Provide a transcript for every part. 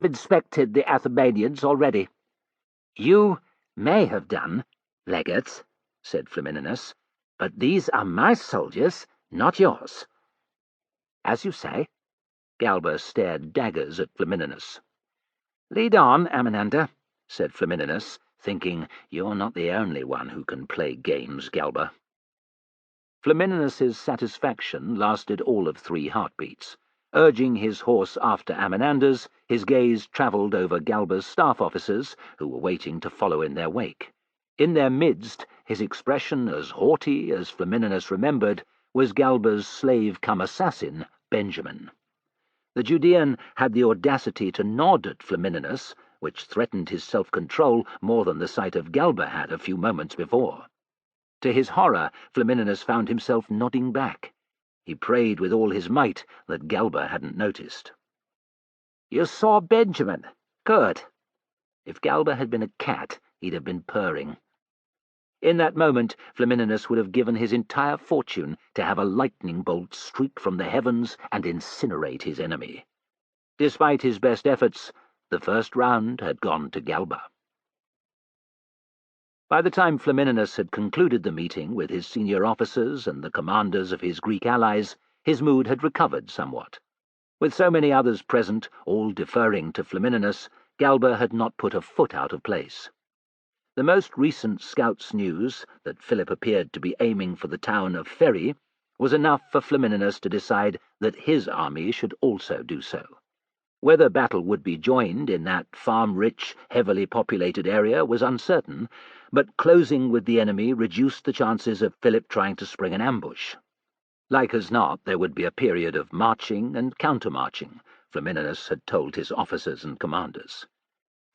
inspected the Athenians already." "You may have done, legate," said Flamininus, "but these are my soldiers, not yours." "As you say." Galba stared daggers at Flamininus. "Lead on, Amminander," said Flamininus, thinking, "You're not the only one who can play games, Galba." Flamininus's satisfaction lasted all of 3 heartbeats. Urging his horse after Amminander's, his gaze travelled over Galba's staff officers, who were waiting to follow in their wake. In their midst, his expression as haughty as Flamininus remembered, was Galba's slave-cum-assassin, Benjamin. The Judean had the audacity to nod at Flamininus, which threatened his self-control more than the sight of Galba had a few moments before. To his horror, Flamininus found himself nodding back. He prayed with all his might that Galba hadn't noticed. "You saw Benjamin? Good." If Galba had been a cat, he'd have been purring. In that moment, Flamininus would have given his entire fortune to have a lightning bolt streak from the heavens and incinerate his enemy. Despite his best efforts, the first round had gone to Galba. By the time Flamininus had concluded the meeting with his senior officers and the commanders of his Greek allies, his mood had recovered somewhat. With so many others present, all deferring to Flamininus, Galba had not put a foot out of place. The most recent scout's news, that Philip appeared to be aiming for the town of Ferry, was enough for Flamininus to decide that his army should also do so. Whether battle would be joined in that farm-rich, heavily populated area was uncertain, but closing with the enemy reduced the chances of Philip trying to spring an ambush. Like as not, there would be a period of marching and counter-marching, Flamininus had told his officers and commanders.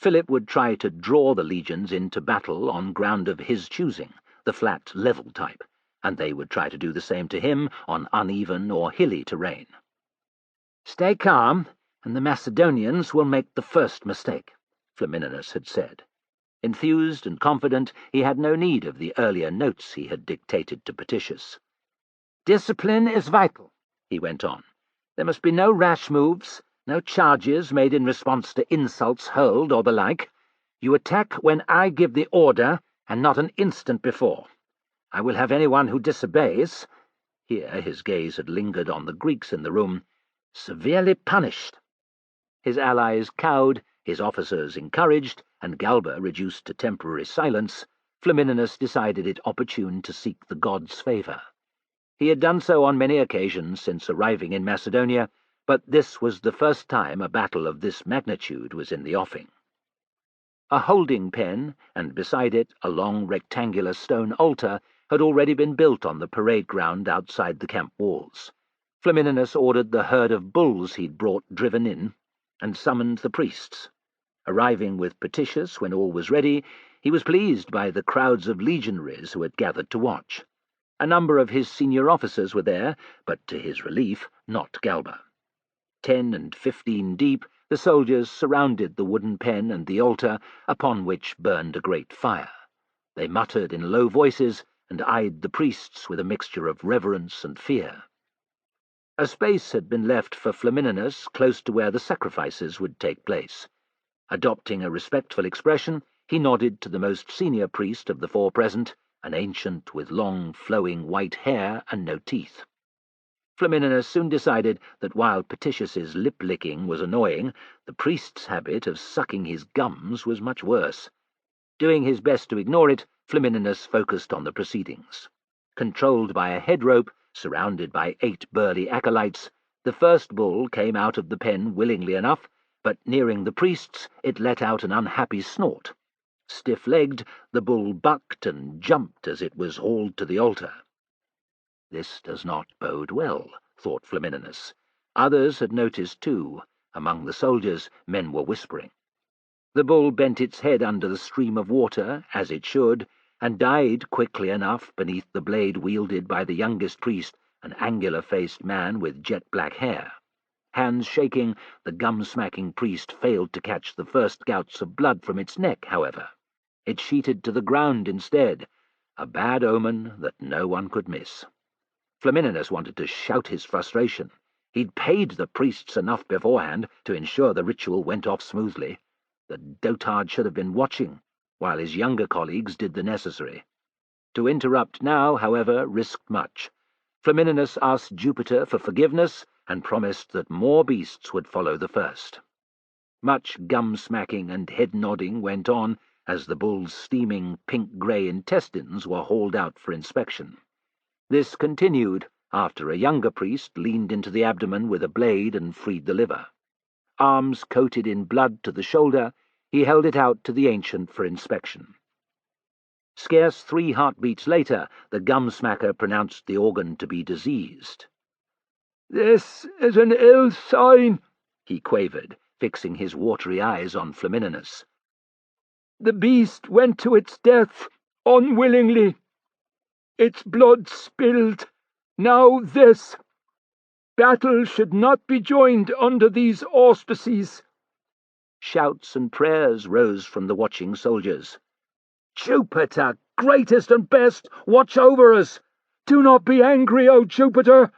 Philip would try to draw the legions into battle on ground of his choosing, the flat, level type, and they would try to do the same to him on uneven or hilly terrain. "Stay calm, and the Macedonians will make the first mistake," Flamininus had said. Enthused and confident, he had no need of the earlier notes he had dictated to Petitius. "Discipline is vital," he went on. "There must be no rash moves, no charges made in response to insults hurled or the like. You attack when I give the order, and not an instant before. I will have anyone who disobeys," here his gaze had lingered on the Greeks in the room, "severely punished." His allies cowed, his officers encouraged, and Galba reduced to temporary silence, Flamininus decided it opportune to seek the gods' favour. He had done so on many occasions since arriving in Macedonia, but this was the first time a battle of this magnitude was in the offing. A holding pen, and beside it a long rectangular stone altar, had already been built on the parade ground outside the camp walls. Flamininus ordered the herd of bulls he'd brought driven in, and summoned the priests. Arriving with Petitius when all was ready, he was pleased by the crowds of legionaries who had gathered to watch. A number of his senior officers were there, but to his relief, not Galba. 10 and 15 deep, the soldiers surrounded the wooden pen and the altar, upon which burned a great fire. They muttered in low voices and eyed the priests with a mixture of reverence and fear. A space had been left for Flamininus close to where the sacrifices would take place. Adopting a respectful expression, he nodded to the most senior priest of the 4 present, an ancient with long, flowing white hair and no teeth. Flamininus soon decided that while Petitius's lip-licking was annoying, the priest's habit of sucking his gums was much worse. Doing his best to ignore it, Flamininus focused on the proceedings. Controlled by a head rope, surrounded by 8 burly acolytes, the first bull came out of the pen willingly enough, but nearing the priests it let out an unhappy snort. Stiff-legged, the bull bucked and jumped as it was hauled to the altar. This does not bode well, thought Flamininus. Others had noticed too. Among the soldiers, men were whispering. The bull bent its head under the stream of water, as it should, and died quickly enough beneath the blade wielded by the youngest priest, an angular-faced man with jet-black hair. Hands shaking, the gum-smacking priest failed to catch the first gouts of blood from its neck, however. It sheeted to the ground instead, a bad omen that no one could miss. Flamininus wanted to shout his frustration. He'd paid the priests enough beforehand to ensure the ritual went off smoothly. The dotard should have been watching, while his younger colleagues did the necessary. To interrupt now, however, risked much. Flamininus asked Jupiter for forgiveness and promised that more beasts would follow the first. Much gum-smacking and head-nodding went on as the bull's steaming pink-grey intestines were hauled out for inspection. This continued after a younger priest leaned into the abdomen with a blade and freed the liver. Arms coated in blood to the shoulder, he held it out to the ancient for inspection. Scarce 3 heartbeats later, the gum-smacker pronounced the organ to be diseased. "This is an ill sign," he quavered, fixing his watery eyes on Flamininus. "The beast went to its death unwillingly. Its blood spilled. Now this. Battle should not be joined under these auspices." Shouts and prayers rose from the watching soldiers. "Jupiter, greatest and best, watch over us! Do not be angry, O Jupiter!"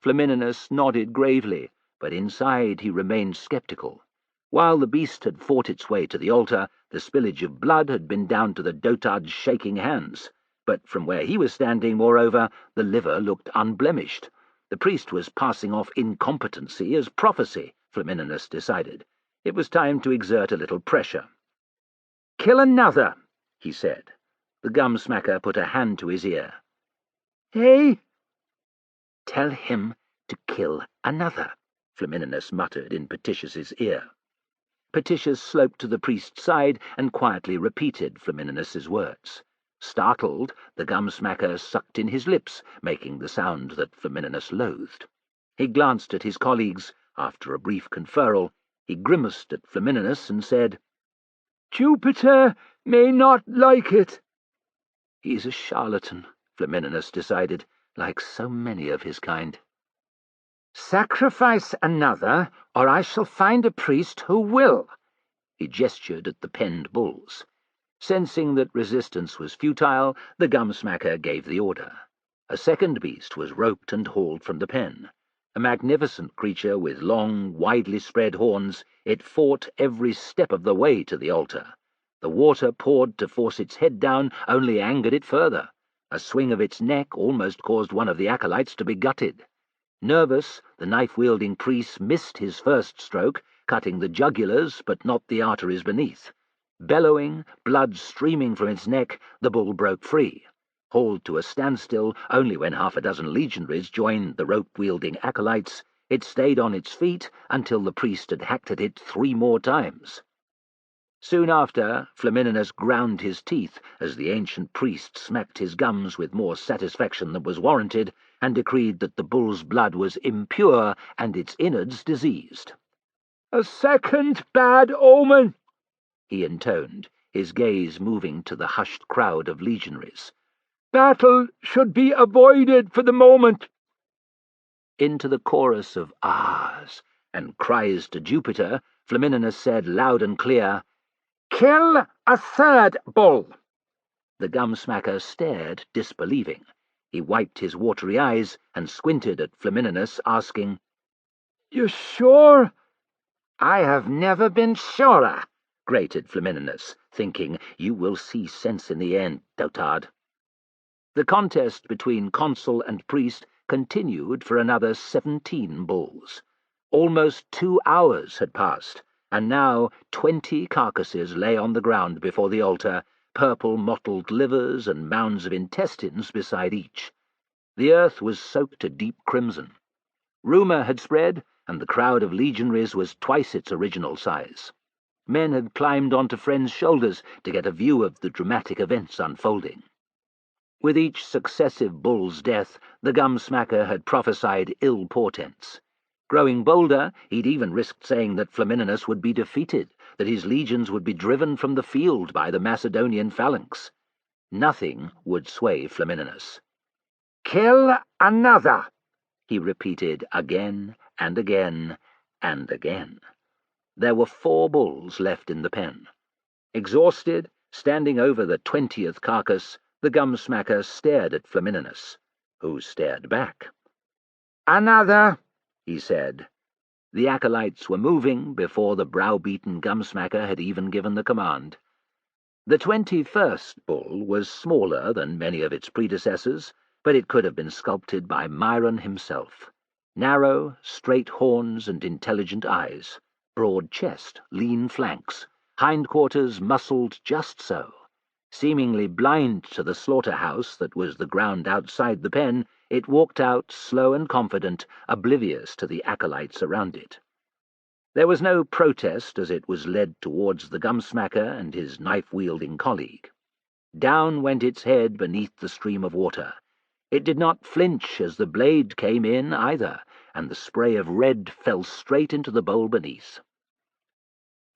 Flamininus nodded gravely, but inside he remained sceptical. While the beast had fought its way to the altar, the spillage of blood had been down to the dotard's shaking hands. But from where he was standing, moreover, the liver looked unblemished. The priest was passing off incompetency as prophecy, Flamininus decided. It was time to exert a little pressure. "Kill another," he said. The gum-smacker put a hand to his ear. "Hey?" "Tell him to kill another," Flamininus muttered in Petitius's ear. Petitius sloped to the priest's side and quietly repeated Flamininus's words. Startled, the gum-smacker sucked in his lips, making the sound that Flamininus loathed. He glanced at his colleagues. After a brief conferral, he grimaced at Flamininus and said, "Jupiter may not like it." "He's a charlatan," Flamininus decided, like so many of his kind. "Sacrifice another, or I shall find a priest who will." He gestured at the penned bulls. Sensing that resistance was futile, the gum-smacker gave the order. A second beast was roped and hauled from the pen. A magnificent creature with long, widely spread horns, it fought every step of the way to the altar. The water poured to force its head down only angered it further. A swing of its neck almost caused one of the acolytes to be gutted. Nervous, the knife-wielding priest missed his first stroke, cutting the jugulars but not the arteries beneath. Bellowing, blood streaming from its neck, the bull broke free. Hauled to a standstill only when 6 legionaries joined the rope-wielding acolytes, it stayed on its feet until the priest had hacked at it 3 more times. Soon after, Flamininus ground his teeth as the ancient priest smacked his gums with more satisfaction than was warranted, and decreed that the bull's blood was impure and its innards diseased. "A second bad omen," he intoned, his gaze moving to the hushed crowd of legionaries. "Battle should be avoided for the moment." Into the chorus of ahs and cries to Jupiter, Flamininus said loud and clear, "Kill a third bull." The gum-smacker stared, disbelieving. He wiped his watery eyes and squinted at Flamininus, asking, "You sure?" "I have never been surer," grated Flamininus, thinking, "You will see sense in the end, dotard." The contest between consul and priest continued for another 17 bulls. Almost 2 hours had passed, and now 20 carcasses lay on the ground before the altar, purple mottled livers and mounds of intestines beside each. The earth was soaked to deep crimson. Rumour had spread, and the crowd of legionaries was twice its original size. Men had climbed onto friends' shoulders to get a view of the dramatic events unfolding. With each successive bull's death, the gum-smacker had prophesied ill portents. Growing bolder, he'd even risked saying that Flamininus would be defeated, that his legions would be driven from the field by the Macedonian phalanx. Nothing would sway Flamininus. "Kill another," he repeated again and again and again. There were 4 bulls left in the pen. Exhausted, standing over the 20th carcass, the gum-smacker stared at Flamininus, who stared back. "Another," he said. The acolytes were moving before the browbeaten gumsmacker had even given the command. The 21st bull was smaller than many of its predecessors, but it could have been sculpted by Myron himself. Narrow, straight horns and intelligent eyes, broad chest, lean flanks, hindquarters muscled just so. Seemingly blind to the slaughterhouse that was the ground outside the pen, it walked out slow and confident, oblivious to the acolytes around it. There was no protest as it was led towards the gumsmacker and his knife-wielding colleague. Down went its head beneath the stream of water. It did not flinch as the blade came in either, and the spray of red fell straight into the bowl beneath.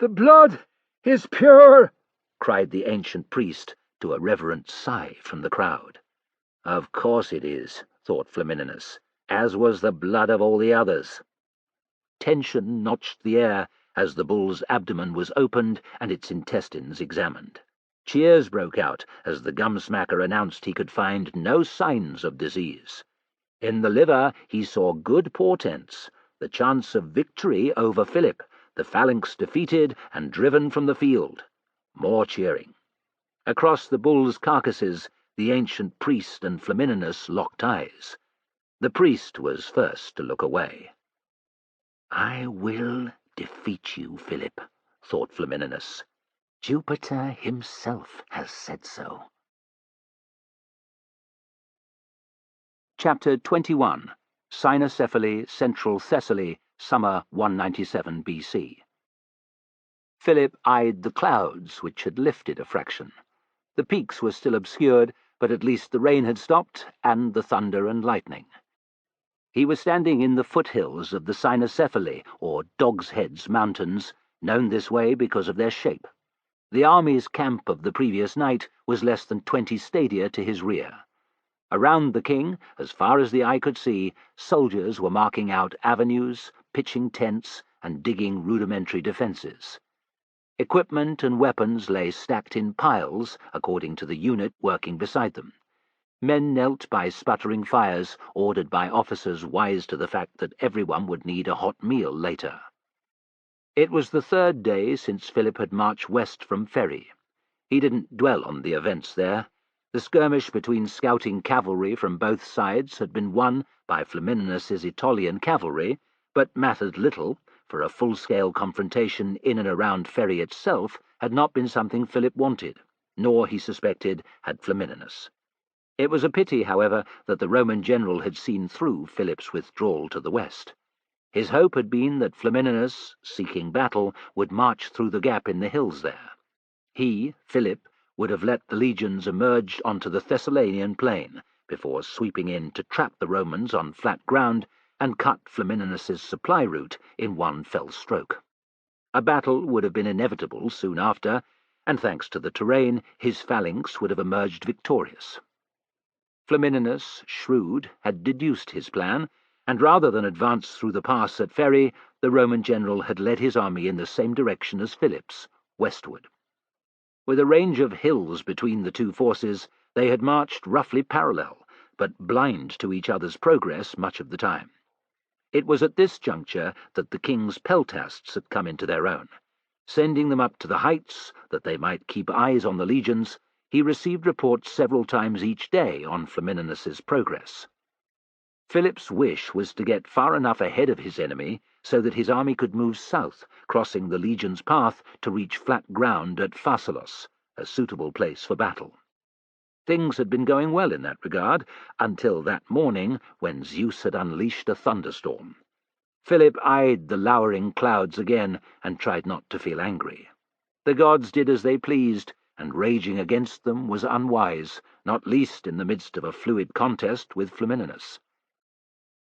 "The blood is pure!" cried the ancient priest to a reverent sigh from the crowd. Of course it is, thought Flamininus, as was the blood of all the others. Tension notched the air as the bull's abdomen was opened and its intestines examined. Cheers broke out as the gumsmacker announced he could find no signs of disease. In the liver he saw good portents, the chance of victory over Philip, the phalanx defeated and driven from the field. More cheering. Across the bull's carcasses, the ancient priest and Flamininus locked eyes. The priest was first to look away. "I will defeat you, Philip," thought Flamininus. "Jupiter himself has said so." Chapter 21. Cynocephaly, Central Thessaly, Summer 197 BC. Philip eyed the clouds, which had lifted a fraction. The peaks were still obscured, but at least the rain had stopped, and the thunder and lightning. He was standing in the foothills of the Cynocephaly, or Dog's Heads Mountains, known this way because of their shape. The army's camp of the previous night was less than 20 stadia to his rear. Around the king, as far as the eye could see, soldiers were marking out avenues, pitching tents, and digging rudimentary defences. Equipment and weapons lay stacked in piles, according to the unit working beside them. Men knelt by sputtering fires, ordered by officers wise to the fact that everyone would need a hot meal later. It was the 3rd day since Philip had marched west from Ferry. He didn't dwell on the events there. The skirmish between scouting cavalry from both sides had been won by Flamininus's Aetolian cavalry, but mattered little, for a full-scale confrontation in and around Ferry itself had not been something Philip wanted, nor, he suspected, had Flamininus. It was a pity, however, that the Roman general had seen through Philip's withdrawal to the west. His hope had been that Flamininus, seeking battle, would march through the gap in the hills there. He, Philip, would have let the legions emerge onto the Thessalian plain before sweeping in to trap the Romans on flat ground and cut Flamininus's supply route in one fell stroke. A battle would have been inevitable soon after, and thanks to the terrain, his phalanx would have emerged victorious. Flamininus, shrewd, had deduced his plan, and rather than advance through the pass at Ferry, the Roman general had led his army in the same direction as Philip's, westward. With a range of hills between the two forces, they had marched roughly parallel, but blind to each other's progress much of the time. It was at this juncture that the king's peltasts had come into their own. Sending them up to the heights, that they might keep eyes on the legions, he received reports several times each day on Flamininus's progress. Philip's wish was to get far enough ahead of his enemy so that his army could move south, crossing the legion's path to reach flat ground at Phaselos, a suitable place for battle. Things had been going well in that regard, until that morning when Zeus had unleashed a thunderstorm. Philip eyed the lowering clouds again and tried not to feel angry. The gods did as they pleased, and raging against them was unwise, not least in the midst of a fluid contest with Flamininus.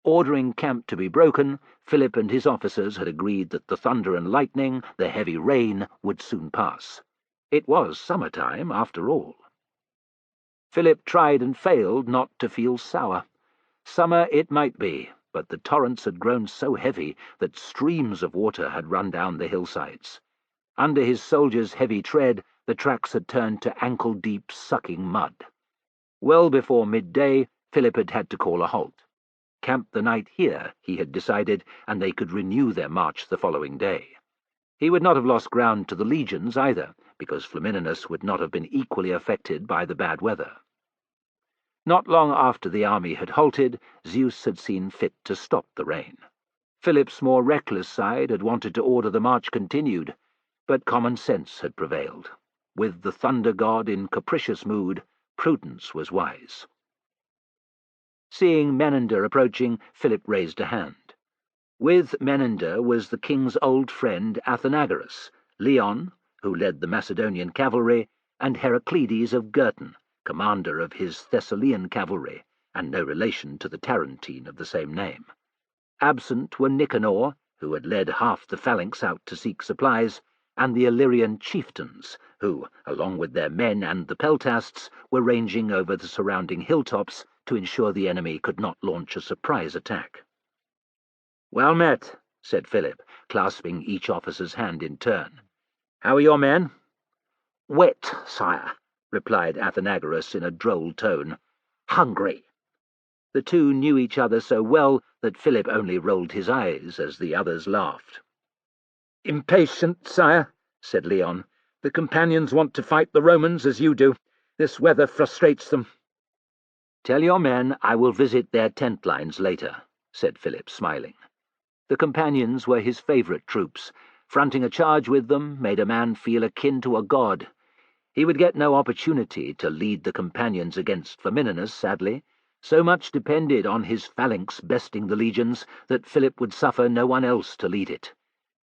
Ordering camp to be broken, Philip and his officers had agreed that the thunder and lightning, the heavy rain, would soon pass. It was summer-time, after all. Philip tried and failed not to feel sour. Summer it might be, but the torrents had grown so heavy that streams of water had run down the hillsides. Under his soldiers' heavy tread, the tracks had turned to ankle-deep, sucking mud. Well before midday, Philip had had to call a halt. Camp the night here, he had decided, and they could renew their march the following day. He would not have lost ground to the legions either, because Flamininus would not have been equally affected by the bad weather. Not long after the army had halted, Zeus had seen fit to stop the rain. Philip's more reckless side had wanted to order the march continued, but common sense had prevailed. With the thunder god in capricious mood, prudence was wise. Seeing Menander approaching, Philip raised a hand. With Menander was the king's old friend Athenagoras, Leon, who led the Macedonian cavalry, and Heraclides of Girton, commander of his Thessalian cavalry, and no relation to the Tarentine of the same name. Absent were Nicanor, who had led half the phalanx out to seek supplies, and the Illyrian chieftains, who, along with their men and the peltasts, were ranging over the surrounding hilltops to ensure the enemy could not launch a surprise attack. "Well met," said Philip, clasping each officer's hand in turn. "How are your men?" "Wet, sire," replied Athenagoras in a droll tone. "Hungry." The two knew each other so well that Philip only rolled his eyes as the others laughed. "Impatient, sire," said Leon. "The companions want to fight the Romans as you do. This weather frustrates them." "Tell your men I will visit their tent lines later," said Philip, smiling. The companions were his favourite troops. Fronting a charge with them made a man feel akin to a god. He would get no opportunity to lead the companions against Flamininus, sadly. So much depended on his phalanx besting the legions that Philip would suffer no one else to lead it.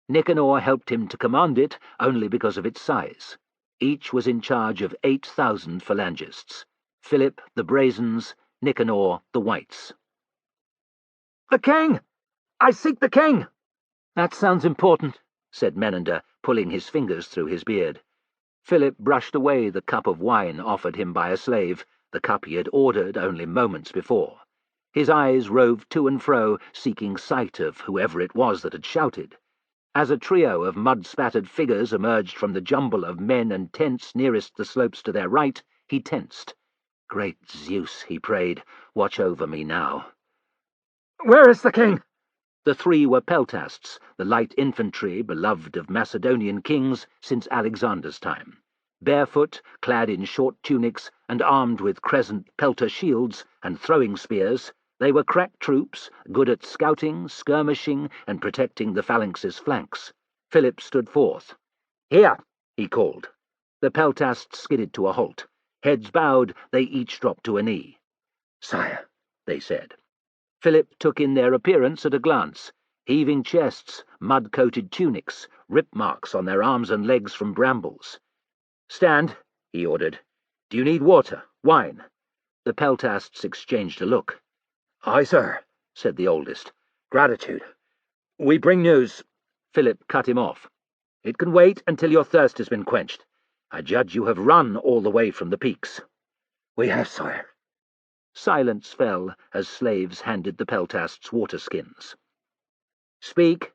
Nicanor helped him to command it only because of its size. Each was in charge of 8,000 phalangists. Philip the Brazens, Nicanor the Whites. "The king! I seek the king!" "That sounds important," said Menander, pulling his fingers through his beard. Philip brushed away the cup of wine offered him by a slave, the cup he had ordered only moments before. His eyes roved to and fro, seeking sight of whoever it was that had shouted. As a trio of mud-spattered figures emerged from the jumble of men and tents nearest the slopes to their right, he tensed. "Great Zeus," he prayed, "watch over me now." "Where is the king?" The three were peltasts, the light infantry beloved of Macedonian kings since Alexander's time. Barefoot, clad in short tunics, and armed with crescent pelter shields and throwing spears, they were crack troops, good at scouting, skirmishing, and protecting the phalanx's flanks. Philip stood forth. "Here!" he called. The peltasts skidded to a halt. Heads bowed, they each dropped to a knee. "Sire," they said. Philip took in their appearance at a glance. Heaving chests, mud-coated tunics, rip marks on their arms and legs from brambles. "Stand," he ordered. "Do you need water? Wine?" The peltasts exchanged a look. "Aye, sir," said the oldest. "Gratitude. We bring news." Philip cut him off. "It can wait until your thirst has been quenched. I judge you have run all the way from the peaks." "We have, sire." Silence fell as slaves handed the peltasts water-skins. "Speak,"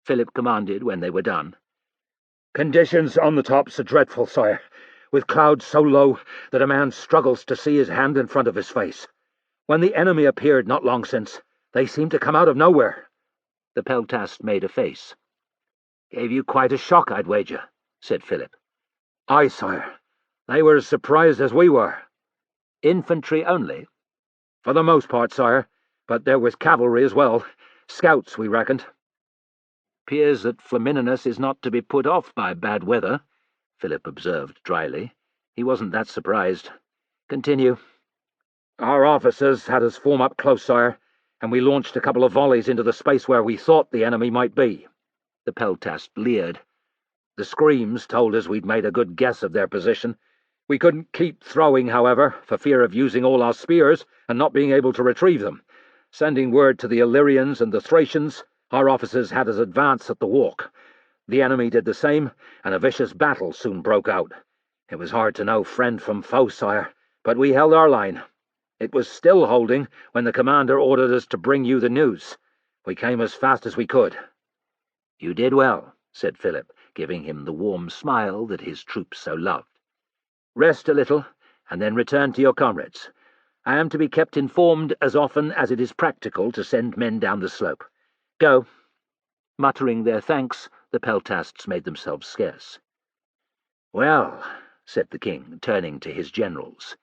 Philip commanded when they were done. "Conditions on the tops are dreadful, sire, with clouds so low that a man struggles to see his hand in front of his face. When the enemy appeared not long since, they seemed to come out of nowhere." The peltast made a face. "Gave you quite a shock, I'd wager," said Philip. "Aye, sire. They were as surprised as we were." "Infantry only?" "For the most part, sire, but there was cavalry as well. Scouts, we reckoned." "Appears that Flamininus is not to be put off by bad weather," Philip observed dryly. He wasn't that surprised. "Continue." "Our officers had us form up close, sire, and we launched a couple of volleys into the space where we thought the enemy might be." The peltast leered. "The screams told us we'd made a good guess of their position. We couldn't keep throwing, however, for fear of using all our spears and not being able to retrieve them. Sending word to the Illyrians and the Thracians, our officers had us advance at the walk. The enemy did the same, and a vicious battle soon broke out. It was hard to know friend from foe, sire, but we held our line. It was still holding when the commander ordered us to bring you the news. We came as fast as we could." "You did well," said Philip, giving him the warm smile that his troops so loved. "Rest a little, and then return to your comrades. I am to be kept informed as often as it is practical to send men down the slope. Go." Muttering their thanks, the peltasts made themselves scarce. "Well," said the king, turning to his generals,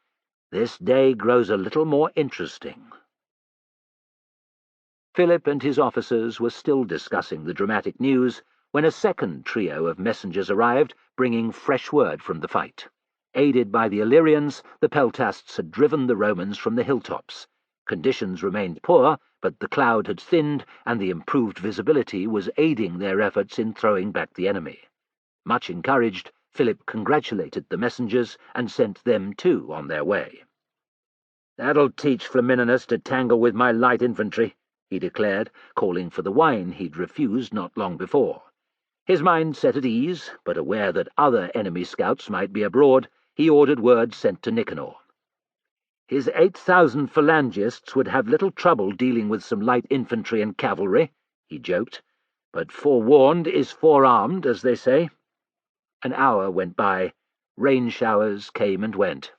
"this day grows a little more interesting." Philip and his officers were still discussing the dramatic news when a second trio of messengers arrived, bringing fresh word from the fight. Aided by the Illyrians, the peltasts had driven the Romans from the hilltops. Conditions remained poor, but the cloud had thinned, and the improved visibility was aiding their efforts in throwing back the enemy. Much encouraged, Philip congratulated the messengers and sent them too on their way. "That'll teach Flamininus to tangle with my light infantry," he declared, calling for the wine he'd refused not long before. His mind set at ease, but aware that other enemy scouts might be abroad, he ordered word sent to Nicanor. "His 8,000 phalangists would have little trouble dealing with some light infantry and cavalry," he joked, "but forewarned is forearmed, as they say." An hour went by. Rain showers came and went.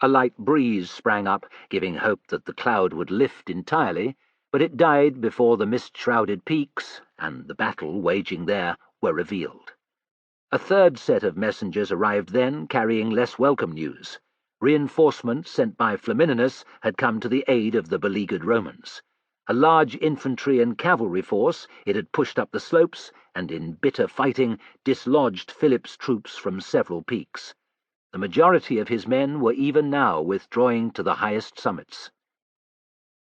A light breeze sprang up, giving hope that the cloud would lift entirely, but it died before the mist-shrouded peaks, and the battle waging there, were revealed. A third set of messengers arrived then, carrying less welcome news. Reinforcements sent by Flamininus had come to the aid of the beleaguered Romans. A large infantry and cavalry force, it had pushed up the slopes, and in bitter fighting dislodged Philip's troops from several peaks. The majority of his men were even now withdrawing to the highest summits.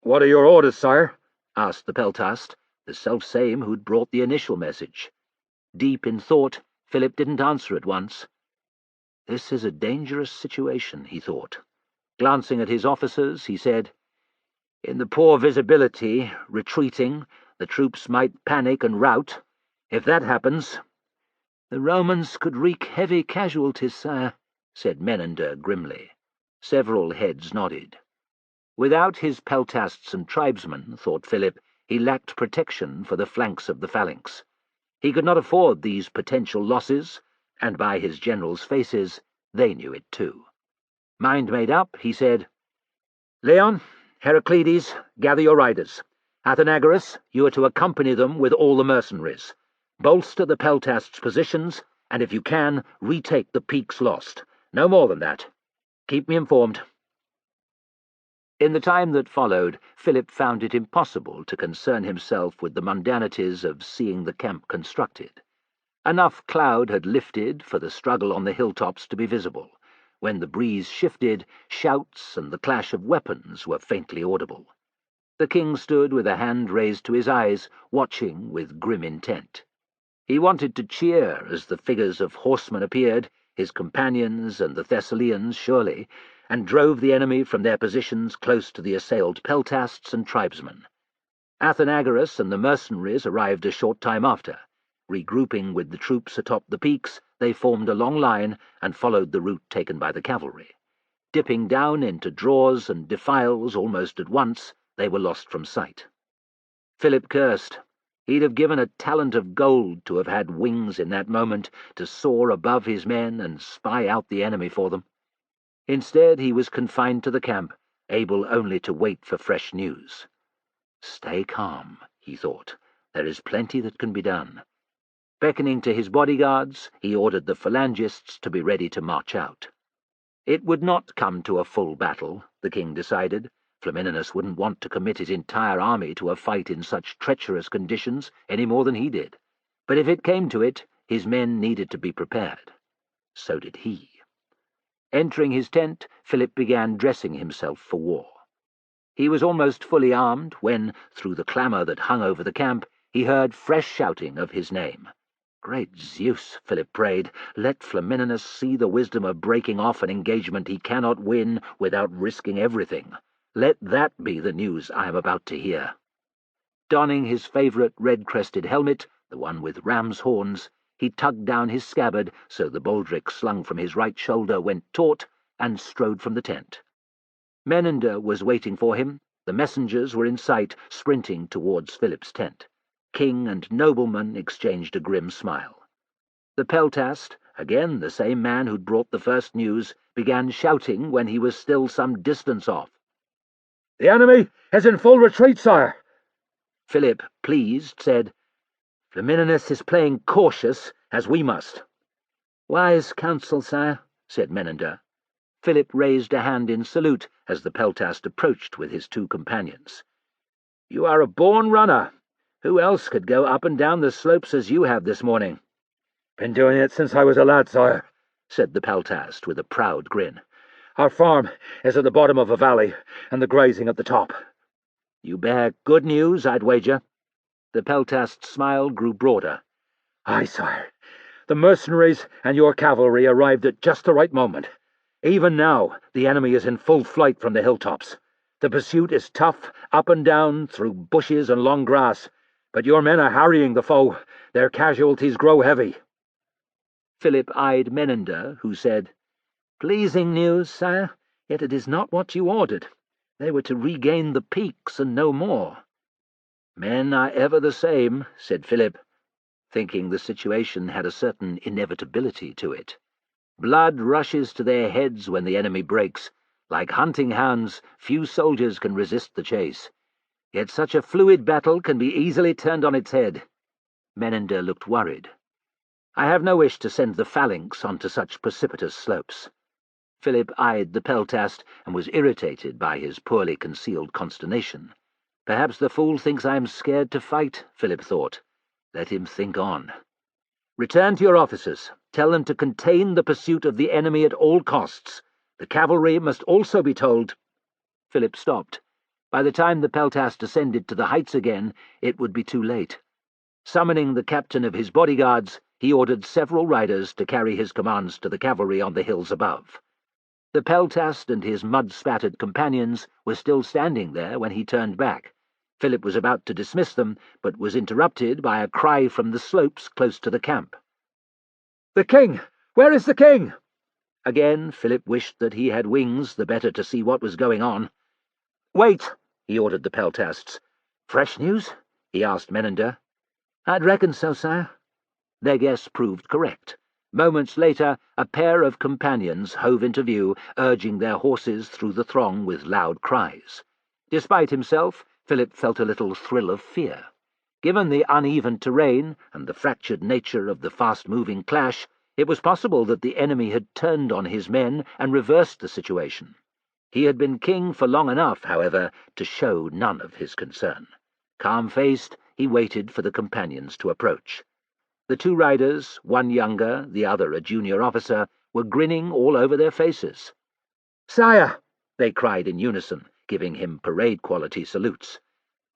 "What are your orders, sire?" asked the peltast, the self-same who'd brought the initial message. Deep in thought, Philip didn't answer at once. This is a dangerous situation, he thought. Glancing at his officers, he said, "In the poor visibility, retreating, the troops might panic and rout. If that happens—" "The Romans could wreak heavy casualties, sire," said Menander grimly. Several heads nodded. Without his peltasts and tribesmen, thought Philip, he lacked protection for the flanks of the phalanx. He could not afford these potential losses, and by his generals' faces they knew it too. Mind made up, he said, "Leon, Heraclides, gather your riders. Athenagoras, you are to accompany them with all the mercenaries. Bolster the peltasts' positions, and if you can, retake the peaks lost. No more than that. Keep me informed." In the time that followed, Philip found it impossible to concern himself with the mundanities of seeing the camp constructed. Enough cloud had lifted for the struggle on the hilltops to be visible. When the breeze shifted, shouts and the clash of weapons were faintly audible. The king stood with a hand raised to his eyes, watching with grim intent. He wanted to cheer as the figures of horsemen appeared, his companions and the Thessalians surely, and drove the enemy from their positions close to the assailed peltasts and tribesmen. Athenagoras and the mercenaries arrived a short time after. Regrouping with the troops atop the peaks, they formed a long line and followed the route taken by the cavalry. Dipping down into draws and defiles almost at once, they were lost from sight. Philip cursed. He'd have given a talent of gold to have had wings in that moment, to soar above his men and spy out the enemy for them. Instead, he was confined to the camp, able only to wait for fresh news. "Stay calm," he thought. "There is plenty that can be done." Beckoning to his bodyguards, he ordered the phalangists to be ready to march out. It would not come to a full battle, the king decided. Flamininus wouldn't want to commit his entire army to a fight in such treacherous conditions any more than he did. But if it came to it, his men needed to be prepared. So did he. Entering his tent, Philip began dressing himself for war. He was almost fully armed when, through the clamour that hung over the camp, he heard fresh shouting of his name. Great Zeus, Philip prayed, let Flamininus see the wisdom of breaking off an engagement he cannot win without risking everything. Let that be the news I am about to hear. Donning his favourite red-crested helmet, the one with ram's horns, he tugged down his scabbard so the baldric slung from his right shoulder went taut, and strode from the tent. Menander was waiting for him. The messengers were in sight, sprinting towards Philip's tent. King and nobleman exchanged a grim smile. The peltast, again the same man who'd brought the first news, began shouting when he was still some distance off. The enemy is in full retreat, sire. Philip, pleased, said, Flamininus is playing cautious, as we must. Wise counsel, sire, said Menander. Philip raised a hand in salute as the peltast approached with his two companions. You are a born runner. Who else could go up and down the slopes as you have this morning? Been doing it since I was a lad, sire, said the peltast with a proud grin. Our farm is at the bottom of a valley, and the grazing at the top. You bear good news, I'd wager. The peltast's smile grew broader. Aye, sire. The mercenaries and your cavalry arrived at just the right moment. Even now, the enemy is in full flight from the hilltops. The pursuit is tough, up and down, through bushes and long grass, but your men are harrying the foe. Their casualties grow heavy. Philip eyed Menander, who said, Pleasing news, sire, yet it is not what you ordered. They were to regain the peaks and no more. Men are ever the same, said Philip, thinking the situation had a certain inevitability to it. Blood rushes to their heads when the enemy breaks. Like hunting hounds, few soldiers can resist the chase. Yet such a fluid battle can be easily turned on its head. Menander looked worried. I have no wish to send the phalanx onto such precipitous slopes. Philip eyed the peltast and was irritated by his poorly concealed consternation. Perhaps the fool thinks I am scared to fight, Philip thought. Let him think on. Return to your officers. Tell them to contain the pursuit of the enemy at all costs. The cavalry must also be told. Philip stopped. By the time the peltast ascended to the heights again, it would be too late. Summoning the captain of his bodyguards, he ordered several riders to carry his commands to the cavalry on the hills above. The peltast and his mud-spattered companions were still standing there when he turned back. Philip was about to dismiss them, but was interrupted by a cry from the slopes close to the camp. The king! Where is the king? Again Philip wished that he had wings, the better to see what was going on. Wait, he ordered the peltasts. Fresh news? He asked Menander. I'd reckon so, sire. Their guess proved correct. Moments later, a pair of companions hove into view, urging their horses through the throng with loud cries. Despite himself, Philip felt a little thrill of fear. Given the uneven terrain and the fractured nature of the fast-moving clash, it was possible that the enemy had turned on his men and reversed the situation. He had been king for long enough, however, to show none of his concern. Calm-faced, he waited for the companions to approach. The two riders, one younger, the other a junior officer, were grinning all over their faces. "Sire!" they cried in unison, giving him parade-quality salutes.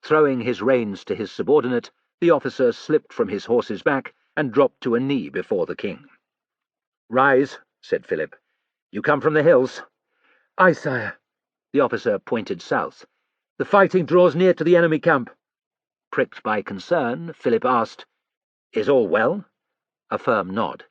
Throwing his reins to his subordinate, the officer slipped from his horse's back and dropped to a knee before the king. "Rise," said Philip. "You come from the hills?" "Aye, sire." The officer pointed south. "The fighting draws near to the enemy camp." Pricked by concern, Philip asked, "Is all well?" A firm nod.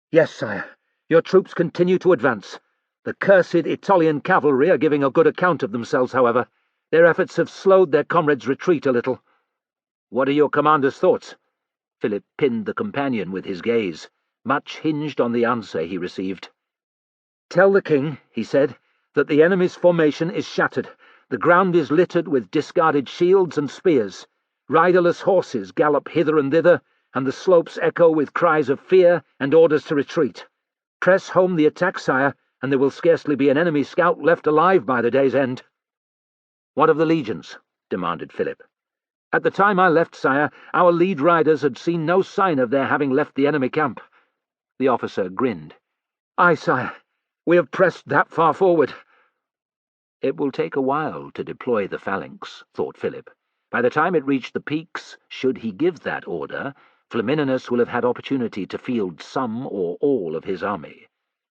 "Yes, sire. Your troops continue to advance. The cursed Italian cavalry are giving a good account of themselves, however. Their efforts have slowed their comrades' retreat a little." "What are your commander's thoughts?" Philip pinned the companion with his gaze. Much hinged on the answer he received. "Tell the king," he said, "that the enemy's formation is shattered. The ground is littered with discarded shields and spears. Riderless horses gallop hither and thither, and the slopes echo with cries of fear and orders to retreat. Press home the attack, sire, and there will scarcely be an enemy scout left alive by the day's end." "What of the legions?" demanded Philip. "At the time I left, sire, our lead riders had seen no sign of their having left the enemy camp." The officer grinned. "Aye, sire. We have pressed that far forward." It will take a while to deploy the phalanx, thought Philip. By the time it reached the peaks, should he give that order, Flamininus will have had opportunity to field some or all of his army.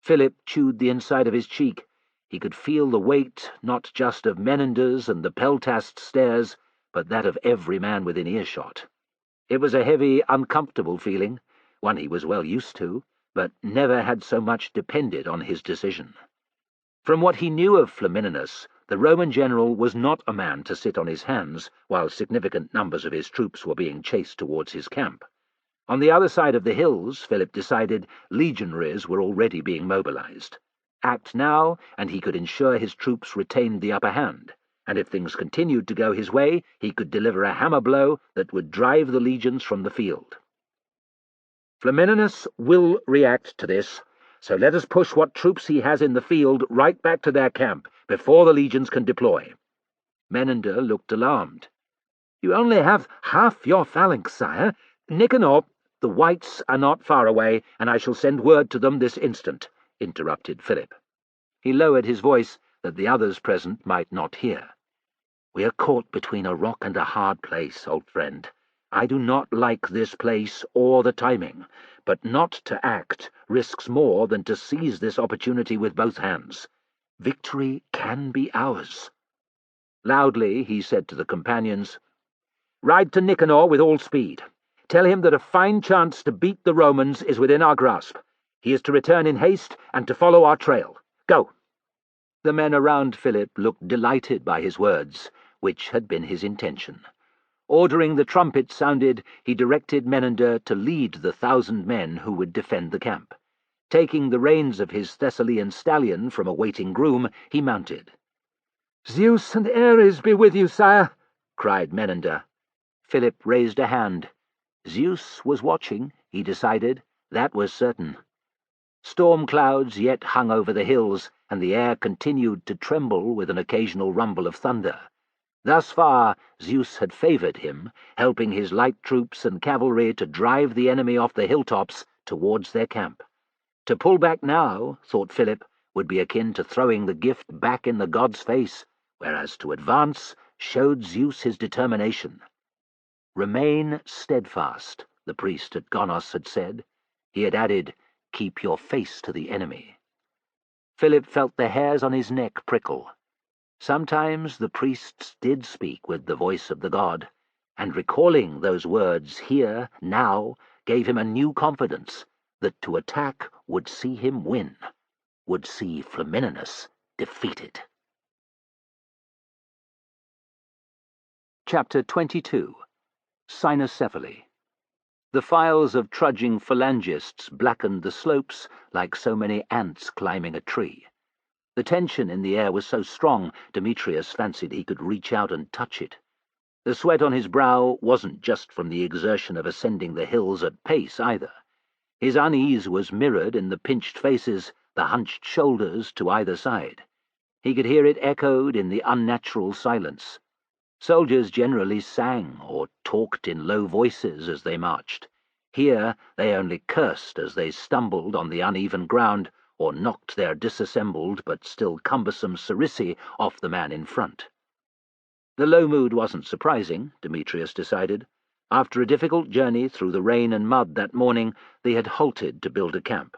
Philip chewed the inside of his cheek. He could feel the weight, not just of Menander's and the peltast's stares, but that of every man within earshot. It was a heavy, uncomfortable feeling, one he was well used to, but never had so much depended on his decision. From what he knew of Flamininus, the Roman general was not a man to sit on his hands while significant numbers of his troops were being chased towards his camp. On the other side of the hills, Philip decided, legionaries were already being mobilized. Act now, and he could ensure his troops retained the upper hand, and if things continued to go his way, he could deliver a hammer blow that would drive the legions from the field. Flamininus will react to this, so let us push what troops he has in the field right back to their camp before the legions can deploy. Menander looked alarmed. You only have half your phalanx, sire. Nicanor, the whites are not far away, and I shall send word to them this instant, interrupted Philip. He lowered his voice that the others present might not hear. We are caught between a rock and a hard place, old friend. I do not like this place or the timing, but not to act risks more than to seize this opportunity with both hands. Victory can be ours. Loudly he said to the companions, Ride to Nicanor with all speed. Tell him that a fine chance to beat the Romans is within our grasp. He is to return in haste and to follow our trail. Go!" The men around Philip looked delighted by his words, which had been his intention. Ordering the trumpet sounded, he directed Menander to lead the 1,000 men who would defend the camp. Taking the reins of his Thessalian stallion from a waiting groom, he mounted. "Zeus and Ares be with you, sire," cried Menander. Philip raised a hand. Zeus was watching, he decided. That was certain. Storm clouds yet hung over the hills, and the air continued to tremble with an occasional rumble of thunder. Thus far, Zeus had favoured him, helping his light troops and cavalry to drive the enemy off the hilltops towards their camp. To pull back now, thought Philip, would be akin to throwing the gift back in the god's face, whereas to advance showed Zeus his determination. "Remain steadfast," the priest at Gonos had said. He had added, "Keep your face to the enemy." Philip felt the hairs on his neck prickle. Sometimes the priests did speak with the voice of the god, and recalling those words here, now, gave him a new confidence that to attack would see him win, would see Flamininus defeated. Chapter 22. Cynocephaly. The files of trudging phalangists blackened the slopes like so many ants climbing a tree. The tension in the air was so strong, Demetrius fancied he could reach out and touch it. The sweat on his brow wasn't just from the exertion of ascending the hills at pace, either. His unease was mirrored in the pinched faces, the hunched shoulders to either side. He could hear it echoed in the unnatural silence. Soldiers generally sang or talked in low voices as they marched. Here they only cursed as they stumbled on the uneven ground, or knocked their disassembled but still cumbersome sarissy off the man in front. The low mood wasn't surprising, Demetrius decided. After a difficult journey through the rain and mud that morning, they had halted to build a camp.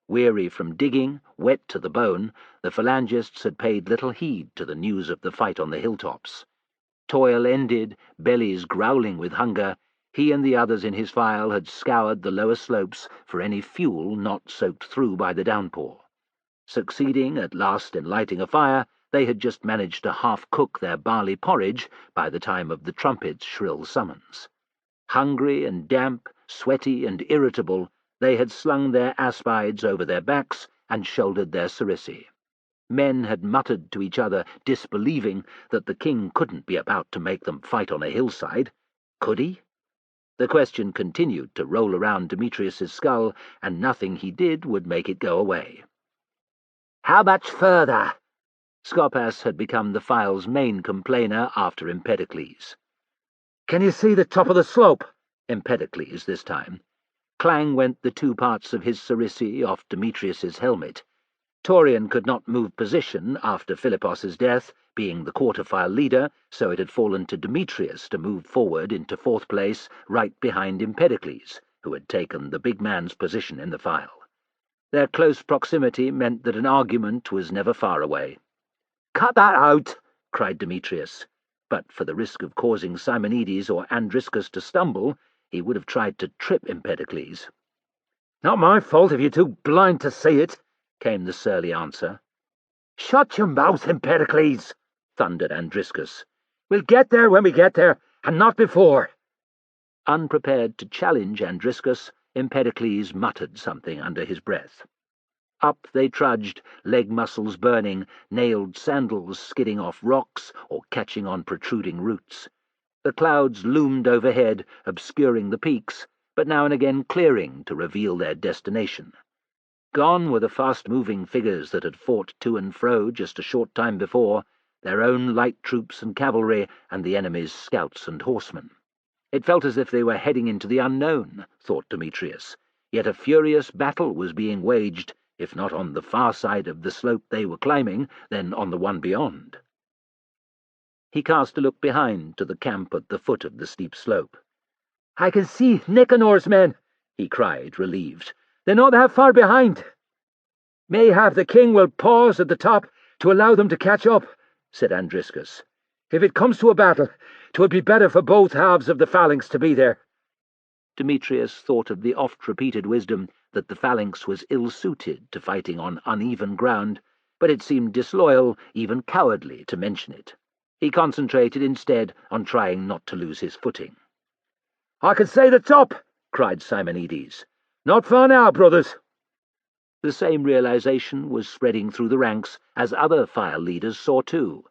Weary from digging, wet to the bone, the phalangists had paid little heed to the news of the fight on the hilltops. Toil ended, bellies growling with hunger, he and the others in his file had scoured the lower slopes for any fuel not soaked through by the downpour. Succeeding at last in lighting a fire, they had just managed to half-cook their barley porridge by the time of the trumpet's shrill summons. Hungry and damp, sweaty and irritable, they had slung their aspides over their backs and shouldered their sarissy. Men had muttered to each other, disbelieving that the king couldn't be about to make them fight on a hillside. Could he? The question continued to roll around Demetrius's skull, and nothing he did would make it go away. "How much further?" Scopas had become the file's main complainer after Empedocles. "Can you see the top of the slope?" Empedocles this time. Clang went the 2 parts of his sarissy off Demetrius's helmet. Taurian could not move position after Philippos's death, being the quarter-file leader, so it had fallen to Demetrius to move forward into 4th place, right behind Empedocles, who had taken the big man's position in the file. Their close proximity meant that an argument was never far away. "Cut that out!" cried Demetrius, but for the risk of causing Simonides or Andriscus to stumble, he would have tried to trip Empedocles. "Not my fault if you're too blind to see it," came the surly answer. "Shut your mouth, Empedocles!" thundered Andriscus. "We'll get there when we get there, and not before." Unprepared to challenge Andriscus, Empedocles muttered something under his breath. Up they trudged, leg muscles burning, nailed sandals skidding off rocks or catching on protruding roots. The clouds loomed overhead, obscuring the peaks, but now and again clearing to reveal their destination. Gone were the fast-moving figures that had fought to and fro just a short time before, their own light troops and cavalry, and the enemy's scouts and horsemen. It felt as if they were heading into the unknown, thought Demetrius, yet a furious battle was being waged, if not on the far side of the slope they were climbing, then on the one beyond. He cast a look behind to the camp at the foot of the steep slope. "I can see Nicanor's men," he cried, relieved. "They're not that far behind." "Mayhap the king will pause at the top to allow them to catch up," said Andriscus. "If it comes to a battle, 'twould be better for both halves of the phalanx to be there." Demetrius thought of the oft-repeated wisdom that the phalanx was ill-suited to fighting on uneven ground, but it seemed disloyal, even cowardly, to mention it. He concentrated instead on trying not to lose his footing. "I can say the top!" cried Simonides. "Not far now, brothers." The same realization was spreading through the ranks as other file leaders saw too.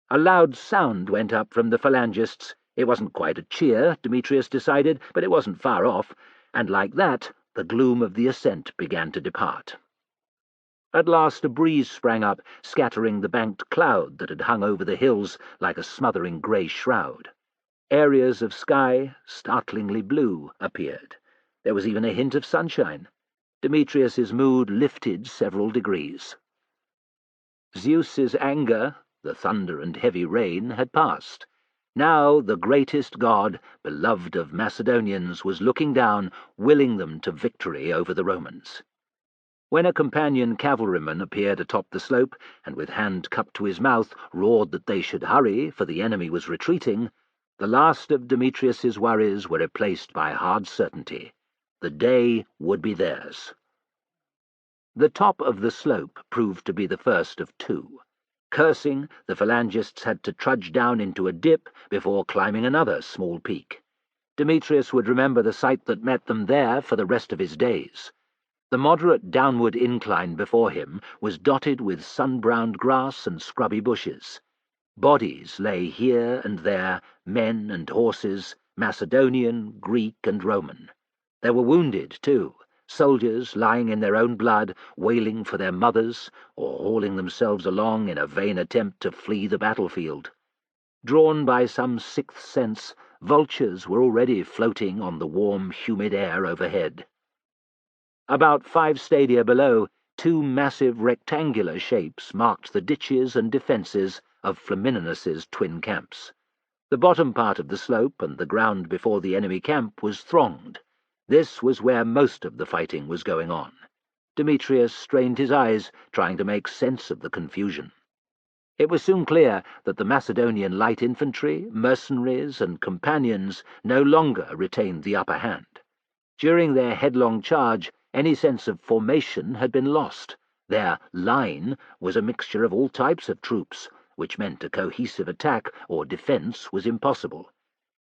A loud sound went up from the phalangists. It wasn't quite a cheer, Demetrius decided, but it wasn't far off, and like that the gloom of the ascent began to depart. At last a breeze sprang up, scattering the banked cloud that had hung over the hills like a smothering grey shroud. Areas of sky, startlingly blue, appeared. There was even a hint of sunshine. Demetrius's mood lifted several degrees. Zeus's anger, the thunder and heavy rain, had passed. Now the greatest god, beloved of Macedonians, was looking down, willing them to victory over the Romans. When a companion cavalryman appeared atop the slope, and with hand cupped to his mouth roared that they should hurry, for the enemy was retreating, the last of Demetrius's worries were replaced by hard certainty. The day would be theirs. The top of the slope proved to be the first of two. Cursing, the phalangists had to trudge down into a dip before climbing another small peak. Demetrius would remember the sight that met them there for the rest of his days. The moderate downward incline before him was dotted with sun-browned grass and scrubby bushes. Bodies lay here and there, men and horses, Macedonian, Greek, and Roman. There were wounded, too, soldiers lying in their own blood, wailing for their mothers, or hauling themselves along in a vain attempt to flee the battlefield. Drawn by some sixth sense, vultures were already floating on the warm, humid air overhead. About 5 stadia below, two massive rectangular shapes marked the ditches and defences of Flamininus's twin camps. The bottom part of the slope and the ground before the enemy camp was thronged. This was where most of the fighting was going on. Demetrius strained his eyes, trying to make sense of the confusion. It was soon clear that the Macedonian light infantry, mercenaries, and companions no longer retained the upper hand. During their headlong charge, any sense of formation had been lost. Their line was a mixture of all types of troops, which meant a cohesive attack or defence was impossible.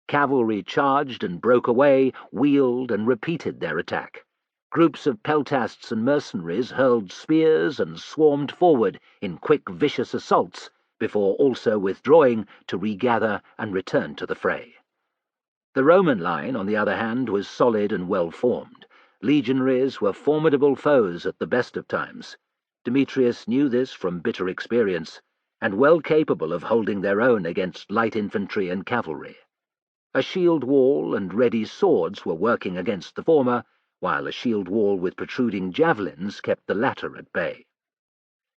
Cavalry charged and broke away, wheeled and repeated their attack. Groups of peltasts and mercenaries hurled spears and swarmed forward in quick, vicious assaults, before also withdrawing to regather and return to the fray. The Roman line, on the other hand, was solid and well-formed. Legionaries were formidable foes at the best of times. Demetrius knew this from bitter experience, and well capable of holding their own against light infantry and cavalry. A shield wall and ready swords were working against the former, while a shield wall with protruding javelins kept the latter at bay.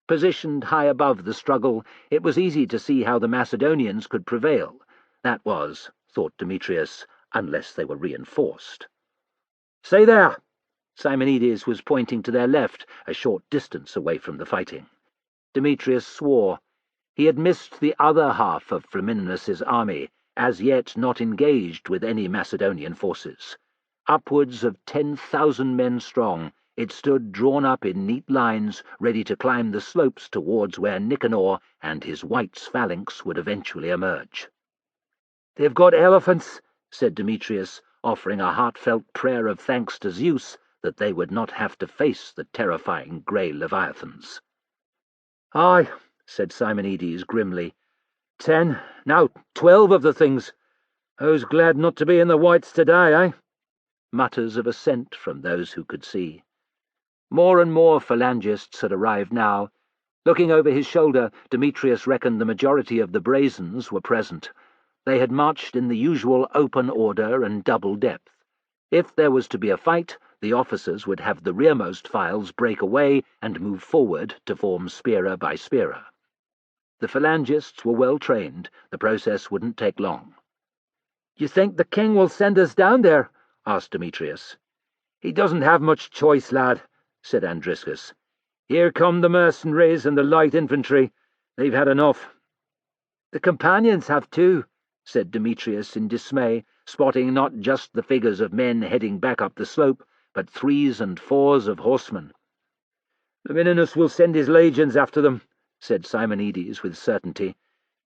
Positioned high above the struggle, it was easy to see how the Macedonians could prevail. That was, thought Demetrius, unless they were reinforced. "Stay there!" Simonides was pointing to their left, a short distance away from the fighting. Demetrius swore. He had missed the other half of Flamininus's army, as yet not engaged with any Macedonian forces. Upwards of 10,000 men strong, it stood drawn up in neat lines, ready to climb the slopes towards where Nicanor and his Whites' phalanx would eventually emerge. "They've got elephants," said Demetrius, offering a heartfelt prayer of thanks to Zeus that they would not have to face the terrifying grey leviathans. "Aye," said Simonides grimly. 10, now 12 of the things. I was glad not to be in the whites today, eh?" Mutters of assent from those who could see. More and more phalangists had arrived now. Looking over his shoulder, Demetrius reckoned the majority of the Brazens were present. They had marched in the usual open order and double depth. If there was to be a fight, the officers would have the rearmost files break away and move forward to form spira by spira. The phalangists were well trained. The process wouldn't take long. "You think the king will send us down there?" asked Demetrius. "He doesn't have much choice, lad," said Andriscus. "Here come the mercenaries and the light infantry. They've had enough." "The companions have too," said Demetrius in dismay, spotting not just the figures of men heading back up the slope, but 3s and 4s of horsemen. "Flamininus will send his legions after them," said Simonides with certainty.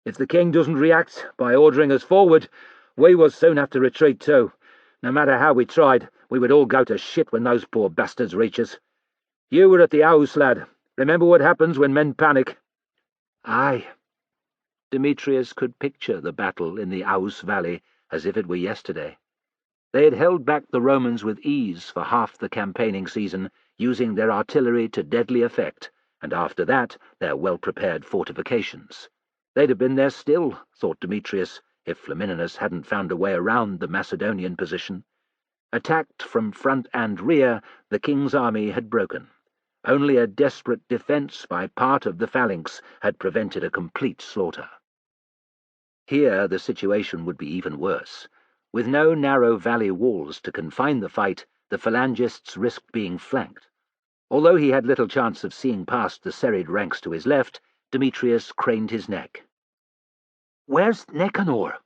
"If the king doesn't react by ordering us forward, we will soon have to retreat too. No matter how we tried, we would all go to shit when those poor bastards reach us. You were at the house, lad. Remember what happens when men panic?" "Aye." Demetrius could picture the battle in the Aus Valley as if it were yesterday. They had held back the Romans with ease for half the campaigning season, using their artillery to deadly effect, and after that their well-prepared fortifications. They'd have been there still, thought Demetrius, if Flamininus hadn't found a way around the Macedonian position. Attacked from front and rear, the king's army had broken. Only a desperate defence by part of the phalanx had prevented a complete slaughter. Here the situation would be even worse. With no narrow valley walls to confine the fight, the phalangists risked being flanked. Although he had little chance of seeing past the serried ranks to his left, Demetrius craned his neck. "Where's Nicanor?"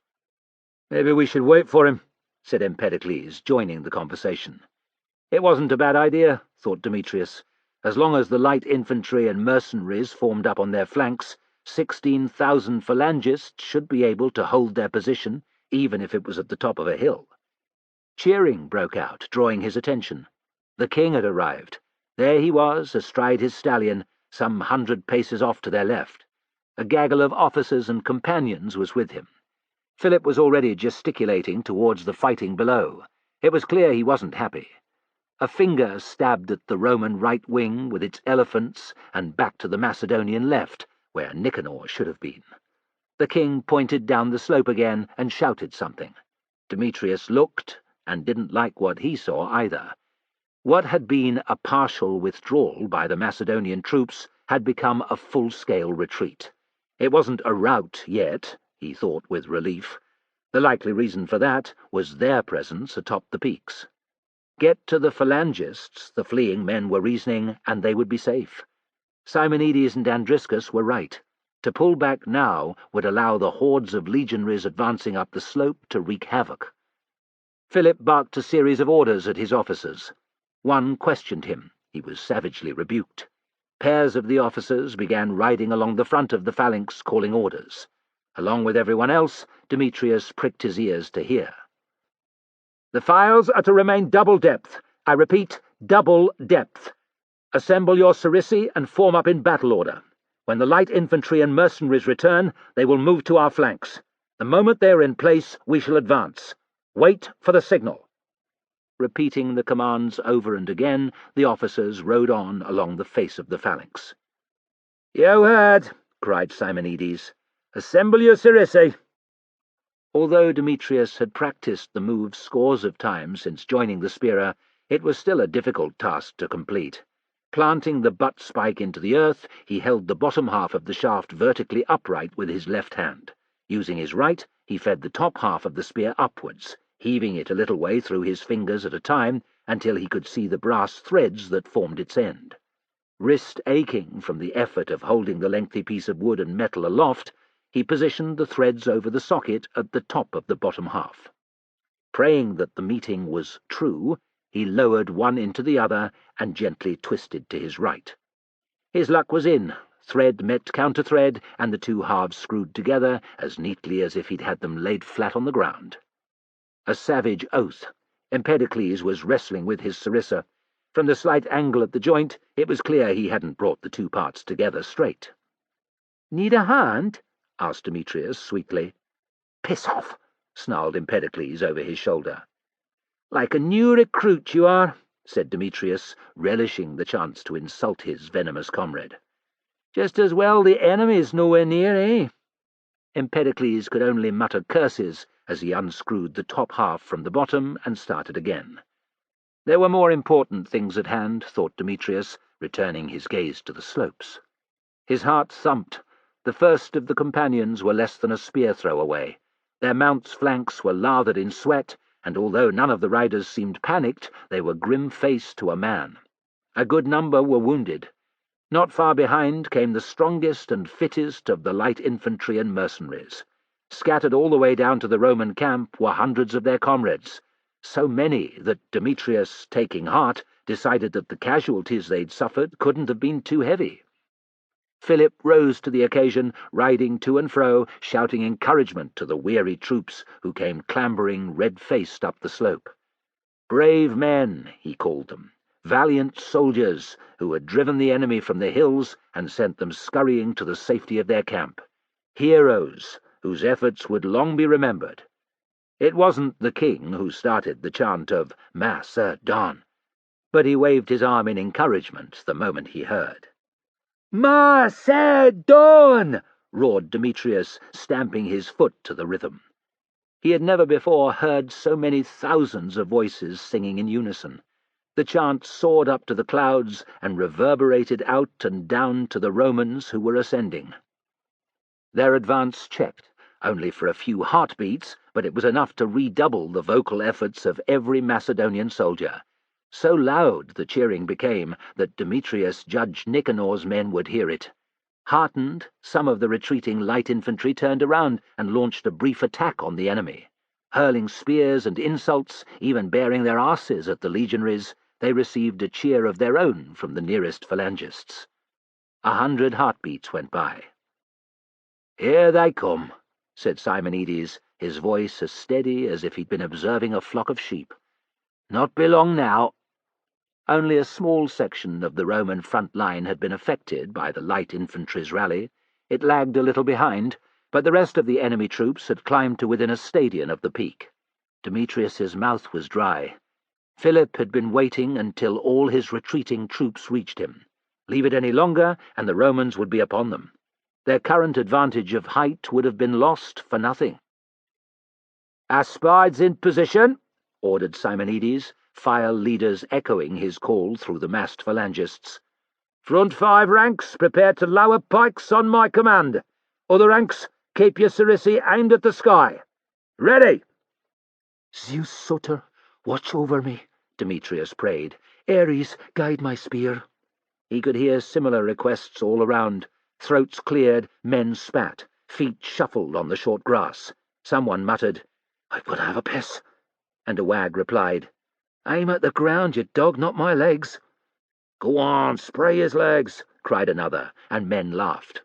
"Maybe we should wait for him," said Empedocles, joining the conversation. It wasn't a bad idea, thought Demetrius. As long as the light infantry and mercenaries formed up on their flanks, 16,000 phalangists should be able to hold their position, even if it was at the top of a hill. Cheering broke out, drawing his attention. The king had arrived. There he was, astride his stallion, some 100 paces off to their left. A gaggle of officers and companions was with him. Philip was already gesticulating towards the fighting below. It was clear he wasn't happy. A finger stabbed at the Roman right wing with its elephants and back to the Macedonian left, where Nicanor should have been. The king pointed down the slope again and shouted something. Demetrius looked and didn't like what he saw either. What had been a partial withdrawal by the Macedonian troops had become a full-scale retreat. It wasn't a rout yet, he thought with relief. The likely reason for that was their presence atop the peaks. Get to the phalangists, the fleeing men were reasoning, and they would be safe. Simonides and Andriscus were right. To pull back now would allow the hordes of legionaries advancing up the slope to wreak havoc. Philip barked a series of orders at his officers. One questioned him. He was savagely rebuked. Pairs of the officers began riding along the front of the phalanx, calling orders. Along with everyone else, Demetrius pricked his ears to hear. "The files are to remain double depth. I repeat, double depth. Assemble your sarisi and form up in battle order. When the light infantry and mercenaries return, they will move to our flanks. The moment they are in place, we shall advance. Wait for the signal." Repeating the commands over and again, the officers rode on along the face of the phalanx. "You heard," cried Simonides. "Assemble your sarisi." Although Demetrius had practiced the move scores of times since joining the Spira, it was still a difficult task to complete. Planting the butt spike into the earth, he held the bottom half of the shaft vertically upright with his left hand. Using his right, he fed the top half of the spear upwards, heaving it a little way through his fingers at a time until he could see the brass threads that formed its end. Wrist aching from the effort of holding the lengthy piece of wood and metal aloft, he positioned the threads over the socket at the top of the bottom half. Praying that the meeting was true, he lowered one into the other and gently twisted to his right. His luck was in. Thread met counter-thread, and the two halves screwed together as neatly as if he'd had them laid flat on the ground. A savage oath. Empedocles was wrestling with his sarissa. From the slight angle at the joint, it was clear he hadn't brought the two parts together straight. "Need a hand?" asked Demetrius sweetly. "Piss off," snarled Empedocles over his shoulder. "Like a new recruit you are," said Demetrius, relishing the chance to insult his venomous comrade. "Just as well the enemy's nowhere near, eh?" Empedocles could only mutter curses as he unscrewed the top half from the bottom and started again. There were more important things at hand, thought Demetrius, returning his gaze to the slopes. His heart thumped. The first of the companions were less than a spear throw away. Their mounts' flanks were lathered in sweat, and although none of the riders seemed panicked, they were grim-faced to a man. A good number were wounded. Not far behind came the strongest and fittest of the light infantry and mercenaries. Scattered all the way down to the Roman camp were hundreds of their comrades, so many that Demetrius, taking heart, decided that the casualties they'd suffered couldn't have been too heavy. Philip rose to the occasion, riding to and fro, shouting encouragement to the weary troops who came clambering red-faced up the slope. Brave men, he called them. Valiant soldiers who had driven the enemy from the hills and sent them scurrying to the safety of their camp. Heroes whose efforts would long be remembered. It wasn't the king who started the chant of Macedon, but he waved his arm in encouragement the moment he heard. "Macedon!" roared Demetrius, stamping his foot to the rhythm. He had never before heard so many thousands of voices singing in unison. The chant soared up to the clouds and reverberated out and down to the Romans who were ascending. Their advance checked, only for a few heartbeats, but it was enough to redouble the vocal efforts of every Macedonian soldier. So loud the cheering became that Demetrius judged Nicanor's men would hear it. Heartened, some of the retreating light infantry turned around and launched a brief attack on the enemy. Hurling spears and insults, even bearing their asses at the legionaries, they received a cheer of their own from the nearest phalangists. 100 heartbeats went by. "Here they come," said Simonides, his voice as steady as if he'd been observing a flock of sheep. "Not be long now." Only a small section of the Roman front line had been affected by the light infantry's rally. It lagged a little behind, but the rest of the enemy troops had climbed to within a stadion of the peak. Demetrius's mouth was dry. Philip had been waiting until all his retreating troops reached him. Leave it any longer, and the Romans would be upon them. Their current advantage of height would have been lost for nothing. "Aspides in position," ordered Simonides, file leaders echoing his call through the massed phalangists. "Front 5 ranks, prepare to lower pikes on my command. Other ranks, keep your sarissy aimed at the sky. Ready!" "Zeus Soter, watch over me," Demetrius prayed. "Ares, guide my spear." He could hear similar requests all around. Throats cleared, men spat, feet shuffled on the short grass. Someone muttered, "I've got to have a piss," and a wag replied, "Aim at the ground, you dog, not my legs." "Go on, spray his legs," cried another, and men laughed.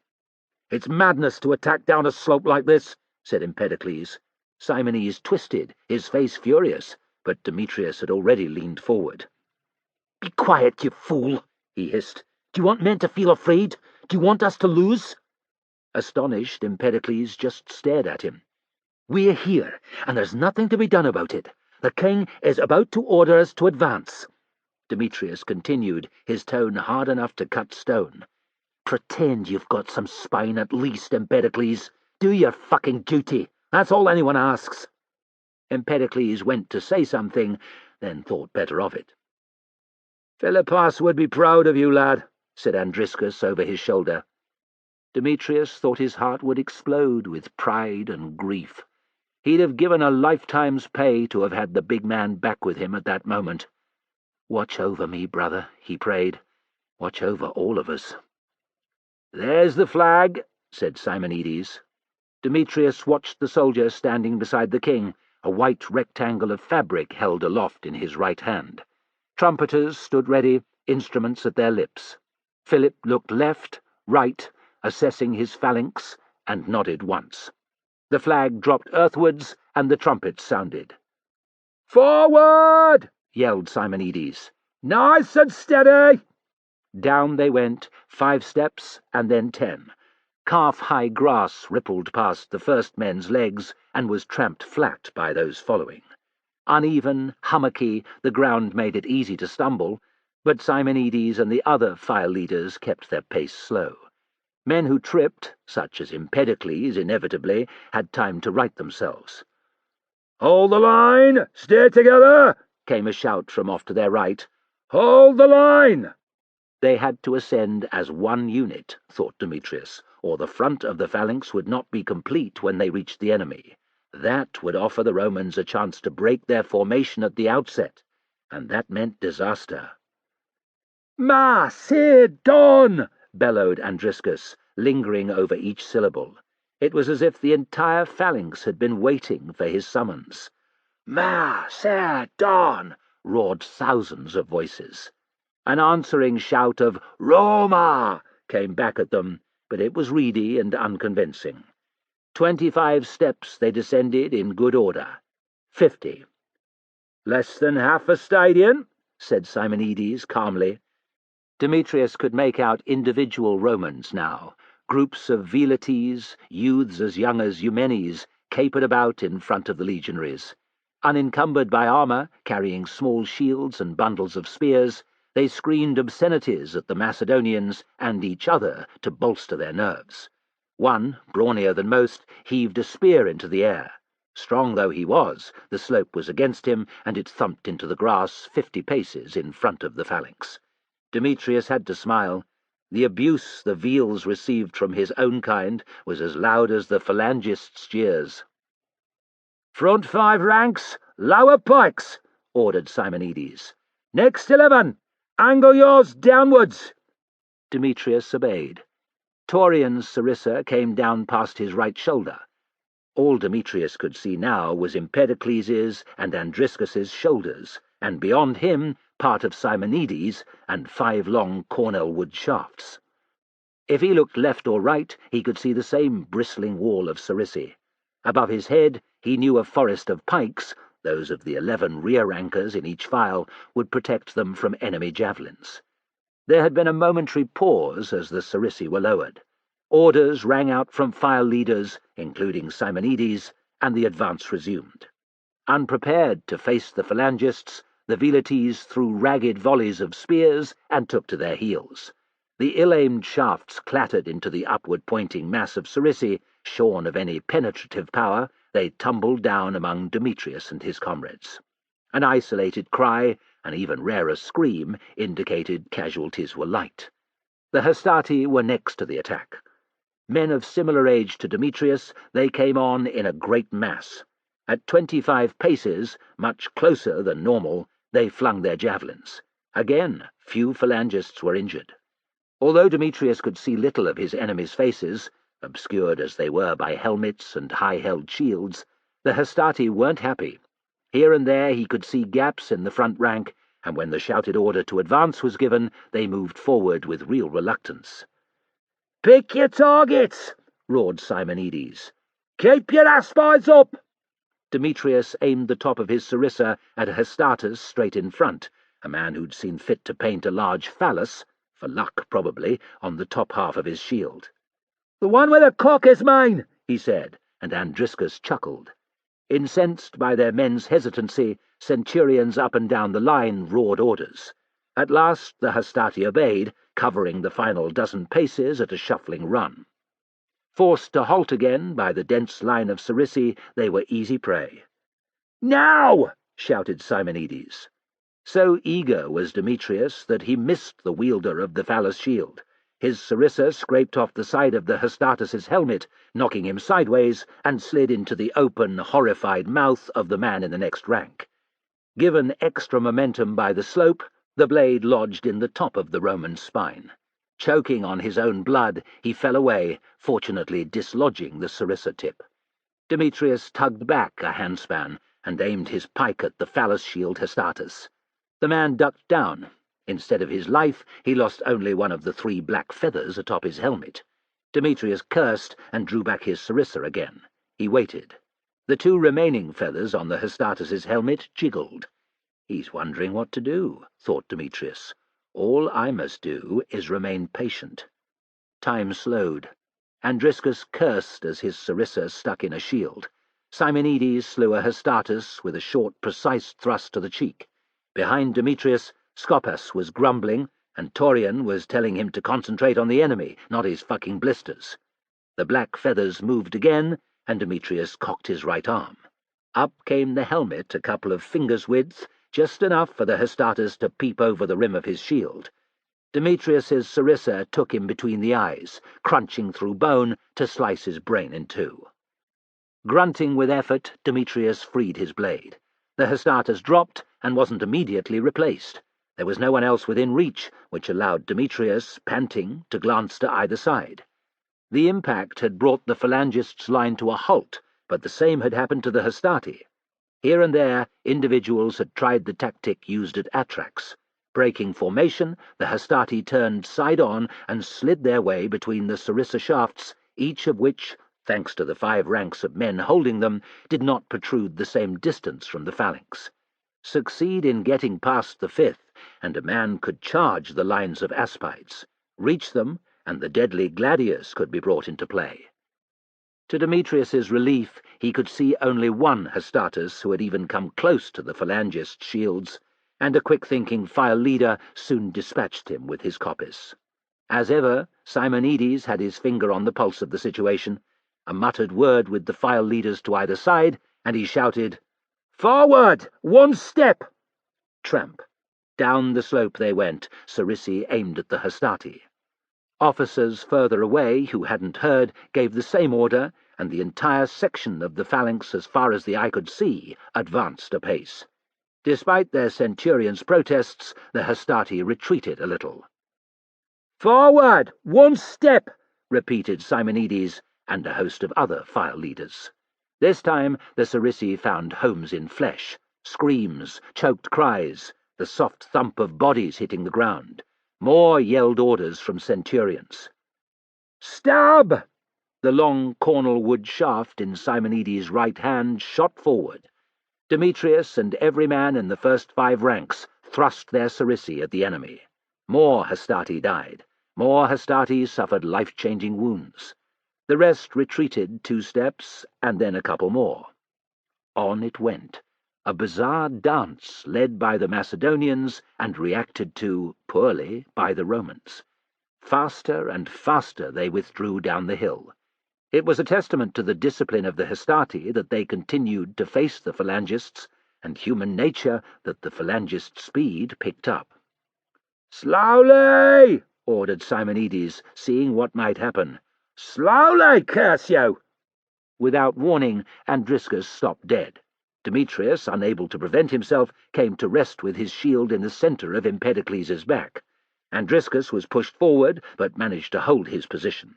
"It's madness to attack down a slope like this," said Empedocles. Simonides twisted, his face furious, but Demetrius had already leaned forward. "Be quiet, you fool," he hissed. "Do you want men to feel afraid? Do you want us to lose?" Astonished, Empedocles just stared at him. "We're here, and there's nothing to be done about it. The king is about to order us to advance." Demetrius continued, his tone hard enough to cut stone. "Pretend you've got some spine at least, Empedocles. Do your fucking duty. That's all anyone asks." Empedocles went to say something, then thought better of it. "Philippus would be proud of you, lad," said Andriscus over his shoulder. Demetrius thought his heart would explode with pride and grief. He'd have given a lifetime's pay to have had the big man back with him at that moment. "Watch over me, brother," he prayed. "Watch over all of us." "There's the flag," said Simonides. Demetrius watched the soldier standing beside the king, a white rectangle of fabric held aloft in his right hand. Trumpeters stood ready, instruments at their lips. Philip looked left, right, assessing his phalanx, and nodded once. The flag dropped earthwards, and the trumpets sounded. "Forward!" yelled Simonides. Nice and steady! Down they went, 5 steps and then 10. Calf-high grass rippled past the first men's legs and was tramped flat by those following. Uneven, hummocky, the ground made it easy to stumble, but Simonides and the other file leaders kept their pace slow. Men who tripped, such as Empedocles inevitably, had time to right themselves. "Hold the line! Stay together!" came a shout from off to their right. "Hold the line!" They had to ascend as one unit, thought Demetrius, or the front of the phalanx would not be complete when they reached the enemy. That would offer the Romans a chance to break their formation at the outset, and that meant disaster. "Macedon!" bellowed Andriscus, lingering over each syllable. It was as if the entire phalanx had been waiting for his summons. "Macedon!" roared thousands of voices. An answering shout of "Roma!" came back at them, but it was reedy and unconvincing. 25 steps they descended in good order. 50. "Less than half a stadion," said Simonides calmly. Demetrius could make out individual Romans now, groups of Velites, youths as young as Eumenes, capered about in front of the legionaries. Unencumbered by armour, carrying small shields and bundles of spears, they screamed obscenities at the Macedonians and each other to bolster their nerves. One, brawnier than most, heaved a spear into the air. Strong though he was, the slope was against him, and it thumped into the grass 50 paces in front of the phalanx. Demetrius had to smile. The abuse the Veals received from his own kind was as loud as the phalangists' jeers. "Front 5 ranks, lower pikes," ordered Simonides. "Next 11, angle yours downwards." Demetrius obeyed. Taurian's sarissa came down past his right shoulder. All Demetrius could see now was Empedocles' and Andriscus's shoulders, and beyond him part of Simonides and 5 long cornel-wood shafts. If he looked left or right, he could see the same bristling wall of sarissæ. Above his head he knew a forest of pikes, those of the 11 rear anchors in each file, would protect them from enemy javelins. There had been a momentary pause as the sarissæ were lowered. Orders rang out from file leaders, including Simonides, and the advance resumed. Unprepared to face the phalangists, the Velites threw ragged volleys of spears and took to their heels. The ill-aimed shafts clattered into the upward-pointing mass of sarissæ. Shorn of any penetrative power, they tumbled down among Demetrius and his comrades. An isolated cry, an even rarer scream, indicated casualties were light. The Hastati were next to the attack. Men of similar age to Demetrius, they came on in a great mass. At 25 paces, much closer than normal, they flung their javelins. Again, few phalangists were injured. Although Demetrius could see little of his enemies' faces, obscured as they were by helmets and high-held shields, the Hastati weren't happy. Here and there he could see gaps in the front rank, and when the shouted order to advance was given, they moved forward with real reluctance. "Pick your targets!" roared Simonides. "Keep your aspides up!" Demetrius aimed the top of his sarissa at Hastatus straight in front, a man who'd seen fit to paint a large phallus, for luck probably, on the top half of his shield. "The one with the cock is mine," he said, and Andriscus chuckled. Incensed by their men's hesitancy, centurions up and down the line roared orders. At last the Hastati obeyed, covering the final dozen paces at a shuffling run. Forced to halt again by the dense line of sarissæ, they were easy prey. "Now!" shouted Simonides. So eager was Demetrius that he missed the wielder of the phallus shield. His sarissa scraped off the side of the Hastatus's helmet, knocking him sideways, and slid into the open, horrified mouth of the man in the next rank. Given extra momentum by the slope, the blade lodged in the top of the Roman's spine. Choking on his own blood, he fell away, fortunately dislodging the sarissa tip. Demetrius tugged back a handspan and aimed his pike at the phallus shield Hastatus. The man ducked down. Instead of his life, he lost only one of the 3 black feathers atop his helmet. Demetrius cursed and drew back his sarissa again. He waited. The 2 remaining feathers on the Hastatus's helmet jiggled. He's wondering what to do, thought Demetrius. All I must do is remain patient. Time slowed. Andriscus cursed as his sarissa stuck in a shield. Simonides slew a Hestatus with a short, precise thrust to the cheek. Behind Demetrius, Scopas was grumbling, and Taurian was telling him to concentrate on the enemy, not his fucking blisters. The black feathers moved again, and Demetrius cocked his right arm. Up came the helmet a couple of fingers' width, just enough for the Hestatus to peep over the rim of his shield. Demetrius's sarissa took him between the eyes, crunching through bone to slice his brain in two. Grunting with effort, Demetrius freed his blade. The Hestatus dropped and wasn't immediately replaced. There was no one else within reach, which allowed Demetrius, panting, to glance to either side. The impact had brought the phalangists' line to a halt, but the same had happened to the Hastati. Here and there, individuals had tried the tactic used at Atrax. Breaking formation, the Hastati turned side-on and slid their way between the sarissa shafts, each of which, thanks to the 5 ranks of men holding them, did not protrude the same distance from the phalanx. Succeed in getting past the 5th, and a man could charge the lines of aspides. Reach them, and the deadly gladius could be brought into play. To Demetrius's relief, he could see only one Hestatus who had even come close to the phalangist shields, and a quick-thinking file leader soon dispatched him with his coppice. As ever, Simonides had his finger on the pulse of the situation. A muttered word with the file leaders to either side, and he shouted, "Forward! 1 step!" Tramp. Down the slope they went, sarissi aimed at the Hastati. Officers further away, who hadn't heard, gave the same order, and the entire section of the phalanx, as far as the eye could see, advanced apace. Despite their centurion's protests, the Hastati retreated a little. "Forward! 1 step!" repeated Simonides and a host of other file leaders. This time the sarissi found homes in flesh, screams, choked cries, the soft thump of bodies hitting the ground. More yelled orders from centurions. "Stab!" The long cornel wood shaft in Simonides' right hand shot forward. Demetrius and every man in the first 5 ranks thrust their sarissi at the enemy. More Hastati died. More Hastati suffered life-changing wounds. The rest retreated 2 steps, and then a couple more. On it went, a bizarre dance led by the Macedonians and reacted to, poorly, by the Romans. Faster and faster they withdrew down the hill. It was a testament to the discipline of the Hastati that they continued to face the phalangists, and human nature that the phalangist speed picked up. "Slowly!" ordered Simonides, seeing what might happen. "Slowly, curse you!" Without warning, Andriscus stopped dead. Demetrius, unable to prevent himself, came to rest with his shield in the centre of Empedocles' back. Andriscus was pushed forward, but managed to hold his position.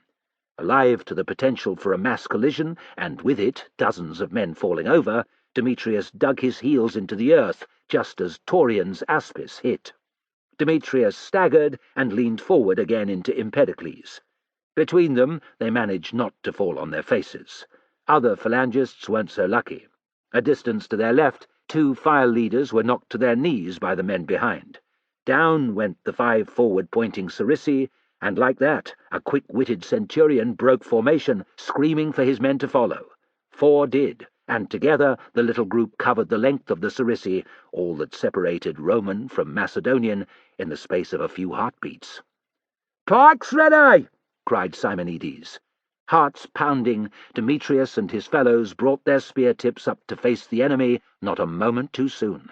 Alive to the potential for a mass collision, and with it dozens of men falling over, Demetrius dug his heels into the earth, just as Taurian's aspis hit. Demetrius staggered and leaned forward again into Empedocles. Between them, they managed not to fall on their faces. Other phalangists weren't so lucky. A distance to their left, 2 file leaders were knocked to their knees by the men behind. Down went the 5 forward-pointing sarissi, and like that, a quick-witted centurion broke formation, screaming for his men to follow. 4 did, and together the little group covered the length of the sarissi, all that separated Roman from Macedonian, in the space of a few heartbeats. "Pikes ready!" cried Simonides. Hearts pounding, Demetrius and his fellows brought their spear tips up to face the enemy not a moment too soon.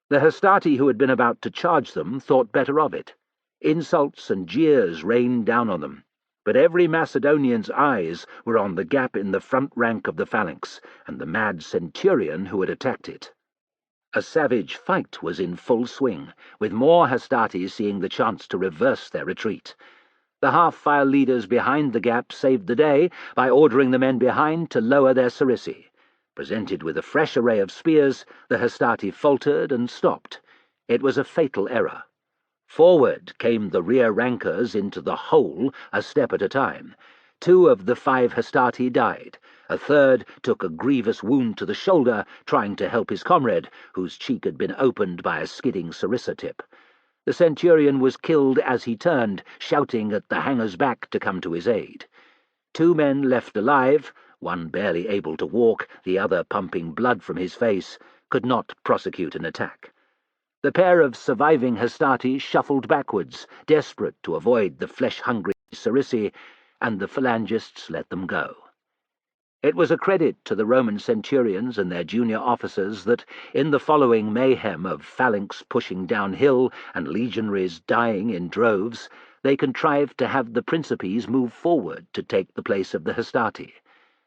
The Hastati who had been about to charge them thought better of it. Insults and jeers rained down on them, but every Macedonian's eyes were on the gap in the front rank of the phalanx and the mad centurion who had attacked it. A savage fight was in full swing, with more Hastati seeing the chance to reverse their retreat. The half-file leaders behind the gap saved the day by ordering the men behind to lower their sarissi. Presented with a fresh array of spears, the Hastati faltered and stopped. It was a fatal error. Forward came the rear rankers into the hole, a step at a time. 2 of the 5 Hastati died. A third took a grievous wound to the shoulder, trying to help his comrade, whose cheek had been opened by a skidding sarissa tip. The centurion was killed as he turned, shouting at the hanger's back to come to his aid. 2 men left alive, one barely able to walk, the other pumping blood from his face, could not prosecute an attack. The pair of surviving Hastati shuffled backwards, desperate to avoid the flesh-hungry Sarissi, and the phalangists let them go. It was a credit to the Roman centurions and their junior officers that, in the following mayhem of phalanx pushing downhill and legionaries dying in droves, they contrived to have the Principes move forward to take the place of the Hastati.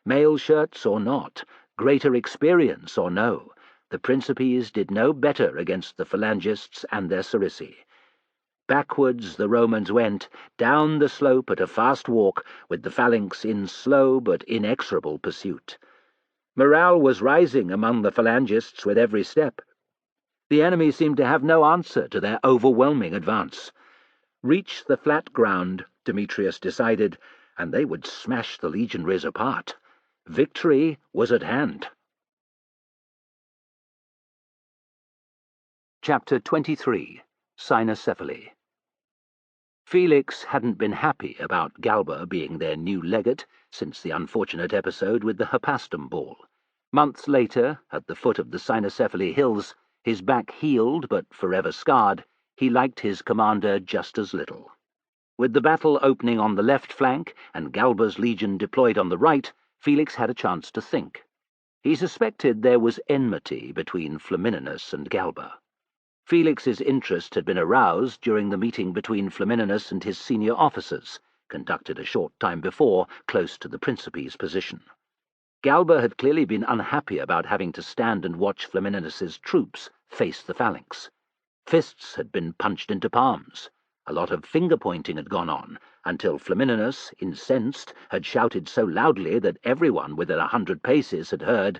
Mail shirts or not, greater experience or no, the Principes did no better against the phalangists and their Sarissi. Backwards the Romans went, down the slope at a fast walk, with the phalanx in slow but inexorable pursuit. Morale was rising among the phalangists with every step. The enemy seemed to have no answer to their overwhelming advance. Reach the flat ground, Demetrius decided, and they would smash the legionaries apart. Victory was at hand. Chapter 23. Cynocephaly. Felix hadn't been happy about Galba being their new legate since the unfortunate episode with the Hepastum ball. Months later, at the foot of the Cynocephaly hills, his back healed but forever scarred, he liked his commander just as little. With the battle opening on the left flank and Galba's legion deployed on the right, Felix had a chance to think. He suspected there was enmity between Flamininus and Galba. Felix's interest had been aroused during the meeting between Flamininus and his senior officers, conducted a short time before, close to the Principes' position. Galba had clearly been unhappy about having to stand and watch Flamininus's troops face the phalanx. Fists had been punched into palms. A lot of finger-pointing had gone on, until Flamininus, incensed, had shouted so loudly that everyone within 100 paces had heard,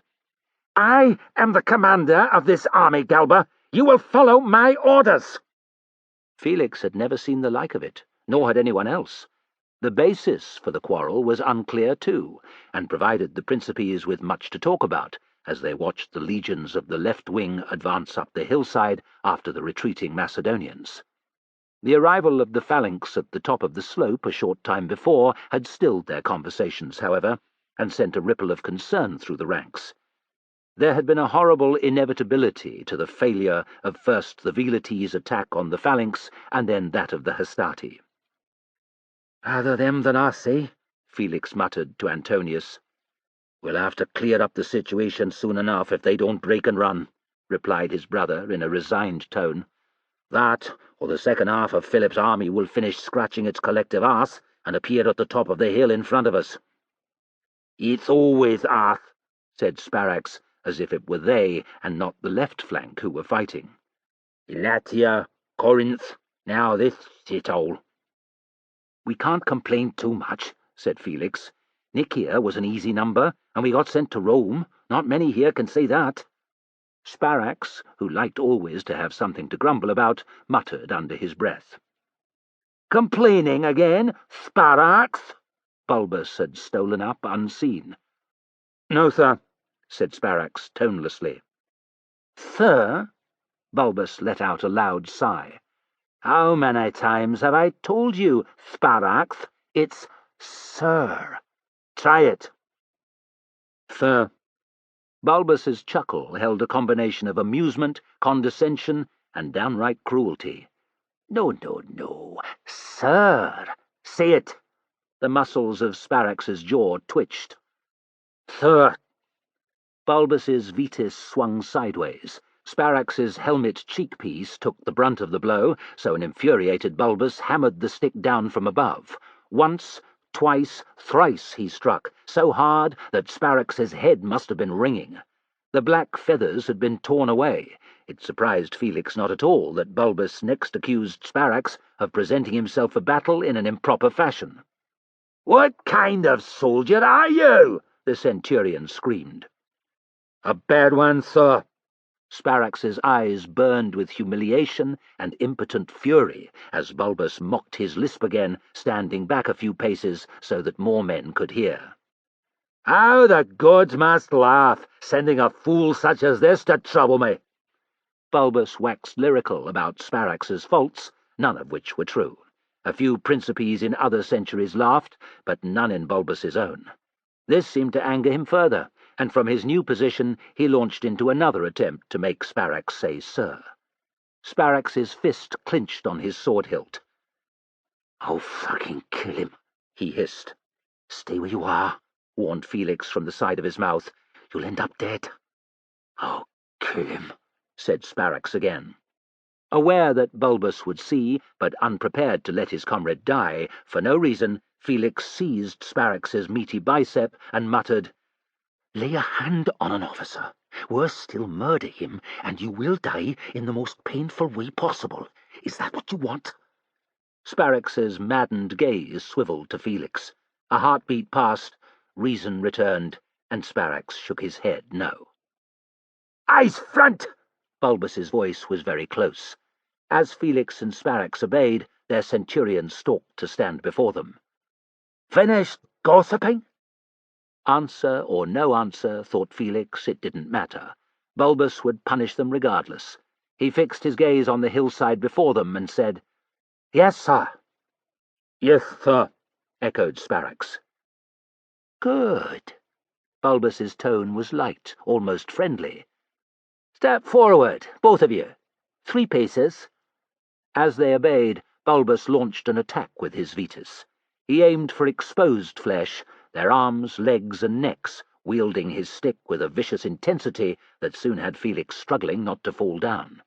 "I am the commander of this army, Galba. You will follow my orders." Felix had never seen the like of it, nor had anyone else. The basis for the quarrel was unclear too, and provided the Principes with much to talk about, as they watched the legions of the left wing advance up the hillside after the retreating Macedonians. The arrival of the phalanx at the top of the slope a short time before had stilled their conversations, however, and sent a ripple of concern through the ranks. There had been a horrible inevitability to the failure of first the Velites' attack on the phalanx and then that of the Hastati. "Rather them than us, eh?" Felix muttered to Antonius. "We'll have to clear up the situation soon enough if they don't break and run," replied his brother in a resigned tone. "That, or the second half of Philip's army will finish scratching its collective arse and appear at the top of the hill in front of us." "It's always us," said Sparax, as if it were they and not the left flank who were fighting. "Elatia, Corinth, now this shithole." "We can't complain too much," said Felix. "Nicaea was an easy number, and we got sent to Rome. Not many here can say that." Sparax, who liked always to have something to grumble about, muttered under his breath. "Complaining again, Sparax?" Bulbus had stolen up unseen. "No, sir," said Sparax tonelessly. "Sir?" Bulbus let out a loud sigh. "How many times have I told you, Sparax? It's sir. Try it." "Sir." Bulbus's chuckle held a combination of amusement, condescension, and downright cruelty. "No, no, no. Sir. Say it." The muscles of Sparax's jaw twitched. "Sir." Bulbus's vitis swung sideways. Sparax's helmet cheekpiece took the brunt of the blow, so an infuriated Bulbus hammered the stick down from above. Once, twice, thrice he struck, so hard that Sparax's head must have been ringing. The black feathers had been torn away. It surprised Felix not at all that Bulbus next accused Sparax of presenting himself for battle in an improper fashion. "What kind of soldier are you?" the centurion screamed. "A bad one, sir." Sparax's eyes burned with humiliation and impotent fury as Bulbus mocked his lisp again, standing back a few paces so that more men could hear. How the gods must laugh, sending a fool such as this to trouble me. Bulbus waxed lyrical about Sparax's faults, none of which were true. A few principes in other centuries laughed, but none in Bulbus's own. This seemed to anger him further, and from his new position he launched into another attempt to make Sparax say sir. Sparax's fist clinched on his sword hilt. "I'll fucking kill him," he hissed. "Stay where you are," warned Felix from the side of his mouth. "You'll end up dead." "I'll kill him," said Sparax again. Aware that Bulbus would see, but unprepared to let his comrade die, for no reason, Felix seized Sparax's meaty bicep and muttered, "Lay a hand on an officer. Worse still, murder him, and you will die in the most painful way possible. Is that what you want?" Sparax's maddened gaze swiveled to Felix. A heartbeat passed, reason returned, and Sparax shook his head no. "Eyes front!" Bulbus's voice was very close. As Felix and Sparax obeyed, their centurion stalked to stand before them. "Finished gossiping?" Answer or no answer, thought Felix, it didn't matter. Bulbus would punish them regardless. He fixed his gaze on the hillside before them and said, "Yes, sir." "Yes, sir," echoed Sparax. "Good." Bulbus's tone was light, almost friendly. "Step forward, both of you. 3 paces." As they obeyed, Bulbus launched an attack with his Vetus. He aimed for exposed flesh, their arms, legs, and necks, wielding his stick with a vicious intensity that soon had Felix struggling not to fall down.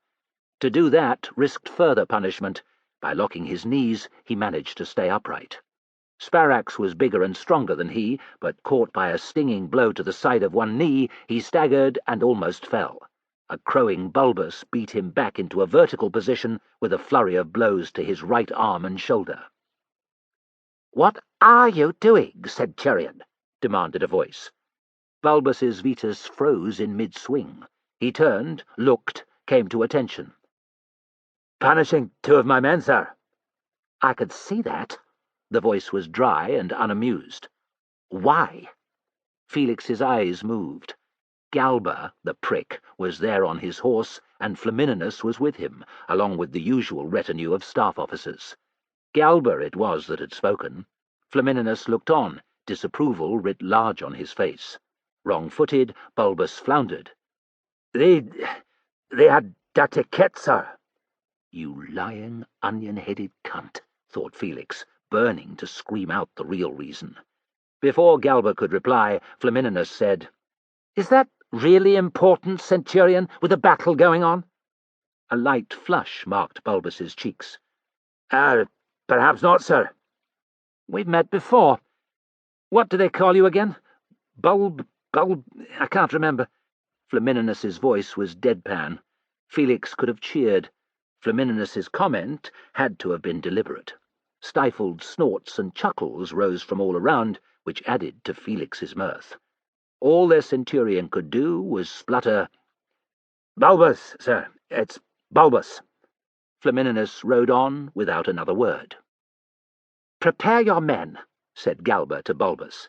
To do that risked further punishment. By locking his knees, he managed to stay upright. Sparax was bigger and stronger than he, but caught by a stinging blow to the side of one knee, he staggered and almost fell. A crowing Bulbus beat him back into a vertical position with a flurry of blows to his right arm and shoulder. "What are you doing, Centurion?" demanded a voice. Bulbus's Vetus froze in mid-swing. He turned, looked, came to attention. "Punishing 2 of my men, sir." "I could see that." The voice was dry and unamused. "Why?" Felix's eyes moved. Galba, the prick, was there on his horse, and Flamininus was with him, along with the usual retinue of staff officers. Galba it was that had spoken. Flamininus looked on, disapproval writ large on his face. Wrong-footed, Bulbus floundered. They had that ticket, sir." "You lying, onion-headed cunt," thought Felix, burning to scream out the real reason. Before Galba could reply, Flamininus said, "Is that really important, Centurion, with a battle going on?" A light flush marked Bulbus's cheeks. Perhaps not, sir." "We've met before. What do they call you again? Bulb, I can't remember." Flamininus's voice was deadpan. Felix could have cheered. Flamininus's comment had to have been deliberate. Stifled snorts and chuckles rose from all around, which added to Felix's mirth. All their centurion could do was splutter, "Bulbus, sir. It's Bulbus." Flamininus rode on without another word. "Prepare your men," said Galba to Bulbus.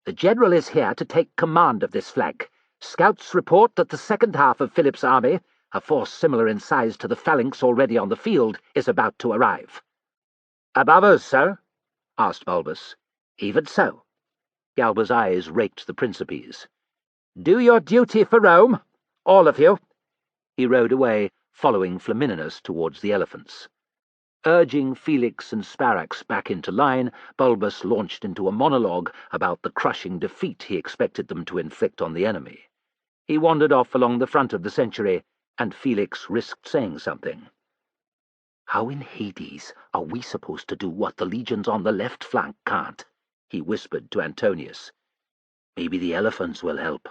"The general is here to take command of this flank. Scouts report that the second half of Philip's army, a force similar in size to the phalanx already on the field, is about to arrive." "Above us, sir?" asked Bulbus. "Even so." Galba's eyes raked the Principes. "Do your duty for Rome, all of you." He rode away, following Flamininus towards the elephants. Urging Felix and Sparax back into line, Bulbus launched into a monologue about the crushing defeat he expected them to inflict on the enemy. He wandered off along the front of the century, and Felix risked saying something. "How in Hades are we supposed to do what the legions on the left flank can't?" he whispered to Antonius. "Maybe the elephants will help."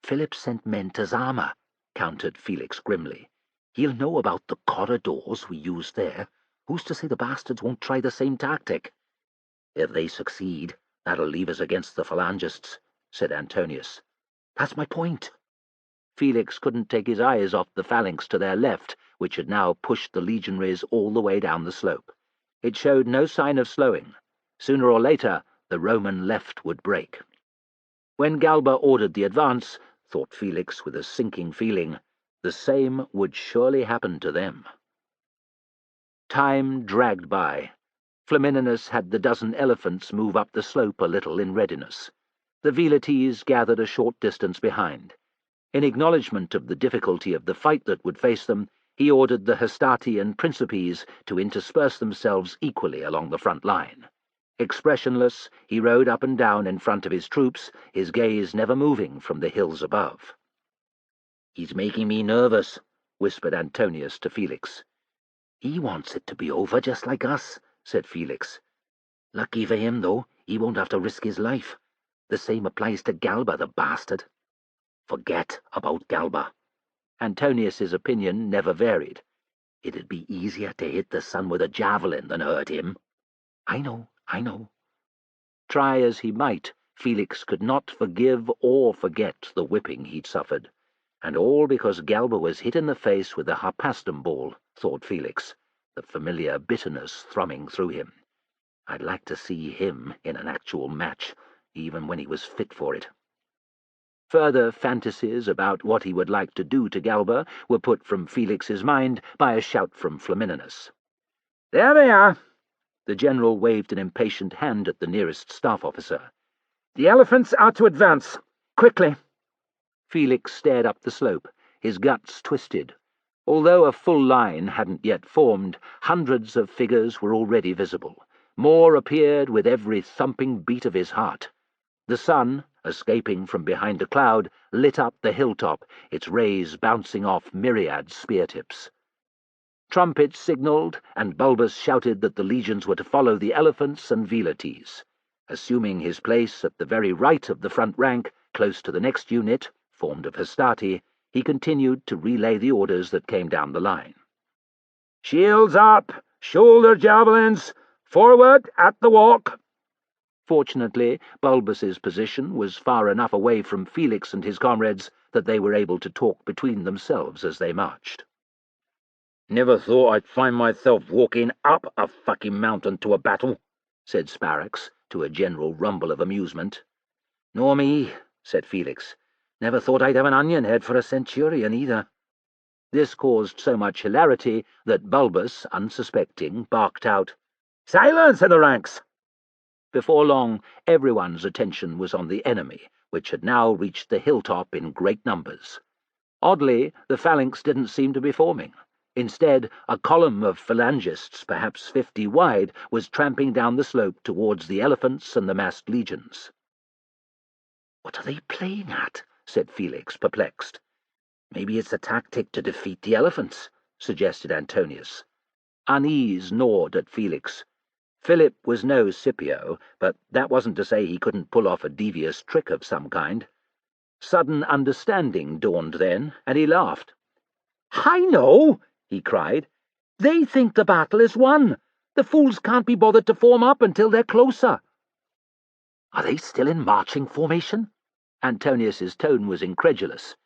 "Philip sent men to Zama," countered Felix grimly. "He'll know about the corridors we used there. Who's to say the bastards won't try the same tactic?" "If they succeed, that'll leave us against the phalangists," said Antonius. "That's my point." Felix couldn't take his eyes off the phalanx to their left, which had now pushed the legionaries all the way down the slope. It showed no sign of slowing. Sooner or later, the Roman left would break. When Galba ordered the advance, thought Felix with a sinking feeling, the same would surely happen to them. Time dragged by. Flamininus had the dozen elephants move up the slope a little in readiness. The Velites gathered a short distance behind. In acknowledgment of the difficulty of the fight that would face them, he ordered the Hastati and Principes to intersperse themselves equally along the front line. Expressionless, he rode up and down in front of his troops, his gaze never moving from the hills above. "He's making me nervous," whispered Antonius to Felix. "He wants it to be over just like us," said Felix. "Lucky for him, though, he won't have to risk his life. The same applies to Galba, the bastard." "Forget about Galba." Antonius's opinion never varied. "It'd be easier to hit the sun with a javelin than hurt him." I know. Try as he might, Felix could not forgive or forget the whipping he'd suffered. And all because Galba was hit in the face with a harpastum ball, thought Felix, the familiar bitterness thrumming through him. I'd like to see him in an actual match, even when he was fit for it. Further fantasies about what he would like to do to Galba were put from Felix's mind by a shout from Flamininus. "There they are!" The general waved an impatient hand at the nearest staff officer. "The elephants are to advance. Quickly!" Felix stared up the slope, his guts twisted. Although a full line hadn't yet formed, hundreds of figures were already visible. More appeared with every thumping beat of his heart. The sun, escaping from behind a cloud, lit up the hilltop, its rays bouncing off myriad spear-tips. Trumpets signalled, and Bulbus shouted that the legions were to follow the elephants and Velites. Assuming his place at the very right of the front rank, close to the next unit, formed of Hastati, he continued to relay the orders that came down the line. "Shields up! Shoulder javelins! Forward at the walk!" Fortunately, Bulbus's position was far enough away from Felix and his comrades that they were able to talk between themselves as they marched. "Never thought I'd find myself walking up a fucking mountain to a battle," said Sparax, to a general rumble of amusement. "Nor me," said Felix. "Never thought I'd have an onion head for a centurion, either." This caused so much hilarity that Bulbus, unsuspecting, barked out, "Silence in the ranks!" Before long, everyone's attention was on the enemy, which had now reached the hilltop in great numbers. Oddly, the phalanx didn't seem to be forming. Instead, a column of phalangists, perhaps 50 wide, was tramping down the slope towards the elephants and the massed legions. "What are they playing at?" said Felix, perplexed. "Maybe it's a tactic to defeat the elephants," suggested Antonius. Unease gnawed at Felix. Philip was no Scipio, but that wasn't to say he couldn't pull off a devious trick of some kind. Sudden understanding dawned then, and he laughed. "I know!" he cried. "They think the battle is won. The fools can't be bothered to form up until they're closer." "Are they still in marching formation?" Antonius's tone was incredulous.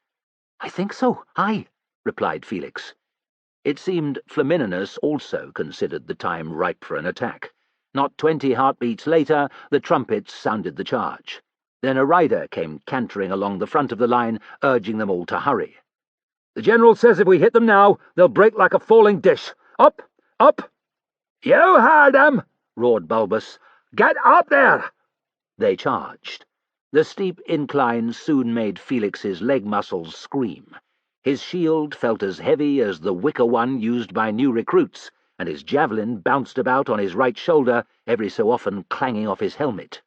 "I think so, aye," replied Felix. It seemed Flamininus also considered the time ripe for an attack. Not 20 heartbeats later, the trumpets sounded the charge. Then a rider came cantering along the front of the line, urging them all to hurry. "The general says if we hit them now, they'll break like a falling dish. Up! Up!" "You heard him!" roared Bulbus. "Get up there!" They charged. The steep incline soon made Felix's leg muscles scream. His shield felt as heavy as the wicker one used by new recruits, and his javelin bounced about on his right shoulder, every so often clanging off his helmet.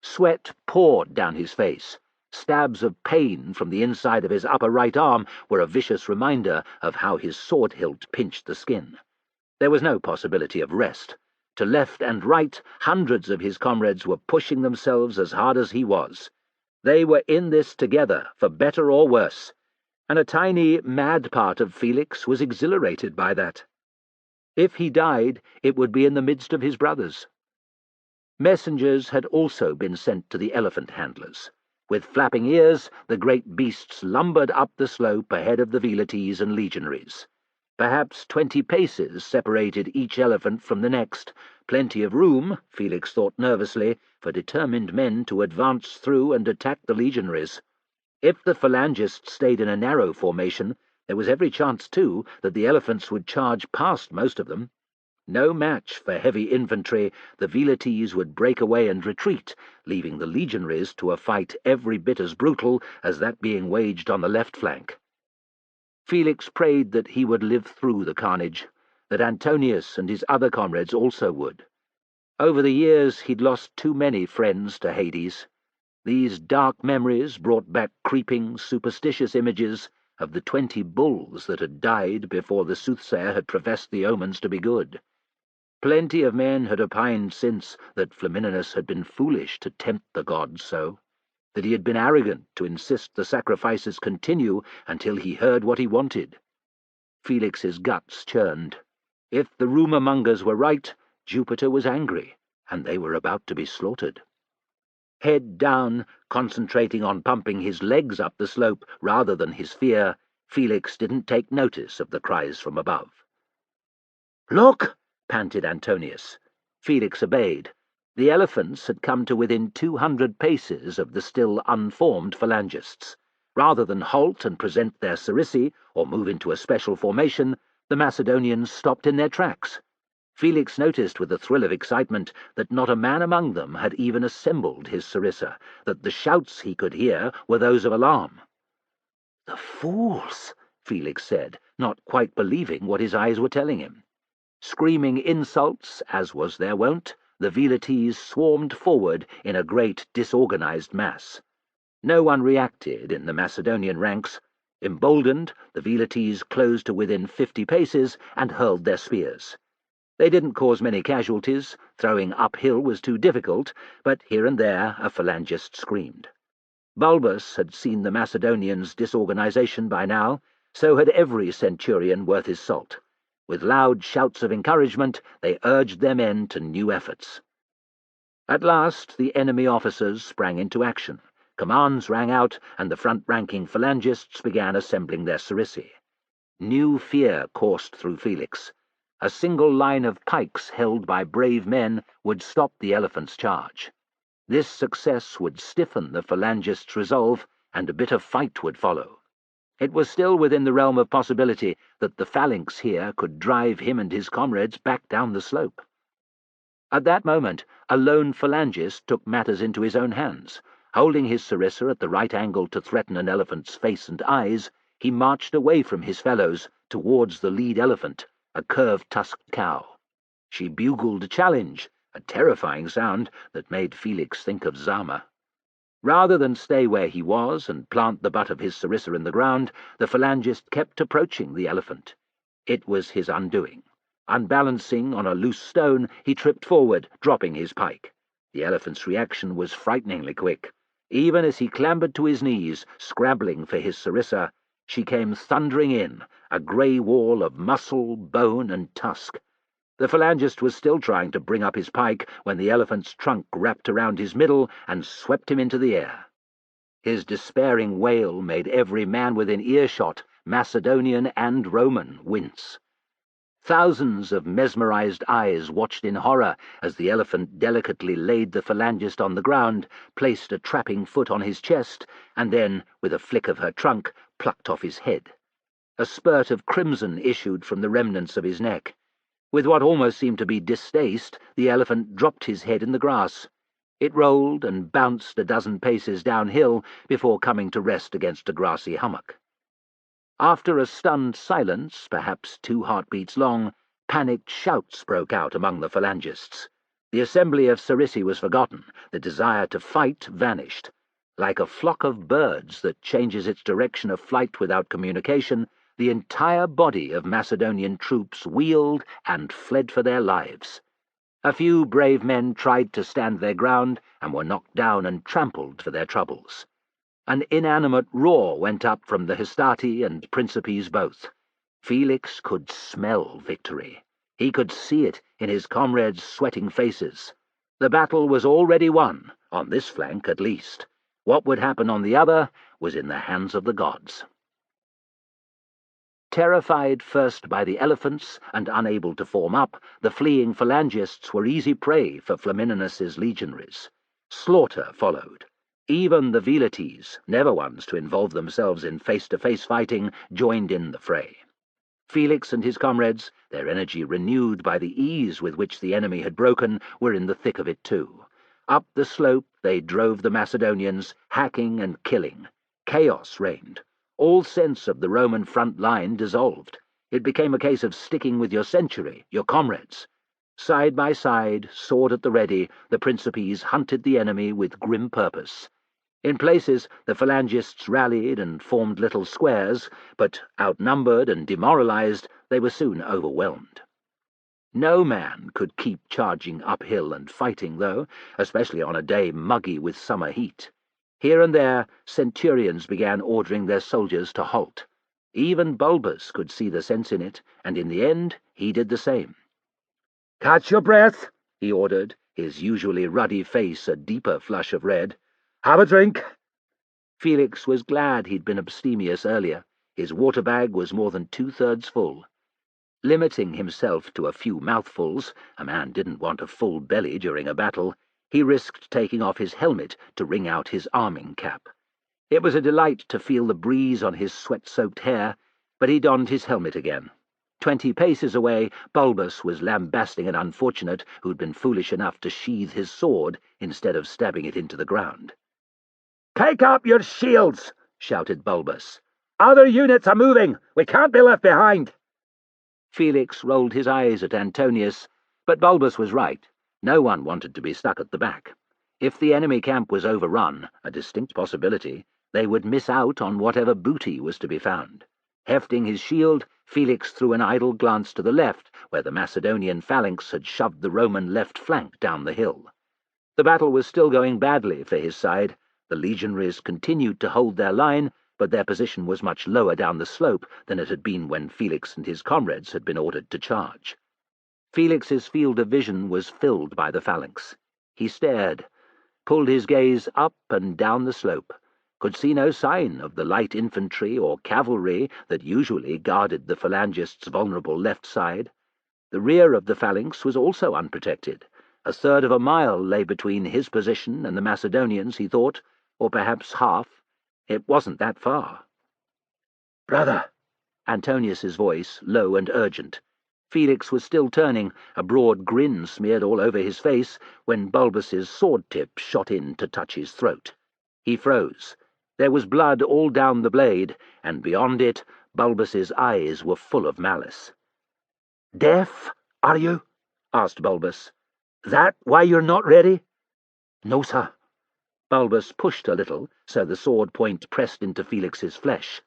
Sweat poured down his face. Stabs of pain from the inside of his upper right arm were a vicious reminder of how his sword hilt pinched the skin. There was no possibility of rest. To left and right, hundreds of his comrades were pushing themselves as hard as he was. They were in this together, for better or worse, and a tiny, mad part of Felix was exhilarated by that. If he died, it would be in the midst of his brothers. Messengers had also been sent to the elephant handlers. With flapping ears, the great beasts lumbered up the slope ahead of the Velites and legionaries. Perhaps 20 paces separated each elephant from the next, plenty of room, Felix thought nervously, for determined men to advance through and attack the legionaries. If the phalangists stayed in a narrow formation, there was every chance, too, that the elephants would charge past most of them. No match for heavy infantry, the Velites would break away and retreat, leaving the legionaries to a fight every bit as brutal as that being waged on the left flank. Felix prayed that he would live through the carnage, that Antonius and his other comrades also would. Over the years he'd lost too many friends to Hades. These dark memories brought back creeping, superstitious images of the 20 bulls that had died before the soothsayer had professed the omens to be good. Plenty of men had opined since that Flamininus had been foolish to tempt the gods so, that he had been arrogant to insist the sacrifices continue until he heard what he wanted. Felix's guts churned. If the rumour-mongers were right, Jupiter was angry, and they were about to be slaughtered. Head down, concentrating on pumping his legs up the slope rather than his fear, Felix didn't take notice of the cries from above. "Look!" panted Antonius. Felix obeyed. The elephants had come to within 200 paces of the still unformed phalangists. Rather than halt and present their sarissæ, or move into a special formation, the Macedonians stopped in their tracks. Felix noticed with a thrill of excitement that not a man among them had even assembled his sarissa, that the shouts he could hear were those of alarm. "The fools!" Felix said, not quite believing what his eyes were telling him. Screaming insults, as was their wont, the Velites swarmed forward in a great disorganized mass. No one reacted in the Macedonian ranks. Emboldened, the Velites closed to within 50 paces and hurled their spears. They didn't cause many casualties, throwing uphill was too difficult, but here and there a phalangist screamed. Bulbus had seen the Macedonians' disorganization by now, so had every centurion worth his salt. With loud shouts of encouragement, they urged their men to new efforts. At last the enemy officers sprang into action. Commands rang out, and the front-ranking phalangists began assembling their sarissæ. New fear coursed through Felix. A single line of pikes held by brave men would stop the elephants' charge. This success would stiffen the phalangists' resolve, and a bitter fight would follow. It was still within the realm of possibility that the phalanx here could drive him and his comrades back down the slope. At that moment, a lone phalangist took matters into his own hands. Holding his sarissa at the right angle to threaten an elephant's face and eyes, he marched away from his fellows towards the lead elephant, a curved-tusked cow. She bugled a challenge, a terrifying sound that made Felix think of Zama. Rather than stay where he was and plant the butt of his sarissa in the ground, the phalangist kept approaching the elephant. It was his undoing. Unbalancing on a loose stone, he tripped forward, dropping his pike. The elephant's reaction was frighteningly quick. Even as he clambered to his knees, scrabbling for his sarissa, she came thundering in, a grey wall of muscle, bone, and tusk. The phalangist was still trying to bring up his pike when the elephant's trunk wrapped around his middle and swept him into the air. His despairing wail made every man within earshot, Macedonian and Roman, wince. Thousands of mesmerized eyes watched in horror as the elephant delicately laid the phalangist on the ground, placed a trapping foot on his chest, and then, with a flick of her trunk, plucked off his head. A spurt of crimson issued from the remnants of his neck. With what almost seemed to be distaste, the elephant dropped his head in the grass. It rolled and bounced a dozen paces downhill before coming to rest against a grassy hummock. After a stunned silence, perhaps 2 heartbeats long, panicked shouts broke out among the phalangists. The assembly of sarissæ was forgotten, the desire to fight vanished. Like a flock of birds that changes its direction of flight without communication, the entire body of Macedonian troops wheeled and fled for their lives. A few brave men tried to stand their ground and were knocked down and trampled for their troubles. An inanimate roar went up from the Hastati and Principes both. Felix could smell victory. He could see it in his comrades' sweating faces. The battle was already won, on this flank at least. What would happen on the other was in the hands of the gods. Terrified first by the elephants and unable to form up, the fleeing phalangists were easy prey for Flamininus's legionaries. Slaughter followed. Even the Velites, never ones to involve themselves in face-to-face fighting, joined in the fray. Felix and his comrades, their energy renewed by the ease with which the enemy had broken, were in the thick of it too. Up the slope they drove the Macedonians, hacking and killing. Chaos reigned. All sense of the Roman front line dissolved. It became a case of sticking with your century, your comrades. Side by side, sword at the ready, the Principes hunted the enemy with grim purpose. In places, the phalangists rallied and formed little squares, but outnumbered and demoralized, they were soon overwhelmed. No man could keep charging uphill and fighting, though, especially on a day muggy with summer heat. Here and there, centurions began ordering their soldiers to halt. Even Bulbus could see the sense in it, and in the end he did the same. "Catch your breath," he ordered, his usually ruddy face a deeper flush of red. "Have a drink." Felix was glad he'd been abstemious earlier. His water bag was more than 2/3 full. Limiting himself to a few mouthfuls, a man didn't want a full belly during a battle, he risked taking off his helmet to wring out his arming cap. It was a delight to feel the breeze on his sweat-soaked hair, but he donned his helmet again. 20 paces away, Bulbus was lambasting an unfortunate who'd been foolish enough to sheathe his sword instead of stabbing it into the ground. "Take up your shields!" shouted Bulbus. "Other units are moving! We can't be left behind!" Felix rolled his eyes at Antonius, but Bulbus was right. No one wanted to be stuck at the back. If the enemy camp was overrun, a distinct possibility, they would miss out on whatever booty was to be found. Hefting his shield, Felix threw an idle glance to the left, where the Macedonian phalanx had shoved the Roman left flank down the hill. The battle was still going badly for his side. The legionaries continued to hold their line, but their position was much lower down the slope than it had been when Felix and his comrades had been ordered to charge. Felix's field of vision was filled by the phalanx. He stared, pulled his gaze up and down the slope, could see no sign of the light infantry or cavalry that usually guarded the phalangists' vulnerable left side. The rear of the phalanx was also unprotected. 1/3 of a mile lay between his position and the Macedonians, he thought, or perhaps half. It wasn't that far. "Brother!" Antonius's voice, low and urgent. Felix was still turning, a broad grin smeared all over his face, when Bulbus's sword-tip shot in to touch his throat. He froze. There was blood all down the blade, and beyond it, Bulbus's eyes were full of malice. "Deaf, are you?" asked Bulbus. "That why you're not ready?" "No, sir." Bulbus pushed a little, so the sword point pressed into Felix's flesh.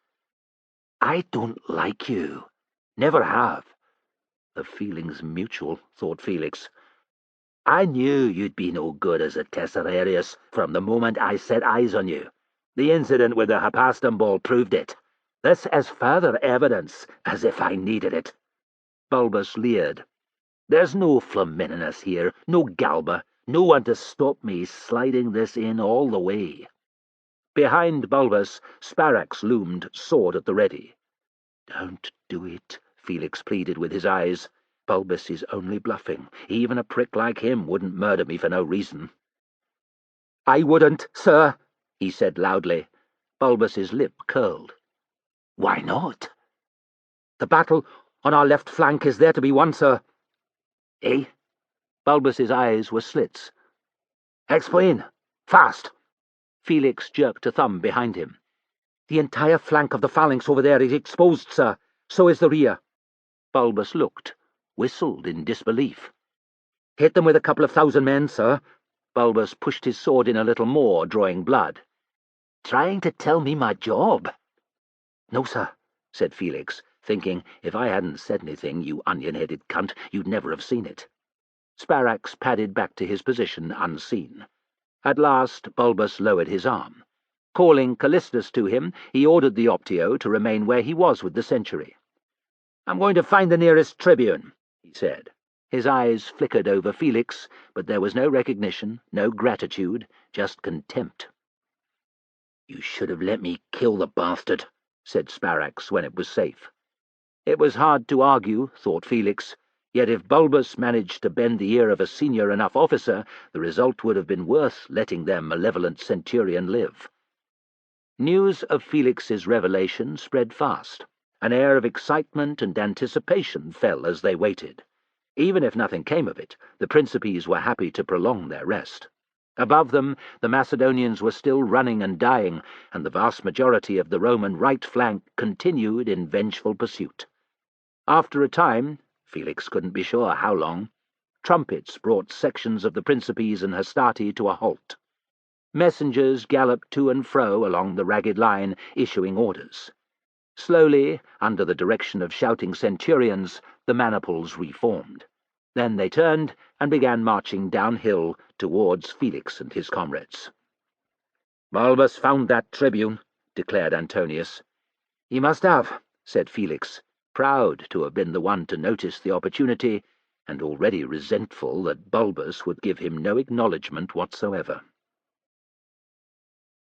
"I don't like you. Never have." The feeling's mutual, thought Felix. "I knew you'd be no good as a Tesserarius from the moment I set eyes on you. The incident with the Hepaston ball proved it. This is further evidence, as if I needed it." Bulbus leered. "There's no Flamininus here, no Galba, no one to stop me sliding this in all the way." Behind Bulbus, Sparax loomed, sword at the ready. "Don't do it," Felix pleaded with his eyes. "Bulbus is only bluffing. Even a prick like him wouldn't murder me for no reason." "I wouldn't, sir," he said loudly. Bulbus's lip curled. "Why not?" "The battle on our left flank is there to be won, sir." "Eh?" Bulbus's eyes were slits. "Explain. Fast." Felix jerked a thumb behind him. "The entire flank of the phalanx over there is exposed, sir. So is the rear." Bulbus looked, whistled in disbelief. "Hit them with a couple of 1,000 men, sir." Bulbus pushed his sword in a little more, drawing blood. "Trying to tell me my job?" "No, sir," said Felix, thinking, if I hadn't said anything, you onion-headed cunt, you'd never have seen it. Sparax padded back to his position unseen. At last Bulbus lowered his arm. Calling Callistus to him, he ordered the Optio to remain where he was with the century. "I'm going to find the nearest tribune," he said. His eyes flickered over Felix, but there was no recognition, no gratitude, just contempt. "You should have let me kill the bastard," said Sparax when it was safe. It was hard to argue, thought Felix, yet if Bulbus managed to bend the ear of a senior enough officer, the result would have been worth letting their malevolent centurion live. News of Felix's revelation spread fast. An air of excitement and anticipation fell as they waited. Even if nothing came of it, the Principes were happy to prolong their rest. Above them, the Macedonians were still running and dying, and the vast majority of the Roman right flank continued in vengeful pursuit. After a time, Felix couldn't be sure how long, trumpets brought sections of the Principes and Hastati to a halt. Messengers galloped to and fro along the ragged line, issuing orders. Slowly, under the direction of shouting centurions, the maniples reformed. Then they turned and began marching downhill towards Felix and his comrades. "Bulbus found that tribune," declared Antonius. "He must have," said Felix, proud to have been the one to notice the opportunity, and already resentful that Bulbus would give him no acknowledgment whatsoever.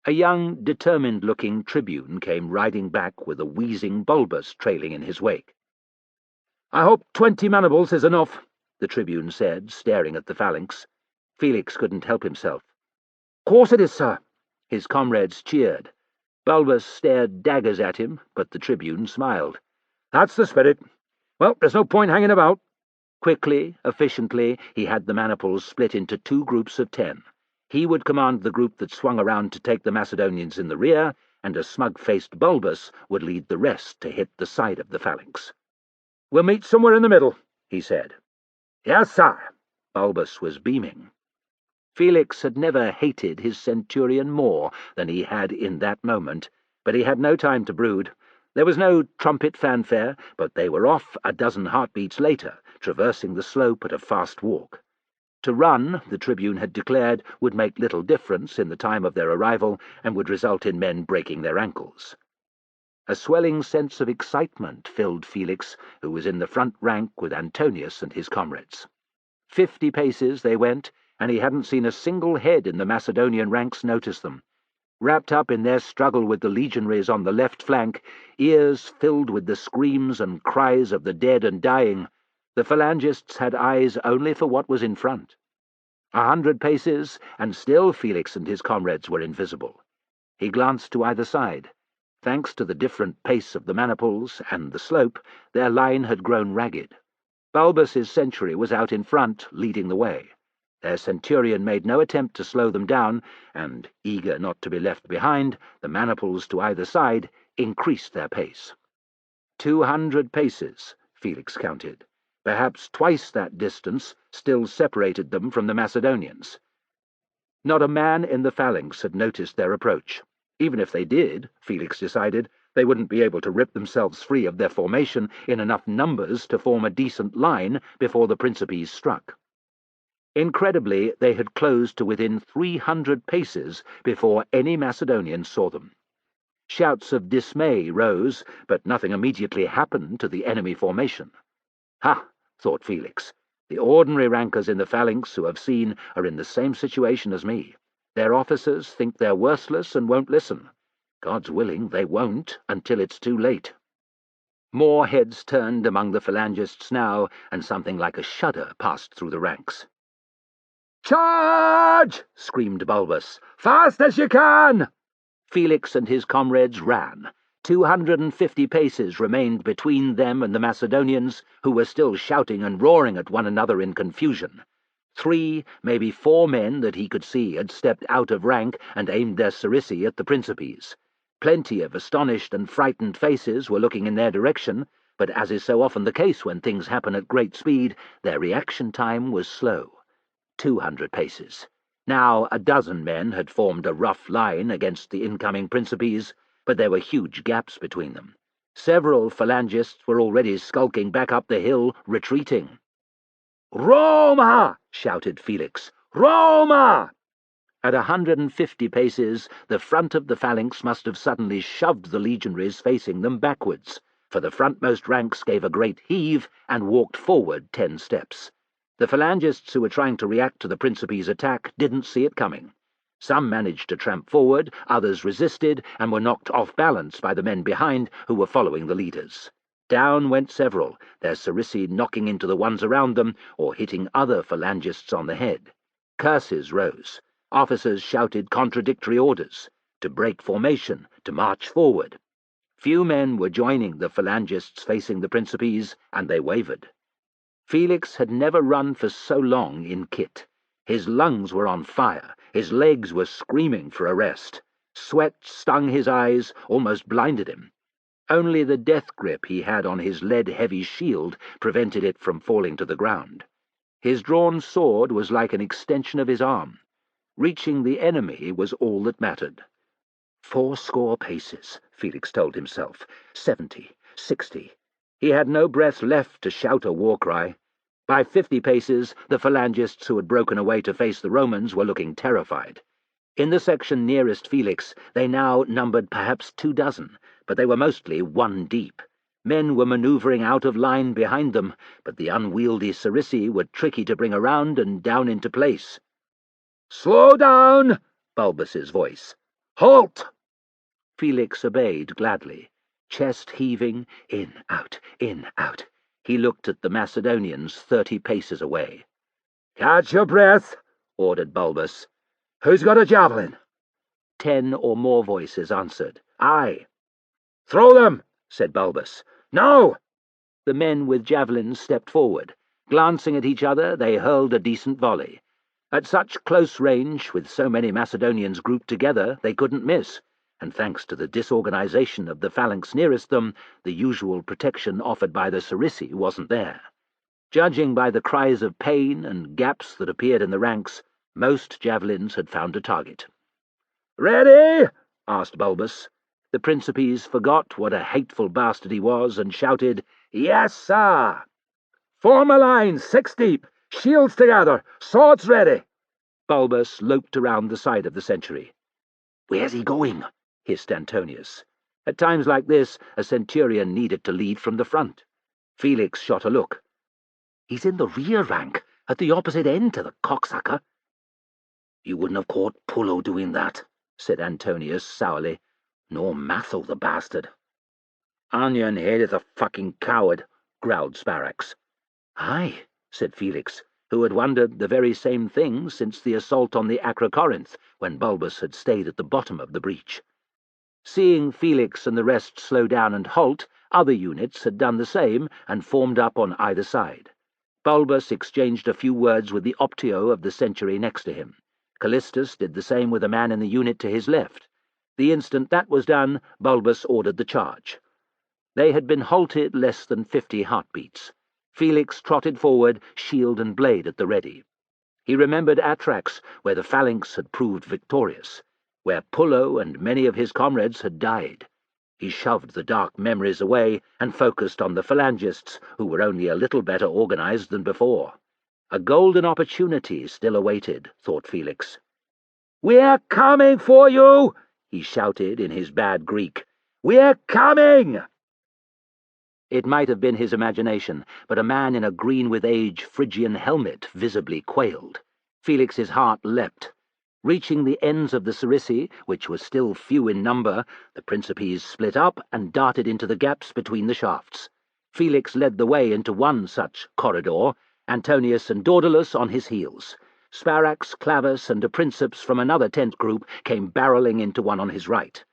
A young, determined-looking tribune came riding back with a wheezing Bulbus trailing in his wake. "I hope 20 manibles is enough," the tribune said, staring at the phalanx. Felix couldn't help himself. "Course it is, sir." His comrades cheered. Bulbus stared daggers at him, but the tribune smiled. "That's the spirit. Well, there's no point hanging about." Quickly, efficiently, he had the maniples split into 2 groups of 10. He would command the group that swung around to take the Macedonians in the rear, and a smug-faced Bulbus would lead the rest to hit the side of the phalanx. "We'll meet somewhere in the middle," he said. "Yes, sir." Bulbus was beaming. Felix had never hated his centurion more than he had in that moment, but he had no time to brood. There was no trumpet fanfare, but they were off a dozen heartbeats later, traversing the slope at a fast walk. To run, the tribune had declared, would make little difference in the time of their arrival and would result in men breaking their ankles. A swelling sense of excitement filled Felix, who was in the front rank with Antonius and his comrades. 50 paces they went, and he hadn't seen a single head in the Macedonian ranks notice them. Wrapped up in their struggle with the legionaries on the left flank, ears filled with the screams and cries of the dead and dying, the phalangists had eyes only for what was in front. 100 paces, and still Felix and his comrades were invisible. He glanced to either side. Thanks to the different pace of the maniples and the slope, their line had grown ragged. Bulbus's century was out in front, leading the way. Their centurion made no attempt to slow them down, and, eager not to be left behind, the maniples to either side increased their pace. 200 paces, Felix counted. Perhaps twice that distance still separated them from the Macedonians. Not a man in the phalanx had noticed their approach. Even if they did, Felix decided, they wouldn't be able to rip themselves free of their formation in enough numbers to form a decent line before the Principes struck. Incredibly, they had closed to within 300 paces before any Macedonian saw them. Shouts of dismay rose, but nothing immediately happened to the enemy formation. "Ha!" thought Felix. "The ordinary rankers in the phalanx who have seen are in the same situation as me. Their officers think they're worthless and won't listen. God's willing, they won't until it's too late." More heads turned among the phalangists now, and something like a shudder passed through the ranks. "Charge!" screamed Bulbus. "Fast as you can!" Felix and his comrades ran. 250 paces remained between them and the Macedonians, who were still shouting and roaring at one another in confusion. 3, maybe 4 men that he could see had stepped out of rank and aimed their sarissy at the Principes. Plenty of astonished and frightened faces were looking in their direction, but as is so often the case when things happen at great speed, their reaction time was slow. 200 paces. Now a dozen men had formed a rough line against the incoming Principes, but there were huge gaps between them. Several phalangists were already skulking back up the hill, retreating. "Roma!" shouted Felix. "Roma!" At 150 paces, the front of the phalanx must have suddenly shoved the legionaries facing them backwards, for the frontmost ranks gave a great heave and walked forward 10 steps. The phalangists who were trying to react to the Principes' attack didn't see it coming. Some managed to tramp forward, others resisted, and were knocked off balance by the men behind who were following the leaders. Down went several, their sarissæ knocking into the ones around them or hitting other phalangists on the head. Curses rose. Officers shouted contradictory orders, to break formation, to march forward. Few men were joining the phalangists facing the Principes, and they wavered. Felix had never run for so long in kit. His lungs were on fire, his legs were screaming for a rest. Sweat stung his eyes, almost blinded him. Only the death grip he had on his lead-heavy shield prevented it from falling to the ground. His drawn sword was like an extension of his arm. Reaching the enemy was all that mattered. 80 paces, Felix told himself. 70, 60. He had no breath left to shout a war cry. By 50 paces, the phalangists who had broken away to face the Romans were looking terrified. In the section nearest Felix, they now numbered perhaps 24, but they were mostly one deep. Men were manoeuvring out of line behind them, but the unwieldy sarissæ were tricky to bring around and down into place. "Slow down!" Bulbus's voice. "Halt!" Felix obeyed gladly, chest heaving, in, out, in, out. He looked at the Macedonians 30 paces away. "Catch your breath," ordered Bulbus. "Who's got a javelin?" 10 or more voices answered. "Aye." "Throw them," said Bulbus. "Now!" The men with javelins stepped forward. Glancing at each other, they hurled a decent volley. At such close range, with so many Macedonians grouped together, they couldn't miss, and thanks to the disorganization of the phalanx nearest them, the usual protection offered by the sarissæ wasn't there. Judging by the cries of pain and gaps that appeared in the ranks, most javelins had found a target. "Ready?" asked Bulbus. The Principes forgot what a hateful bastard he was and shouted, "Yes, sir!" "Form a line, 6 deep, shields together, swords ready." Bulbus loped around the side of the century. "Where's he going?" hissed Antonius. At times like this, a centurion needed to lead from the front. Felix shot a look. "He's in the rear rank, at the opposite end to the cocksucker." "You wouldn't have caught Pullo doing that," said Antonius sourly. "Nor Matho, the bastard." "Onion head is a fucking coward," growled Sparax. "Aye," said Felix, who had wondered the very same thing since the assault on the Acrocorinth, when Bulbus had stayed at the bottom of the breach. Seeing Felix and the rest slow down and halt, other units had done the same and formed up on either side. Bulbus exchanged a few words with the optio of the century next to him. Callistus did the same with a man in the unit to his left. The instant that was done, Bulbus ordered the charge. They had been halted less than 50 heartbeats. Felix trotted forward, shield and blade at the ready. He remembered Atrax, where the phalanx had proved victorious, where Pullo and many of his comrades had died. He shoved the dark memories away and focused on the phalangists, who were only a little better organized than before. A golden opportunity still awaited, thought Felix. "We're coming for you!" he shouted in his bad Greek. "We're coming!" It might have been his imagination, but a man in a green-with-age Phrygian helmet visibly quailed. Felix's heart leapt. Reaching the ends of the sarissæ, which were still few in number, the Principes split up and darted into the gaps between the shafts. Felix led the way into one such corridor, Antonius and Daedalus on his heels. Sparax, Clavus, and a Princeps from another tent group came barreling into one on his right.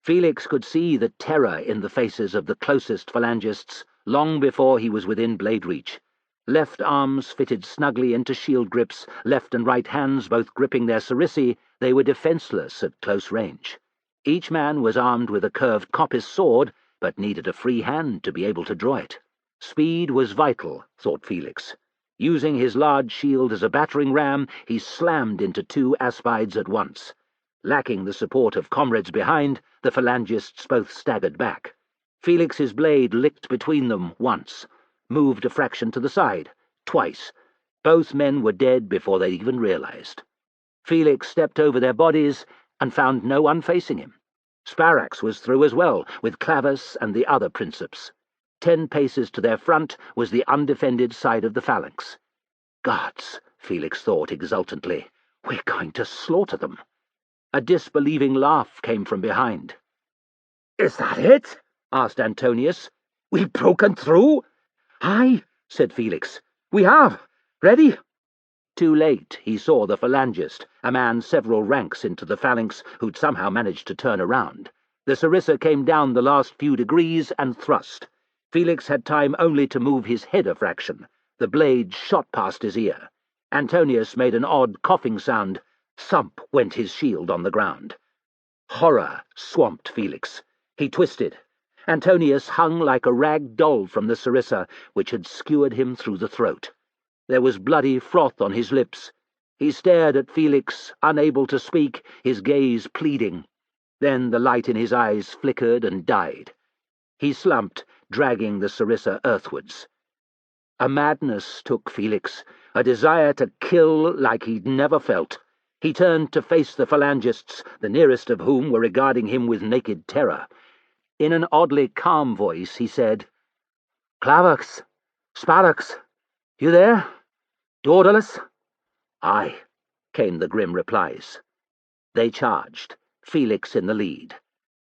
Felix could see the terror in the faces of the closest phalangists long before he was within blade reach. Left arms fitted snugly into shield grips, left and right hands both gripping their sarissæ, they were defenseless at close range. Each man was armed with a curved coppice sword, but needed a free hand to be able to draw it. Speed was vital, thought Felix. Using his large shield as a battering ram, he slammed into 2 aspides at once. Lacking the support of comrades behind, the phalangists both staggered back. Felix's blade licked between them once, moved a fraction to the side, twice. Both men were dead before they even realized. Felix stepped over their bodies and found no one facing him. Sparax was through as well, with Clavus and the other Princeps. 10 paces to their front was the undefended side of the phalanx. "Gods," Felix thought exultantly, "we're going to slaughter them." A disbelieving laugh came from behind. "Is that it?" asked Antonius. We've broken through?" "Aye," said Felix. "We have. Ready?" Too late, he saw the phalangist, a man several ranks into the phalanx who'd somehow managed to turn around. The sarissa came down the last few degrees and thrust. Felix had time only to move his head a fraction. The blade shot past his ear. Antonius made an odd coughing sound. Thump went his shield on the ground. Horror swamped Felix. He twisted. Antonius hung like a rag doll from the sarissa, which had skewered him through the throat. There was bloody froth on his lips. He stared at Felix, unable to speak, his gaze pleading. Then the light in his eyes flickered and died. He slumped, dragging the sarissa earthwards. A madness took Felix, a desire to kill like he'd never felt. He turned to face the phalangists, the nearest of whom were regarding him with naked terror. In an oddly calm voice he said, "Clavax, Sparax, you there? Daedalus?" "Aye," came the grim replies. They charged, Felix in the lead,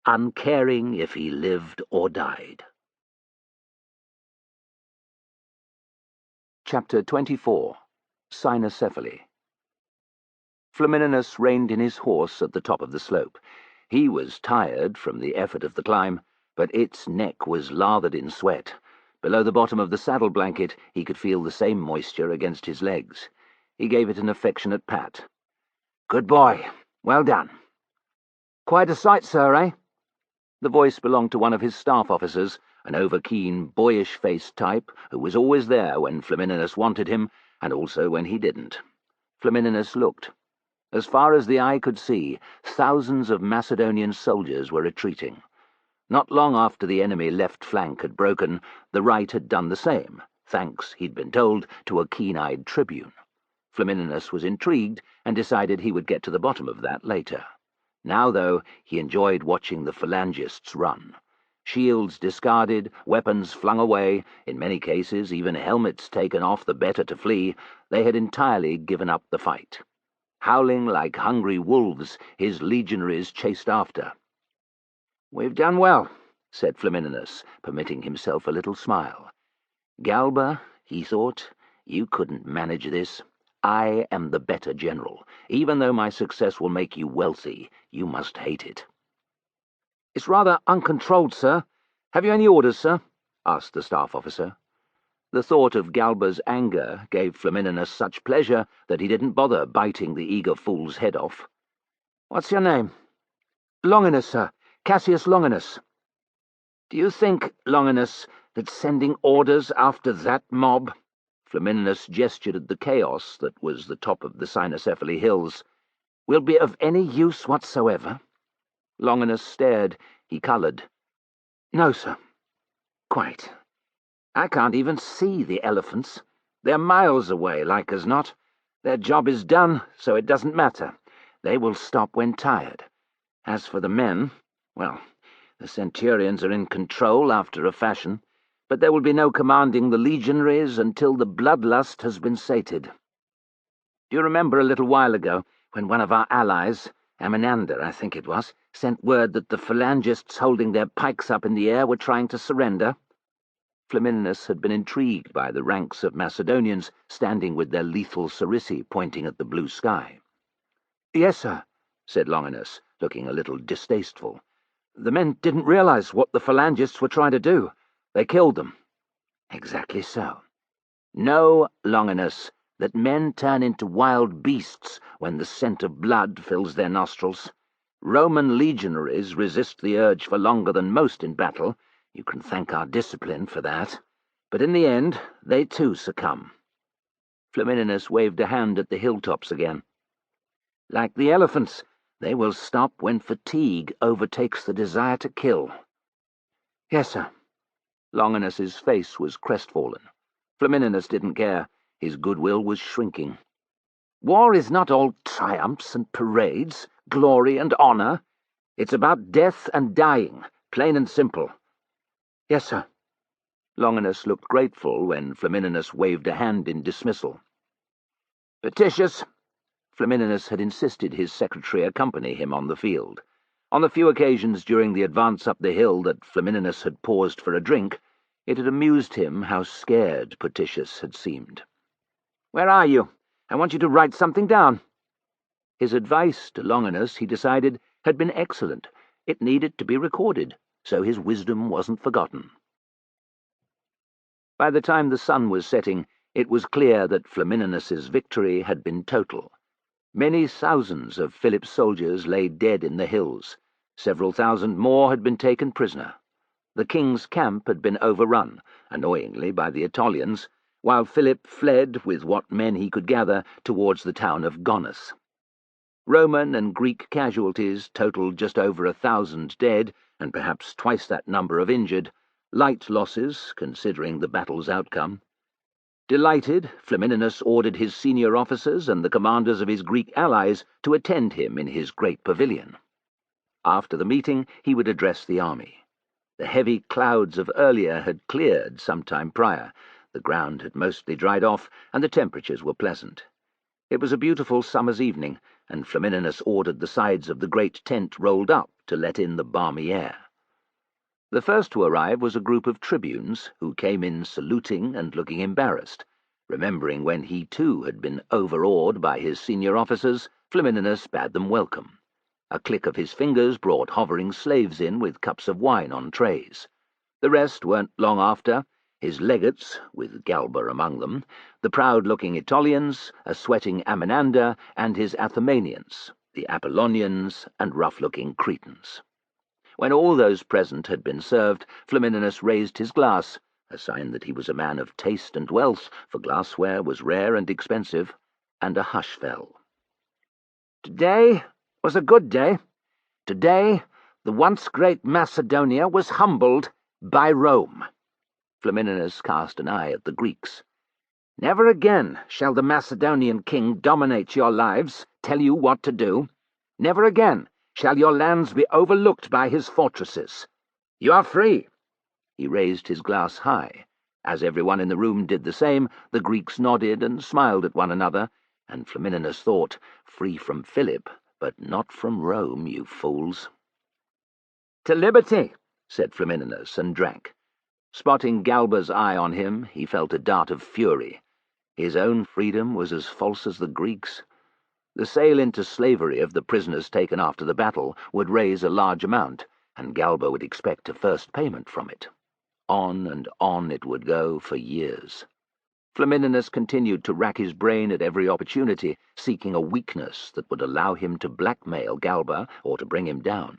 uncaring if he lived or died. Chapter 24. Cynocephaly. Flamininus reined in his horse at the top of the slope. He was tired from the effort of the climb, but its neck was lathered in sweat. Below the bottom of the saddle blanket he could feel the same moisture against his legs. He gave it an affectionate pat. "Good boy. Well done." "Quite a sight, sir, eh?" The voice belonged to one of his staff officers, an over-keen, boyish-faced type who was always there when Flamininus wanted him, and also when he didn't. Flamininus looked. As far as the eye could see, thousands of Macedonian soldiers were retreating. Not long after the enemy left flank had broken, the right had done the same, thanks, he'd been told, to a keen-eyed tribune. Flamininus was intrigued and decided he would get to the bottom of that later. Now, though, he enjoyed watching the phalangists run. Shields discarded, weapons flung away, in many cases even helmets taken off the better to flee, they had entirely given up the fight. Howling like hungry wolves, his legionaries chased after. "We've done well," said Flamininus, permitting himself a little smile. "Galba," he thought, "you couldn't manage this. I am the better general. Even though my success will make you wealthy, you must hate it." "It's rather uncontrolled, sir. Have you any orders, sir?" asked the staff officer. The thought of Galba's anger gave Flamininus such pleasure that he didn't bother biting the eager fool's head off. "What's your name?" "Longinus, sir. Cassius Longinus." "Do you think, Longinus, that sending orders after that mob—" Flamininus gestured at the chaos that was the top of the Cynocephaly hills— "will be of any use whatsoever?" Longinus stared. He coloured. "No, sir. Quite. I can't even see the elephants. They're miles away, like as not. Their job is done, so it doesn't matter. They will stop when tired. As for the men, well, the centurions are in control after a fashion, but there will be no commanding the legionaries until the bloodlust has been sated. Do you remember a little while ago, when one of our allies, Amminander, I think it was, sent word that the phalangists holding their pikes up in the air were trying to surrender?" Flamininus had been intrigued by the ranks of Macedonians standing with their lethal sarissi pointing at the blue sky. "Yes, sir," said Longinus, looking a little distasteful. "The men didn't realize what the phalangists were trying to do. They killed them." "Exactly so. Know, Longinus, that men turn into wild beasts when the scent of blood fills their nostrils. Roman legionaries resist the urge for longer than most in battle. You can thank our discipline for that. But in the end, they too succumb." Flamininus waved a hand at the hilltops again. "Like the elephants, they will stop when fatigue overtakes the desire to kill." "Yes, sir." Longinus's face was crestfallen. Flamininus didn't care. His goodwill was shrinking. "War is not all triumphs and parades, glory and honour. It's about death and dying, plain and simple." "Yes, sir." Longinus looked grateful when Flamininus waved a hand in dismissal. "Petitius." Flamininus had insisted his secretary accompany him on the field. On the few occasions during the advance up the hill that Flamininus had paused for a drink, It had amused him how scared Potitius had seemed. "Where are you? I want you to write something down." His advice to Longinus, he decided, had been excellent. It needed to be recorded, so his wisdom wasn't forgotten. By the time the sun was setting, it was clear that Flamininus's victory had been total. Many thousands of Philip's soldiers lay dead in the hills. Several thousand more had been taken prisoner. The king's camp had been overrun, annoyingly, by the Aetolians, while Philip fled with what men he could gather towards the town of Gonus. Roman and Greek casualties totaled just over 1,000 dead, and perhaps twice that number of injured, light losses, considering the battle's outcome. Delighted, Flamininus ordered his senior officers and the commanders of his Greek allies to attend him in his great pavilion. After the meeting, he would address the army. The heavy clouds of earlier had cleared some time prior. The ground had mostly dried off, and the temperatures were pleasant. It was a beautiful summer's evening, and Flamininus ordered the sides of the great tent rolled up to let in the balmy air. The first to arrive was a group of tribunes who came in saluting and looking embarrassed. Remembering when he too had been overawed by his senior officers, Flamininus bade them welcome. A click of his fingers brought hovering slaves in with cups of wine on trays. The rest weren't long after, his legates, with Galba among them, the proud-looking Aetolians, a sweating Amminander, and his Athamennians, the Apollonians, and rough-looking Cretans. When all those present had been served, Flamininus raised his glass, a sign that he was a man of taste and wealth, for glassware was rare and expensive, and a hush fell. "Today was a good day. Today, the once great Macedonia was humbled by Rome." Flamininus cast an eye at the Greeks. "Never again shall the Macedonian king dominate your lives, tell you what to do. Never again shall your lands be overlooked by his fortresses. You are free." He raised his glass high. As everyone in the room did the same, the Greeks nodded and smiled at one another, and Flamininus thought, "Free from Philip, but not from Rome, you fools." "To liberty," said Flamininus, and drank. Spotting Galba's eye on him, he felt a dart of fury. His own freedom was as false as the Greeks'. The sale into slavery of the prisoners taken after the battle would raise a large amount, and Galba would expect a first payment from it. On and on it would go for years. Flamininus continued to rack his brain at every opportunity, seeking a weakness that would allow him to blackmail Galba or to bring him down.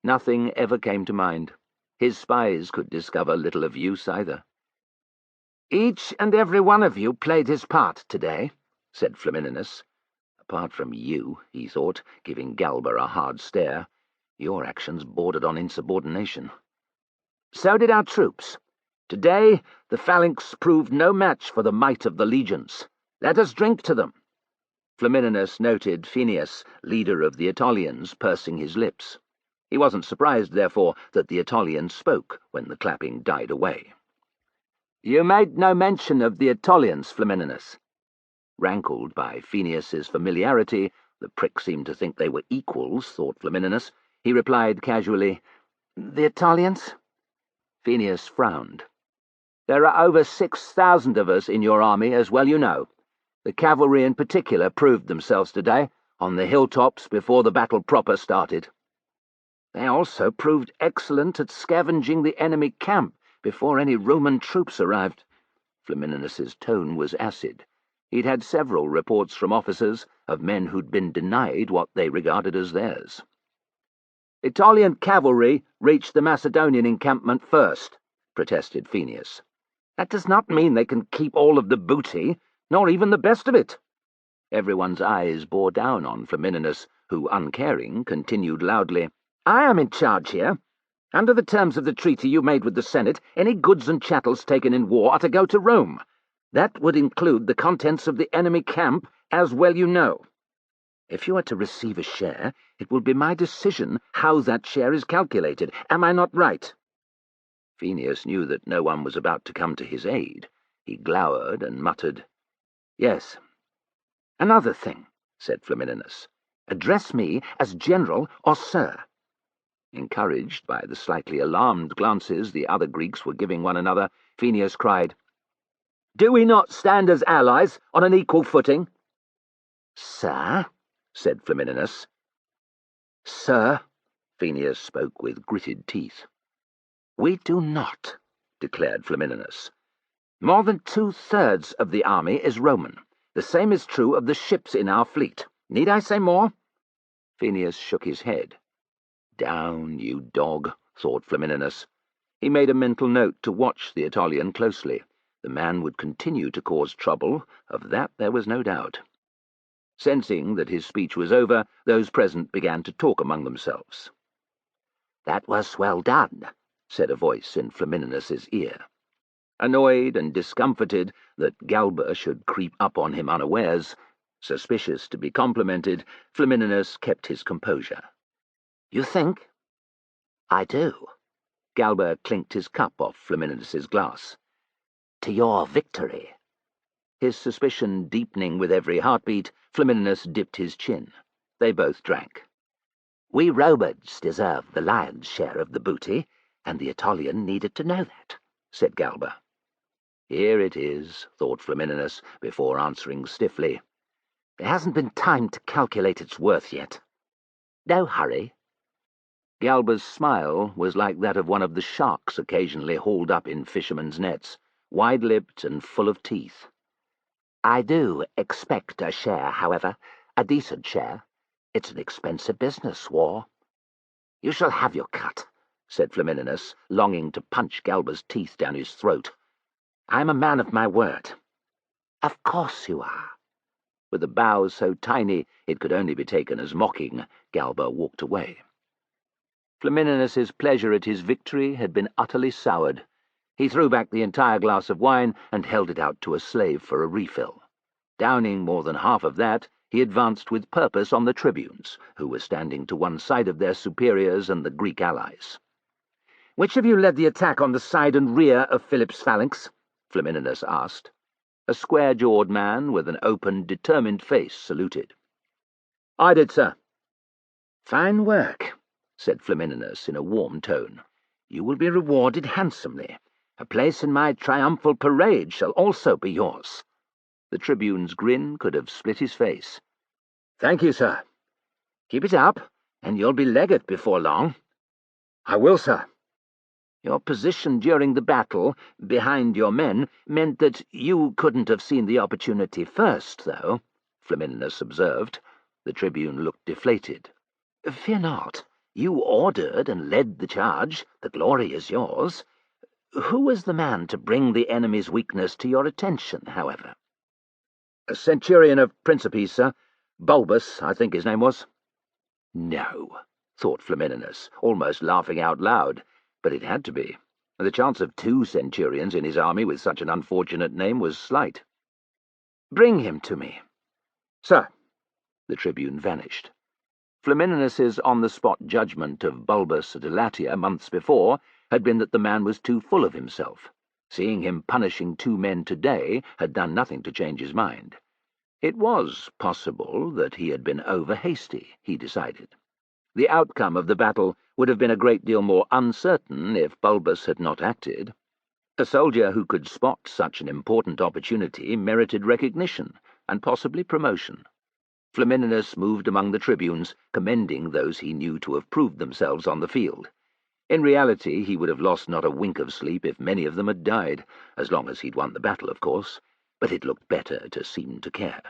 Nothing ever came to mind. His spies could discover little of use either. "Each and every one of you played his part today," said Flamininus. "Apart from you," he thought, giving Galba a hard stare. "Your actions bordered on insubordination." "So did our troops. Today the phalanx proved no match for the might of the legions. Let us drink to them." Flamininus noted Phineus, leader of the Aetolians, pursing his lips. He wasn't surprised, therefore, that the Aetolians spoke when the clapping died away. "You made no mention of the Aetolians, Flamininus." Rankled by Phineus's familiarity, the prick seemed to think they were equals, thought Flamininus. He replied casually, "The Aetolians?" Phineus frowned. "There are over 6,000 of us in your army, as well you know. The cavalry in particular proved themselves today, on the hilltops before the battle proper started. They also proved excellent at scavenging the enemy camp before any Roman troops arrived." Flamininus's tone was acid. He'd had several reports from officers of men who'd been denied what they regarded as theirs. "Aetolian cavalry reached the Macedonian encampment first," protested Phineus. "That does not mean they can keep all of the booty, nor even the best of it." Everyone's eyes bore down on Flamininus, who, uncaring, continued loudly, "I am in charge here. Under the terms of the treaty you made with the Senate, any goods and chattels taken in war are to go to Rome. That would include the contents of the enemy camp, as well you know. If you are to receive a share, it will be my decision how that share is calculated. Am I not right?" Phineus knew that no one was about to come to his aid. He glowered and muttered, "Yes." "Another thing," said Flamininus. "Address me as General or Sir." Encouraged by the slightly alarmed glances the other Greeks were giving one another, Phineus cried, "Do we not stand as allies on an equal footing?" "Sir," said Flamininus. "Sir," Phineus spoke with gritted teeth. "We do not," declared Flamininus. "More than 2/3 of the army is Roman. The same is true of the ships in our fleet. Need I say more?" Phineus shook his head. "Down, you dog," thought Flamininus. He made a mental note to watch the Aetolian closely. The man would continue to cause trouble, of that there was no doubt. Sensing that his speech was over, those present began to talk among themselves. "That was well done," said a voice in Flamininus's ear. Annoyed and discomfited that Galba should creep up on him unawares, suspicious to be complimented, Flamininus kept his composure. "You think?" "I do." Galba clinked his cup off Flamininus's glass. "To your victory." His suspicion deepening with every heartbeat, Flamininus dipped his chin. They both drank. "We Romans deserve the lion's share of the booty, and the Aetolian needed to know that," said Galba. "Here it is," thought Flamininus, before answering stiffly. "There hasn't been time to calculate its worth yet." "No hurry." Galba's smile was like that of one of the sharks occasionally hauled up in fishermen's nets, wide-lipped and full of teeth. "I do expect a share, however, a decent share. It's an expensive business, war." "You shall have your cut," said Flamininus, longing to punch Galba's teeth down his throat. "I am a man of my word." "Of course you are." With a bow so tiny it could only be taken as mocking, Galba walked away. Flamininus's pleasure at his victory had been utterly soured. He threw back the entire glass of wine and held it out to a slave for a refill. Downing more than half of that, he advanced with purpose on the tribunes, who were standing to one side of their superiors and the Greek allies. "Which of you led the attack on the side and rear of Philip's phalanx?" Flamininus asked. A square-jawed man with an open, determined face saluted. "I did, sir." "Fine work," said Flamininus in a warm tone. "You will be rewarded handsomely. A place in my triumphal parade shall also be yours." The tribune's grin could have split his face. "Thank you, sir." "Keep it up, and you'll be legate before long." "I will, sir." "Your position during the battle, behind your men, meant that you couldn't have seen the opportunity first, though," Flamininus observed. The tribune looked deflated. "Fear not. You ordered and led the charge. The glory is yours. Who was the man to bring the enemy's weakness to your attention, however?" "A centurion of Principe, sir. Bulbus, I think his name was." "No," thought Flamininus, almost laughing out loud, but it had to be. The chance of 2 centurions in his army with such an unfortunate name was slight. "Bring him to me." "Sir." The tribune vanished. Flamininus's on-the-spot judgment of Bulbus at Elatia months before had been that the man was too full of himself. Seeing him punishing 2 men today had done nothing to change his mind. It was possible that he had been over-hasty, he decided. The outcome of the battle would have been a great deal more uncertain if Bulbus had not acted. A soldier who could spot such an important opportunity merited recognition, and possibly promotion. Flamininus moved among the tribunes, commending those he knew to have proved themselves on the field. In reality, he would have lost not a wink of sleep if many of them had died, as long as he'd won the battle, of course, but it looked better to seem to care.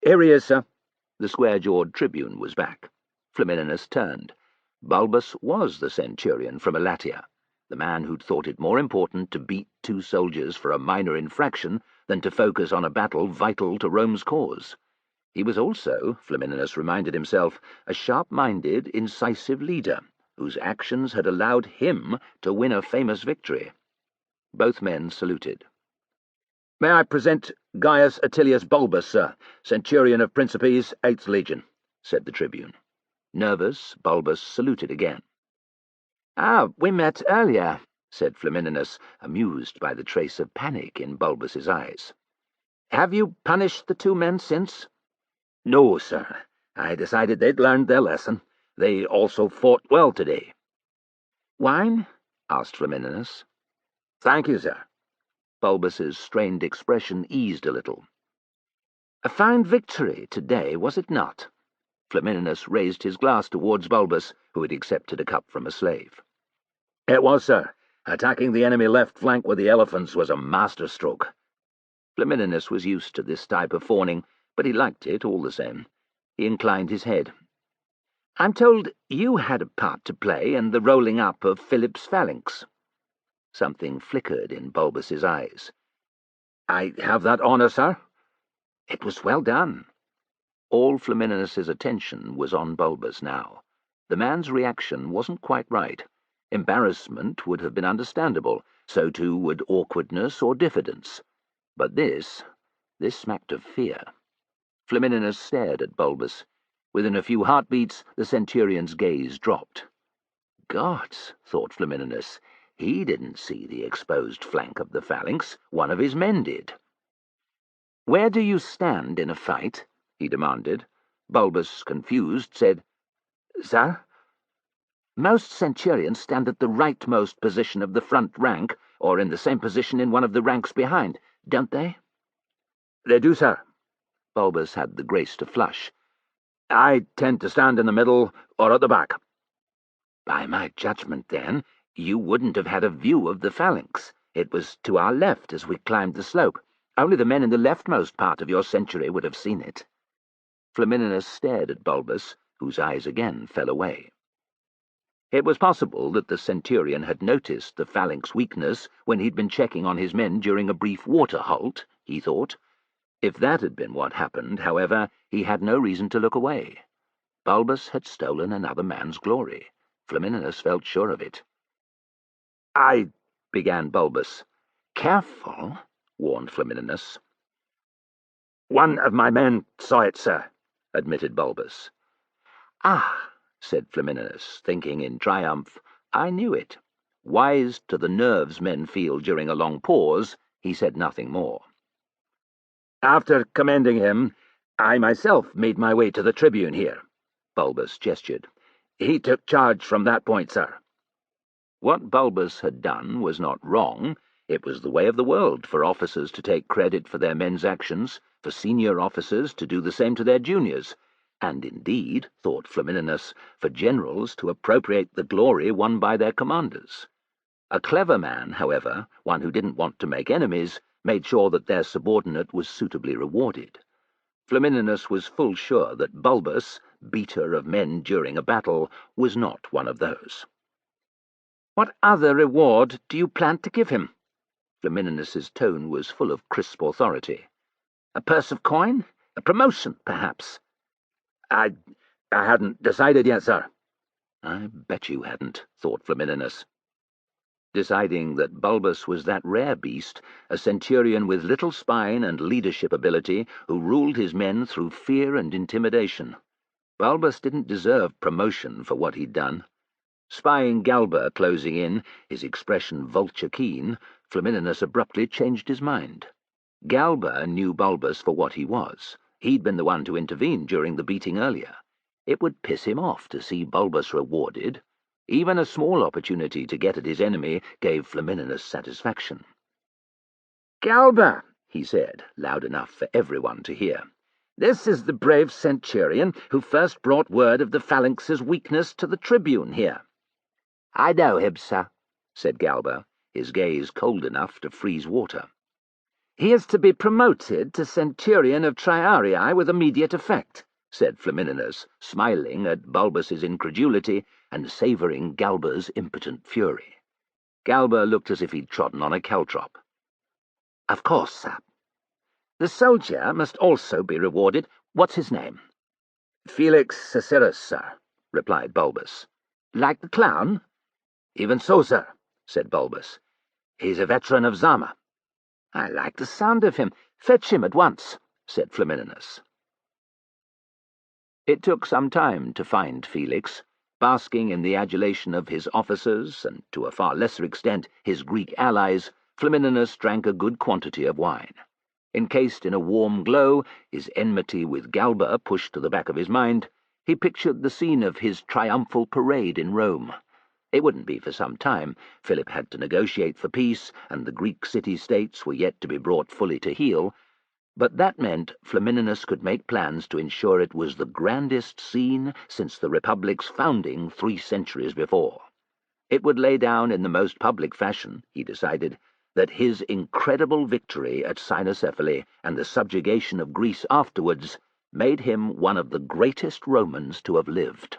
"Here he is, sir." The square-jawed tribune was back. Flamininus turned. Bulbus was the centurion from Elatia, the man who'd thought it more important to beat 2 soldiers for a minor infraction than to focus on a battle vital to Rome's cause. He was also, Flamininus reminded himself, a sharp-minded, incisive leader, whose actions had allowed him to win a famous victory. Both men saluted. "May I present Gaius Attilius Bulbus, sir, centurion of Principes, 8th Legion," said the tribune. Nervous, Bulbus saluted again. "Ah, we met earlier," said Flamininus, amused by the trace of panic in Bulbus's eyes. "Have you punished the 2 men since?" "No, sir. I decided they'd learned their lesson. They also fought well today." "Wine?" asked Flamininus. "Thank you, sir." Bulbus's strained expression eased a little. "A fine victory today, was it not?" Flamininus raised his glass towards Bulbus, who had accepted a cup from a slave. "It was, sir. Attacking the enemy left flank with the elephants was a masterstroke." Flamininus was used to this type of fawning, but he liked it all the same. He inclined his head. "I'm told you had a part to play in the rolling up of Philip's phalanx." Something flickered in Bulbus's eyes. "I have that honour, sir." "It was well done." All Flamininus's attention was on Bulbus now. The man's reaction wasn't quite right. Embarrassment would have been understandable, so too would awkwardness or diffidence. But this smacked of fear. Flamininus stared at Bulbus. Within a few heartbeats, the centurion's gaze dropped. Gods, thought Flamininus, he didn't see the exposed flank of the phalanx. One of his men did. "Where do you stand in a fight?" he demanded. Bulbus, confused, said, "Sir?" "Most centurions stand at the rightmost position of the front rank, or in the same position in one of the ranks behind, don't they?" "They do, sir." Bulbus had the grace to flush. "I tend to stand in the middle or at the back." "By my judgment, then, you wouldn't have had a view of the phalanx. It was to our left as we climbed the slope. Only the men in the leftmost part of your century would have seen it." Flamininus stared at Bulbus, whose eyes again fell away. It was possible that the centurion had noticed the phalanx weakness when he'd been checking on his men during a brief water halt, he thought. If that had been what happened, however, he had no reason to look away. Bulbus had stolen another man's glory. Flamininus felt sure of it. "I—" began Bulbus. "Careful," warned Flamininus. "One of my men saw it, sir," admitted Bulbus. "Ah," said Flamininus, thinking in triumph, "I knew it." Wise to the nerves men feel during a long pause, he said nothing more. "After commending him, I myself made my way to the tribune here." Bulbus gestured. "He took charge from that point, sir." What Bulbus had done was not wrong. It was the way of the world for officers to take credit for their men's actions, for senior officers to do the same to their juniors, and indeed, thought Flamininus, for generals to appropriate the glory won by their commanders. A clever man, however, one who didn't want to make enemies, made sure that their subordinate was suitably rewarded. Flamininus was full sure that Bulbus, beater of men during a battle, was not one of those. "What other reward do you plan to give him?" Flamininus's tone was full of crisp authority. "A purse of coin? A promotion, perhaps?" I hadn't decided yet, sir." "I bet you hadn't," thought Flamininus. Deciding that Bulbus was that rare beast, a centurion with little spine and leadership ability, who ruled his men through fear and intimidation. Bulbus didn't deserve promotion for what he'd done. Spying Galba closing in, his expression vulture-keen, Flamininus abruptly changed his mind. Galba knew Bulbus for what he was. He'd been the one to intervene during the beating earlier. It would piss him off to see Bulbus rewarded. Even a small opportunity to get at his enemy gave Flamininus satisfaction. "Galba," he said, loud enough for everyone to hear, "this is the brave centurion who first brought word of the phalanx's weakness to the tribune here." "I know him, sir," said Galba, his gaze cold enough to freeze water. "He is to be promoted to centurion of Triarii with immediate effect," said Flamininus, smiling at Bulbus's incredulity and savouring Galba's impotent fury. Galba looked as if he'd trodden on a caltrop. "Of course, sir." "The soldier must also be rewarded. What's his name?" "Felix Caesarus, sir," replied Bulbus. "Like the clown?" "Even so, sir," said Bulbus. "He's a veteran of Zama." "I like the sound of him. Fetch him at once," said Flamininus. It took some time to find Felix. Basking in the adulation of his officers, and to a far lesser extent his Greek allies, Flamininus drank a good quantity of wine. Encased in a warm glow, his enmity with Galba pushed to the back of his mind, He pictured the scene of his triumphal parade in Rome. It wouldn't be for some time. Philip had to negotiate for peace, and the Greek city-states were yet to be brought fully to heel, but that meant Flamininus could make plans to ensure it was the grandest scene since the Republic's founding 3 centuries before. It would lay down in the most public fashion, he decided, that his incredible victory at Cynoscephaly and the subjugation of Greece afterwards made him one of the greatest Romans to have lived.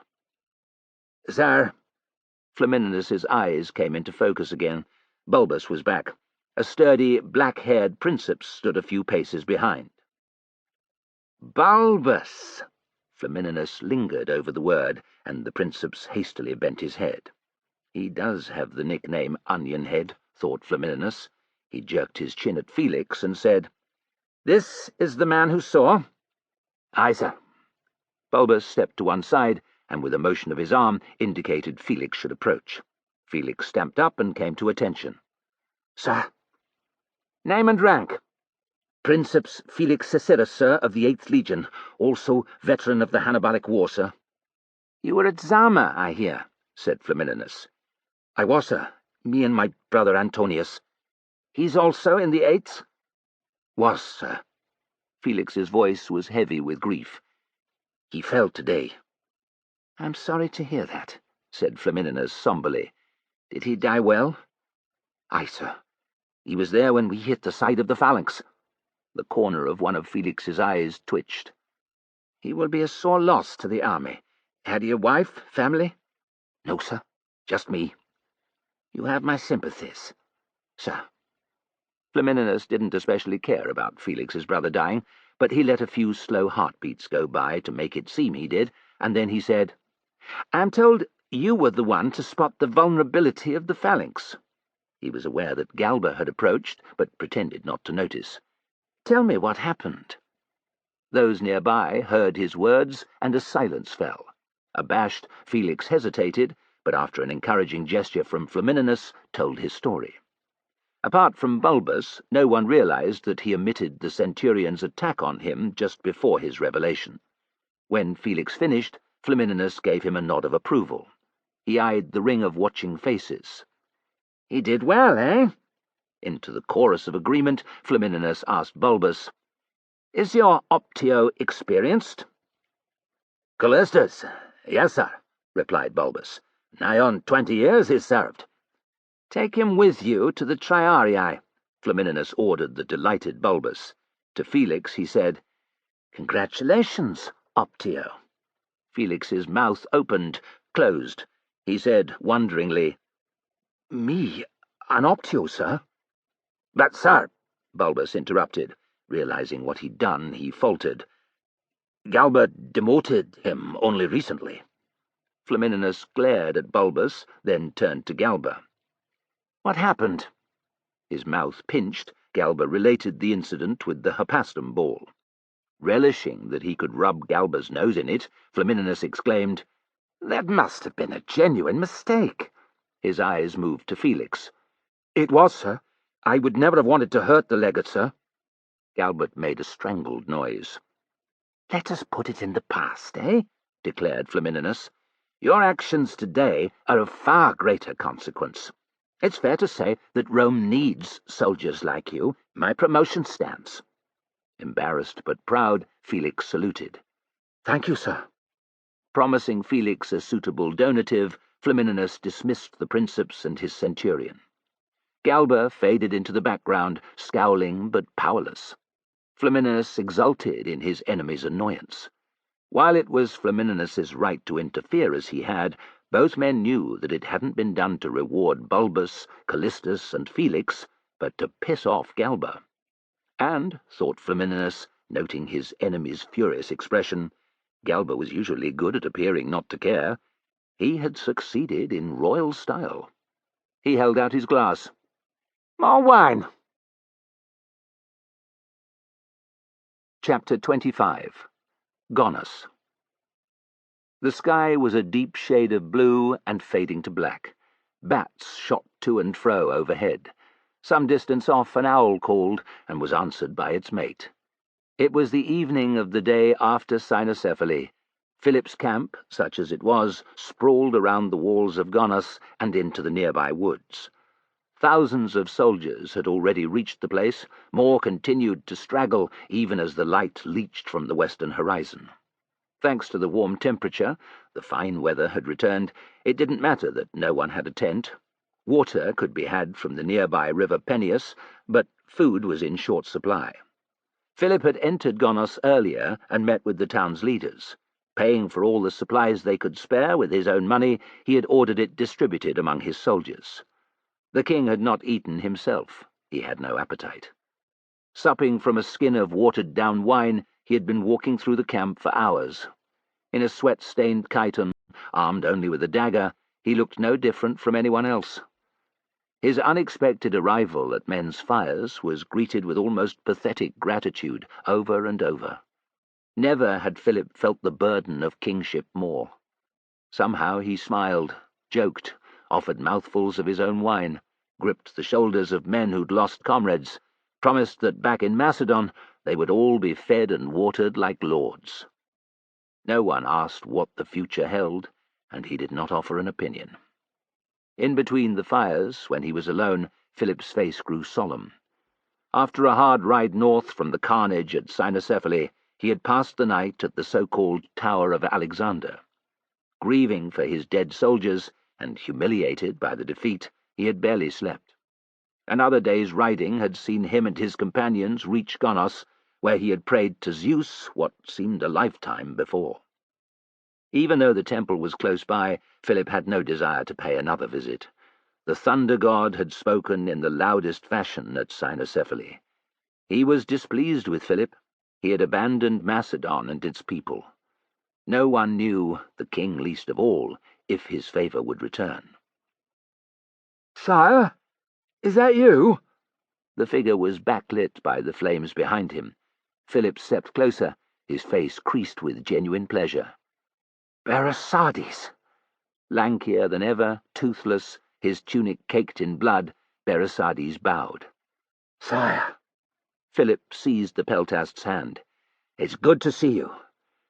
"Sir," Flamininus's eyes came into focus again. Bulbus was back. A sturdy, black-haired princeps stood a few paces behind. "Bulbus!" Flamininus lingered over the word, and the princeps hastily bent his head. He does have the nickname Onionhead, thought Flamininus. He jerked his chin at Felix and said, "This is the man who saw?" "Aye, sir." Bulbus stepped to one side, and with a motion of his arm indicated Felix should approach. Felix stamped up and came to attention. "Sir." "Name and rank?" "Princeps Felix Caesarus, sir, of the 8th Legion, also veteran of the Hannibalic War, sir." "You were at Zama, I hear," said Flamininus. "I was, sir. Me and my brother Antonius." "He's also in the 8th? "Was, sir." Felix's voice was heavy with grief. "He fell today." "I'm sorry to hear that," said Flamininus somberly. "Did he die well?" "Aye, sir. He was there when we hit the side of the phalanx." The corner of one of Felix's eyes twitched. "He will be a sore loss to the army. Had he a wife, family?" "No, sir. Just me." "You have my sympathies, sir." Flamininus didn't especially care about Felix's brother dying, but he let a few slow heartbeats go by to make it seem he did, and then he said, "I'm told you were the one to spot the vulnerability of the phalanx." He was aware that Galba had approached, but pretended not to notice. "Tell me what happened." Those nearby heard his words, and a silence fell. Abashed, Felix hesitated, but after an encouraging gesture from Flamininus, told his story. Apart from Bulbus, no one realized that he omitted the centurion's attack on him just before his revelation. When Felix finished, Flamininus gave him a nod of approval. He eyed the ring of watching faces. "He did well, eh?" Into the chorus of agreement, Flamininus asked Bulbus, "Is your Optio experienced?" "Callistus, yes, sir," replied Bulbus. "Nigh on 20 years he's served." "Take him with you to the Triarii," Flamininus ordered the delighted Bulbus. To Felix he said, "Congratulations, Optio." Felix's mouth opened, closed. He said wonderingly, "Me, an Optio, sir?" "But, sir," Bulbus interrupted. Realizing what he'd done, he faltered. "Galba demoted him only recently." Flamininus glared at Bulbus, then turned to Galba. "What happened?" His mouth pinched, Galba related the incident with the Hepastum ball. Relishing that he could rub Galba's nose in it, Flamininus exclaimed, "That must have been a genuine mistake." His eyes moved to Felix. "It was, sir. I would never have wanted to hurt the legate, sir." Galba made a strangled noise. "Let us put it in the past, eh?" declared Flamininus. "Your actions today are of far greater consequence. It's fair to say that Rome needs soldiers like you. My promotion stands." Embarrassed but proud, Felix saluted. "Thank you, sir." Promising Felix a suitable donative, Flamininus dismissed the princeps and his centurion. Galba faded into the background, scowling but powerless. Flamininus exulted in his enemy's annoyance. While it was Flamininus's right to interfere as he had, both men knew that it hadn't been done to reward Bulbus, Callistus, and Felix, but to piss off Galba. And, thought Flamininus, noting his enemy's furious expression, Galba was usually good at appearing not to care. He had succeeded in royal style. He held out his glass. "More wine." Chapter 25. Gonus. The sky was a deep shade of blue and fading to black. Bats shot to and fro overhead. Some distance off an owl called, and was answered by its mate. It was the evening of the day after Cynoscephaly, Philip's camp, such as it was, sprawled around the walls of Gonos and into the nearby woods. Thousands of soldiers had already reached the place. More continued to straggle, even as the light leached from the western horizon. Thanks to the warm temperature, the fine weather had returned. It didn't matter that no one had a tent. Water could be had from the nearby river Peneus, but food was in short supply. Philip had entered Gonos earlier and met with the town's leaders. Paying for all the supplies they could spare with his own money, he had ordered it distributed among his soldiers. The king had not eaten himself. He had no appetite. Supping from a skin of watered-down wine, he had been walking through the camp for hours. In a sweat-stained chiton, armed only with a dagger, he looked no different from anyone else. His unexpected arrival at men's fires was greeted with almost pathetic gratitude over and over. Never had Philip felt the burden of kingship more. Somehow he smiled, joked, offered mouthfuls of his own wine, gripped the shoulders of men who'd lost comrades, promised that back in Macedon they would all be fed and watered like lords. No one asked what the future held, and he did not offer an opinion. In between the fires, when he was alone, Philip's face grew solemn. After a hard ride north from the carnage at Cynoscephaly, he had passed the night at the so-called Tower of Alexander. Grieving for his dead soldiers, and humiliated by the defeat, he had barely slept. Another day's riding had seen him and his companions reach Gonos, where he had prayed to Zeus what seemed a lifetime before. Even though the temple was close by, Philip had no desire to pay another visit. The thunder god had spoken in the loudest fashion at Cynoscephaly. He was displeased with Philip. He had abandoned Macedon and its people. No one knew, the king least of all, if his favour would return. "Sire, is that you?" The figure was backlit by the flames behind him. Philip stepped closer, his face creased with genuine pleasure. "Beresades!" Lankier than ever, toothless, his tunic caked in blood, Beresades bowed. "Sire." Philip seized the peltast's hand. "It's good to see you."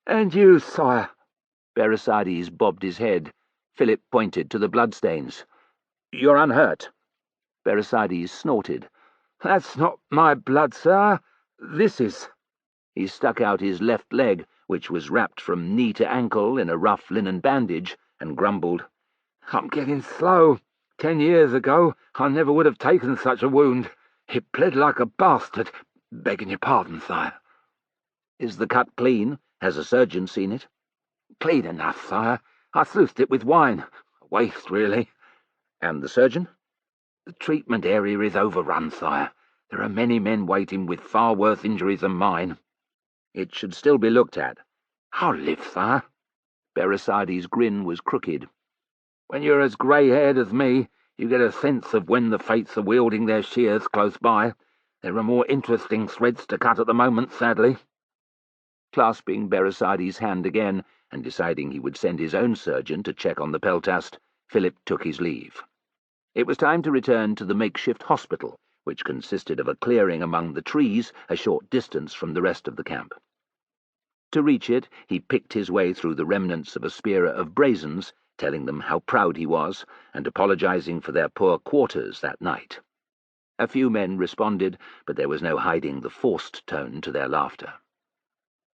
"And you, sire." Beresades bobbed his head. Philip pointed to the bloodstains. "You're unhurt." Beresades snorted. "That's not my blood, sir. This is." He stuck out his left leg, which was wrapped from knee to ankle in a rough linen bandage, and grumbled, "I'm getting slow. 10 years ago, I never would have taken such a wound. It bled like a bastard. Begging your pardon, sire." "Is the cut clean? Has a surgeon seen it?" "Clean enough, sire. I sluiced it with wine. A waste, really." "And the surgeon?" "The treatment area is overrun, sire. There are many men waiting with far worse injuries than mine." "It should still be looked at." "I'll live, sire." Beresades' grin was crooked. "When you're as grey-haired as me, you get a sense of when the fates are wielding their shears close by. There are more interesting threads to cut at the moment, sadly." Clasping Beresades' hand again, and deciding he would send his own surgeon to check on the peltast, Philip took his leave. It was time to return to the makeshift hospital, which consisted of a clearing among the trees a short distance from the rest of the camp. To reach it, he picked his way through the remnants of a spearer of brazens, telling them how proud he was, and apologizing for their poor quarters that night. A few men responded, but there was no hiding the forced tone to their laughter.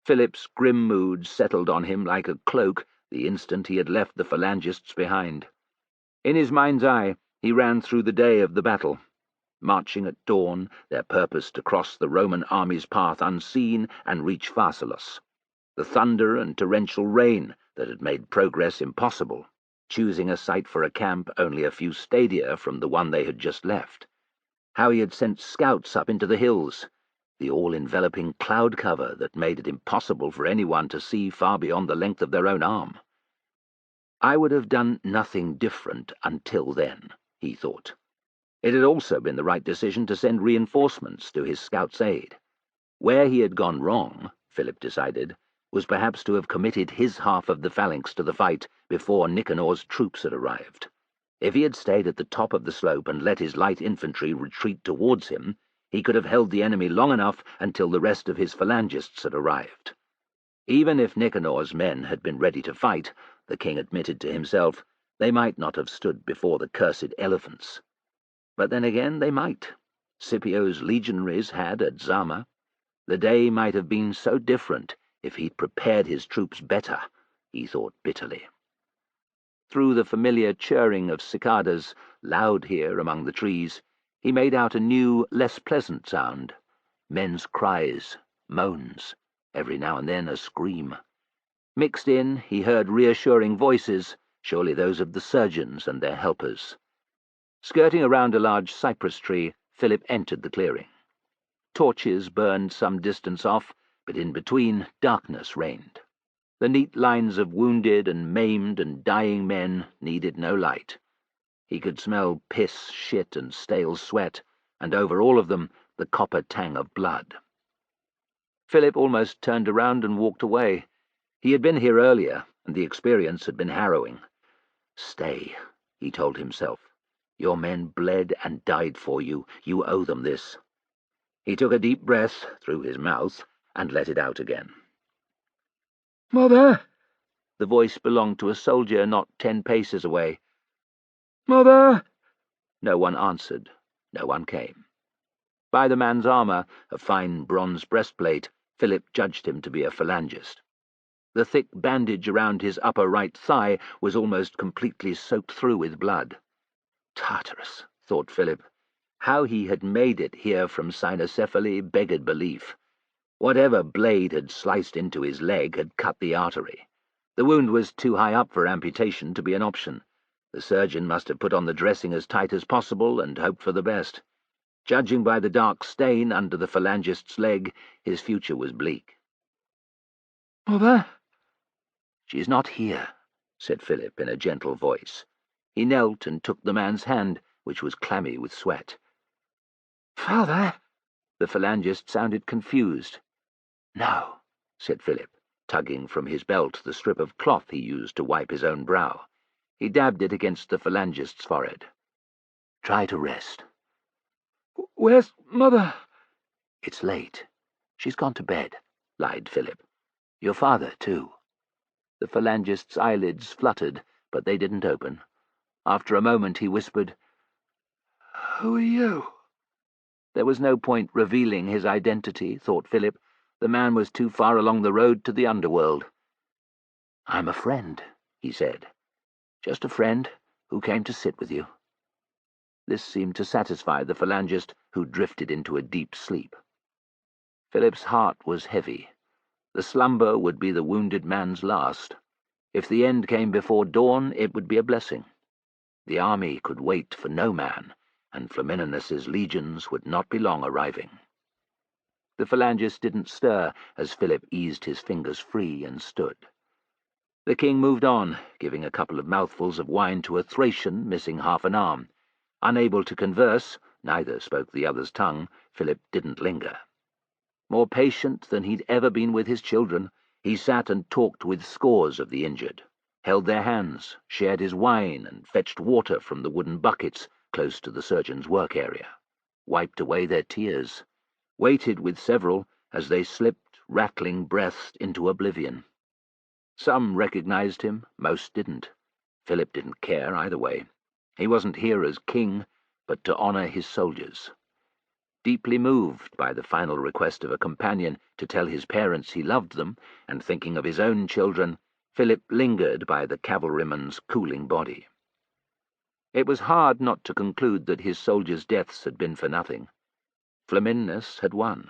Philip's grim mood settled on him like a cloak the instant he had left the phalangists behind. In his mind's eye, he ran through the day of the battle. Marching at dawn, their purpose to cross the Roman army's path unseen and reach Pharsalos. The thunder and torrential rain that had made progress impossible, choosing a site for a camp only a few stadia from the one they had just left. How he had sent scouts up into the hills, the all-enveloping cloud cover that made it impossible for anyone to see far beyond the length of their own arm. I would have done nothing different until then, he thought. It had also been the right decision to send reinforcements to his scout's aid. Where he had gone wrong, Philip decided, was perhaps to have committed his half of the phalanx to the fight before Nicanor's troops had arrived. If he had stayed at the top of the slope and let his light infantry retreat towards him, he could have held the enemy long enough until the rest of his phalangists had arrived. Even if Nicanor's men had been ready to fight, the king admitted to himself, they might not have stood before the cursed elephants. But then again they might. Scipio's legionaries had at Zama. The day might have been so different if he'd prepared his troops better, he thought bitterly. Through the familiar chirring of cicadas, loud here among the trees, he made out a new, less pleasant sound. Men's cries, moans, every now and then a scream. Mixed in, he heard reassuring voices, surely those of the surgeons and their helpers. Skirting around a large cypress tree, Philip entered the clearing. Torches burned some distance off, but in between, darkness reigned. The neat lines of wounded and maimed and dying men needed no light. He could smell piss, shit, and stale sweat, and over all of them the copper tang of blood. Philip almost turned around and walked away. He had been here earlier, and the experience had been harrowing. "Stay," he told himself. "Your men bled and died for you. You owe them this." He took a deep breath through his mouth and let it out again. "Mother!" The voice belonged to a soldier not 10 paces away. "Mother!" No one answered. No one came. By the man's armour, a fine bronze breastplate, Philip judged him to be a phalangist. The thick bandage around his upper right thigh was almost completely soaked through with blood. Tartarus, thought Philip. How he had made it here from cynocephaly beggared belief. Whatever blade had sliced into his leg had cut the artery. The wound was too high up for amputation to be an option. The surgeon must have put on the dressing as tight as possible and hoped for the best. Judging by the dark stain under the phalangist's leg, his future was bleak. "Mother?" "She's not here," said Philip in a gentle voice. He knelt and took the man's hand, which was clammy with sweat. "Father?" The phalangist sounded confused. "No," said Philip, tugging from his belt the strip of cloth he used to wipe his own brow. He dabbed it against the phalangist's forehead. "Try to rest." "Where's Mother?" "It's late. She's gone to bed," lied Philip. "Your father, too." The phalangist's eyelids fluttered, but they didn't open. After a moment he whispered, "Who are you?" There was no point revealing his identity, thought Philip. The man was too far along the road to the underworld. "I'm a friend," he said. "Just a friend who came to sit with you." This seemed to satisfy the phalangist, who drifted into a deep sleep. Philip's heart was heavy. The slumber would be the wounded man's last. If the end came before dawn, it would be a blessing. The army could wait for no man, and Flamininus's legions would not be long arriving. The phalangist didn't stir as Philip eased his fingers free and stood. The king moved on, giving a couple of mouthfuls of wine to a Thracian missing half an arm. Unable to converse, neither spoke the other's tongue, Philip didn't linger. More patient than he'd ever been with his children, he sat and talked with scores of the injured, held their hands, shared his wine, and fetched water from the wooden buckets close to the surgeon's work area, wiped away their tears, waited with several as they slipped, rattling breaths, into oblivion. Some recognized him, most didn't. Philip didn't care either way. He wasn't here as king, but to honor his soldiers. Deeply moved by the final request of a companion to tell his parents he loved them, and thinking of his own children, Philip lingered by the cavalryman's cooling body. It was hard not to conclude that his soldiers' deaths had been for nothing. Flamininus had won.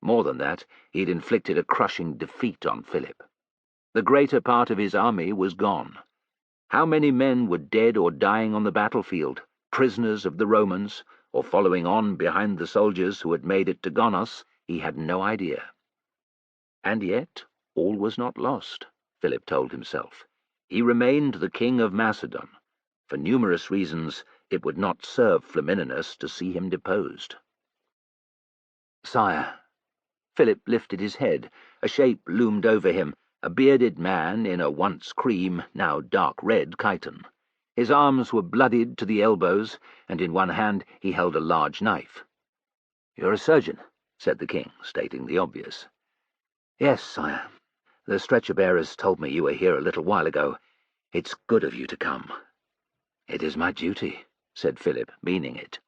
More than that, he had inflicted a crushing defeat on Philip. The greater part of his army was gone. How many men were dead or dying on the battlefield, prisoners of the Romans, or following on behind the soldiers who had made it to Gonos, he had no idea. And yet all was not lost, Philip told himself. He remained the king of Macedon. For numerous reasons, it would not serve Flamininus to see him deposed. "Sire." Philip lifted his head. A shape loomed over him, a bearded man in a once cream, now dark red chiton. His arms were bloodied to the elbows, and in one hand he held a large knife. "You're a surgeon," said the king, stating the obvious. "Yes, sire. The stretcher-bearers told me you were here a little while ago. It's good of you to come." "It is my duty," said Philip, meaning it.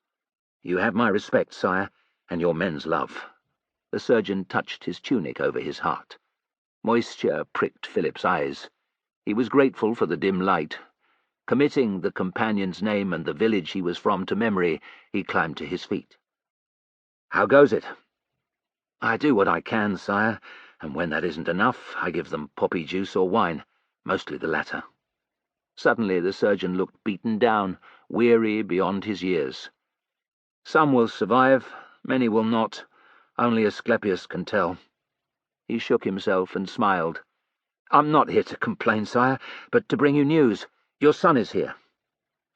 "You have my respect, sire, and your men's love." The surgeon touched his tunic over his heart. Moisture pricked Philip's eyes. He was grateful for the dim light. Committing the companion's name and the village he was from to memory, he climbed to his feet. "How goes it?" "I do what I can, sire, and when that isn't enough, I give them poppy juice or wine, mostly the latter." Suddenly the surgeon looked beaten down, weary beyond his years. "Some will survive, many will not. Only Asclepius can tell." He shook himself and smiled. "I'm not here to complain, sire, but to bring you news. Your son is here."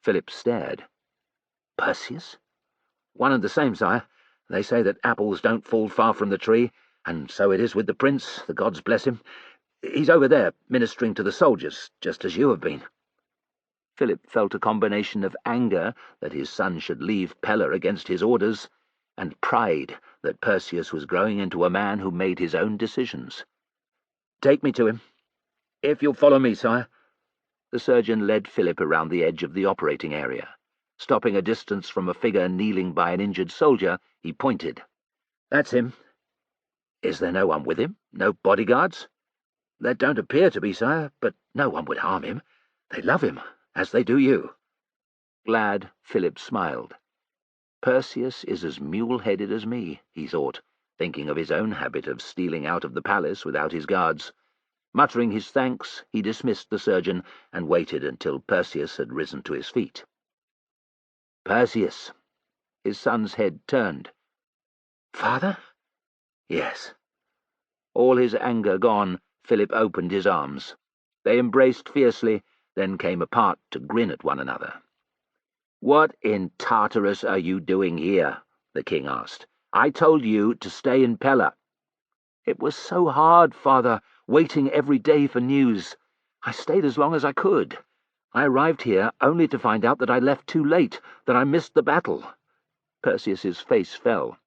Philip stared. "Perseus?" "One and the same, sire. They say that apples don't fall far from the tree, and so it is with the prince, the gods bless him. He's over there, ministering to the soldiers, just as you have been." Philip felt a combination of anger that his son should leave Pella against his orders, and pride that Perseus was growing into a man who made his own decisions. "Take me to him. If you'll follow me, sire." The surgeon led Philip around the edge of the operating area. Stopping a distance from a figure kneeling by an injured soldier, he pointed. "That's him." "Is there no one with him? No bodyguards?" "There don't appear to be, sire, but no one would harm him. They love him, as they do you." Glad, Philip smiled. "Perseus is as mule-headed as me," he thought, thinking of his own habit of stealing out of the palace without his guards. Muttering his thanks, he dismissed the surgeon and waited until Perseus had risen to his feet. "Perseus." His son's head turned. "Father?" "Yes." All his anger gone, Philip opened his arms. They embraced fiercely, then came apart to grin at one another. "What in Tartarus are you doing here?" the king asked. "I told you to stay in Pella." "It was so hard, father, waiting every day for news. I stayed as long as I could. I arrived here only to find out that I left too late, that I missed the battle." Perseus's face fell.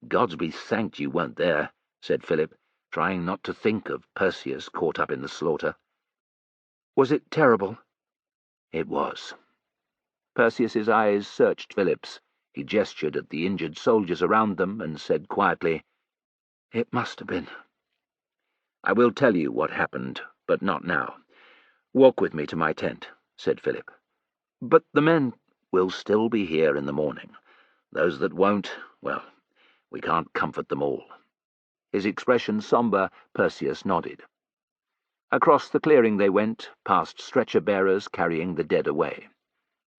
"Gods be thanked you weren't there," said Philip, trying not to think of Perseus caught up in the slaughter. "Was it terrible?" "It was." Perseus's eyes searched Philip's. He gestured at the injured soldiers around them and said quietly, "It must have been." "I will tell you what happened, but not now. Walk with me to my tent," said Philip. "But the men will still be here in the morning. Those that won't, well, we can't comfort them all." His expression sombre, Perseus nodded. Across the clearing they went, past stretcher-bearers carrying the dead away.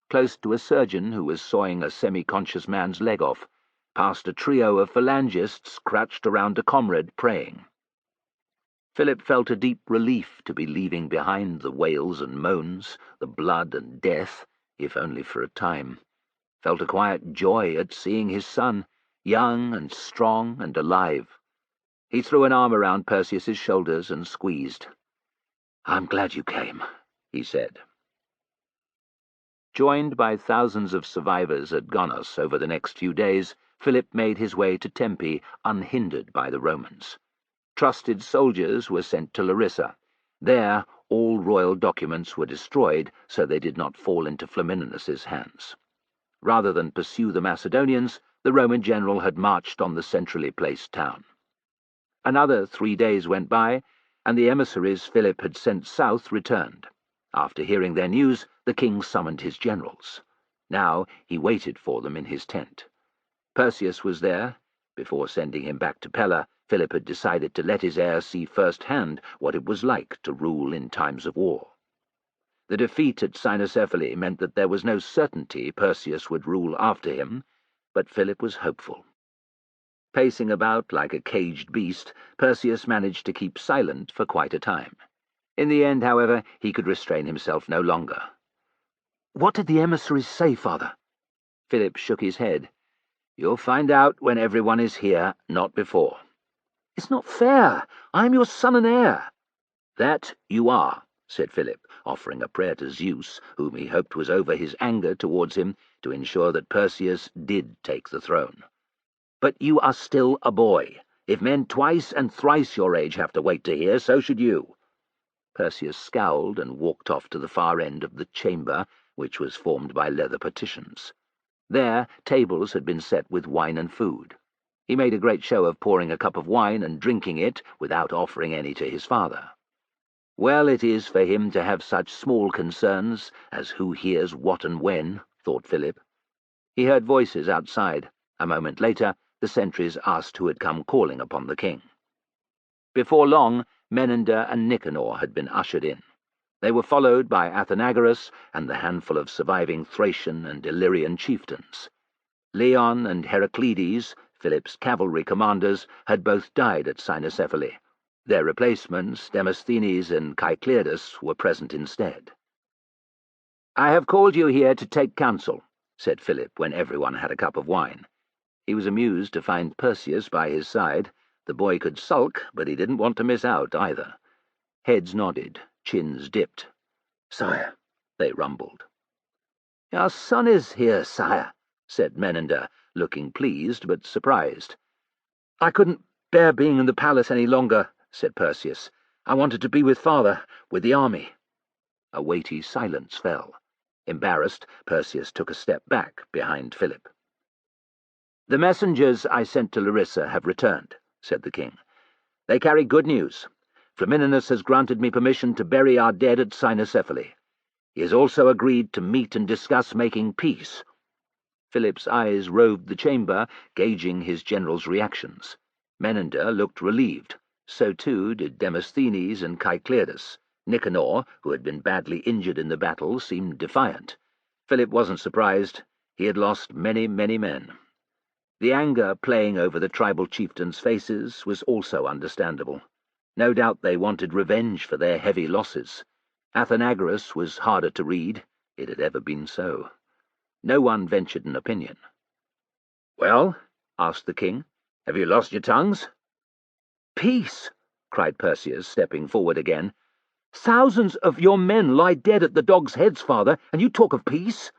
Close to a surgeon who was sawing a semi-conscious man's leg off, past a trio of phalangists crouched around a comrade praying. Philip felt a deep relief to be leaving behind the wails and moans, the blood and death, if only for a time. Felt a quiet joy at seeing his son, young and strong and alive. He threw an arm around Perseus's shoulders and squeezed. "I'm glad you came," he said. Joined by thousands of survivors at Gonos over the next few days, Philip made his way to Tempe unhindered by the Romans. Trusted soldiers were sent to Larissa. There, all royal documents were destroyed so they did not fall into Flamininus's hands. Rather than pursue the Macedonians, the Roman general had marched on the centrally placed town. Another 3 days went by, and the emissaries Philip had sent south returned. After hearing their news, the king summoned his generals. Now he waited for them in his tent. Perseus was there. Before sending him back to Pella, Philip had decided to let his heir see firsthand what it was like to rule in times of war. The defeat at Cynocephaly meant that there was no certainty Perseus would rule after him, but Philip was hopeful. Pacing about like a caged beast, Perseus managed to keep silent for quite a time. In the end, however, he could restrain himself no longer. "What did the emissaries say, father?" Philip shook his head. "You'll find out when everyone is here, not before." "It's not fair. I'm your son and heir." "That you are," said Philip, offering a prayer to Zeus, whom he hoped was over his anger towards him, to ensure that Perseus did take the throne. "But you are still a boy. If men twice and thrice your age have to wait to hear, so should you." Perseus scowled and walked off to the far end of the chamber, which was formed by leather partitions. There, tables had been set with wine and food. He made a great show of pouring a cup of wine and drinking it without offering any to his father. Well it is for him to have such small concerns as who hears what and when, thought Philip. He heard voices outside. A moment later, the sentries asked who had come calling upon the king. Before long, Menander and Nicanor had been ushered in. They were followed by Athenagoras and the handful of surviving Thracian and Illyrian chieftains. Leon and Heraclides, Philip's cavalry commanders, had both died at Cynocephaly. Their replacements, Demosthenes and Caecilius, were present instead. "I have called you here to take counsel," said Philip when everyone had a cup of wine. He was amused to find Perseus by his side. The boy could sulk, but he didn't want to miss out either. Heads nodded, chins dipped. "Sire," they rumbled. "Your son is here, sire," said Menander, looking pleased but surprised. "I couldn't bear being in the palace any longer," said Perseus. "I wanted to be with father, with the army." A weighty silence fell. Embarrassed, Perseus took a step back behind Philip. "The messengers I sent to Larissa have returned," said the king. "They carry good news. Flamininus has granted me permission to bury our dead at Cynocephaly. He has also agreed to meet and discuss making peace." Philip's eyes roved the chamber, gauging his general's reactions. Menander looked relieved. So too did Demosthenes and Caecilius. Nicanor, who had been badly injured in the battle, seemed defiant. Philip wasn't surprised. He had lost many, many men. The anger playing over the tribal chieftains' faces was also understandable. No doubt they wanted revenge for their heavy losses. Athenagoras was harder to read. It had ever been so. No one ventured an opinion. "Well?" asked the king. "Have you lost your tongues?" "Peace!" cried Perseus, stepping forward again. "Thousands of your men lie dead at the dogs' heads, father, and you talk of peace?"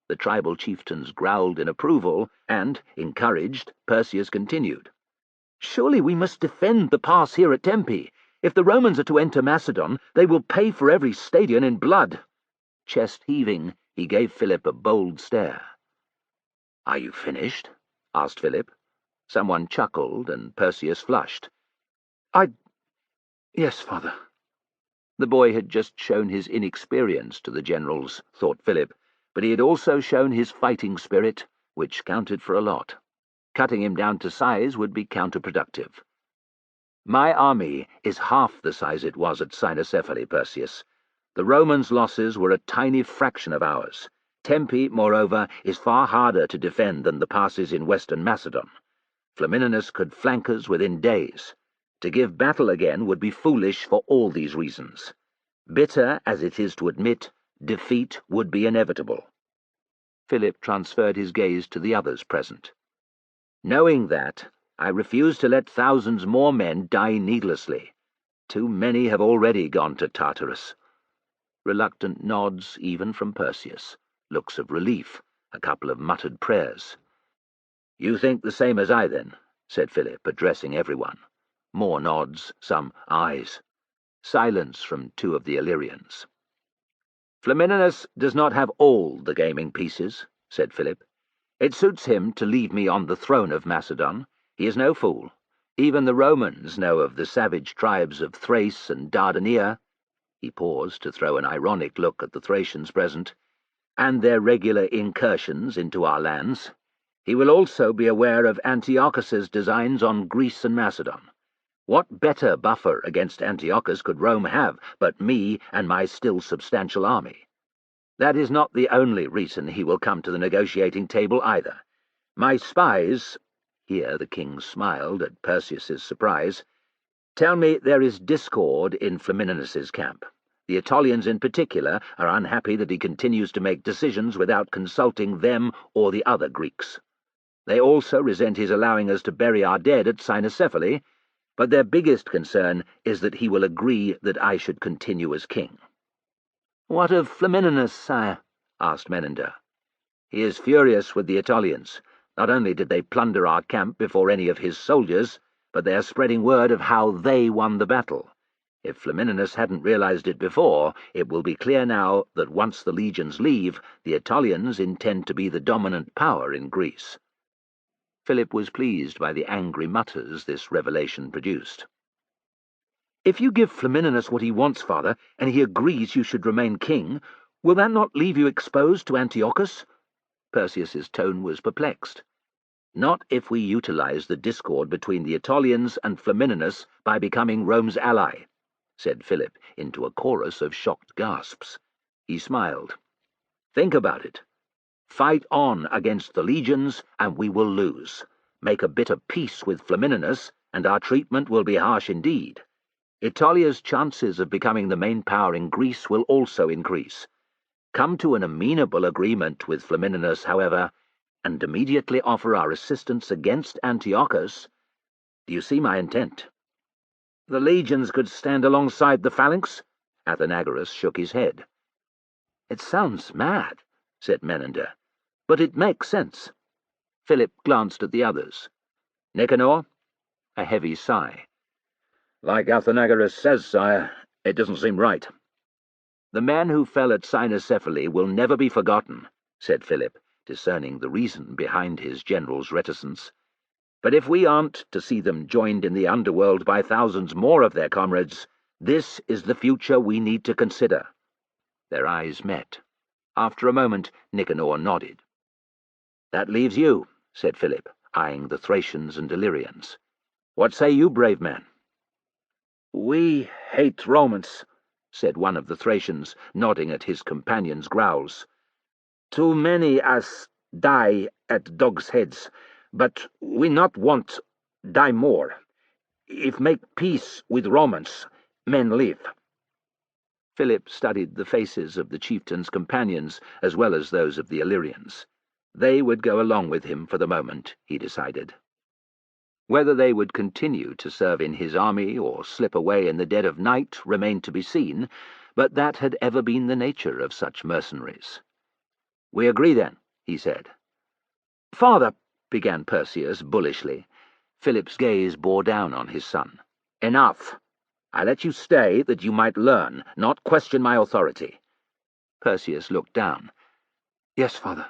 The tribal chieftains growled in approval, and, encouraged, Perseus continued. "Surely we must defend the pass here at Tempe. If the Romans are to enter Macedon, they will pay for every stadion in blood." Chest heaving, he gave Philip a bold stare. "Are you finished?" asked Philip. Someone chuckled, and Perseus flushed. "Yes, father." The boy had just shown his inexperience to the generals, thought Philip, but he had also shown his fighting spirit, which counted for a lot. Cutting him down to size would be counterproductive. "My army is half the size it was at Cynocephaly, Perseus. The Romans' losses were a tiny fraction of ours. Tempe, moreover, is far harder to defend than the passes in western Macedon. Flamininus could flank us within days. To give battle again would be foolish for all these reasons. Bitter as it is to admit, defeat would be inevitable." Philip transferred his gaze to the others present. "Knowing that, I refuse to let thousands more men die needlessly. Too many have already gone to Tartarus." Reluctant nods even from Perseus, looks of relief, a couple of muttered prayers. "You think the same as I, then?" said Philip, addressing everyone. More nods, some eyes. Silence from two of the Illyrians. "Flamininus does not have all the gaming pieces," said Philip. "It suits him to leave me on the throne of Macedon. He is no fool. Even the Romans know of the savage tribes of Thrace and Dardania." He paused to throw an ironic look at the Thracians present, "and their regular incursions into our lands. He will also be aware of Antiochus's designs on Greece and Macedon. What better buffer against Antiochus could Rome have but me and my still substantial army? That is not the only reason he will come to the negotiating table either. My spies—" here the king smiled at Perseus's surprise— "tell me there is discord in Flamininus's camp. The Aetolians in particular are unhappy that he continues to make decisions without consulting them or the other Greeks. They also resent his allowing us to bury our dead at Cynocephaly, but their biggest concern is that he will agree that I should continue as king." "What of Flamininus, sire?" asked Menander. "He is furious with the Aetolians. Not only did they plunder our camp before any of his soldiers, but they are spreading word of how they won the battle. If Flamininus hadn't realized it before, it will be clear now that once the legions leave, the Aetolians intend to be the dominant power in Greece. Philip was pleased by the angry mutters this revelation produced. "If you give Flamininus what he wants, father, and he agrees you should remain king, will that not leave you exposed to Antiochus?" Perseus's tone was perplexed. "Not if we utilize the discord between the Aetolians and Flamininus by becoming Rome's ally," said Philip into a chorus of shocked gasps. He smiled. "Think about it. Fight on against the legions, and we will lose. Make a bitter peace with Flamininus, and our treatment will be harsh indeed. Aetolia's chances of becoming the main power in Greece will also increase. Come to an amenable agreement with Flamininus, however, and immediately offer our assistance against Antiochus. Do you see my intent?" "The legions could stand alongside the phalanx?" Athenagoras shook his head. "It sounds mad," said Menander, "but it makes sense." Philip glanced at the others. "Nicanor?" A heavy sigh. "Like Athenagoras says, sire, it doesn't seem right." "The men who fell at Cynocephaly will never be forgotten," said Philip, discerning the reason behind his general's reticence. "But if we aren't to see them joined in the underworld by thousands more of their comrades, this is the future we need to consider." Their eyes met. After a moment, Nicanor nodded. "That leaves you," said Philip, eyeing the Thracians and Illyrians. "What say you, brave men?" "We hate Romans," said one of the Thracians, nodding at his companion's growls. "Too many as die at dogs' heads, but we not want die more. If make peace with Romans, men live." Philip studied the faces of the chieftain's companions as well as those of the Illyrians. They would go along with him for the moment, he decided. Whether they would continue to serve in his army or slip away in the dead of night remained to be seen, but that had ever been the nature of such mercenaries. "We agree, then," he said. "Father," began Perseus bullishly. Philip's gaze bore down on his son. "Enough! I let you stay that you might learn, not question my authority." Perseus looked down. "Yes, father."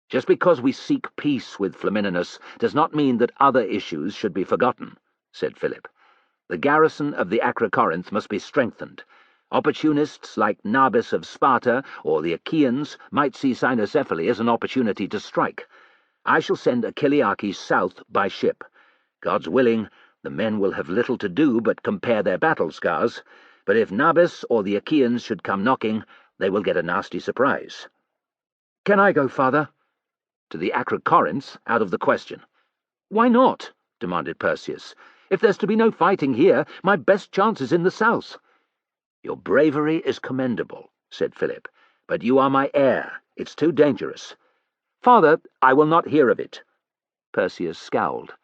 "Just because we seek peace with Flamininus does not mean that other issues should be forgotten," said Philip. "The garrison of the Acrocorinth must be strengthened. Opportunists like Nabis of Sparta or the Achaeans might see Cynocephaly as an opportunity to strike. I shall send Achillearches south by ship. God's willing, the men will have little to do but compare their battle scars, but if Nabis or the Achaeans should come knocking, they will get a nasty surprise." "Can I go, father?" "To the Acrocorinth, out of the question." "Why not?" demanded Perseus. "If there's to be no fighting here, my best chance is in the south." "Your bravery is commendable," said Philip, "but you are my heir. It's too dangerous." "Father, I will not hear of it." Perseus scowled.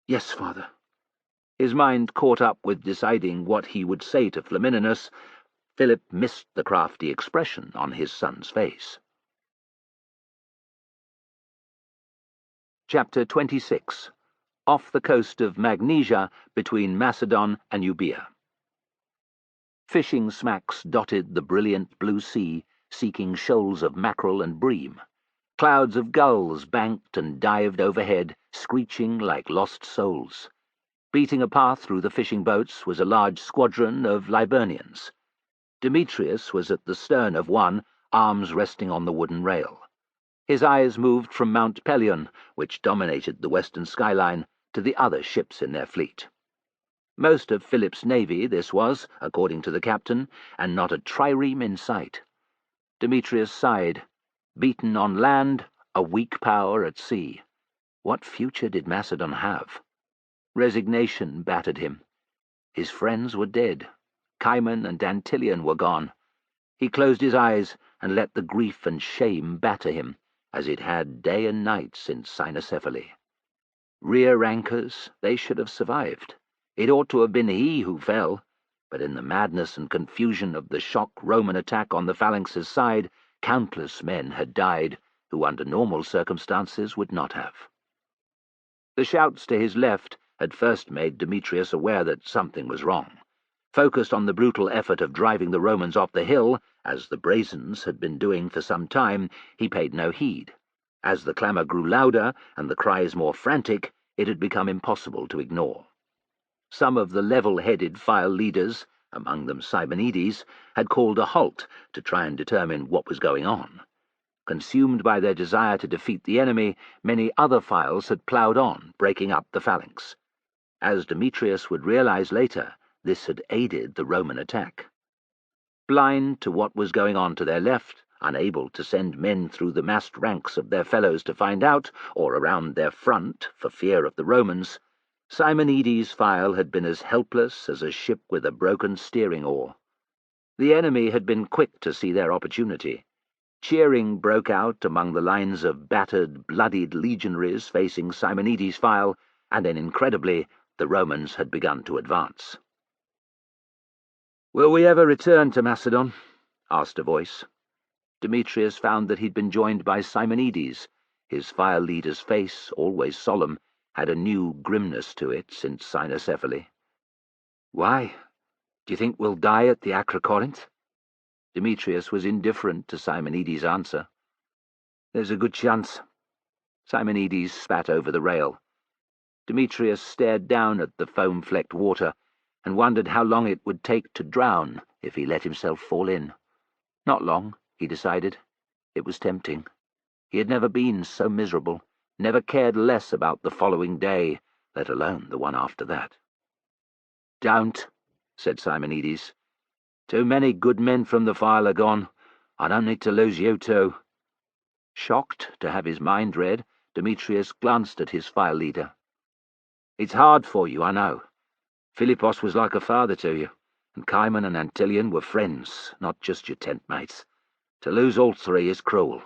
"Yes, father." His mind caught up with deciding what he would say to Flamininus. Philip missed the crafty expression on his son's face. Chapter 26. Off the coast of Magnesia, between Macedon and Euboea. Fishing smacks dotted the brilliant blue sea, seeking shoals of mackerel and bream. Clouds of gulls banked and dived overhead, screeching like lost souls. Beating a path through the fishing boats was a large squadron of Liburnians. Demetrius was at the stern of one, arms resting on the wooden rail. His eyes moved from Mount Pelion, which dominated the western skyline, to the other ships in their fleet. Most of Philip's navy this was, according to the captain, and not a trireme in sight. Demetrius sighed. Beaten on land, a weak power at sea. What future did Macedon have? Resignation battered him. His friends were dead. Cimon and Antilion were gone. He closed his eyes and let the grief and shame batter him, as it had day and night since Cynocephaly. Rear anchors, they should have survived. It ought to have been he who fell, but in the madness and confusion of the shock Roman attack on the phalanx's side, countless men had died who under normal circumstances would not have. The shouts to his left had first made Demetrius aware that something was wrong. Focused on the brutal effort of driving the Romans off the hill, as the Brazens had been doing for some time, he paid no heed. As the clamour grew louder and the cries more frantic, it had become impossible to ignore. Some of the level-headed file leaders, among them Simonides, had called a halt to try and determine what was going on. Consumed by their desire to defeat the enemy, many other files had ploughed on, breaking up the phalanx. As Demetrius would realize later, this had aided the Roman attack. Blind to what was going on to their left, unable to send men through the massed ranks of their fellows to find out, or around their front for fear of the Romans, Simonides' file had been as helpless as a ship with a broken steering oar. The enemy had been quick to see their opportunity. Cheering broke out among the lines of battered, bloodied legionaries facing Simonides' file, and then, incredibly, the Romans had begun to advance. "Will we ever return to Macedon?" asked a voice. Demetrius found that he'd been joined by Simonides. His file leader's face, always solemn, had a new grimness to it since cynocephaly. "Why? Do you think we'll die at the Acrocorinth?" Demetrius was indifferent to Simonides' answer. "There's a good chance." Simonides spat over the rail. Demetrius stared down at the foam-flecked water and wondered how long it would take to drown if he let himself fall in. Not long, he decided. It was tempting. He had never been so miserable, never cared less about the following day, let alone the one after that. "Don't," said Simonides. "Too many good men from the file are gone. I don't need to lose you too." Shocked to have his mind read, Demetrius glanced at his file leader. "It's hard for you, I know. Philippos was like a father to you, and Cimon and Antilion were friends, not just your tent mates. To lose all three is cruel."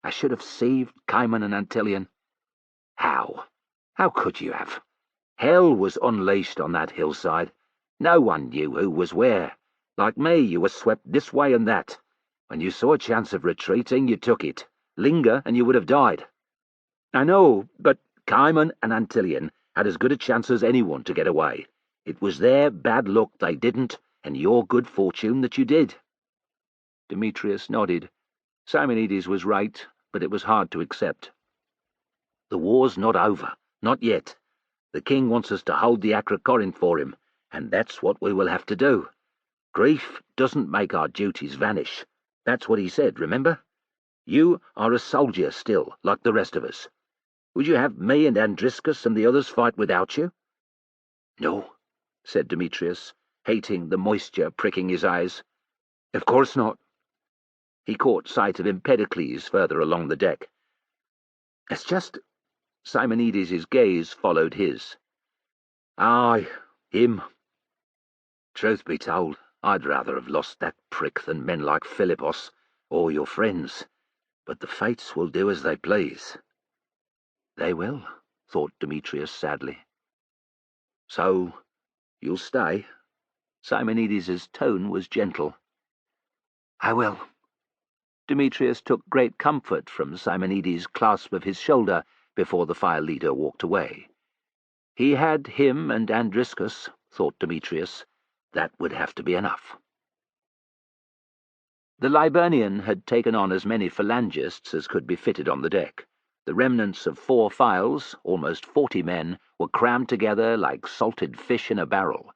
"I should have saved Cimon and Antilion." "How? How could you have? Hell was unleashed on that hillside. No one knew who was where. Like me, you were swept this way and that. When you saw a chance of retreating, you took it. Linger, and you would have died." "I know, but Cimon and Antilion had as good a chance as anyone to get away. It was their bad luck they didn't, and your good fortune that you did." Demetrius nodded. Simonides was right, but it was hard to accept. "The war's not over, not yet. The king wants us to hold the Acrocorinth for him, and that's what we will have to do. Grief doesn't make our duties vanish. That's what he said, remember? You are a soldier still, like the rest of us. Would you have me and Andriscus and the others fight without you?" "No," said Demetrius, hating the moisture pricking his eyes. "Of course not." He caught sight of Empedocles further along the deck. "It's just—" Simonides' gaze followed his. "Aye, him. Truth be told, I'd rather have lost that prick than men like Philippos, or your friends, but the fates will do as they please." "They will," thought Demetrius sadly. "So, you'll stay?" Simonides' tone was gentle. "I will." Demetrius took great comfort from Simonides' clasp of his shoulder before the file leader walked away. He had him and Andriscus, thought Demetrius. That would have to be enough. The Liburnian had taken on as many phalangists as could be fitted on the deck. The remnants of 4 files, almost 40 men, were crammed together like salted fish in a barrel.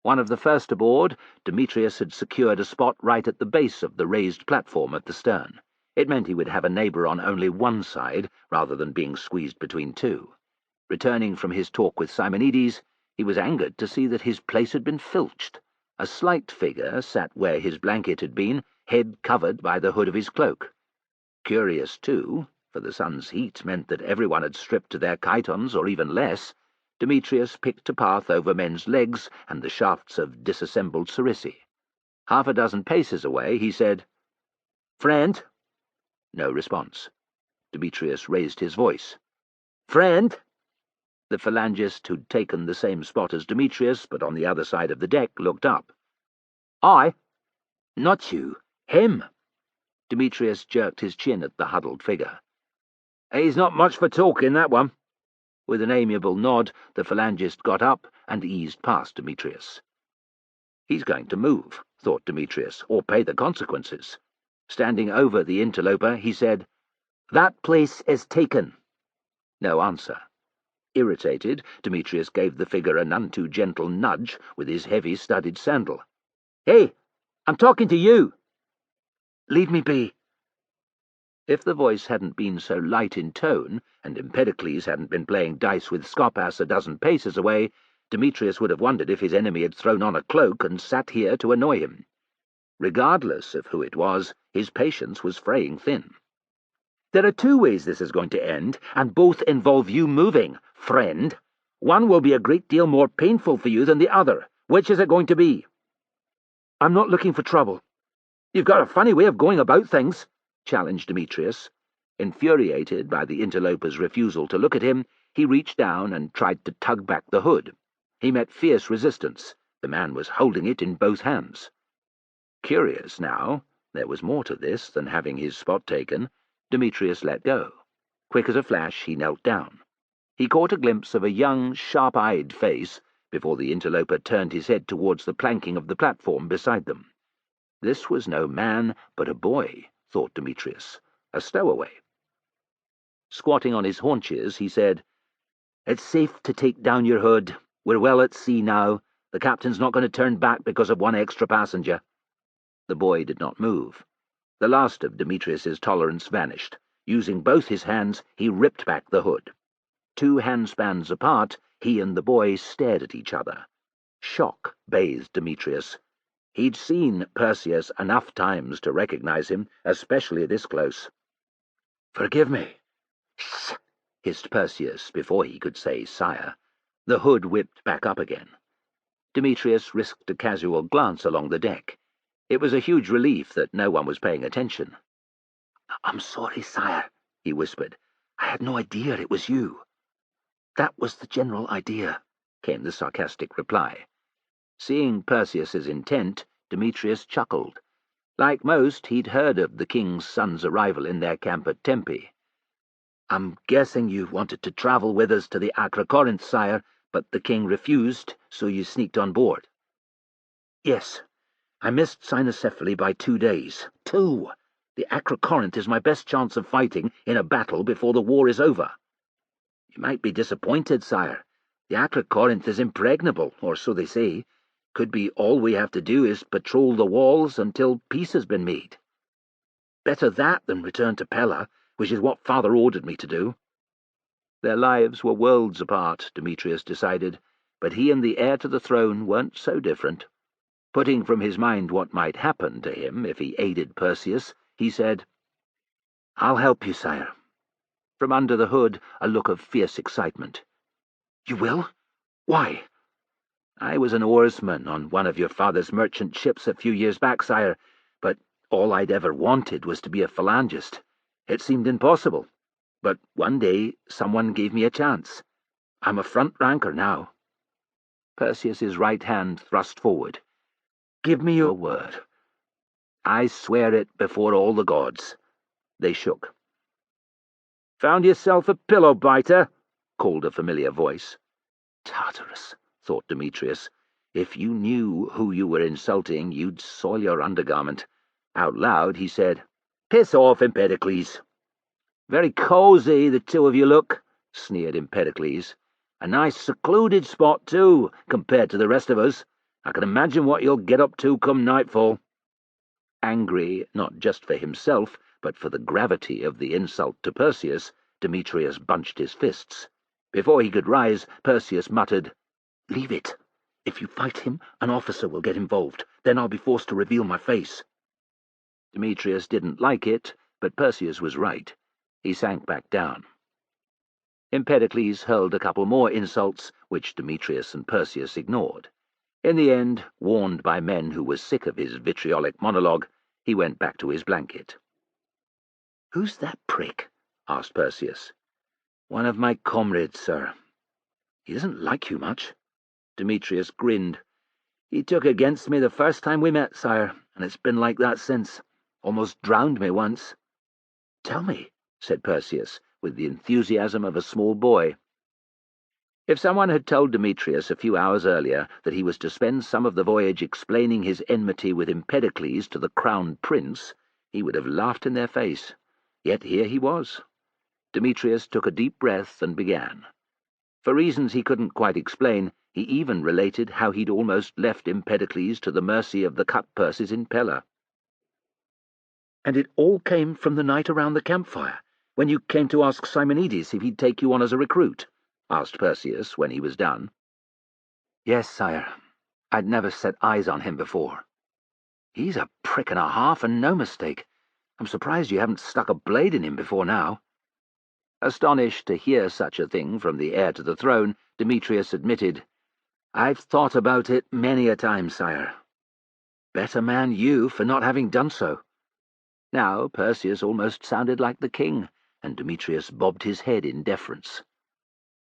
One of the first aboard, Demetrius had secured a spot right at the base of the raised platform at the stern. It meant he would have a neighbour on only one side, rather than being squeezed between two. Returning from his talk with Simonides, he was angered to see that his place had been filched. A slight figure sat where his blanket had been, head covered by the hood of his cloak. Curious, too, for the sun's heat meant that everyone had stripped to their chitons or even less, Demetrius picked a path over men's legs and the shafts of disassembled sarissæ. Half a dozen paces away, he said, "Friend?" No response. Demetrius raised his voice. "Friend?" The phalangist, who'd taken the same spot as Demetrius, but on the other side of the deck, looked up. "I? Not you. Him." Demetrius jerked his chin at the huddled figure. "He's not much for talking, that one." With an amiable nod, the phalangist got up and eased past Demetrius. He's going to move, thought Demetrius, or pay the consequences. Standing over the interloper, he said, "That place is taken." No answer. Irritated, Demetrius gave the figure a none too gentle nudge with his heavy studded sandal. "Hey, I'm talking to you!" "Leave me be." If the voice hadn't been so light in tone, and Empedocles hadn't been playing dice with Scopas a dozen paces away, Demetrius would have wondered if his enemy had thrown on a cloak and sat here to annoy him. Regardless of who it was, his patience was fraying thin. "There are two ways this is going to end, and both involve you moving, friend. One will be a great deal more painful for you than the other. Which is it going to be?" "I'm not looking for trouble." "You've got a funny way of going about things," challenged Demetrius. Infuriated by the interloper's refusal to look at him, he reached down and tried to tug back the hood. He met fierce resistance. The man was holding it in both hands. Curious now, there was more to this than having his spot taken. Demetrius let go. Quick as a flash, he knelt down. He caught a glimpse of a young, sharp-eyed face before the interloper turned his head towards the planking of the platform beside them. This was no man, but a boy, thought Demetrius, a stowaway. Squatting on his haunches, he said, "It's safe to take down your hood. We're well at sea now. The captain's not going to turn back because of one extra passenger." The boy did not move. The last of Demetrius's tolerance vanished. Using both his hands, he ripped back the hood. 2 handspans apart, he and the boy stared at each other. Shock bathed Demetrius. He'd seen Perseus enough times to recognize him, especially this close. "Forgive me." "Shh!" hissed Perseus before he could say sire. The hood whipped back up again. Demetrius risked a casual glance along the deck. It was a huge relief that no one was paying attention. "I'm sorry, sire," he whispered. "I had no idea it was you." "That was the general idea," came the sarcastic reply. Seeing Perseus's intent, Demetrius chuckled. Like most, he'd heard of the king's son's arrival in their camp at Tempe. "I'm guessing you wanted to travel with us to the Acrocorinth, sire, but the king refused, so you sneaked on board." "Yes. I missed Cynocephaly by 2 days. 2! The Acrocorinth is my best chance of fighting in a battle before the war is over." "You might be disappointed, sire. The Acrocorinth is impregnable, or so they say. Could be all we have to do is patrol the walls until peace has been made." "Better that than return to Pella, which is what father ordered me to do." Their lives were worlds apart, Demetrius decided, but he and the heir to the throne weren't so different. Putting from his mind what might happen to him if he aided Perseus, he said, "I'll help you, sire." From under the hood, a look of fierce excitement. "You will? Why?" "I was an oarsman on one of your father's merchant ships a few years back, sire, but all I'd ever wanted was to be a phalangist. It seemed impossible, but one day someone gave me a chance. I'm a front ranker now." Perseus's right hand thrust forward. "Give me your word." "I swear it before all the gods." They shook. "Found yourself a pillow biter?" called a familiar voice. Tartarus, thought Demetrius. If you knew who you were insulting, you'd soil your undergarment. Out loud he said, "Piss off, Empedocles." "Very cosy, the two of you look," sneered Empedocles. "A nice secluded spot, too, compared to the rest of us. I can imagine what you'll get up to come nightfall." Angry, not just for himself, but for the gravity of the insult to Perseus, Demetrius bunched his fists. Before he could rise, Perseus muttered, "Leave it. If you fight him, an officer will get involved. Then I'll be forced to reveal my face." Demetrius didn't like it, but Perseus was right. He sank back down. Empedocles hurled a couple more insults, which Demetrius and Perseus ignored. In the end, warned by men who were sick of his vitriolic monologue, he went back to his blanket. "Who's that prick?" asked Perseus. "One of my comrades, sir. He doesn't like you much." Demetrius grinned. "He took against me the first time we met, sire, and it's been like that since. Almost drowned me once." "Tell me," said Perseus, with the enthusiasm of a small boy. If someone had told Demetrius a few hours earlier that he was to spend some of the voyage explaining his enmity with Empedocles to the crown prince, he would have laughed in their face. Yet here he was. Demetrius took a deep breath and began. For reasons he couldn't quite explain, he even related how he'd almost left Empedocles to the mercy of the cut-purses in Pella. "And it all came from the night around the campfire, when you came to ask Simonides if he'd take you on as a recruit?" asked Perseus when he was done. "Yes, sire. I'd never set eyes on him before." "He's a prick and a half, and no mistake. I'm surprised you haven't stuck a blade in him before now." Astonished to hear such a thing from the heir to the throne, Demetrius admitted, "I've thought about it many a time, sire. Better man you for not having done so." Now Perseus almost sounded like the king, and Demetrius bobbed his head in deference.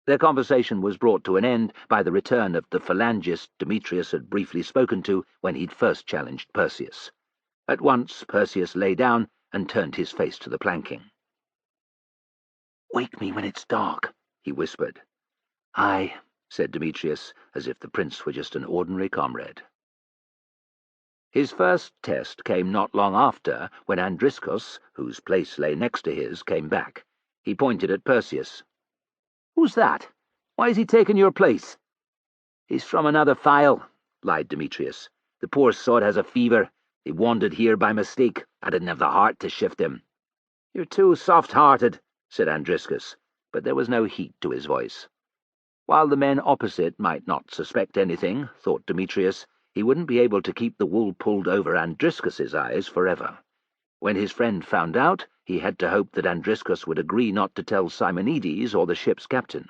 Their conversation was brought to an end by the return of the phalangist Demetrius had briefly spoken to when he'd first challenged Perseus. At once Perseus lay down and turned his face to the planking. "Wake me when it's dark," he whispered. "Aye," said Demetrius, as if the prince were just an ordinary comrade. His first test came not long after, when Andriscus, whose place lay next to his, came back. He pointed at Perseus. "Who's that? Why has he taken your place?" "He's from another file," lied Demetrius. "The poor sod has a fever. He wandered here by mistake. I didn't have the heart to shift him." "You're too soft-hearted," said Andriscus, but there was no heat to his voice. While the men opposite might not suspect anything, thought Demetrius, he wouldn't be able to keep the wool pulled over Andriscus's eyes forever. When his friend found out, he had to hope that Andriscus would agree not to tell Simonides or the ship's captain.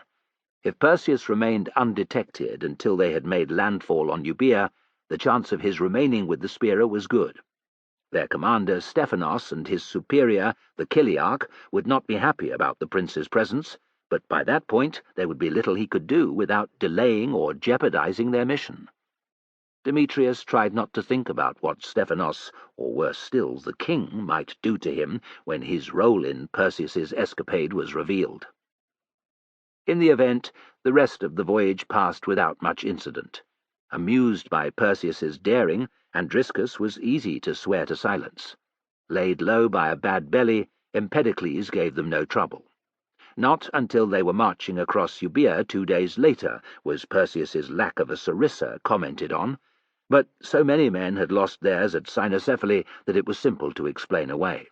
If Perseus remained undetected until they had made landfall on Euboea, the chance of his remaining with the Spira was good. Their commander Stephanos and his superior, the Chiliarch, would not be happy about the prince's presence, but by that point there would be little he could do without delaying or jeopardizing their mission. Demetrius tried not to think about what Stephanos, or worse still, the king, might do to him when his role in Perseus's escapade was revealed. In the event, the rest of the voyage passed without much incident. Amused by Perseus's daring, Andriscus was easy to swear to silence. Laid low by a bad belly, Empedocles gave them no trouble. Not until they were marching across Euboea 2 days later was Perseus's lack of a sarissa commented on, but so many men had lost theirs at Cynocephaly that it was simple to explain away.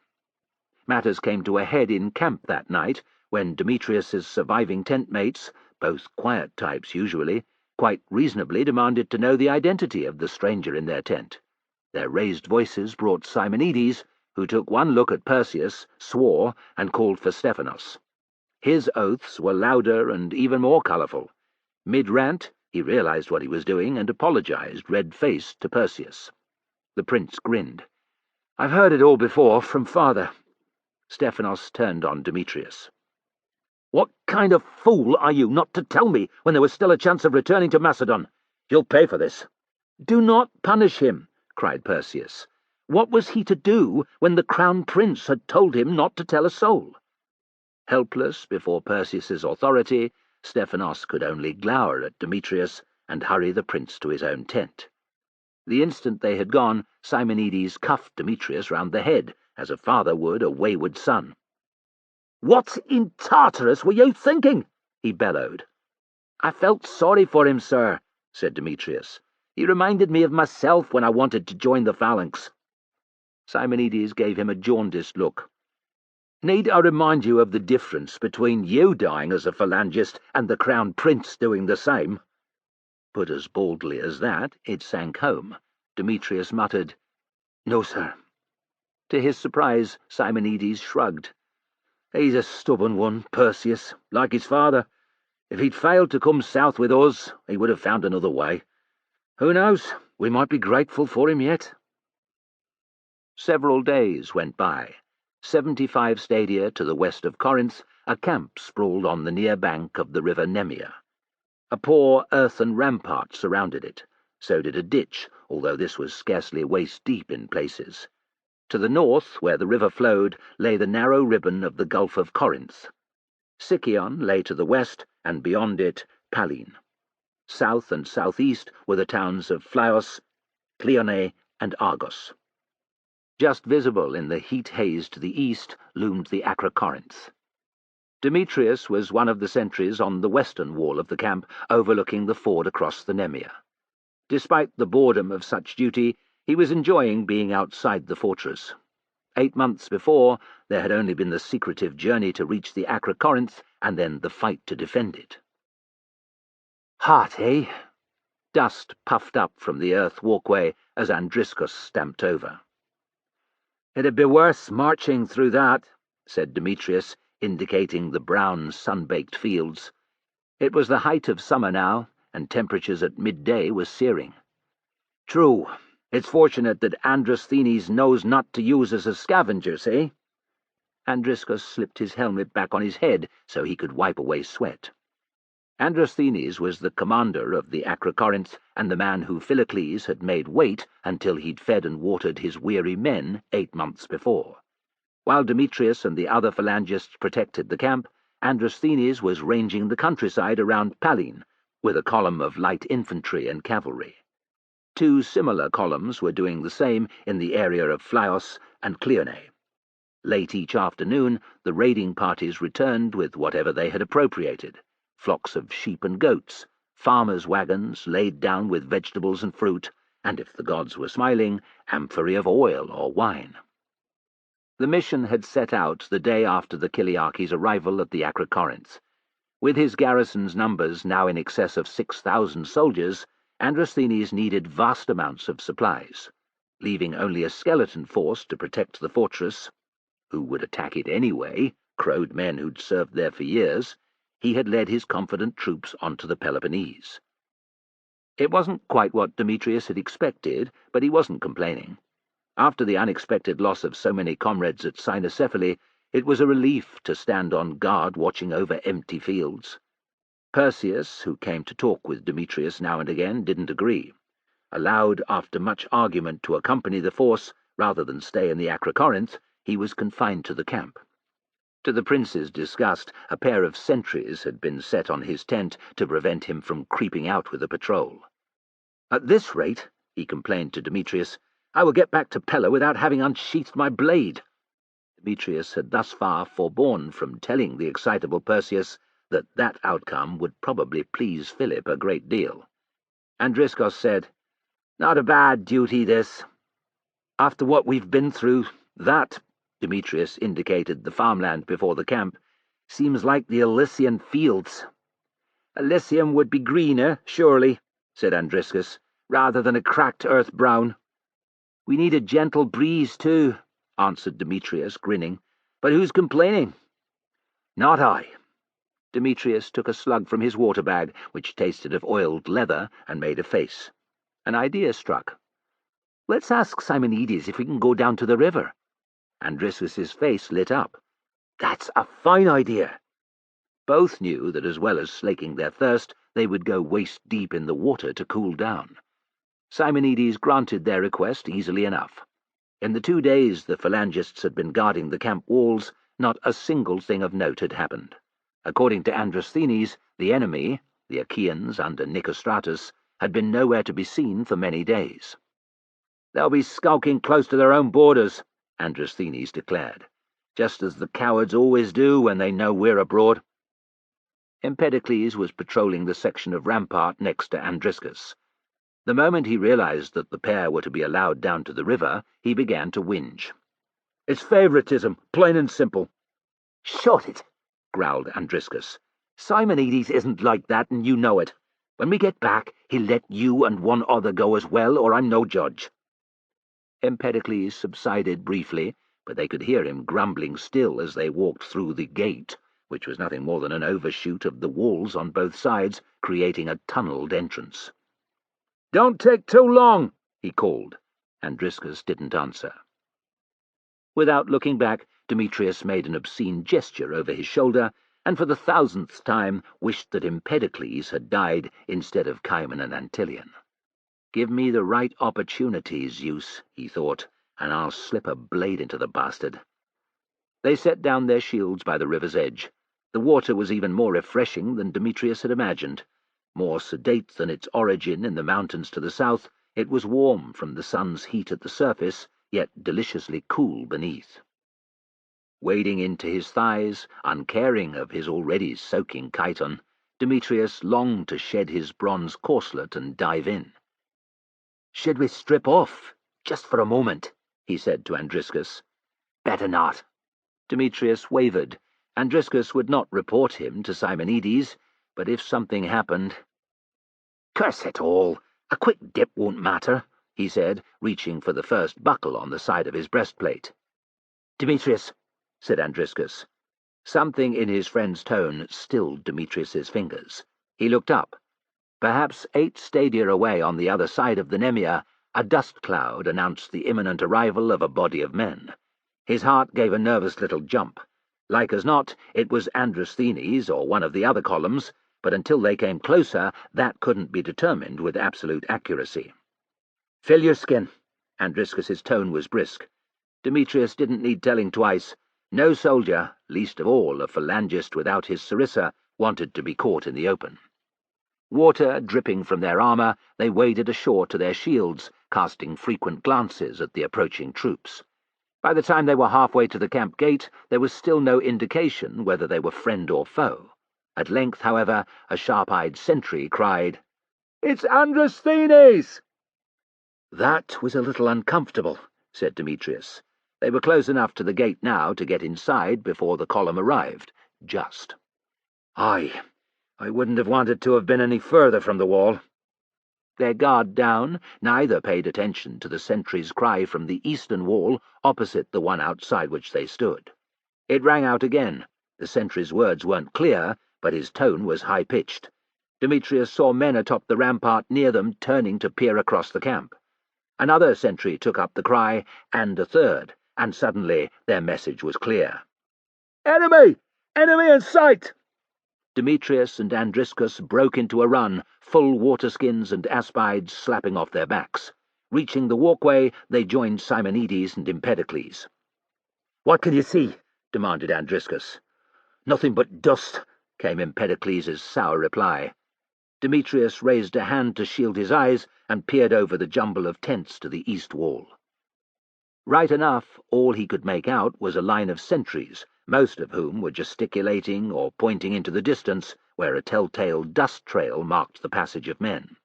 Matters came to a head in camp that night, when Demetrius's surviving tent-mates, both quiet types usually, quite reasonably demanded to know the identity of the stranger in their tent. Their raised voices brought Simonides, who took one look at Perseus, swore, and called for Stephanos. His oaths were louder and even more colourful. Mid-rant, he realized what he was doing and apologized, red-faced, to Perseus. The prince grinned. "I've heard it all before, from father." Stephanos turned on Demetrius. "What kind of fool are you not to tell me when there was still a chance of returning to Macedon? You'll pay for this." "Do not punish him," cried Perseus. "What was he to do when the crown prince had told him not to tell a soul?" Helpless before Perseus's authority, Stephanos could only glower at Demetrius and hurry the prince to his own tent. The instant they had gone, Simonides cuffed Demetrius round the head, as a father would a wayward son. "What in Tartarus were you thinking?" he bellowed. "I felt sorry for him, sir," said Demetrius. "He reminded me of myself when I wanted to join the phalanx." Simonides gave him a jaundiced look. "Need I remind you of the difference between you dying as a phalangist and the crown prince doing the same?" Put as baldly as that, it sank home. Demetrius muttered, "No, sir." To his surprise, Simonides shrugged. "He's a stubborn one, Perseus, like his father. If he'd failed to come south with us, he would have found another way. Who knows, we might be grateful for him yet." Several days went by. 75 stadia to the west of Corinth, a camp sprawled on the near bank of the river Nemea. A poor earthen rampart surrounded it. So did a ditch, although this was scarcely waist-deep in places. To the north, where the river flowed, lay the narrow ribbon of the Gulf of Corinth. Sicyon lay to the west, and beyond it, Pallene. South and southeast were the towns of Phlios, Cleonae, and Argos. Just visible in the heat haze to the east loomed the Acrocorinth. Demetrius was one of the sentries on the western wall of the camp, overlooking the ford across the Nemea. Despite the boredom of such duty, he was enjoying being outside the fortress. 8 months before, there had only been the secretive journey to reach the Acrocorinth, and then the fight to defend it. Hot, eh? Dust puffed up from the earth walkway as Andriscus stamped over. "It'd be worse marching through that," said Demetrius, indicating the brown, sun-baked fields. It was the height of summer now, and temperatures at midday were searing. "True. It's fortunate that Androsthenes knows not to use us as scavengers, eh?" Andriscus slipped his helmet back on his head so he could wipe away sweat. Androsthenes was the commander of the Acrocorinth, and the man who Philocles had made wait until he'd fed and watered his weary men 8 months before. While Demetrius and the other phalangists protected the camp, Androsthenes was ranging the countryside around Pallene, with a column of light infantry and cavalry. 2 similar columns were doing the same in the area of Phlios and Cleonae. Late each afternoon, the raiding parties returned with whatever they had appropriated: flocks of sheep and goats, farmers' wagons laid down with vegetables and fruit, and, if the gods were smiling, amphorae of oil or wine. The mission had set out the day after the Kiliarchy's arrival at the Acrocorinth. With his garrison's numbers now in excess of 6,000 soldiers, Androsthenes needed vast amounts of supplies. Leaving only a skeleton force to protect the fortress, who would attack it anyway, crowed men who'd served there for years, he had led his confident troops onto the Peloponnese. It wasn't quite what Demetrius had expected, but he wasn't complaining. After the unexpected loss of so many comrades at Cynocephaly, it was a relief to stand on guard watching over empty fields. Perseus, who came to talk with Demetrius now and again, didn't agree. Allowed after much argument to accompany the force rather than stay in the Acrocorinth, he was confined to the camp. To the prince's disgust, a pair of sentries had been set on his tent to prevent him from creeping out with a patrol. "At this rate," he complained to Demetrius, "I will get back to Pella without having unsheathed my blade." Demetrius had thus far forborne from telling the excitable Perseus that outcome would probably please Philip a great deal. Andriscus said, "Not a bad duty, this. After what we've been through, that," Demetrius indicated the farmland before the camp, "seems like the Elysian fields." "Elysium would be greener, surely," said Andriscus, "rather than a cracked earth brown." "We need a gentle breeze, too," answered Demetrius, grinning. "But who's complaining?" "Not I." Demetrius took a slug from his water-bag, which tasted of oiled leather, and made a face. An idea struck. "Let's ask Simonides if we can go down to the river." Andriscus's face lit up. "That's a fine idea." Both knew that as well as slaking their thirst, they would go waist-deep in the water to cool down. Simonides granted their request easily enough. In the 2 days the phalangists had been guarding the camp walls, not a single thing of note had happened. According to Androsthenes, the enemy, the Achaeans under Nicostratus, had been nowhere to be seen for many days. "They'll be skulking close to their own borders," Androsthenes declared, "just as the cowards always do when they know we're abroad." Empedocles was patrolling the section of rampart next to Andriscus. The moment he realized that the pair were to be allowed down to the river, he began to whinge. "It's favoritism, plain and simple." "Shut it," growled Andriscus. "Simonides isn't like that, and you know it. When we get back, he'll let you and one other go as well, or I'm no judge." Empedocles subsided briefly, but they could hear him grumbling still as they walked through the gate, which was nothing more than an overshoot of the walls on both sides, creating a tunnelled entrance. "Don't take too long," he called. Andriscus didn't answer. Without looking back, Demetrius made an obscene gesture over his shoulder, and for the 1000th time wished that Empedocles had died instead of Cimon and Antilion. "Give me the right opportunity, Zeus," he thought, "and I'll slip a blade into the bastard." They set down their shields by the river's edge. The water was even more refreshing than Demetrius had imagined. More sedate than its origin in the mountains to the south, it was warm from the sun's heat at the surface, yet deliciously cool beneath. Wading into his thighs, uncaring of his already soaking chiton, Demetrius longed to shed his bronze corselet and dive in. "Should we strip off, just for a moment?" he said to Andriscus. "Better not." Demetrius wavered. Andriscus would not report him to Simonides, but if something happened— "Curse it all! A quick dip won't matter," he said, reaching for the first buckle on the side of his breastplate. "Demetrius," said Andriscus. Something in his friend's tone stilled Demetrius's fingers. He looked up. Perhaps 8 stadia away on the other side of the Nemea, a dust cloud announced the imminent arrival of a body of men. His heart gave a nervous little jump. Like as not, it was Androsthenes or one of the other columns, but until they came closer, that couldn't be determined with absolute accuracy. "Fill your skin." Andriscus's tone was brisk. Demetrius didn't need telling twice. No soldier, least of all a phalangist without his sarissa, wanted to be caught in the open. Water dripping from their armour, they waded ashore to their shields, casting frequent glances at the approaching troops. By the time they were halfway to the camp gate, there was still no indication whether they were friend or foe. At length, however, a sharp-eyed sentry cried, "It's Androsthenes!" "That was a little uncomfortable," said Demetrius. They were close enough to the gate now to get inside before the column arrived. Just. "Aye, I wouldn't have wanted to have been any further from the wall." Their guard down, neither paid attention to the sentry's cry from the eastern wall opposite the one outside which they stood. It rang out again. The sentry's words weren't clear, but his tone was high-pitched. Demetrius saw men atop the rampart near them turning to peer across the camp. Another sentry took up the cry, and a third, and suddenly their message was clear. "Enemy! Enemy in sight!" Demetrius and Andriscus broke into a run, full waterskins and aspides slapping off their backs. Reaching the walkway, they joined Simonides and Empedocles. "What can you see?" demanded Andriscus. "Nothing but dust," came Empedocles' sour reply. Demetrius raised a hand to shield his eyes and peered over the jumble of tents to the east wall. Right enough, all he could make out was a line of sentries, most of whom were gesticulating or pointing into the distance, where a telltale dust trail marked the passage of men.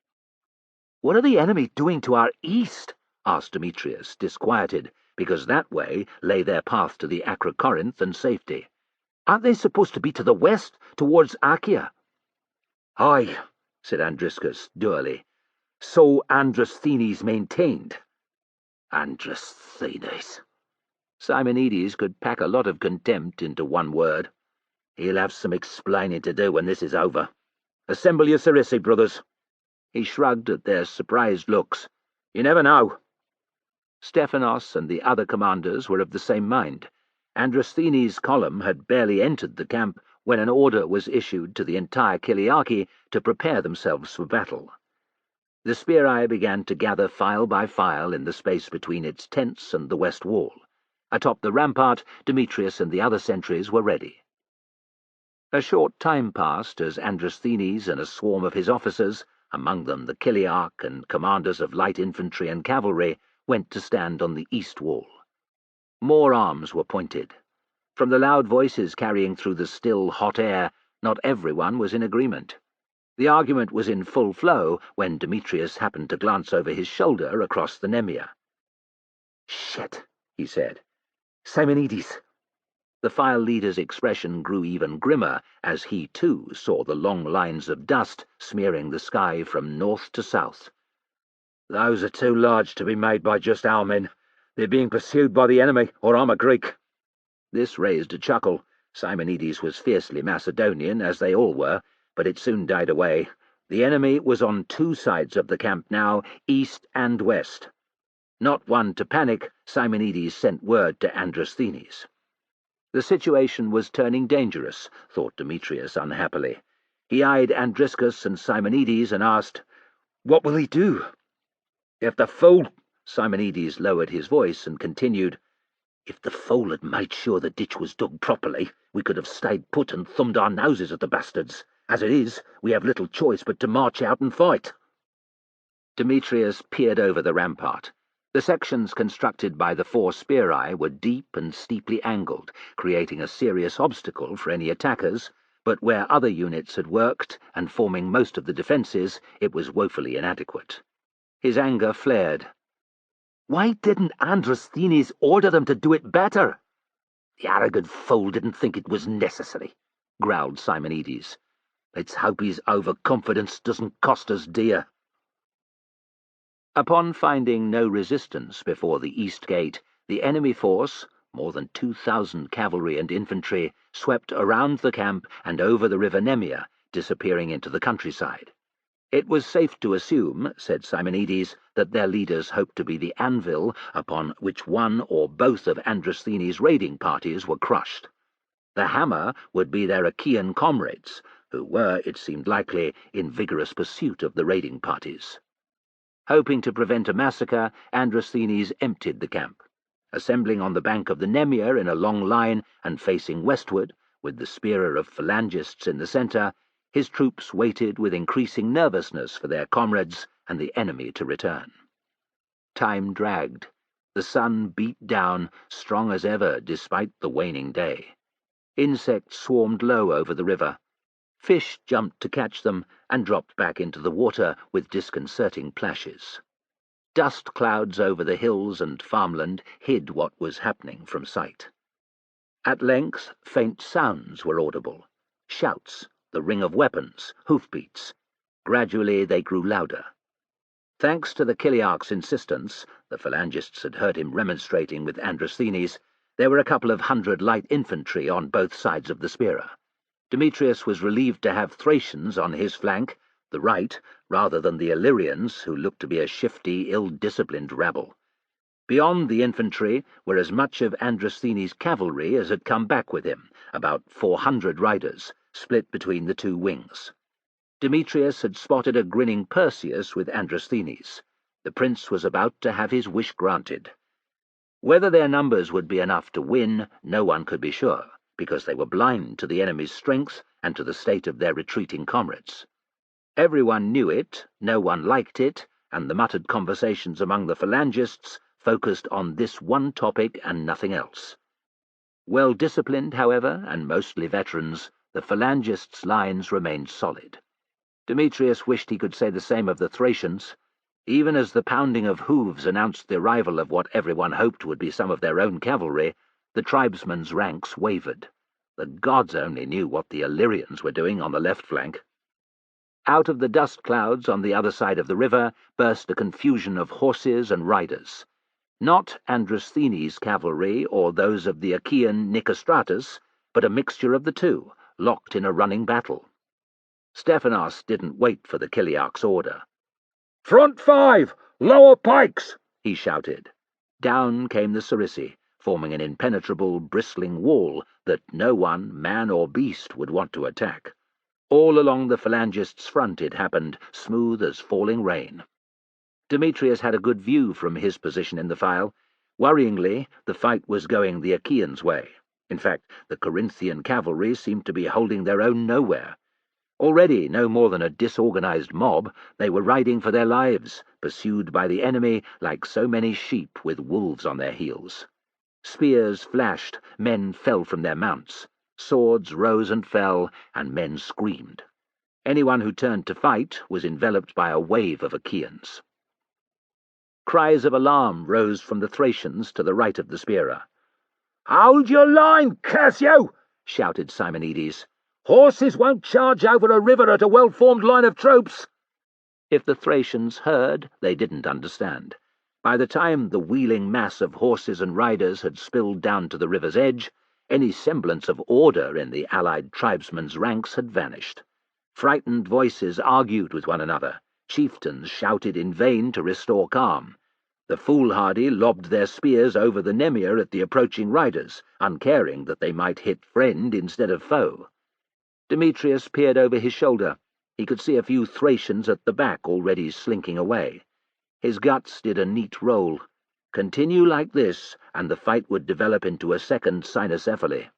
"What are the enemy doing to our east?" asked Demetrius, disquieted, because that way lay their path to the Acrocorinth and safety. "Aren't they supposed to be to the west, towards Achaia?" "Aye," said Andriscus dourly. "So Androsthenes maintained." "Androsthenes." Simonides could pack a lot of contempt into one word. "He'll have some explaining to do when this is over. Assemble your sarissa, brothers." He shrugged at their surprised looks. "You never know." Stephanos and the other commanders were of the same mind. Androsthenes' column had barely entered the camp when an order was issued to the entire Kiliarchy to prepare themselves for battle. The spearii began to gather file by file in the space between its tents and the west wall. Atop the rampart, Demetrius and the other sentries were ready. A short time passed as Androsthenes and a swarm of his officers, among them the Kiliarch and commanders of light infantry and cavalry, went to stand on the east wall. More arms were pointed. From the loud voices carrying through the still, hot air, not everyone was in agreement. The argument was in full flow when Demetrius happened to glance over his shoulder across the Nemea. "Shit," he said. "Simonides." The file leader's expression grew even grimmer as he, too, saw the long lines of dust smearing the sky from north to south. "Those are too large to be made by just our men. They're being pursued by the enemy, or I'm a Greek." This raised a chuckle. Simonides was fiercely Macedonian, as they all were, but it soon died away. The enemy was on 2 sides of the camp now, east and west. Not one to panic, Simonides sent word to Androsthenes. The situation was turning dangerous, thought Demetrius unhappily. He eyed Andriscus and Simonides and asked, "What will he do?" "If the fool—" Simonides lowered his voice and continued, "If the fool had made sure the ditch was dug properly, we could have stayed put and thumbed our noses at the bastards, As it is, we have little choice but to march out and fight." Demetrius peered over the rampart. The sections constructed by the 4 spearii were deep and steeply angled, creating a serious obstacle for any attackers, but where other units had worked, and forming most of the defences, it was woefully inadequate. His anger flared. "Why didn't Androsthenes order them to do it better?" "The arrogant fool didn't think it was necessary," growled Simonides. "Let's hope his overconfidence doesn't cost us dear." Upon finding no resistance before the east gate, the enemy force, more than 2,000 cavalry and infantry, swept around the camp and over the river Nemea, disappearing into the countryside. It was safe to assume, said Simonides, that their leaders hoped to be the anvil upon which one or both of Androsthenes' raiding parties were crushed. The hammer would be their Achaean comrades, who were, it seemed likely, in vigorous pursuit of the raiding parties. Hoping to prevent a massacre, Androsthenes emptied the camp. Assembling on the bank of the Nemea in a long line and facing westward, with the spear of phalangists in the centre, his troops waited with increasing nervousness for their comrades and the enemy to return. Time dragged. The sun beat down, strong as ever despite the waning day. Insects swarmed low over the river. Fish jumped to catch them and dropped back into the water with disconcerting plashes. Dust clouds over the hills and farmland hid what was happening from sight. At length, faint sounds were audible. Shouts, the ring of weapons, hoofbeats. Gradually they grew louder. Thanks to the Chiliarch's insistence, the phalangists had heard him remonstrating with Androsthenes, there were a couple of hundred light infantry on both sides of the Spira. Demetrius was relieved to have Thracians on his flank, the right, rather than the Illyrians, who looked to be a shifty, ill-disciplined rabble. Beyond the infantry were as much of Androsthenes' cavalry as had come back with him, about 400 riders, split between the 2 wings. Demetrius had spotted a grinning Perseus with Androsthenes. The prince was about to have his wish granted. Whether their numbers would be enough to win, no one could be sure, because they were blind to the enemy's strength and to the state of their retreating comrades. Everyone knew it, no one liked it, and the muttered conversations among the phalangists focused on this one topic and nothing else. Well disciplined, however, and mostly veterans, the phalangists' lines remained solid. Demetrius wished he could say the same of the Thracians. Even as the pounding of hooves announced the arrival of what everyone hoped would be some of their own cavalry, the tribesmen's ranks wavered. The gods only knew what the Illyrians were doing on the left flank. Out of the dust clouds on the other side of the river burst a confusion of horses and riders. Not Androsthenes' cavalry or those of the Achaean Nicostratus, but a mixture of the two, locked in a running battle. Stephanos didn't wait for the Chiliarch's order. "Front 5! Lower pikes!" he shouted. Down came the Sarisi, forming an impenetrable, bristling wall that no one, man or beast, would want to attack. All along the phalangists' front it happened, smooth as falling rain. Demetrius had a good view from his position in the file. Worryingly, the fight was going the Achaeans' way. In fact, the Corinthian cavalry seemed to be holding their own nowhere. Already no more than a disorganized mob, they were riding for their lives, pursued by the enemy like so many sheep with wolves on their heels. Spears flashed, men fell from their mounts. Swords rose and fell, and men screamed. Anyone who turned to fight was enveloped by a wave of Achaeans. Cries of alarm rose from the Thracians to the right of the Spira. "Hold your line, curse you!" shouted Simonides. "Horses won't charge over a river at a well-formed line of troops." If the Thracians heard, they didn't understand. By the time the wheeling mass of horses and riders had spilled down to the river's edge, any semblance of order in the allied tribesmen's ranks had vanished. Frightened voices argued with one another. Chieftains shouted in vain to restore calm. The foolhardy lobbed their spears over the Nemea at the approaching riders, uncaring that they might hit friend instead of foe. Demetrius peered over his shoulder. He could see a few Thracians at the back already slinking away. His guts did a neat roll. Continue like this, and the fight would develop into a second cynocephaly.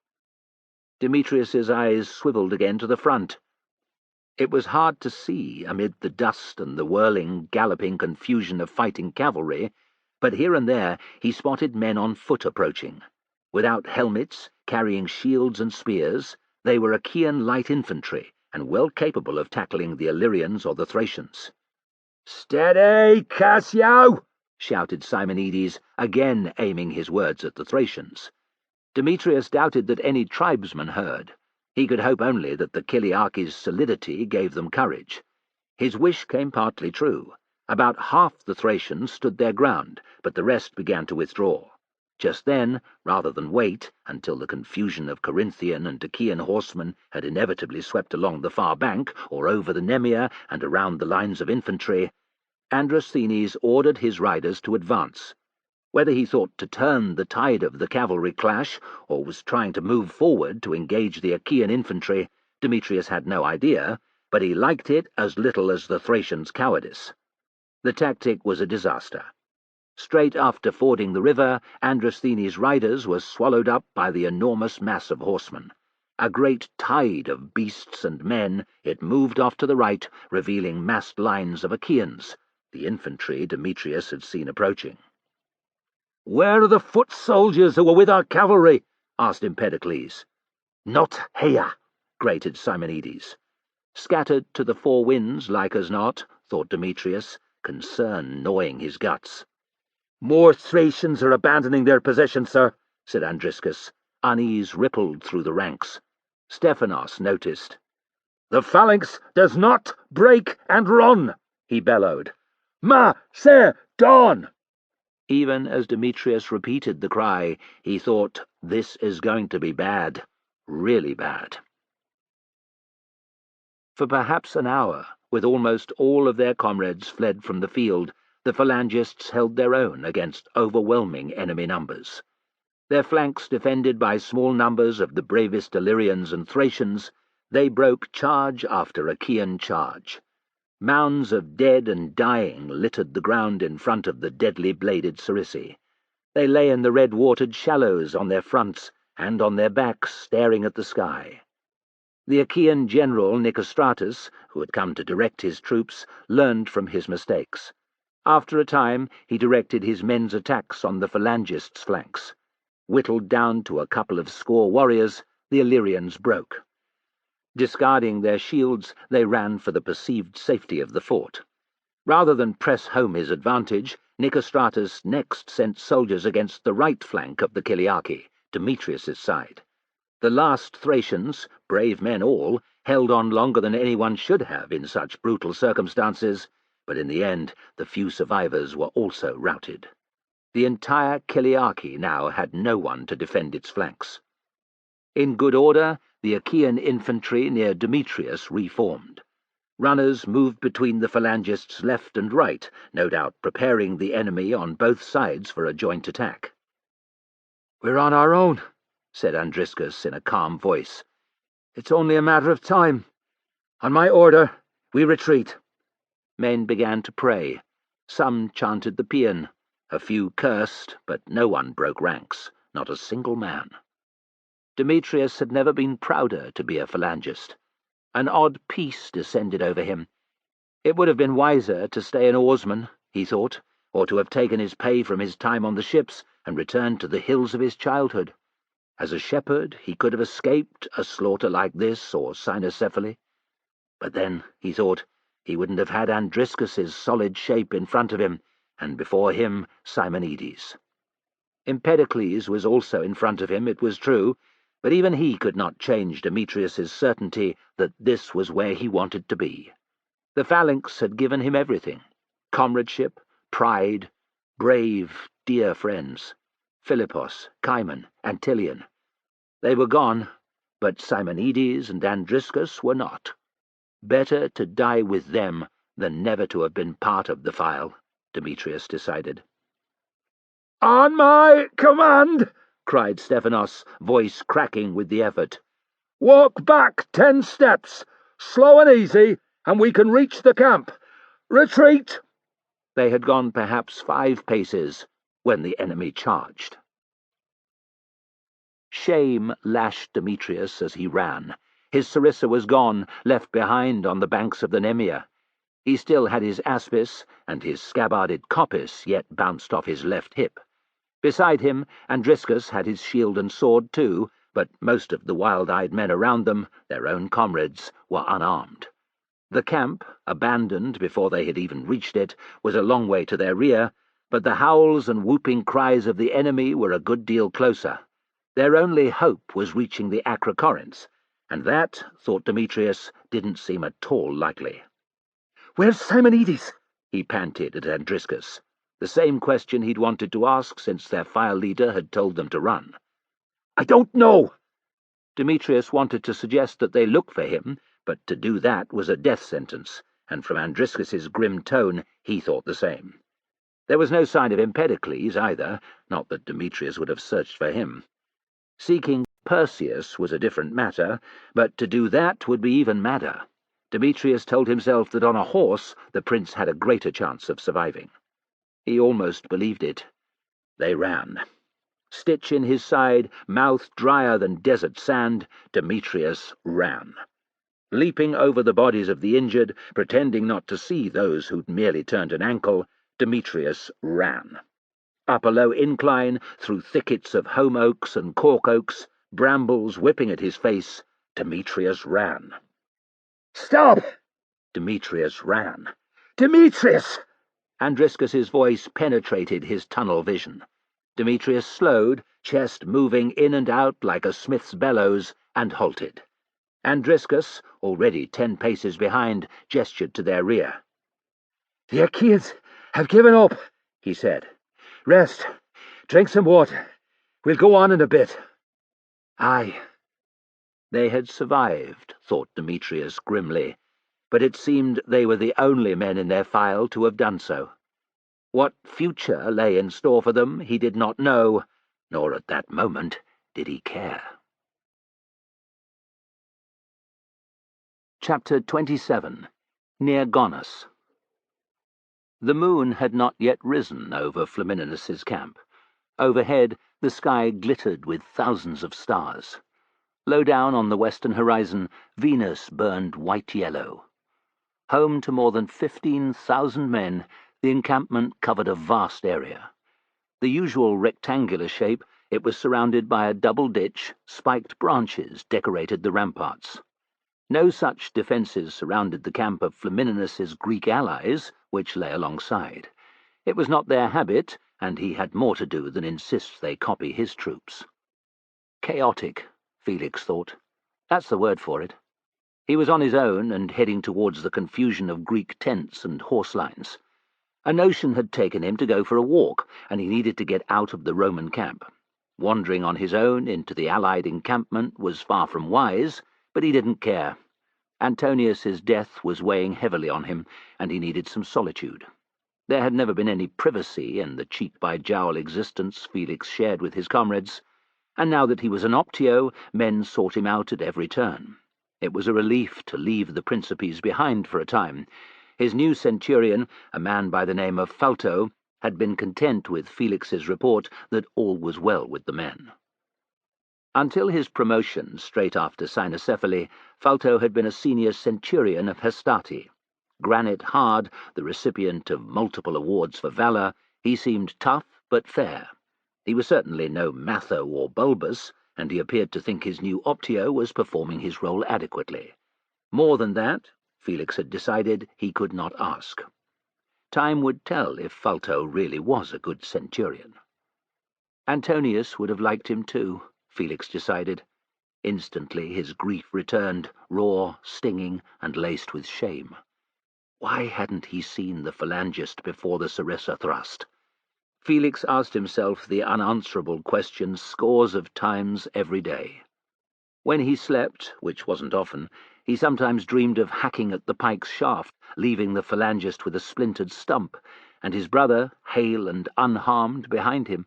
Demetrius's eyes swiveled again to the front. It was hard to see amid the dust and the whirling, galloping confusion of fighting cavalry, but here and there he spotted men on foot approaching. Without helmets, carrying shields and spears, they were Achaean light infantry, and well capable of tackling the Illyrians or the Thracians. "Steady, Cassio!" shouted Simonides, again aiming his words at the Thracians. Demetrius doubted that any tribesman heard. He could hope only that the Kiliarchy's solidity gave them courage. His wish came partly true. About half the Thracians stood their ground, but the rest began to withdraw. Just then, rather than wait until the confusion of Corinthian and Achaean horsemen had inevitably swept along the far bank, or over the Nemea and around the lines of infantry, Androsthenes ordered his riders to advance. Whether he thought to turn the tide of the cavalry clash, or was trying to move forward to engage the Achaean infantry, Demetrius had no idea, but he liked it as little as the Thracians' cowardice. The tactic was a disaster. Straight after fording the river, Androsthenes' riders were swallowed up by the enormous mass of horsemen. A great tide of beasts and men, it moved off to the right, revealing massed lines of Achaeans, the infantry Demetrius had seen approaching. "Where are the foot soldiers who were with our cavalry?" asked Empedocles. "Not here," grated Simonides. Scattered to the four winds, like as not, thought Demetrius, concern gnawing his guts. "More Thracians are abandoning their position, sir," said Andriscus. Unease rippled through the ranks. Stephanos noticed. "The phalanx does not break and run," he bellowed. "Ma, se, don!" Even as Demetrius repeated the cry, he thought, this is going to be bad, really bad. For perhaps an hour, with almost all of their comrades fled from the field, the phalangists held their own against overwhelming enemy numbers. Their flanks defended by small numbers of the bravest Illyrians and Thracians, they broke charge after Achaean charge. Mounds of dead and dying littered the ground in front of the deadly-bladed Sarisi. They lay in the red-watered shallows on their fronts and on their backs, staring at the sky. The Achaean general Nicostratus, who had come to direct his troops, learned from his mistakes. After a time, he directed his men's attacks on the phalangists' flanks. Whittled down to a couple of score warriors, the Illyrians broke. Discarding their shields, they ran for the perceived safety of the fort. Rather than press home his advantage, Nicostratus next sent soldiers against the right flank of the Kiliarchy, Demetrius's side. The last Thracians, brave men all, held on longer than anyone should have in such brutal circumstances, but in the end the few survivors were also routed. The entire Kiliarchy now had no one to defend its flanks. In good order, the Achaean infantry near Demetrius reformed. Runners moved between the phalangists left and right, no doubt preparing the enemy on both sides for a joint attack. "We're on our own," said Andriscus in a calm voice. "It's only a matter of time. On my order, we retreat." Men began to pray. Some chanted the paean. A few cursed, but no one broke ranks, not a single man. Demetrius had never been prouder to be a phalangist. An odd peace descended over him. It would have been wiser to stay an oarsman, he thought, or to have taken his pay from his time on the ships and returned to the hills of his childhood. As a shepherd, he could have escaped a slaughter like this or cynocephaly. But then, he thought, he wouldn't have had Andriscus's solid shape in front of him, and before him Simonides. Empedocles was also in front of him, it was true, but even he could not change Demetrius's certainty that this was where he wanted to be. The phalanx had given him everything: comradeship, pride, brave, dear friends, Philippos, Cimon, Antilion. They were gone, but Simonides and Andriscus were not. Better to die with them than never to have been part of the file, Demetrius decided. "On my command!" cried Stephanos, voice cracking with the effort. "Walk back 10 steps, slow and easy, and we can reach the camp. Retreat!" They had gone perhaps 5 paces when the enemy charged. Shame lashed Demetrius as he ran. His sarissa was gone, left behind on the banks of the Nemea. He still had his aspis, and his scabbarded coppice yet bounced off his left hip. Beside him, Andriscus had his shield and sword too, but most of the wild-eyed men around them, their own comrades, were unarmed. The camp, abandoned before they had even reached it, was a long way to their rear, but the howls and whooping cries of the enemy were a good deal closer. Their only hope was reaching the Acrocorinths, and that, thought Demetrius, didn't seem at all likely. "Where's Simonides?" he panted at Andriscus, the same question he'd wanted to ask since their file leader had told them to run. "I don't know." Demetrius wanted to suggest that they look for him, but to do that was a death sentence, and from Andriscus's grim tone he thought the same. There was no sign of Empedocles either, not that Demetrius would have searched for him. Seeking Perseus was a different matter, but to do that would be even madder. Demetrius told himself that on a horse the prince had a greater chance of surviving. He almost believed it. They ran. Stitch in his side, mouth drier than desert sand, Demetrius ran. Leaping over the bodies of the injured, pretending not to see those who'd merely turned an ankle, Demetrius ran. Up a low incline, through thickets of holm oaks and cork oaks, brambles whipping at his face, Demetrius ran. "Stop!" Demetrius ran. "Demetrius!" Andriscus's voice penetrated his tunnel vision. Demetrius slowed, chest moving in and out like a smith's bellows, and halted. Andriscus, already 10 paces behind, gestured to their rear. "The Achaeans have given up," he said. "Rest. Drink some water. We'll go on in a bit." Aye. They had survived, thought Demetrius grimly, but it seemed they were the only men in their file to have done so. What future lay in store for them he did not know, nor at that moment did he care. Chapter 27. Near Gonus. The moon had not yet risen over Flamininus's camp. Overhead, the sky glittered with thousands of stars. Low down on the western horizon, Venus burned white-yellow. Home to more than 15,000 men, the encampment covered a vast area. The usual rectangular shape, it was surrounded by a double ditch, spiked branches decorated the ramparts. No such defences surrounded the camp of Flamininus's Greek allies, which lay alongside. It was not their habit, and he had more to do than insist they copy his troops. Chaotic, Felix thought. That's the word for it. He was on his own and heading towards the confusion of Greek tents and horse lines. A notion had taken him to go for a walk, and he needed to get out of the Roman camp. Wandering on his own into the Allied encampment was far from wise, but he didn't care. Antonius's death was weighing heavily on him, and he needed some solitude. There had never been any privacy in the cheek-by-jowl existence Felix shared with his comrades, and now that he was an optio, men sought him out at every turn. It was a relief to leave the Principes behind for a time. His new centurion, a man by the name of Falto, had been content with Felix's report that all was well with the men. Until his promotion straight after Cynocephaly, Falto had been a senior centurion of Hastati. Granite hard, the recipient of multiple awards for valour, he seemed tough but fair. He was certainly no Matho or Bulbus, and he appeared to think his new optio was performing his role adequately. More than that, Felix had decided he could not ask. Time would tell if Falto really was a good centurion. Antonius would have liked him too, Felix decided. Instantly his grief returned, raw, stinging, and laced with shame. Why hadn't he seen the phalangist before the sarissa thrust? Felix asked himself the unanswerable question scores of times every day. When he slept, which wasn't often, he sometimes dreamed of hacking at the pike's shaft, leaving the phalangist with a splintered stump, and his brother, hale and unharmed, behind him.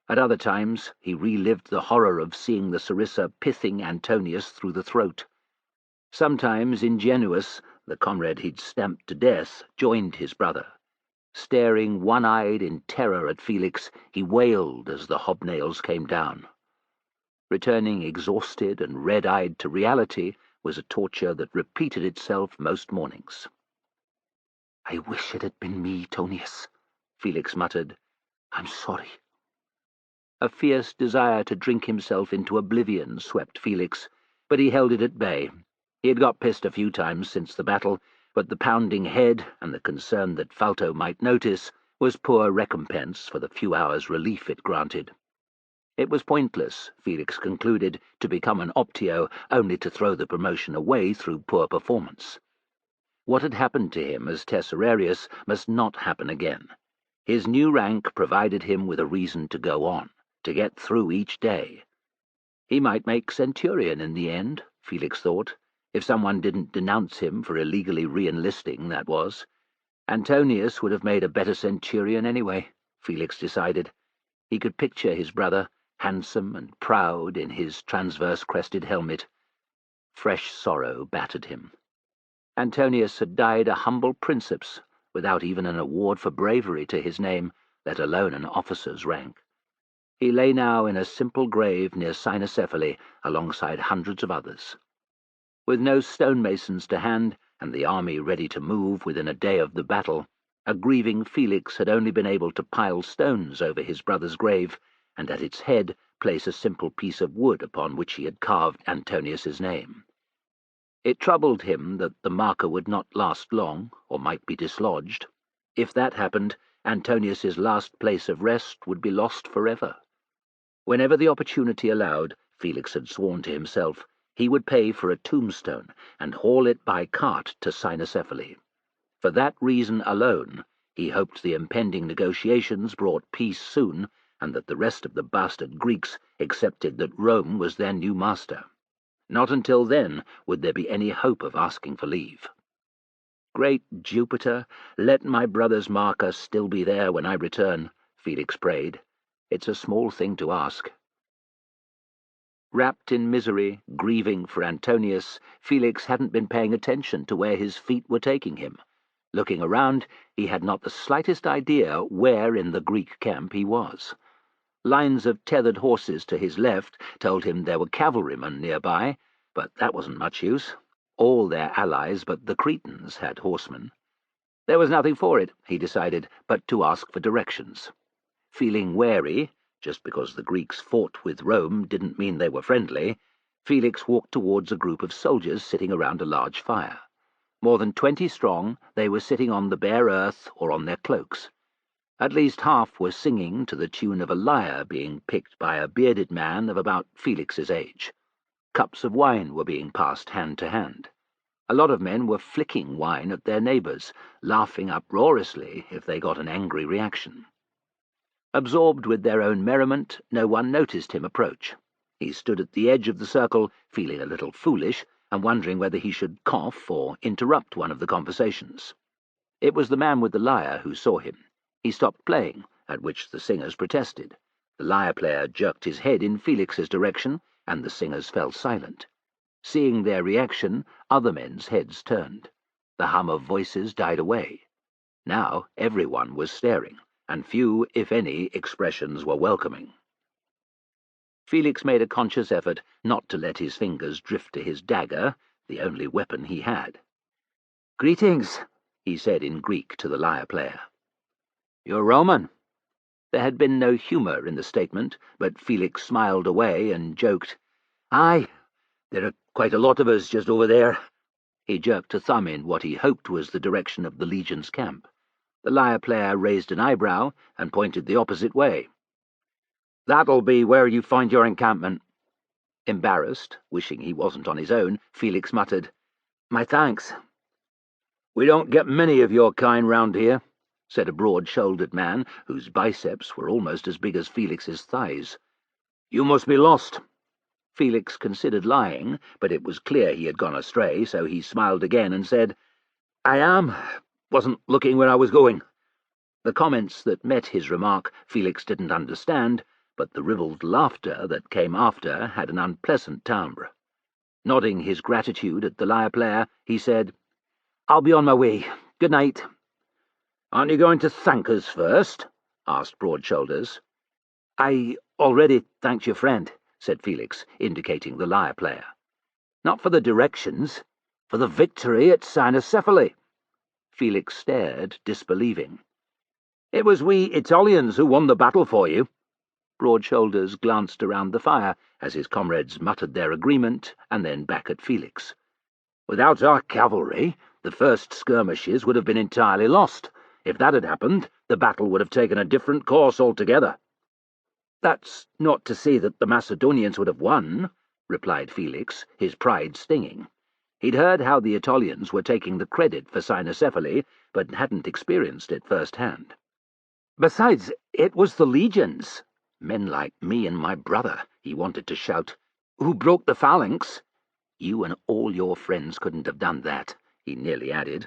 At other times he relived the horror of seeing the sarissa pithing Antonius through the throat. Sometimes ingenuous, the comrade he'd stamped to death joined his brother. Staring one-eyed in terror at Felix, he wailed as the hobnails came down. Returning exhausted and red-eyed to reality, was a torture that repeated itself most mornings. "I wish it had been me, Tonius," Felix muttered. "I'm sorry." A fierce desire to drink himself into oblivion swept Felix, but he held it at bay. He had got pissed a few times since the battle, but the pounding head and the concern that Falto might notice was poor recompense for the few hours' relief it granted. It was pointless, Felix concluded, to become an optio only to throw the promotion away through poor performance. What had happened to him as Tesserarius must not happen again. His new rank provided him with a reason to go on, to get through each day. He might make centurion in the end, Felix thought, if someone didn't denounce him for illegally re-enlisting, that was. Antonius would have made a better centurion anyway, Felix decided. He could picture his brother, handsome and proud in his transverse-crested helmet. Fresh sorrow battered him. Antonius had died a humble princeps, without even an award for bravery to his name, let alone an officer's rank. He lay now in a simple grave near Cynocephaly, alongside hundreds of others. With no stonemasons to hand, and the army ready to move within a day of the battle, a grieving Felix had only been able to pile stones over his brother's grave, and at its head place a simple piece of wood upon which he had carved Antonius's name. It troubled him that the marker would not last long, or might be dislodged. If that happened, Antonius's last place of rest would be lost forever. Whenever the opportunity allowed, Felix had sworn to himself, he would pay for a tombstone and haul it by cart to Cynocephaly. For that reason alone, he hoped the impending negotiations brought peace soon, and that the rest of the bastard Greeks accepted that Rome was their new master. Not until then would there be any hope of asking for leave. "Great Jupiter, let my brother's marker still be there when I return," Felix prayed. "It's a small thing to ask." Wrapped in misery, grieving for Antonius, Felix hadn't been paying attention to where his feet were taking him. Looking around, he had not the slightest idea where in the Greek camp he was. Lines of tethered horses to his left told him there were cavalrymen nearby, but that wasn't much use. All their allies but the Cretans had horsemen. There was nothing for it, he decided, but to ask for directions. Feeling wary, just because the Greeks fought with Rome didn't mean they were friendly, Felix walked towards a group of soldiers sitting around a large fire. More than 20 strong, they were sitting on the bare earth or on their cloaks. At least half were singing to the tune of a lyre being picked by a bearded man of about Felix's age. Cups of wine were being passed hand to hand. A lot of men were flicking wine at their neighbours, laughing uproariously if they got an angry reaction. Absorbed with their own merriment, no one noticed him approach. He stood at the edge of the circle, feeling a little foolish, and wondering whether he should cough or interrupt one of the conversations. It was the man with the lyre who saw him. He stopped playing, at which the singers protested. The lyre-player jerked his head in Felix's direction, and the singers fell silent. Seeing their reaction, other men's heads turned. The hum of voices died away. Now everyone was staring, and few, if any, expressions were welcoming. Felix made a conscious effort not to let his fingers drift to his dagger, the only weapon he had. "Greetings," he said in Greek to the lyre-player. "You're Roman." There had been no humour in the statement, but Felix smiled away and joked, "Aye, there are quite a lot of us just over there." He jerked a thumb in what he hoped was the direction of the legion's camp. The lyre-player raised an eyebrow and pointed the opposite way. "That'll be where you find your encampment." Embarrassed, wishing he wasn't on his own, Felix muttered, "My thanks." "We don't get many of your kind round here," said a broad-shouldered man whose biceps were almost as big as Felix's thighs. "You must be lost." Felix considered lying, but it was clear he had gone astray, so he smiled again and said, "I am. Wasn't looking where I was going." The comments that met his remark Felix didn't understand, but the ribald laughter that came after had an unpleasant timbre. Nodding his gratitude at the lyre-player, he said, "I'll be on my way. Good night." "Aren't you going to thank us first?" asked Broad-Shoulders. "I already thanked your friend," said Felix, indicating the lyre-player. Not for the directions, for the victory at Cynocephaly. Felix stared, disbelieving. It was we Italians who won the battle for you. Broad Shoulders glanced around the fire as his comrades muttered their agreement and then back at Felix. Without our cavalry, the first skirmishes would have been entirely lost. If that had happened, the battle would have taken a different course altogether. That's not to say that the Macedonians would have won, replied Felix, his pride stinging. He'd heard how the Aetolians were taking the credit for Cynocephaly, but hadn't experienced it firsthand. Besides, it was the legions, men like me and my brother, he wanted to shout, who broke the phalanx. You and all your friends couldn't have done that, he nearly added.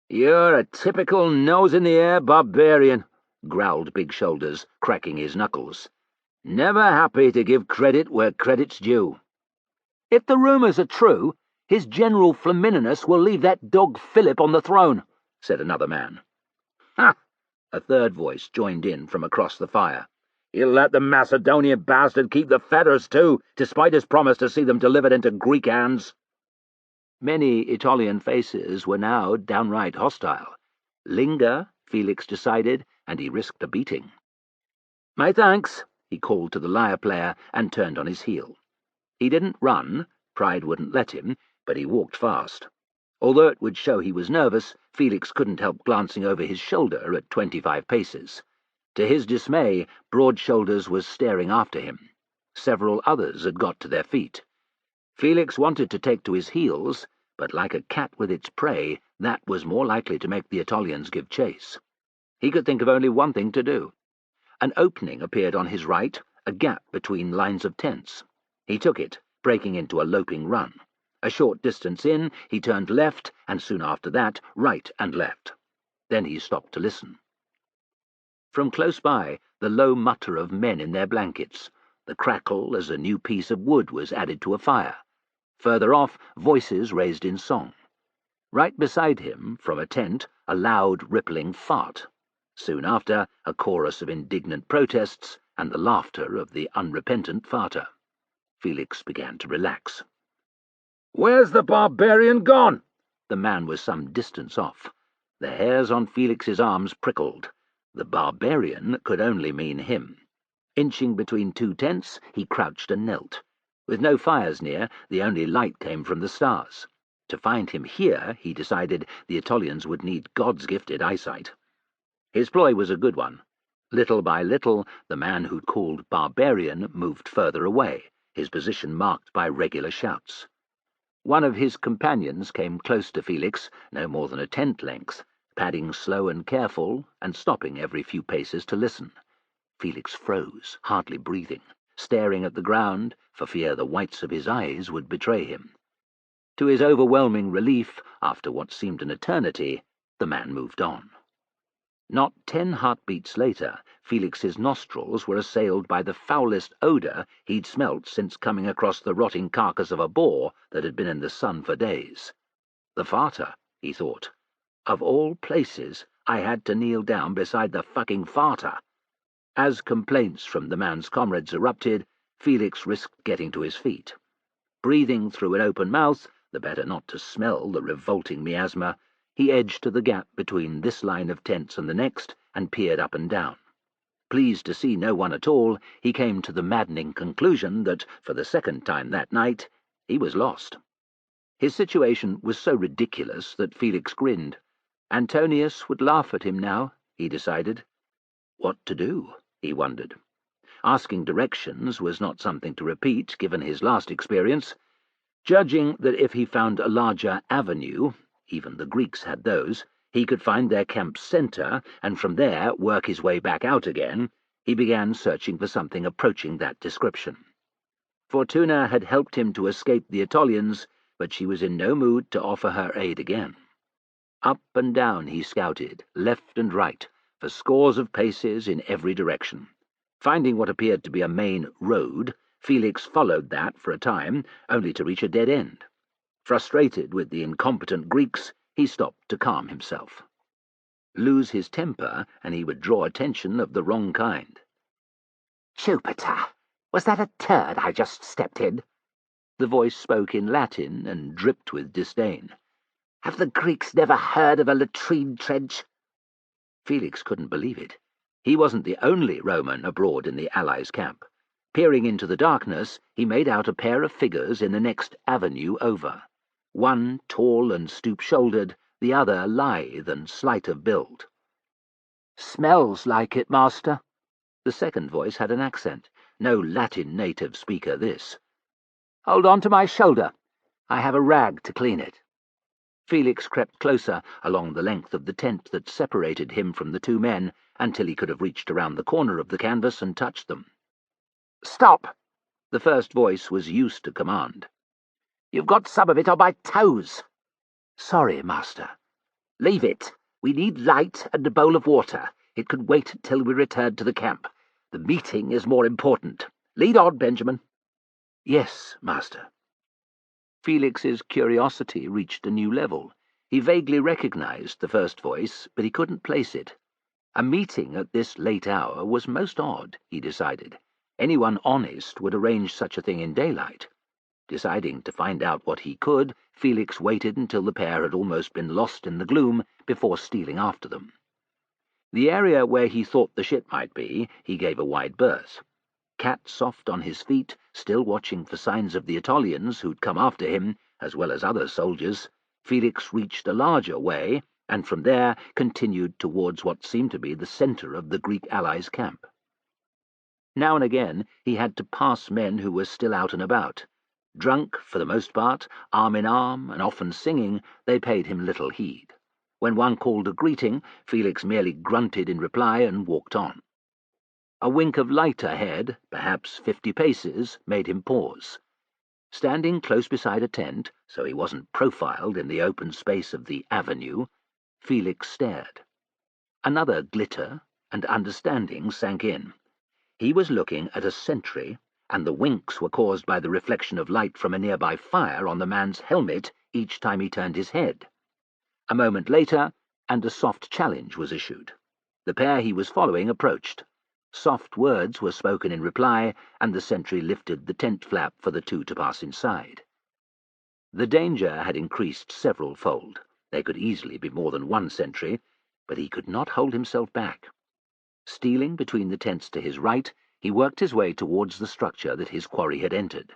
You're a typical nose-in-the-air barbarian, growled Big Shoulders, cracking his knuckles. Never happy to give credit where credit's due. If the rumours are true, his General Flamininus will leave that dog Philip on the throne, said another man. Ha! A third voice joined in from across the fire. He'll let the Macedonian bastard keep the feathers too, despite his promise to see them delivered into Greek hands. Many Italian faces were now downright hostile. Linger, Felix decided, and he risked a beating. My thanks, he called to the lyre player and turned on his heel. He didn't run, pride wouldn't let him, but he walked fast. Although it would show he was nervous, Felix couldn't help glancing over his shoulder at 25 paces. To his dismay, Broad Shoulders was staring after him. Several others had got to their feet. Felix wanted to take to his heels, but like a cat with its prey, that was more likely to make the Aetolians give chase. He could think of only one thing to do. An opening appeared on his right, a gap between lines of tents. He took it, breaking into a loping run. A short distance in, he turned left, and soon after that, right and left. Then he stopped to listen. From close by, the low mutter of men in their blankets, the crackle as a new piece of wood was added to a fire. Further off, voices raised in song. Right beside him, from a tent, a loud, rippling fart. Soon after, a chorus of indignant protests and the laughter of the unrepentant farter. Felix began to relax. "Where's the barbarian gone?" The man was some distance off. The hairs on Felix's arms prickled. The barbarian could only mean him. Inching between two tents, he crouched and knelt. With no fires near, the only light came from the stars. To find him here, he decided, the Aetolians would need God's-gifted eyesight. His ploy was a good one. Little by little, the man who'd called barbarian moved further away, his position marked by regular shouts. One of his companions came close to Felix, no more than a tent length, padding slow and careful, and stopping every few paces to listen. Felix froze, hardly breathing, staring at the ground, for fear the whites of his eyes would betray him. To his overwhelming relief, after what seemed an eternity, the man moved on. Not 10 heartbeats later, Felix's nostrils were assailed by the foulest odour he'd smelt since coming across the rotting carcass of a boar that had been in the sun for days. The farter, he thought. Of all places, I had to kneel down beside the fucking farter. As complaints from the man's comrades erupted, Felix risked getting to his feet. Breathing through an open mouth, the better not to smell the revolting miasma, he edged to the gap between this line of tents and the next, and peered up and down. Pleased to see no one at all, he came to the maddening conclusion that, for the second time that night, he was lost. His situation was so ridiculous that Felix grinned. Antonius would laugh at him now, he decided. What to do, he wondered. Asking directions was not something to repeat, given his last experience. Judging that if he found a larger avenue, even the Greeks had those, he could find their camp's centre, and from there work his way back out again, he began searching for something approaching that description. Fortuna had helped him to escape the Aetolians, but she was in no mood to offer her aid again. Up and down he scouted, left and right, for scores of paces in every direction. Finding what appeared to be a main road, Felix followed that for a time, only to reach a dead end. Frustrated with the incompetent Greeks, he stopped to calm himself. Lose his temper, and he would draw attention of the wrong kind. "Jupiter! Was that a turd I just stepped in?" The voice spoke in Latin and dripped with disdain. "Have the Greeks never heard of a latrine trench?" Felix couldn't believe it. He wasn't the only Roman abroad in the Allies' camp. Peering into the darkness, he made out a pair of figures in the next avenue over. One tall and stoop-shouldered, the other lithe and slight of build. "Smells like it, master." The second voice had an accent. No Latin native speaker, this. "Hold on to my shoulder. I have a rag to clean it." Felix crept closer along the length of the tent that separated him from the two men until he could have reached around the corner of the canvas and touched them. "Stop!" The first voice was used to command. "You've got some of it on my toes." "Sorry, master." "Leave it. We need light and a bowl of water. It can wait until we return to the camp. The meeting is more important. Lead on, Benjamin." "Yes, master." Felix's curiosity reached a new level. He vaguely recognized the first voice, but he couldn't place it. A meeting at this late hour was most odd, he decided. Anyone honest would arrange such a thing in daylight. Deciding to find out what he could, Felix waited until the pair had almost been lost in the gloom before stealing after them. The area where he thought the ship might be, he gave a wide berth. Cat-soft on his feet, still watching for signs of the Aetolians who'd come after him, as well as other soldiers, Felix reached a larger way, and from there continued towards what seemed to be the centre of the Greek allies' camp. Now and again he had to pass men who were still out and about. Drunk, for the most part, arm in arm, and often singing, they paid him little heed. When one called a greeting, Felix merely grunted in reply and walked on. A wink of light ahead, perhaps 50 paces, made him pause. Standing close beside a tent, so he wasn't profiled in the open space of the avenue, Felix stared. Another glitter and understanding sank in. He was looking at a sentry, and the winks were caused by the reflection of light from a nearby fire on the man's helmet each time he turned his head. A moment later, and a soft challenge was issued. The pair he was following approached. Soft words were spoken in reply, and the sentry lifted the tent flap for the two to pass inside. The danger had increased several-fold. There could easily be more than one sentry, but he could not hold himself back. Stealing between the tents to his right, he worked his way towards the structure that his quarry had entered.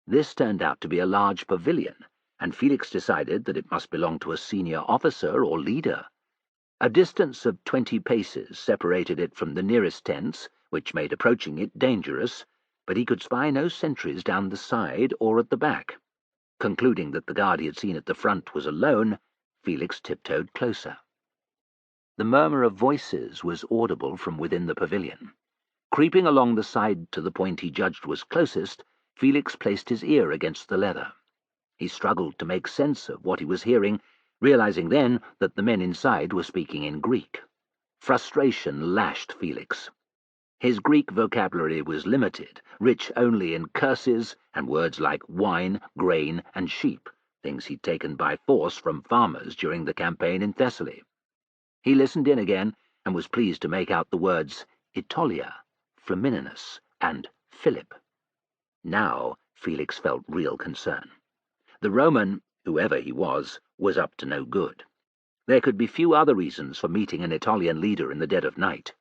This turned out to be a large pavilion, and Felix decided that it must belong to a senior officer or leader. A distance of 20 paces separated it from the nearest tents, which made approaching it dangerous, but he could spy no sentries down the side or at the back. Concluding that the guard he had seen at the front was alone, Felix tiptoed closer. The murmur of voices was audible from within the pavilion. Creeping along the side to the point he judged was closest, Felix placed his ear against the leather. He struggled to make sense of what he was hearing, realizing then that the men inside were speaking in Greek. Frustration lashed Felix. His Greek vocabulary was limited, rich only in curses and words like wine, grain, and sheep, things he'd taken by force from farmers during the campaign in Thessaly. He listened in again, and was pleased to make out the words Aetolia, Flamininus, and Philip. Now Felix felt real concern. The Roman, whoever he was up to no good. There could be few other reasons for meeting an Aetolian leader in the dead of night.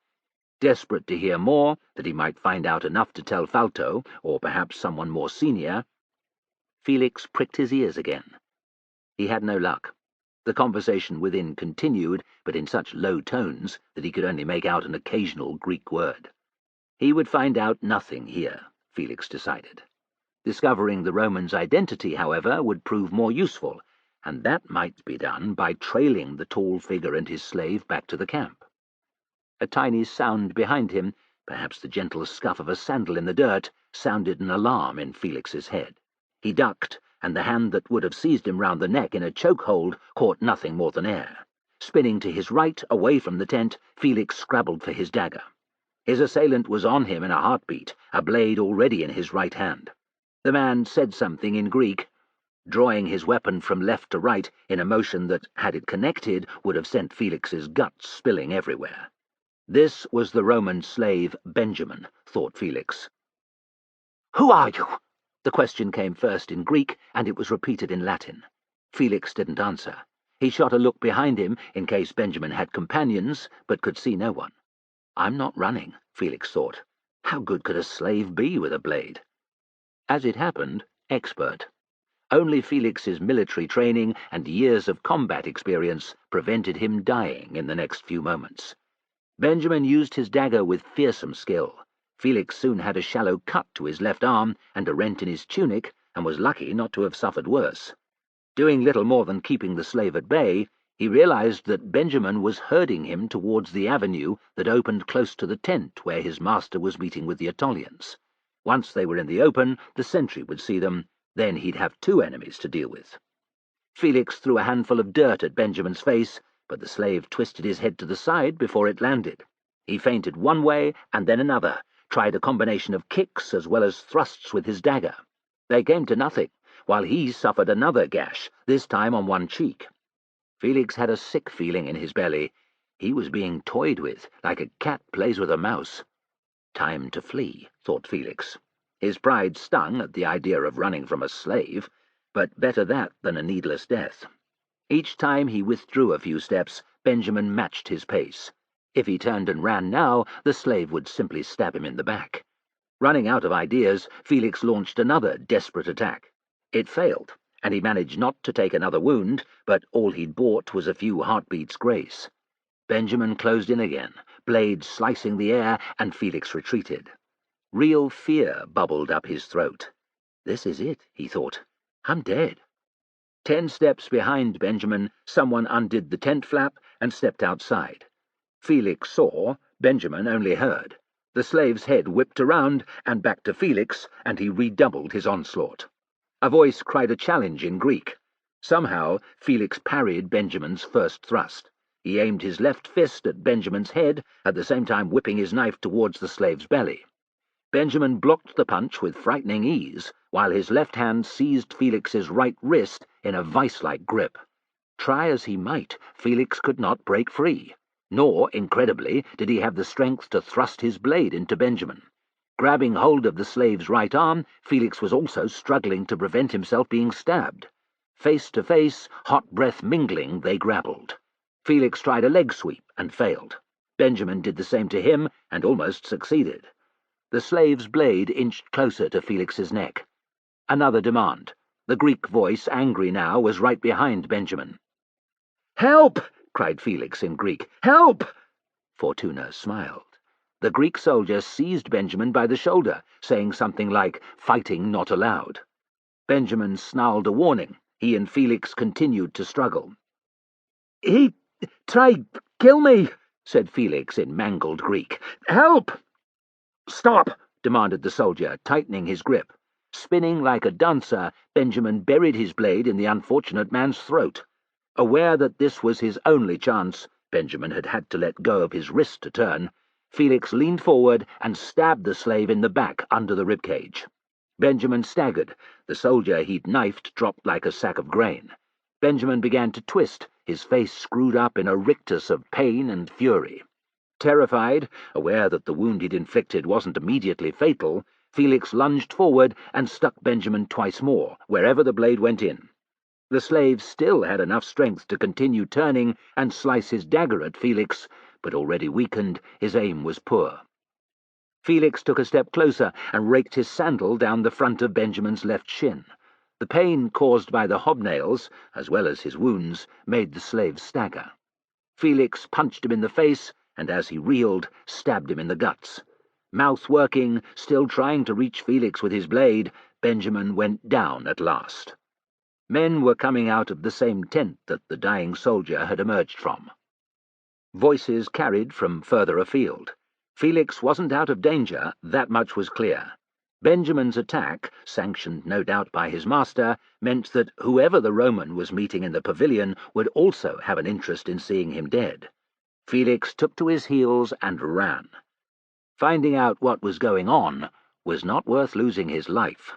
Desperate to hear more, that he might find out enough to tell Falto, or perhaps someone more senior, Felix pricked his ears again. He had no luck. The conversation within continued, but in such low tones that he could only make out an occasional Greek word. He would find out nothing here, Felix decided. Discovering the Roman's identity, however, would prove more useful, and that might be done by trailing the tall figure and his slave back to the camp. A tiny sound behind him, perhaps the gentle scuff of a sandal in the dirt, sounded an alarm in Felix's head. He ducked, and the hand that would have seized him round the neck in a chokehold caught nothing more than air. Spinning to his right, away from the tent, Felix scrabbled for his dagger. His assailant was on him in a heartbeat, a blade already in his right hand. The man said something in Greek, drawing his weapon from left to right in a motion that, had it connected, would have sent Felix's guts spilling everywhere. This was the Roman slave Benjamin, thought Felix. "Who are you?" The question came first in Greek, and it was repeated in Latin. Felix didn't answer. He shot a look behind him in case Benjamin had companions, but could see no one. "I'm not running," Felix thought. How good could a slave be with a blade? As it happened, expert. Only Felix's military training and years of combat experience prevented him dying in the next few moments. Benjamin used his dagger with fearsome skill. Felix soon had a shallow cut to his left arm and a rent in his tunic, and was lucky not to have suffered worse. Doing little more than keeping the slave at bay, he realized that Benjamin was herding him towards the avenue that opened close to the tent where his master was meeting with the Aetolians. Once they were in the open, the sentry would see them. Then he'd have two enemies to deal with. Felix threw a handful of dirt at Benjamin's face, but the slave twisted his head to the side before it landed. He feinted one way and then another, tried a combination of kicks as well as thrusts with his dagger. They came to nothing, while he suffered another gash, this time on one cheek. Felix had a sick feeling in his belly. He was being toyed with, like a cat plays with a mouse. Time to flee, thought Felix. His pride stung at the idea of running from a slave, but better that than a needless death. Each time he withdrew a few steps, Benjamin matched his pace. If he turned and ran now, the slave would simply stab him in the back. Running out of ideas, Felix launched another desperate attack. It failed, and he managed not to take another wound, but all he'd bought was a few heartbeats' grace. Benjamin closed in again, blade slicing the air, and Felix retreated. Real fear bubbled up his throat. This is it, he thought. I'm dead. 10 steps behind Benjamin, someone undid the tent flap and stepped outside. Felix saw, Benjamin only heard. The slave's head whipped around and back to Felix, and he redoubled his onslaught. A voice cried a challenge in Greek. Somehow, Felix parried Benjamin's first thrust. He aimed his left fist at Benjamin's head, at the same time whipping his knife towards the slave's belly. Benjamin blocked the punch with frightening ease, while his left hand seized Felix's right wrist in a vice-like grip. Try as he might, Felix could not break free. Nor, incredibly, did he have the strength to thrust his blade into Benjamin. Grabbing hold of the slave's right arm, Felix was also struggling to prevent himself being stabbed. Face to face, hot breath mingling, they grappled. Felix tried a leg sweep and failed. Benjamin did the same to him and almost succeeded. The slave's blade inched closer to Felix's neck. Another demand. The Greek voice, angry now, was right behind Benjamin. "Help!" cried Felix in Greek. "Help!" Fortuna smiled. The Greek soldier seized Benjamin by the shoulder, saying something like, "Fighting not allowed." Benjamin snarled a warning. He and Felix continued to struggle. "He tried kill me," said Felix in mangled Greek. "Help!" "Stop!" demanded the soldier, tightening his grip. Spinning like a dancer, Benjamin buried his blade in the unfortunate man's throat. Aware that this was his only chance, Benjamin had had to let go of his wrist to turn. Felix leaned forward and stabbed the slave in the back under the ribcage. Benjamin staggered. The soldier he'd knifed dropped like a sack of grain. Benjamin began to twist, his face screwed up in a rictus of pain and fury. Terrified, aware that the wound he'd inflicted wasn't immediately fatal, Felix lunged forward and stuck Benjamin twice more, wherever the blade went in. The slave still had enough strength to continue turning and slice his dagger at Felix, but already weakened, his aim was poor. Felix took a step closer and raked his sandal down the front of Benjamin's left shin. The pain caused by the hobnails, as well as his wounds, made the slave stagger. Felix punched him in the face, and as he reeled, stabbed him in the guts. Mouth working, still trying to reach Felix with his blade, Benjamin went down at last. Men were coming out of the same tent that the dying soldier had emerged from. Voices carried from further afield. Felix wasn't out of danger, that much was clear. Benjamin's attack, sanctioned no doubt by his master, meant that whoever the Roman was meeting in the pavilion would also have an interest in seeing him dead. Felix took to his heels and ran. Finding out what was going on was not worth losing his life.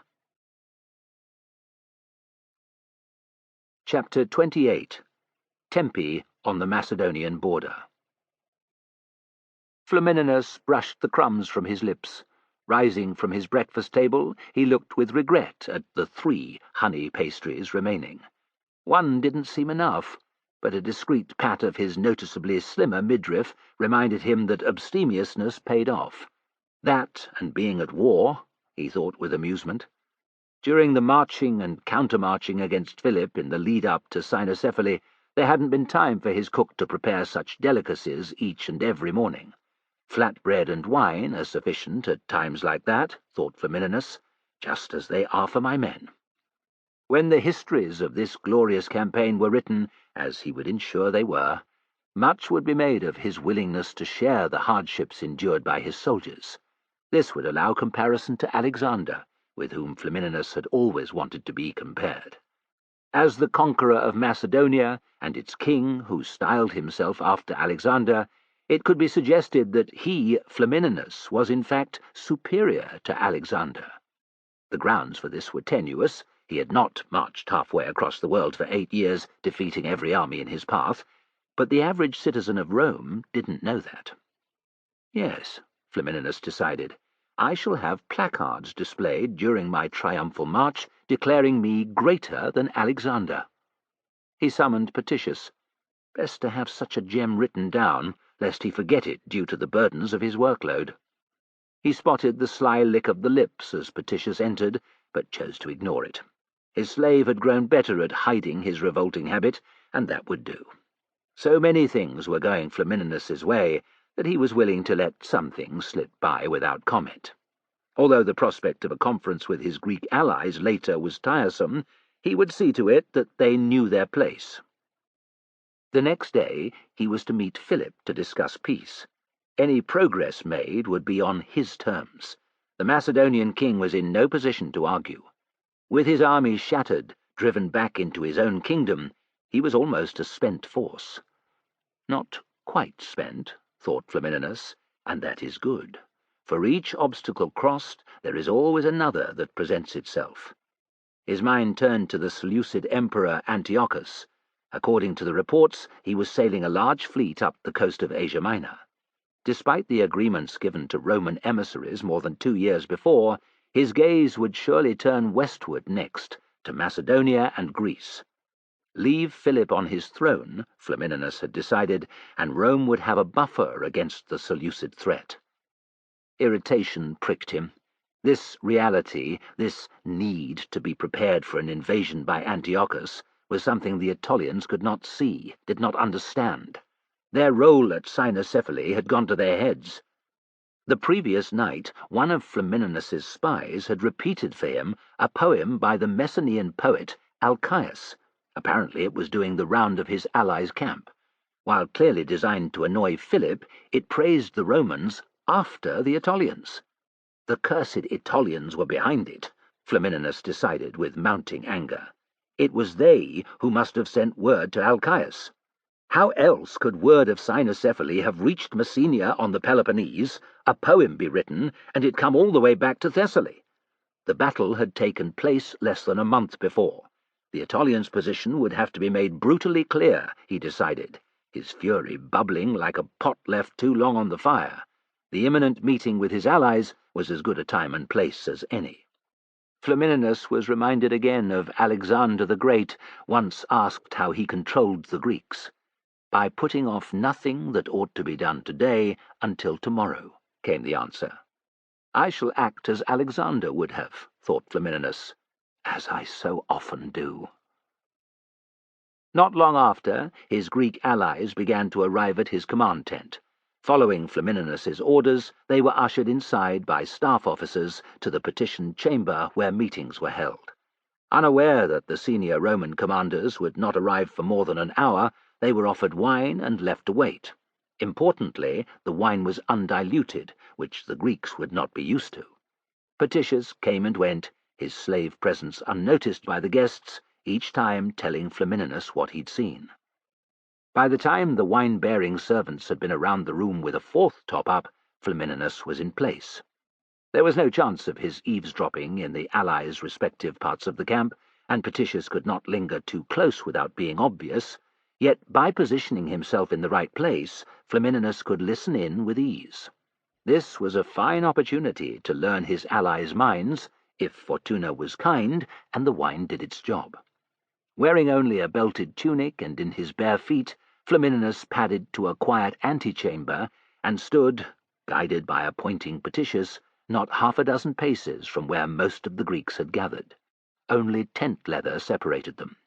Chapter 28. Tempe on the Macedonian border. Flamininus brushed the crumbs from his lips. Rising from his breakfast table, he looked with regret at the 3 honey pastries remaining. One didn't seem enough, but a discreet pat of his noticeably slimmer midriff reminded him that abstemiousness paid off. That, and being at war, he thought with amusement. During the marching and countermarching against Philip in the lead-up to Cynocephaly, there hadn't been time for his cook to prepare such delicacies each and every morning. Flat bread and wine are sufficient at times like that, thought Flamininus, just as they are for my men. When the histories of this glorious campaign were written, as he would ensure they were, much would be made of his willingness to share the hardships endured by his soldiers. This would allow comparison to Alexander, with whom Flamininus had always wanted to be compared. As the conqueror of Macedonia, and its king, who styled himself after Alexander, it could be suggested that he, Flamininus, was in fact superior to Alexander. The grounds for this were tenuous. He had not marched halfway across the world for 8 years, defeating every army in his path, but the average citizen of Rome didn't know that. Yes, Flamininus decided, I shall have placards displayed during my triumphal march declaring me greater than Alexander. He summoned Petitius. Best to have such a gem written down, lest he forget it due to the burdens of his workload. He spotted the sly lick of the lips as Petitius entered, but chose to ignore it. His slave had grown better at hiding his revolting habit, and that would do. So many things were going Flamininus's way that he was willing to let some things slip by without comment. Although the prospect of a conference with his Greek allies later was tiresome, he would see to it that they knew their place. The next day he was to meet Philip to discuss peace. Any progress made would be on his terms. The Macedonian king was in no position to argue. With his army shattered, driven back into his own kingdom, he was almost a spent force. Not quite spent, thought Flamininus, and that is good. For each obstacle crossed, there is always another that presents itself. His mind turned to the Seleucid emperor Antiochus. According to the reports, he was sailing a large fleet up the coast of Asia Minor. Despite the agreements given to Roman emissaries more than 2 years before, his gaze would surely turn westward next, to Macedonia and Greece. Leave Philip on his throne, Flamininus had decided, and Rome would have a buffer against the Seleucid threat. Irritation pricked him. This reality, this need to be prepared for an invasion by Antiochus, was something the Aetolians could not see, did not understand. Their role at Cynocephaly had gone to their heads. The previous night, one of Flamininus's spies had repeated for him a poem by the Messenian poet Alcaeus. Apparently it was doing the round of his allies' camp. While clearly designed to annoy Philip, it praised the Romans after the Aetolians. The cursed Aetolians were behind it, Flamininus decided with mounting anger. It was they who must have sent word to Alcaeus. How else could word of Cynocephaly have reached Messenia on the Peloponnese, a poem be written, and it come all the way back to Thessaly? The battle had taken place less than a month before. The Aetolians' position would have to be made brutally clear, he decided, his fury bubbling like a pot left too long on the fire. The imminent meeting with his allies was as good a time and place as any. Flamininus was reminded again of Alexander the Great, once asked how he controlled the Greeks. By putting off nothing that ought to be done today until tomorrow, came the answer. I shall act as Alexander would have, thought Flamininus, as I so often do. Not long after, his Greek allies began to arrive at his command tent. Following Flamininus's orders, they were ushered inside by staff officers to the petitioned chamber where meetings were held. Unaware that the senior Roman commanders would not arrive for more than an hour, they were offered wine and left to wait. Importantly, the wine was undiluted, which the Greeks would not be used to. Petitius came and went, his slave presence unnoticed by the guests, each time telling Flamininus what he'd seen. By the time the wine-bearing servants had been around the room with a 4th top-up, Flamininus was in place. There was no chance of his eavesdropping in the allies' respective parts of the camp, and Petitius could not linger too close without being obvious. Yet by positioning himself in the right place, Flamininus could listen in with ease. This was a fine opportunity to learn his allies' minds, if Fortuna was kind and the wine did its job. Wearing only a belted tunic and in his bare feet, Flamininus padded to a quiet antechamber and stood, guided by a pointing Petitius, not half a dozen paces from where most of the Greeks had gathered. Only tent leather separated them.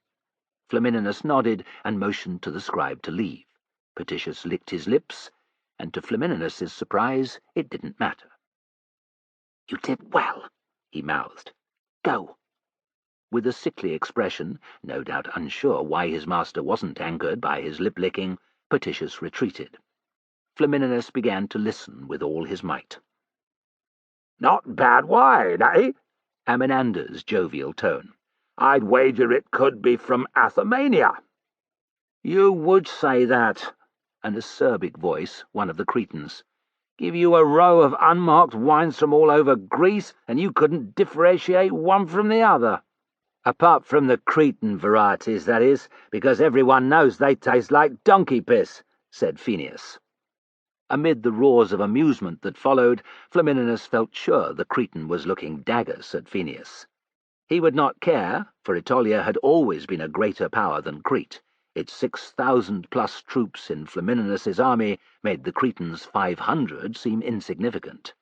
Flamininus nodded and motioned to the scribe to leave. Petitius licked his lips, and to Flamininus's surprise, it didn't matter. "You did well," he mouthed. "Go." With a sickly expression, no doubt unsure why his master wasn't angered by his lip-licking, Petitius retreated. Flamininus began to listen with all his might. "Not bad wine, eh?" Amenander's jovial tone. "I'd wager it could be from Athemania." "You would say that," an acerbic voice, one of the Cretans. "Give you a row of unmarked wines from all over Greece, and you couldn't differentiate one from the other. Apart from the Cretan varieties, that is, because everyone knows they taste like donkey piss," said Phineas. Amid the roars of amusement that followed, Flamininus felt sure the Cretan was looking daggers at Phineas. He would not care, for Aetolia had always been a greater power than Crete. Its 6,000+ troops in Flamininus's army made the Cretans' 500 seem insignificant.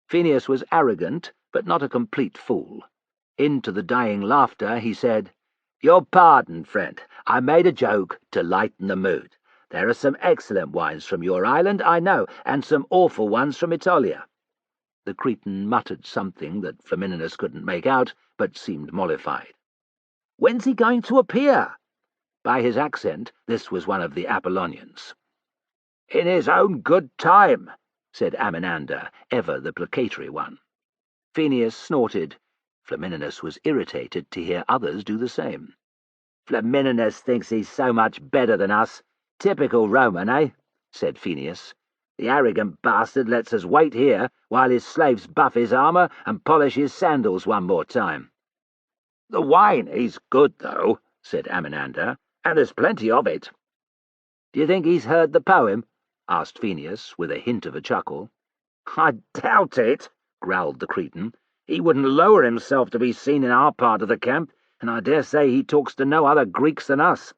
Phineas was arrogant, but not a complete fool. Into the dying laughter he said, "Your pardon, friend. I made a joke to lighten the mood. There are some excellent wines from your island, I know, and some awful ones from Aetolia." The Cretan muttered something that Flamininus couldn't make out, but seemed mollified. "When's he going to appear?" By his accent, this was one of the Apollonians. "In his own good time," said Amenander, ever the placatory one. Phineas snorted. Flamininus was irritated to hear others do the same. "Flamininus thinks he's so much better than us. Typical Roman, eh?" said Phineas. "The arrogant bastard lets us wait here while his slaves buff his armour and polish his sandals one more time." "The wine is good, though," said Amenander, "and there's plenty of it." "Do you think he's heard the poem?" asked Phineas, with a hint of a chuckle. "I doubt it," growled the Cretan. "He wouldn't lower himself to be seen in our part of the camp, and I dare say he talks to no other Greeks than us."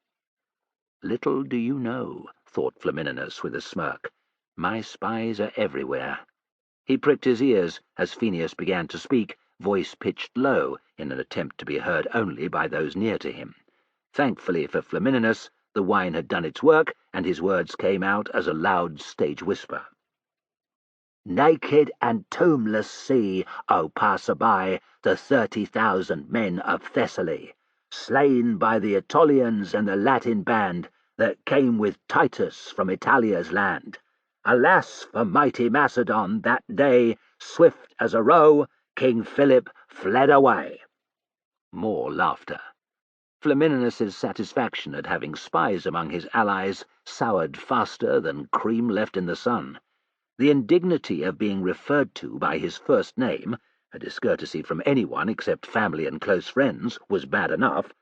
"Little do you know," thought Flamininus with a smirk. "My spies are everywhere." He pricked his ears as Phineas began to speak, voice pitched low in an attempt to be heard only by those near to him. Thankfully for Flamininus, the wine had done its work, and his words came out as a loud stage whisper. "Naked and tombless see, O passer-by, the 30,000 men of Thessaly, slain by the Aetolians and the Latin band that came with Titus from Italia's land. Alas for mighty Macedon, that day, swift as a roe, King Philip fled away." More laughter. Flamininus's satisfaction at having spies among his allies soured faster than cream left in the sun. The indignity of being referred to by his first name, a discourtesy from anyone except family and close friends, was bad enough,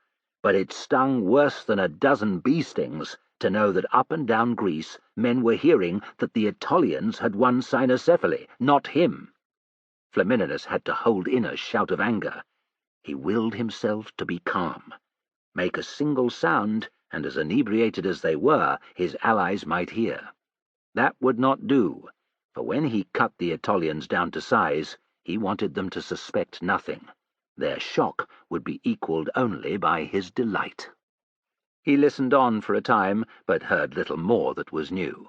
but it stung worse than a dozen bee stings to know that up and down Greece men were hearing that the Aetolians had won Cynocephaly, not him. Flamininus had to hold in a shout of anger. He willed himself to be calm. Make a single sound, and as inebriated as they were, his allies might hear. That would not do, for when he cut the Aetolians down to size, he wanted them to suspect nothing. Their shock would be equalled only by his delight. He listened on for a time, but heard little more that was new.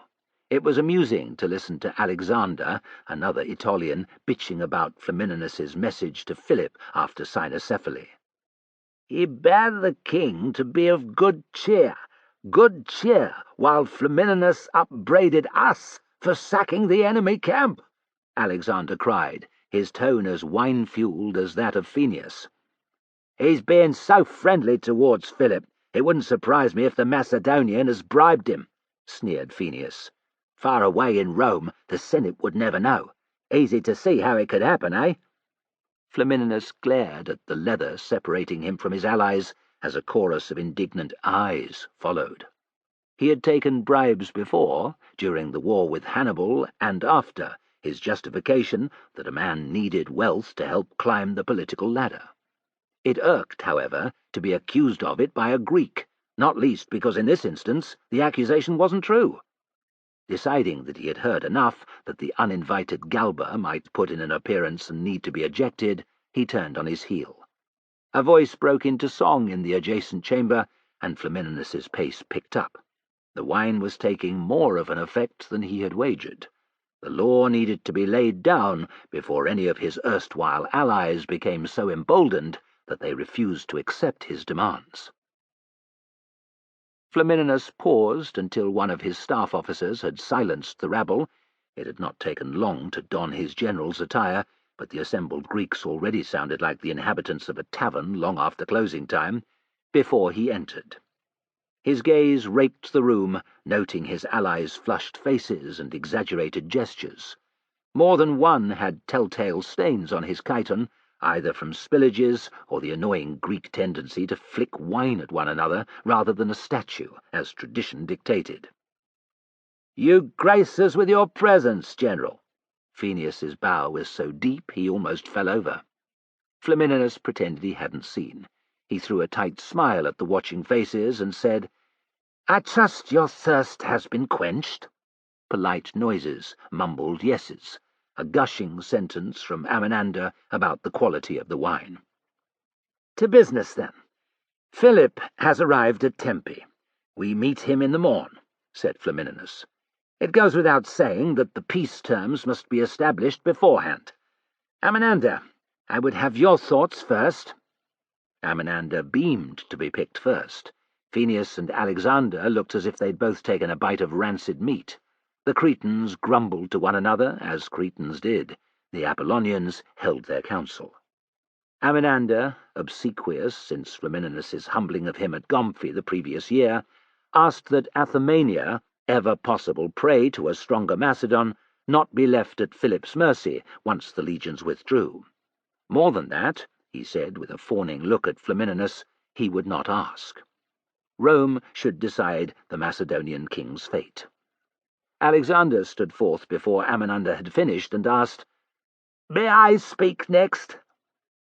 It was amusing to listen to Alexander, another Aetolian, bitching about Flamininus's message to Philip after Cynocephaly. "He bade the king to be of good cheer, while Flamininus upbraided us for sacking the enemy camp," Alexander cried, his tone as wine-fueled as that of Phineas. "He's being so friendly towards Philip, it wouldn't surprise me if the Macedonian has bribed him," sneered Phineas. "Far away in Rome, the Senate would never know. Easy to see how it could happen, eh?" Flamininus glared at the leather separating him from his allies as a chorus of indignant eyes followed. He had taken bribes before, during the war with Hannibal, and after, his justification that a man needed wealth to help climb the political ladder. It irked, however, to be accused of it by a Greek, not least because in this instance the accusation wasn't true. Deciding that he had heard enough that the uninvited Galba might put in an appearance and need to be ejected, he turned on his heel. A voice broke into song in the adjacent chamber, and Flamininus's pace picked up. The wine was taking more of an effect than he had wagered. The law needed to be laid down before any of his erstwhile allies became so emboldened that they refused to accept his demands. Flamininus paused until one of his staff officers had silenced the rabble. It had not taken long to don his general's attire, but the assembled Greeks already sounded like the inhabitants of a tavern long after closing time, before he entered. His gaze raked the room, noting his allies' flushed faces and exaggerated gestures. More than one had telltale stains on his chiton, either from spillages or the annoying Greek tendency to flick wine at one another rather than a statue, as tradition dictated. "You grace us with your presence, General." Phineus's bow was so deep he almost fell over. Flamininus pretended he hadn't seen. He threw a tight smile at the watching faces and said, "I trust your thirst has been quenched." Polite noises, mumbled yeses, a gushing sentence from Amminander about the quality of the wine. "To business, then. Philip has arrived at Tempe. We meet him in the morn," said Flamininus. "It goes without saying that the peace terms must be established beforehand. Amminander, I would have your thoughts first." Amminander beamed to be picked first. Phineus and Alexander looked as if they'd both taken a bite of rancid meat. The Cretans grumbled to one another, as Cretans did. The Apollonians held their counsel. Amminander, obsequious since Flamininus's humbling of him at Gomphi the previous year, asked that Athemania, ever possible prey to a stronger Macedon, not be left at Philip's mercy once the legions withdrew. More than that, he said with a fawning look at Flamininus, he would not ask. Rome should decide the Macedonian king's fate. Alexander stood forth before Amminander had finished and asked, "May I speak next?"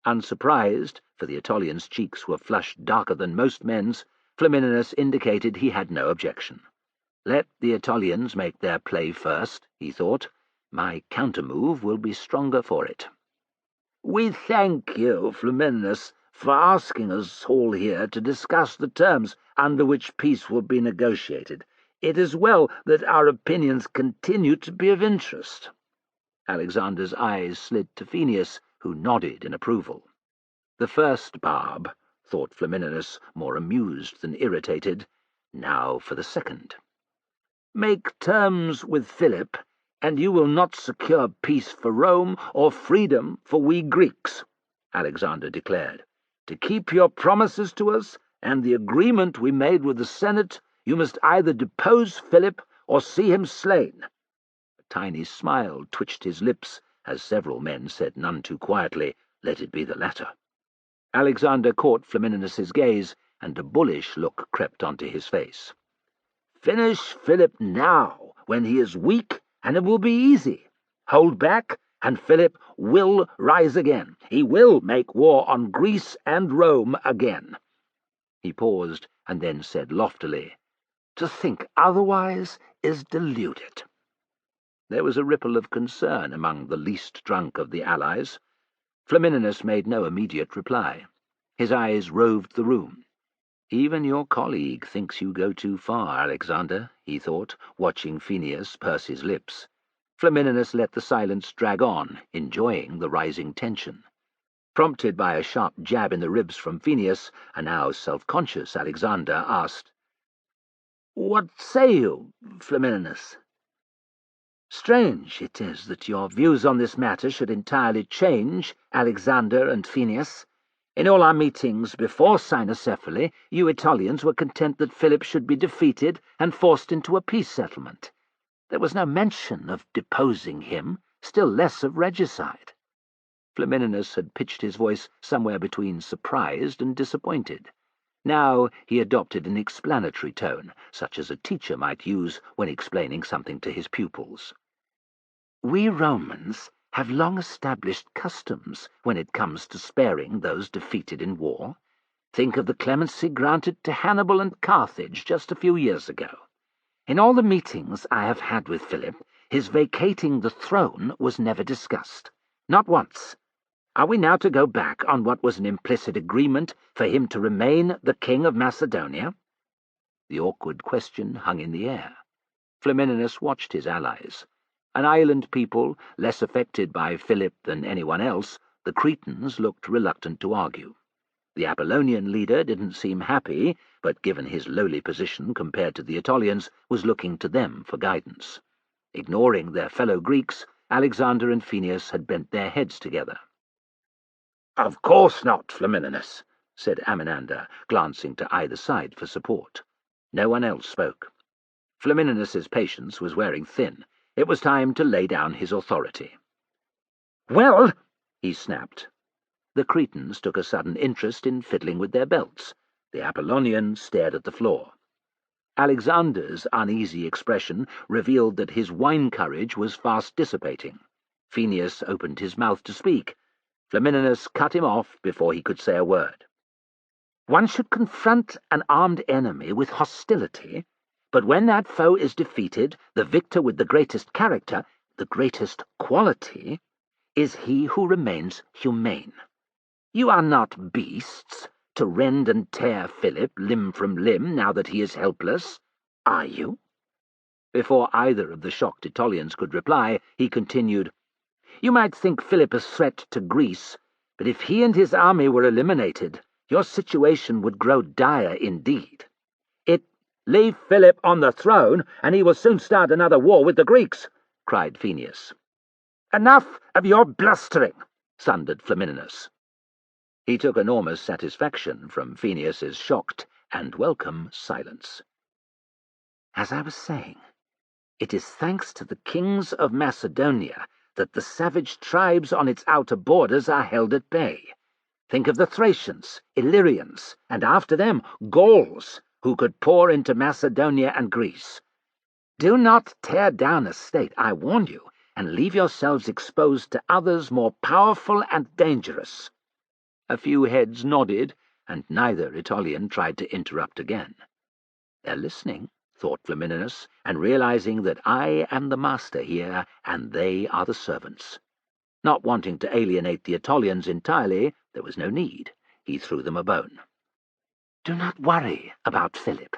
Unsurprised, for the Aetolian's cheeks were flushed darker than most men's, Flamininus indicated he had no objection. Let the Aetolians make their play first, he thought. My counter-move will be stronger for it. "We thank you, Flamininus, for asking us all here to discuss the terms under which peace will be negotiated. It is well that our opinions continue to be of interest." Alexander's eyes slid to Phineus, who nodded in approval. The first barb, thought Flamininus, more amused than irritated. Now for the second. "Make terms with Philip, and you will not secure peace for Rome or freedom for we Greeks," Alexander declared. "To keep your promises to us and the agreement we made with the Senate, you must either depose Philip or see him slain." A tiny smile twitched his lips, as several men said none too quietly, "Let it be the latter." Alexander caught Flamininus's gaze, and a bullish look crept onto his face. "Finish Philip now, when he is weak, and it will be easy. Hold back, and Philip will rise again. He will make war on Greece and Rome again." He paused, and then said loftily, "To think otherwise is deluded." There was a ripple of concern among the least drunk of the allies. Flamininus made no immediate reply. His eyes roved the room. "Even your colleague thinks you go too far, Alexander," he thought, watching Phineus purse his lips. Flamininus let the silence drag on, enjoying the rising tension. Prompted by a sharp jab in the ribs from Phineus, a now self-conscious Alexander asked, "What say you, Flamininus?" "Strange it is that your views on this matter should entirely change, Alexander and Phineus. In all our meetings before Cynocephaly, you Aetolians were content that Philip should be defeated and forced into a peace settlement. There was no mention of deposing him, still less of regicide." Flamininus had pitched his voice somewhere between surprised and disappointed. Now he adopted an explanatory tone, such as a teacher might use when explaining something to his pupils. We Romans have long established customs when it comes to sparing those defeated in war. Think of the clemency granted to Hannibal and Carthage just a few years ago. In all the meetings I have had with Philip, his vacating the throne was never discussed. Not once. Are we now to go back on what was an implicit agreement for him to remain the king of Macedonia? The awkward question hung in the air. Flamininus watched his allies. An island people, less affected by Philip than anyone else, the Cretans looked reluctant to argue. The Apollonian leader didn't seem happy, but given his lowly position compared to the Aetolians, was looking to them for guidance. Ignoring their fellow Greeks, Alexander and Phineus had bent their heads together. "Of course not, Flamininus," said Amminander, glancing to either side for support. No one else spoke. Flamininus's patience was wearing thin. It was time to lay down his authority. "Well," he snapped. The Cretans took a sudden interest in fiddling with their belts. The Apollonian stared at the floor. Alexander's uneasy expression revealed that his wine courage was fast dissipating. Phineus opened his mouth to speak. Flamininus cut him off before he could say a word. "One should confront an armed enemy with hostility, but when that foe is defeated, the victor with the greatest character, the greatest quality, is he who remains humane. You are not beasts, to rend and tear Philip limb from limb now that he is helpless, are you?" Before either of the shocked Aetolians could reply, he continued, "You might think Philip a threat to Greece, but if he and his army were eliminated, your situation would grow dire indeed. Leave Philip on the throne, and he will soon start another war with the Greeks," cried Phineus. "Enough of your blustering," thundered Flamininus. He took enormous satisfaction from Phineus's shocked and welcome silence. "As I was saying, it is thanks to the kings of Macedonia that the savage tribes on its outer borders are held at bay. Think of the Thracians, Illyrians, and after them Gauls, who could pour into Macedonia and Greece. Do not tear down a state, I warn you, and leave yourselves exposed to others more powerful and dangerous." A few heads nodded, and neither Aetolian tried to interrupt again. "They're listening," thought Flamininus, and realizing that I am the master here, and they are the servants. Not wanting to alienate the Aetolians entirely, there was no need. He threw them a bone. "Do not worry about Philip.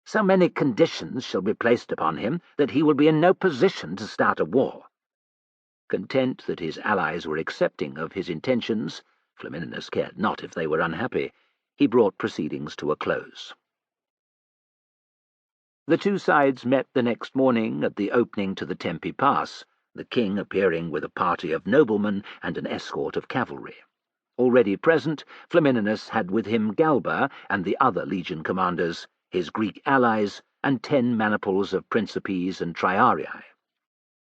So many conditions shall be placed upon him that he will be in no position to start a war." Content that his allies were accepting of his intentions, Flamininus cared not if they were unhappy, he brought proceedings to a close. The two sides met the next morning at the opening to the Tempe Pass, the king appearing with a party of noblemen and an escort of cavalry. Already present, Flamininus had with him Galba and the other legion commanders, his Greek allies, and 10 maniples of Principes and Triarii.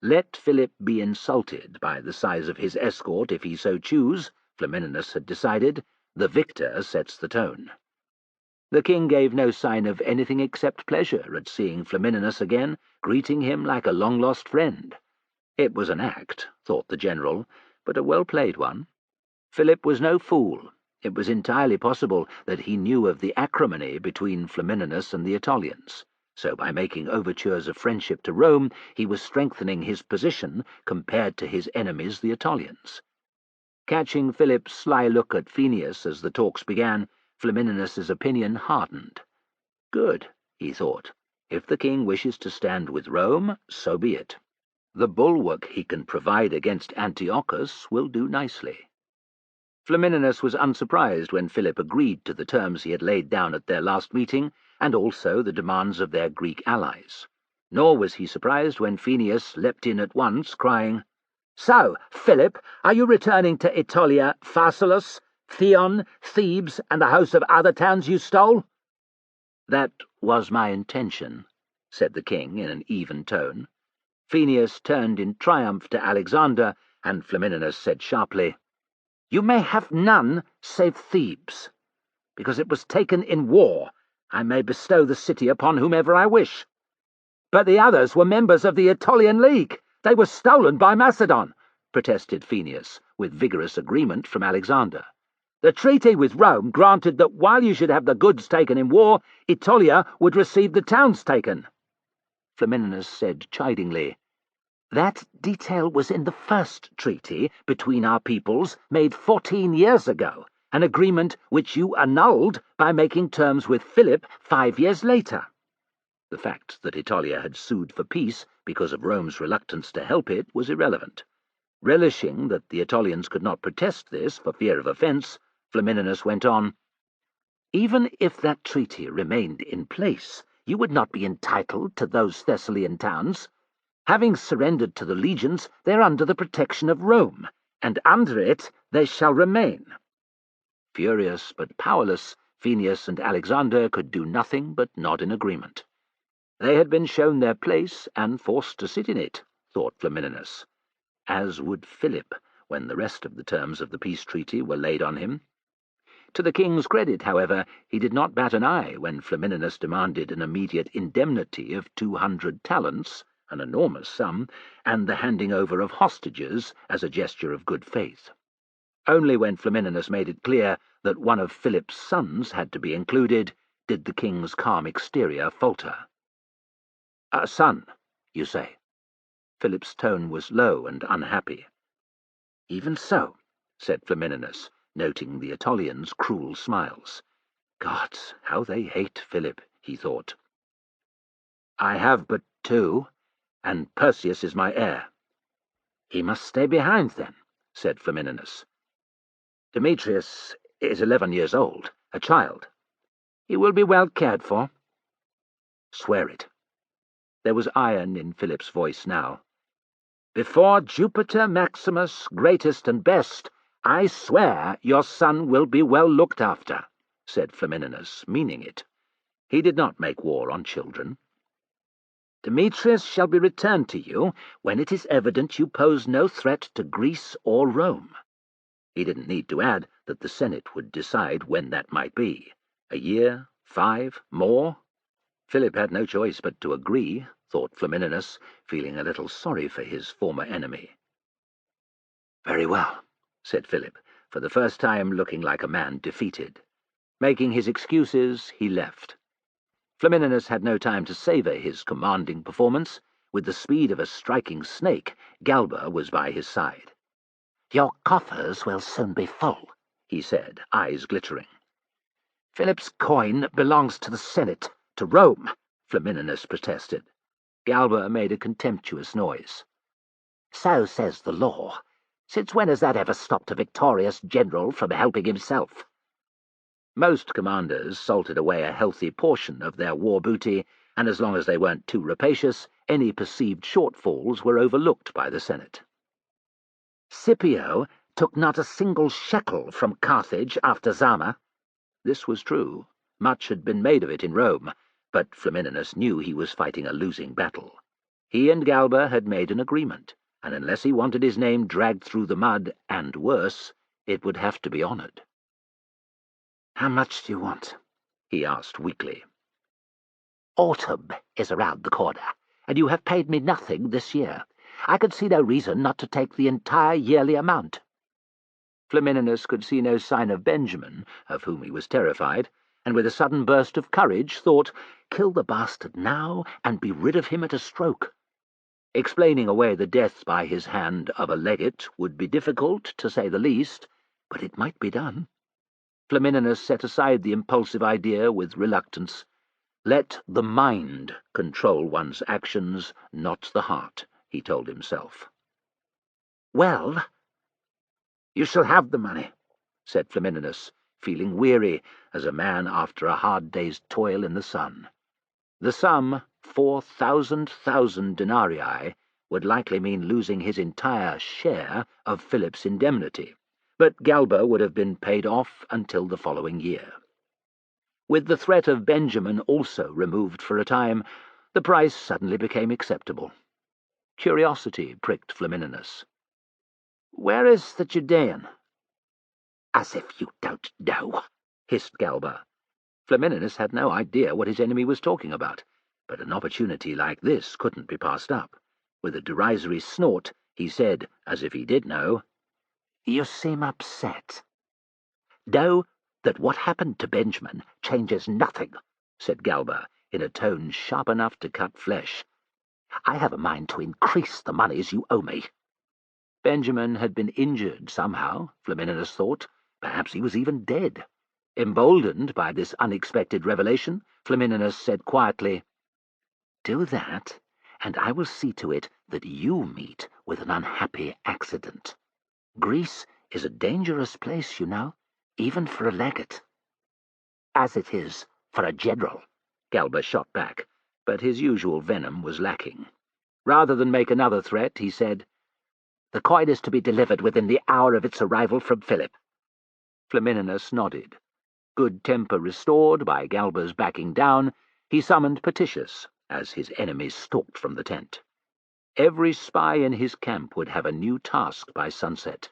Let Philip be insulted by the size of his escort if he so choose, Flamininus had decided. The victor sets the tone. The king gave no sign of anything except pleasure at seeing Flamininus again, greeting him like a long-lost friend. It was an act, thought the general, but a well-played one. Philip was no fool. It was entirely possible that he knew of the acrimony between Flamininus and the Aetolians, so by making overtures of friendship to Rome, he was strengthening his position compared to his enemies the Aetolians. Catching Philip's sly look at Phineus as the talks began, Flamininus's opinion hardened. Good, he thought. If the king wishes to stand with Rome, so be it. The bulwark he can provide against Antiochus will do nicely. Flamininus was unsurprised when Philip agreed to the terms he had laid down at their last meeting, and also the demands of their Greek allies. Nor was he surprised when Phineus leapt in at once, crying, "So, Philip, are you returning to Aetolia, Pharsalus, Theon, Thebes, and the host of other towns you stole?" "That was my intention," said the king in an even tone. Phineus turned in triumph to Alexander, and Flamininus said sharply, "You may have none save Thebes. Because it was taken in war, I may bestow the city upon whomever I wish. But the others were members of the Aetolian League. "They were stolen by Macedon," protested Phineas, with vigorous agreement from Alexander. "The treaty with Rome granted that while you should have the goods taken in war, Aetolia would receive the towns taken." Flamininus said chidingly, "That detail was in the first treaty between our peoples, made 14 years ago, an agreement which you annulled by making terms with Philip 5 years later." The fact that Aetolia had sued for peace because of Rome's reluctance to help it was irrelevant. Relishing that the Aetolians could not protest this for fear of offence, Flamininus went on, "Even if that treaty remained in place, you would not be entitled to those Thessalian towns. Having surrendered to the legions, they are under the protection of Rome, and under it they shall remain." Furious but powerless, Phineas and Alexander could do nothing but nod in agreement. They had been shown their place and forced to sit in it, thought Flamininus, as would Philip when the rest of the terms of the peace treaty were laid on him. To the king's credit, however, he did not bat an eye when Flamininus demanded an immediate indemnity of 200 talents, an enormous sum, and the handing over of hostages as a gesture of good faith. Only when Flamininus made it clear that one of Philip's sons had to be included did the king's calm exterior falter. "A son, you say?" Philip's tone was low and unhappy. "Even so," said Flamininus, noting the Aetolians' cruel smiles. "Gods, how they hate Philip," he thought. "I have but 2, and Perseus is my heir." "He must stay behind, then," said Flamininus. "Demetrius is 11 years old, a child. He will be well cared for." "Swear it." There was iron in Philip's voice now. "Before Jupiter Maximus, greatest and best, I swear your son will be well looked after," said Flamininus, meaning it. He did not make war on children. "Demetrius shall be returned to you when it is evident you pose no threat to Greece or Rome." He didn't need to add that the Senate would decide when that might be. A year, 5, more? Philip had no choice but to agree, thought Flamininus, feeling a little sorry for his former enemy. "Very well," said Philip, for the first time looking like a man defeated. Making his excuses, he left. Flamininus had no time to savour his commanding performance. With the speed of a striking snake, Galba was by his side. "Your coffers will soon be full," he said, eyes glittering. "Philip's coin belongs to the Senate, to Rome," Flamininus protested. Galba made a contemptuous noise. "So says the law. Since when has that ever stopped a victorious general from helping himself?" Most commanders salted away a healthy portion of their war booty, and as long as they weren't too rapacious, any perceived shortfalls were overlooked by the Senate. "Scipio took not a single shekel from Carthage after Zama." This was true. Much had been made of it in Rome, but Flamininus knew he was fighting a losing battle. He and Galba had made an agreement, and unless he wanted his name dragged through the mud, and worse, it would have to be honoured. "How much do you want?" he asked weakly. "Autumn is around the corner, and you have paid me nothing this year. I could see no reason not to take the entire yearly amount." Flamininus could see no sign of Benjamin, of whom he was terrified, and with a sudden burst of courage thought, kill the bastard now and be rid of him at a stroke. Explaining away the death by his hand of a legate would be difficult, to say the least, but it might be done. Flamininus set aside the impulsive idea with reluctance. Let the mind control one's actions, not the heart, he told himself. "Well, you shall have the money," said Flamininus, feeling weary as a man after a hard day's toil in the sun. The sum, 4,000 denarii, would likely mean losing his entire share of Philip's indemnity, but Galba would have been paid off until the following year. With the threat of Benjamin also removed for a time, the price suddenly became acceptable. Curiosity pricked Flamininus. "Where is the Judean?" "As if you don't know," hissed Galba. Flamininus had no idea what his enemy was talking about, but an opportunity like this couldn't be passed up. With a derisory snort, he said, as if he did know, "You seem upset." "Know that what happened to Benjamin changes nothing," said Galba, in a tone sharp enough to cut flesh. "I have a mind to increase the moneys you owe me." Benjamin had been injured somehow, Flamininus thought. Perhaps he was even dead. Emboldened by this unexpected revelation, Flamininus said quietly, "Do that, and I will see to it that you meet with an unhappy accident. Greece is a dangerous place, you know, even for a legate." "As it is for a general," Galba shot back, but his usual venom was lacking. Rather than make another threat, he said, "The coin is to be delivered within the hour of its arrival from Philip." Flamininus nodded. Good temper restored by Galba's backing down, he summoned Petitius as his enemies stalked from the tent. Every spy in his camp would have a new task by sunset.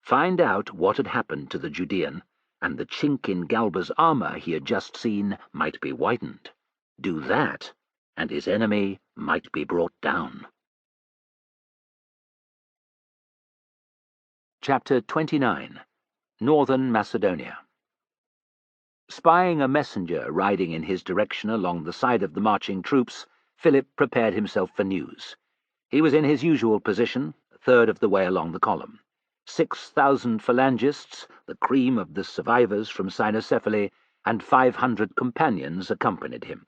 Find out what had happened to the Judean, and the chink in Galba's armor he had just seen might be widened. Do that, and his enemy might be brought down. Chapter 29. Northern Macedonia. Spying a messenger riding in his direction along the side of the marching troops, Philip prepared himself for news. He was in his usual position, a third of the way along the column. 6,000 phalangists, the cream of the survivors from Cynocephaly, and 500 companions accompanied him.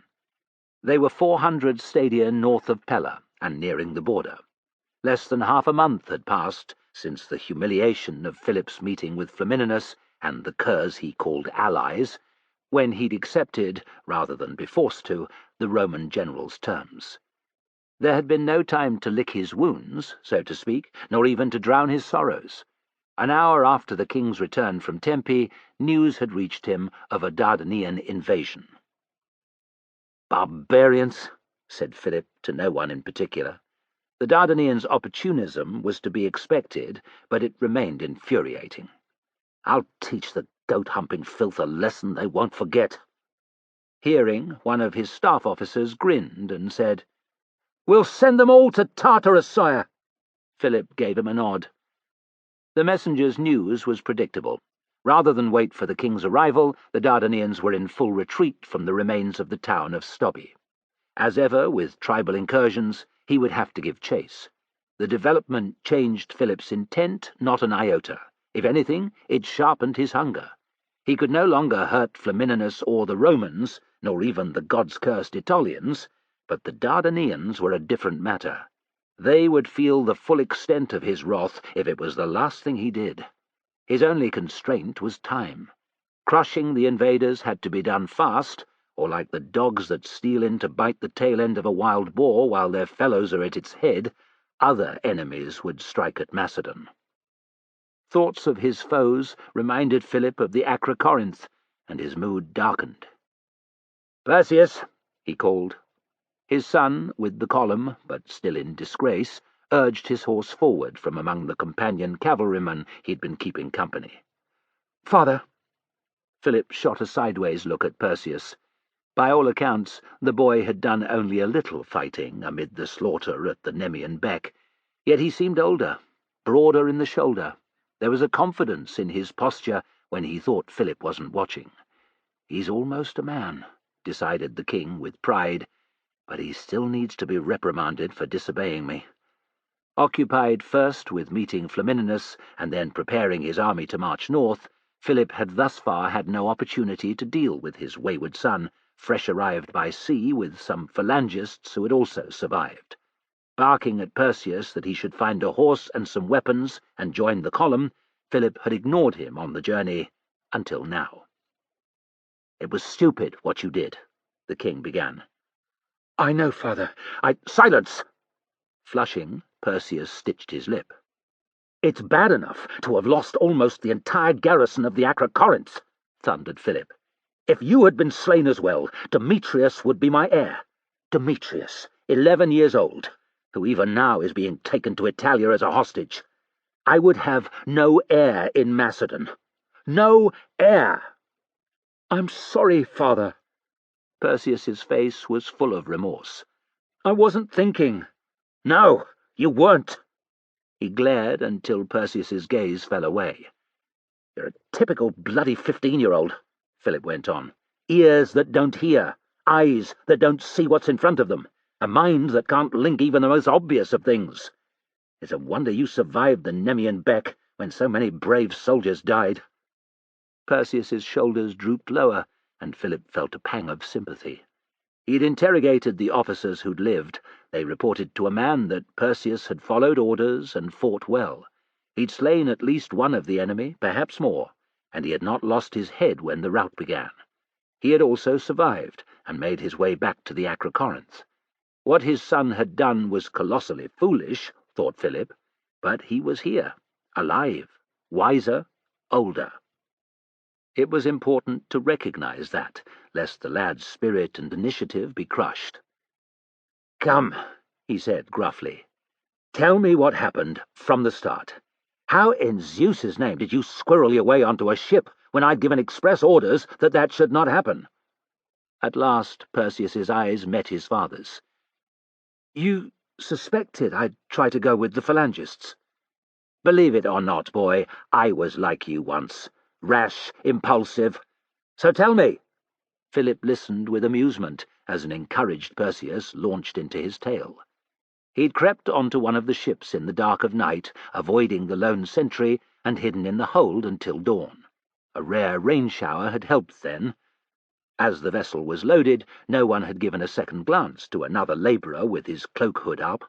They were 400 stadia north of Pella and nearing the border. Less than half a month had passed since the humiliation of Philip's meeting with Flamininus and the curs he called allies, when he'd accepted, rather than be forced to, the Roman general's terms. There had been no time to lick his wounds, so to speak, nor even to drown his sorrows. An hour after the king's return from Tempe, news had reached him of a Dardanian invasion. "Barbarians," said Philip to no one in particular. The Dardanians' opportunism was to be expected, but it remained infuriating. "I'll teach the goat-humping filth a lesson they won't forget." Hearing, one of his staff officers grinned and said, "We'll send them all to Tartarus, sire." Philip gave him a nod. The messenger's news was predictable. Rather than wait for the king's arrival, the Dardanians were in full retreat from the remains of the town of Stobi. As ever with tribal incursions, he would have to give chase. The development changed Philip's intent not an iota. If anything, it sharpened his hunger. He could no longer hurt Flamininus or the Romans, nor even the gods-cursed Aetolians, but the Dardanians were a different matter. They would feel the full extent of his wrath if it was the last thing he did. His only constraint was time. Crushing the invaders had to be done fast, or like the dogs that steal in to bite the tail end of a wild boar while their fellows are at its head, other enemies would strike at Macedon. Thoughts of his foes reminded Philip of the Acrocorinth, and his mood darkened. "Perseus," he called. His son, with the column, but still in disgrace, urged his horse forward from among the companion cavalrymen he'd been keeping company. "Father." Philip shot a sideways look at Perseus. By all accounts, the boy had done only a little fighting amid the slaughter at the Nemean beck, yet he seemed older, broader in the shoulder. There was a confidence in his posture when he thought Philip wasn't watching. "He's almost a man," decided the king with pride, "but he still needs to be reprimanded for disobeying me." Occupied first with meeting Flamininus and then preparing his army to march north, Philip had thus far had no opportunity to deal with his wayward son, fresh arrived by sea with some phalangists who had also survived. Barking at Perseus that he should find a horse and some weapons and join the column, Philip had ignored him on the journey until now. "It was stupid what you did," the king began. "I know, father. Silence!" Flushing, Perseus stitched his lip. "It's bad enough to have lost almost the entire garrison of the Acrocorinth," thundered Philip. "If you had been slain as well, Demetrius would be my heir. Demetrius, 11 years old, who even now is being taken to Italia as a hostage. I would have no heir in Macedon. No heir." "I'm sorry, father." Perseus's face was full of remorse. "I wasn't thinking." "No, You weren't." He glared until Perseus's gaze fell away. "You're a typical bloody 15-year-old, Philip went on. "Ears that don't hear, eyes that don't see what's in front of them, a mind that can't link even the most obvious of things. It's a wonder you survived the Nemean Beck when so many brave soldiers died." Perseus's shoulders drooped lower, and Philip felt a pang of sympathy. He'd interrogated the officers who'd lived. They reported to a man that Perseus had followed orders and fought well. He'd slain at least one of the enemy, perhaps more, and he had not lost his head when the rout began. He had also survived and made his way back to the Acrocorinth. What his son had done was colossally foolish, thought Philip, but he was here, alive, wiser, older. It was important to recognize that, lest the lad's spirit and initiative be crushed. "Come," he said gruffly. "Tell me what happened from the start. How in Zeus's name did you squirrel your way onto a ship when I'd given express orders that that should not happen?" At last Perseus's eyes met his father's. "You suspected I'd try to go with the Phalangists?" "Believe it or not, boy, I was like you once. Rash, impulsive. So tell me." Philip listened with amusement as an encouraged Perseus launched into his tale. He'd crept onto one of the ships in the dark of night, avoiding the lone sentry, and hidden in the hold until dawn. A rare rain shower had helped then. As the vessel was loaded, no one had given a second glance to another labourer with his cloak-hood up.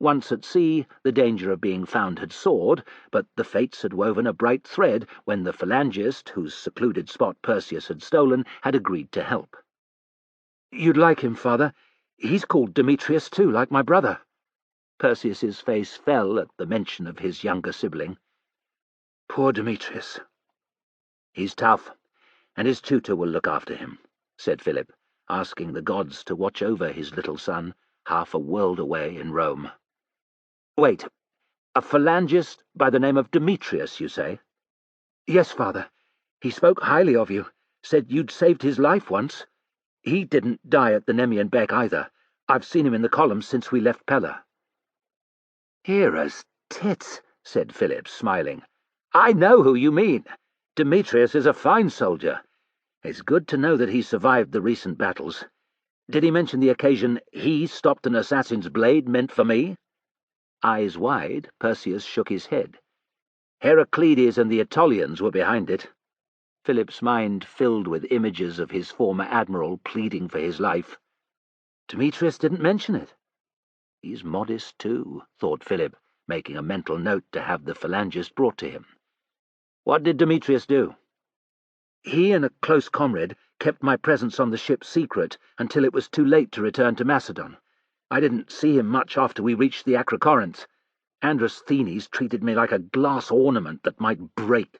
Once at sea, the danger of being found had soared, but the fates had woven a bright thread when the Phalangist, whose secluded spot Perseus had stolen, had agreed to help. "You'd like him, father. He's called Demetrius too, like my brother." Perseus's face fell at the mention of his younger sibling. "Poor Demetrius." "He's tough, and his tutor will look after him," said Philip, asking the gods to watch over his little son, half a world away in Rome. "Wait, a Phalangist by the name of Demetrius, you say?" "Yes, father. He spoke highly of you, said you'd saved his life once. He didn't die at the Nemean Beck either. I've seen him in the columns since we left Pella." "Hera's tits," said Philip, smiling. "I know who you mean. Demetrius is a fine soldier. It's good to know that he survived the recent battles. Did he mention the occasion he stopped an assassin's blade meant for me?" Eyes wide, Perseus shook his head. "Heraclides and the Aetolians were behind it." Philip's mind filled with images of his former admiral pleading for his life. Demetrius didn't mention it. He's modest too, thought Philip, making a mental note to have the Phalangist brought to him. "What did Demetrius do?" "He and a close comrade kept my presence on the ship secret until it was too late to return to Macedon. I didn't see him much after we reached the Acrocorinth. Androsthenes treated me like a glass ornament that might break."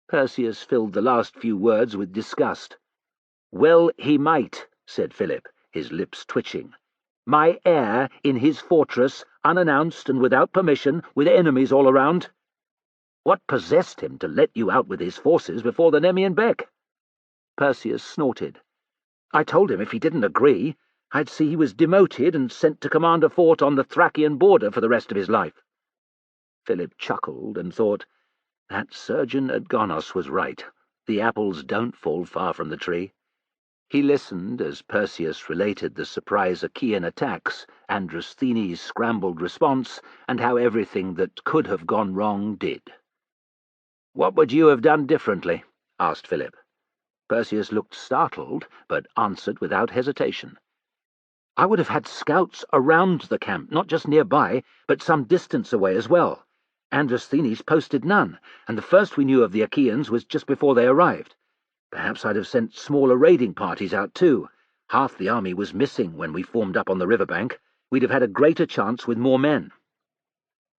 Perseus filled the last few words with disgust. "Well, he might," said Philip, his lips twitching. "My heir in his fortress, unannounced and without permission, with enemies all around. What possessed him to let you out with his forces before the Nemean Beck?" Perseus snorted. "I told him if he didn't agree, I'd see he was demoted and sent to command a fort on the Thracian border for the rest of his life." Philip chuckled and thought, that surgeon at Gonos was right. The apples don't fall far from the tree. He listened as Perseus related the surprise Achaean attacks, Androsthenes' scrambled response, and how everything that could have gone wrong did. "What would you have done differently?" asked Philip. Perseus looked startled, but answered without hesitation. "I would have had scouts around the camp, not just nearby, but some distance away as well. Androsthenes posted none, and the first we knew of the Achaeans was just before they arrived. Perhaps I'd have sent smaller raiding parties out too. Half the army was missing when we formed up on the riverbank. We'd have had a greater chance with more men."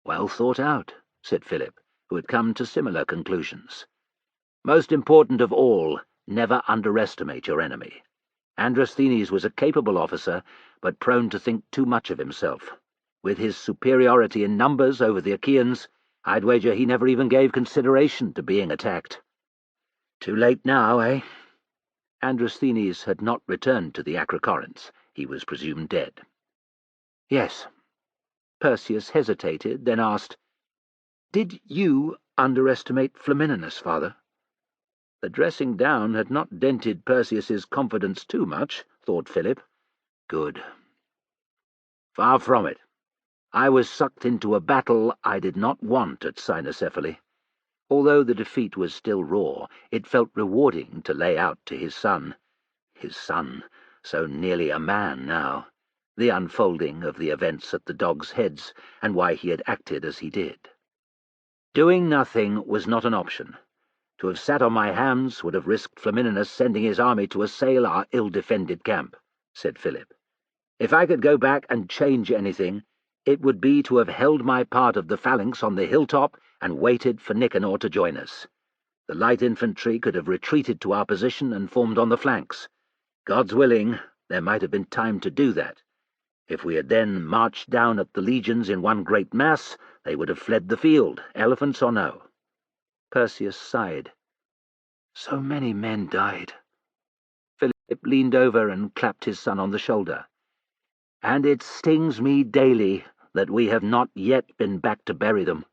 "Well thought out," said Philip, who had come to similar conclusions. "Most important of all, never underestimate your enemy. Androsthenes was a capable officer, but prone to think too much of himself. With his superiority in numbers over the Achaeans, I'd wager he never even gave consideration to being attacked." "Too late now, eh?" Androsthenes had not returned to the Acrocorinth. He was presumed dead. "Yes." Perseus hesitated, then asked, "Did you underestimate Flamininus, father?" The dressing down had not dented Perseus's confidence too much, thought Philip. Good. Far from it. I was sucked into a battle I did not want at Cynocephaly. Although the defeat was still raw, it felt rewarding to lay out to his son, so nearly a man now, the unfolding of the events at the dogs' heads and why he had acted as he did. Doing nothing was not an option. To have sat on my hams would have risked Flamininus sending his army to assail our ill-defended camp, said Philip. If I could go back and change anything, it would be to have held my part of the phalanx on the hilltop and waited for Nicanor to join us. The light infantry could have retreated to our position and formed on the flanks. God's willing, there might have been time to do that. If we had then marched down at the legions in one great mass, they would have fled the field, elephants or no. Perseus sighed. So many men died. Philip leaned over and clapped his son on the shoulder. And it stings me daily that we have not yet been back to bury them.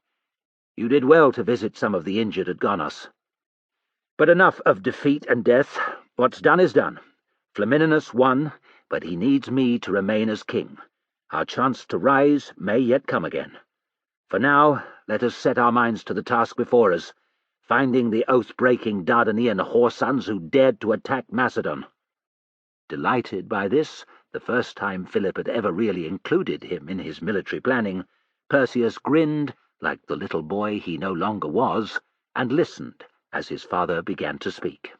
You did well to visit some of the injured at Gonos. But enough of defeat and death. What's done is done. Flamininus won, but he needs me to remain as king. Our chance to rise may yet come again. For now, let us set our minds to the task before us, finding the oath-breaking Dardanelian whoresons who dared to attack Macedon. Delighted by this, the first time Philip had ever really included him in his military planning, Perseus grinned like the little boy he no longer was, and listened as his father began to speak.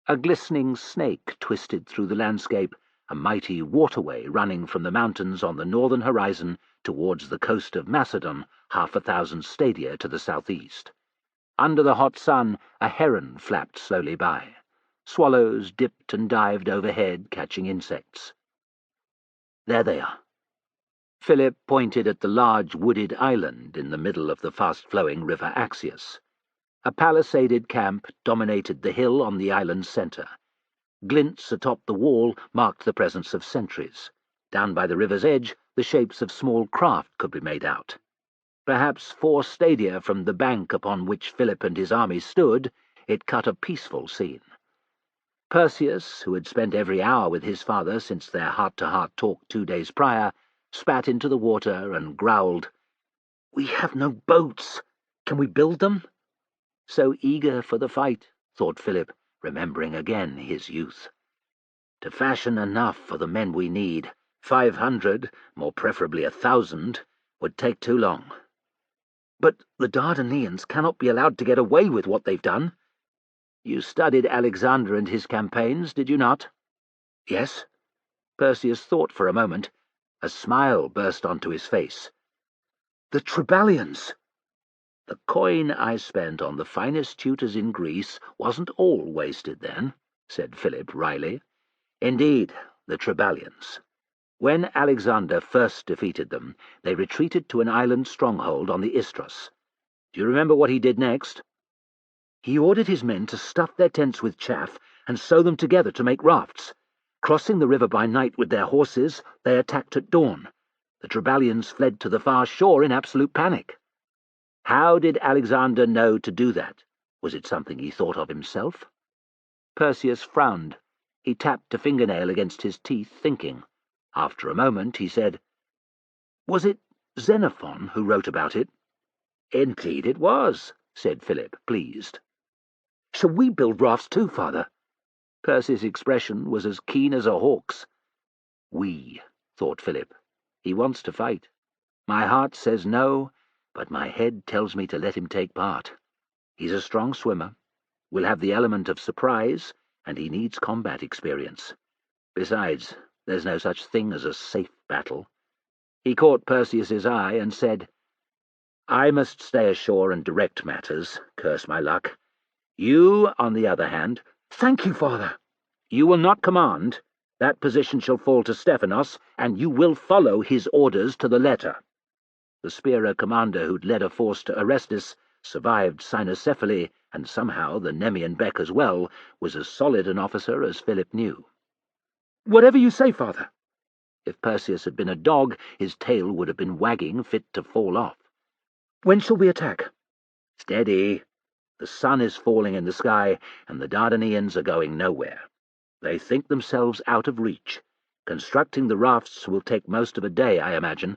A glistening snake twisted through the landscape, a mighty waterway running from the mountains on the northern horizon towards the coast of Macedon, 1,000 stadia to the southeast. Under the hot sun, a heron flapped slowly by. Swallows dipped and dived overhead, catching insects. There they are. Philip pointed at the large wooded island in the middle of the fast-flowing river Axius. A palisaded camp dominated the hill on the island's centre. Glints atop the wall marked the presence of sentries. Down by the river's edge, the shapes of small craft could be made out. Perhaps 4 stadia from the bank upon which Philip and his army stood, it cut a peaceful scene. Perseus, who had spent every hour with his father since their heart-to-heart talk 2 days prior, spat into the water and growled, "We have no boats. Can we build them?" So eager for the fight, thought Philip, remembering again his youth. To fashion enough for the men we need, 500, more preferably 1,000, would take too long. But the Dardanelians cannot be allowed to get away with what they've done. You studied Alexander and his campaigns, did you not? Yes. Perseus thought for a moment. A smile burst onto his face. The Triballians! The coin I spent on the finest tutors in Greece wasn't all wasted then, said Philip wryly. Indeed, the Triballians. When Alexander first defeated them, they retreated to an island stronghold on the Istros. Do you remember what he did next? He ordered his men to stuff their tents with chaff and sew them together to make rafts. Crossing the river by night with their horses, they attacked at dawn. The Triballians fled to the far shore in absolute panic. How did Alexander know to do that? Was it something he thought of himself? Perseus frowned. He tapped a fingernail against his teeth, thinking. After a moment, he said, Was it Xenophon who wrote about it? Indeed it was, said Philip, pleased. Shall we build rafts too, father? Percy's expression was as keen as a hawk's. We, thought Philip. He wants to fight. My heart says no, but my head tells me to let him take part. He's a strong swimmer, will have the element of surprise, and he needs combat experience. Besides, there's no such thing as a safe battle. He caught Perseus's eye and said, I must stay ashore and direct matters, curse my luck. You, on the other hand— Thank you, father. You will not command. That position shall fall to Stephanos, and you will follow his orders to the letter. The Spira commander who'd led a force to Orestis, survived Cynocephaly, and somehow the Nemean Beck as well, was as solid an officer as Philip knew. Whatever you say, father. If Perseus had been a dog, his tail would have been wagging, fit to fall off. "When shall we attack?" "Steady. The sun is falling in the sky, and the Dardanians are going nowhere. They think themselves out of reach. Constructing the rafts will take most of a day, I imagine.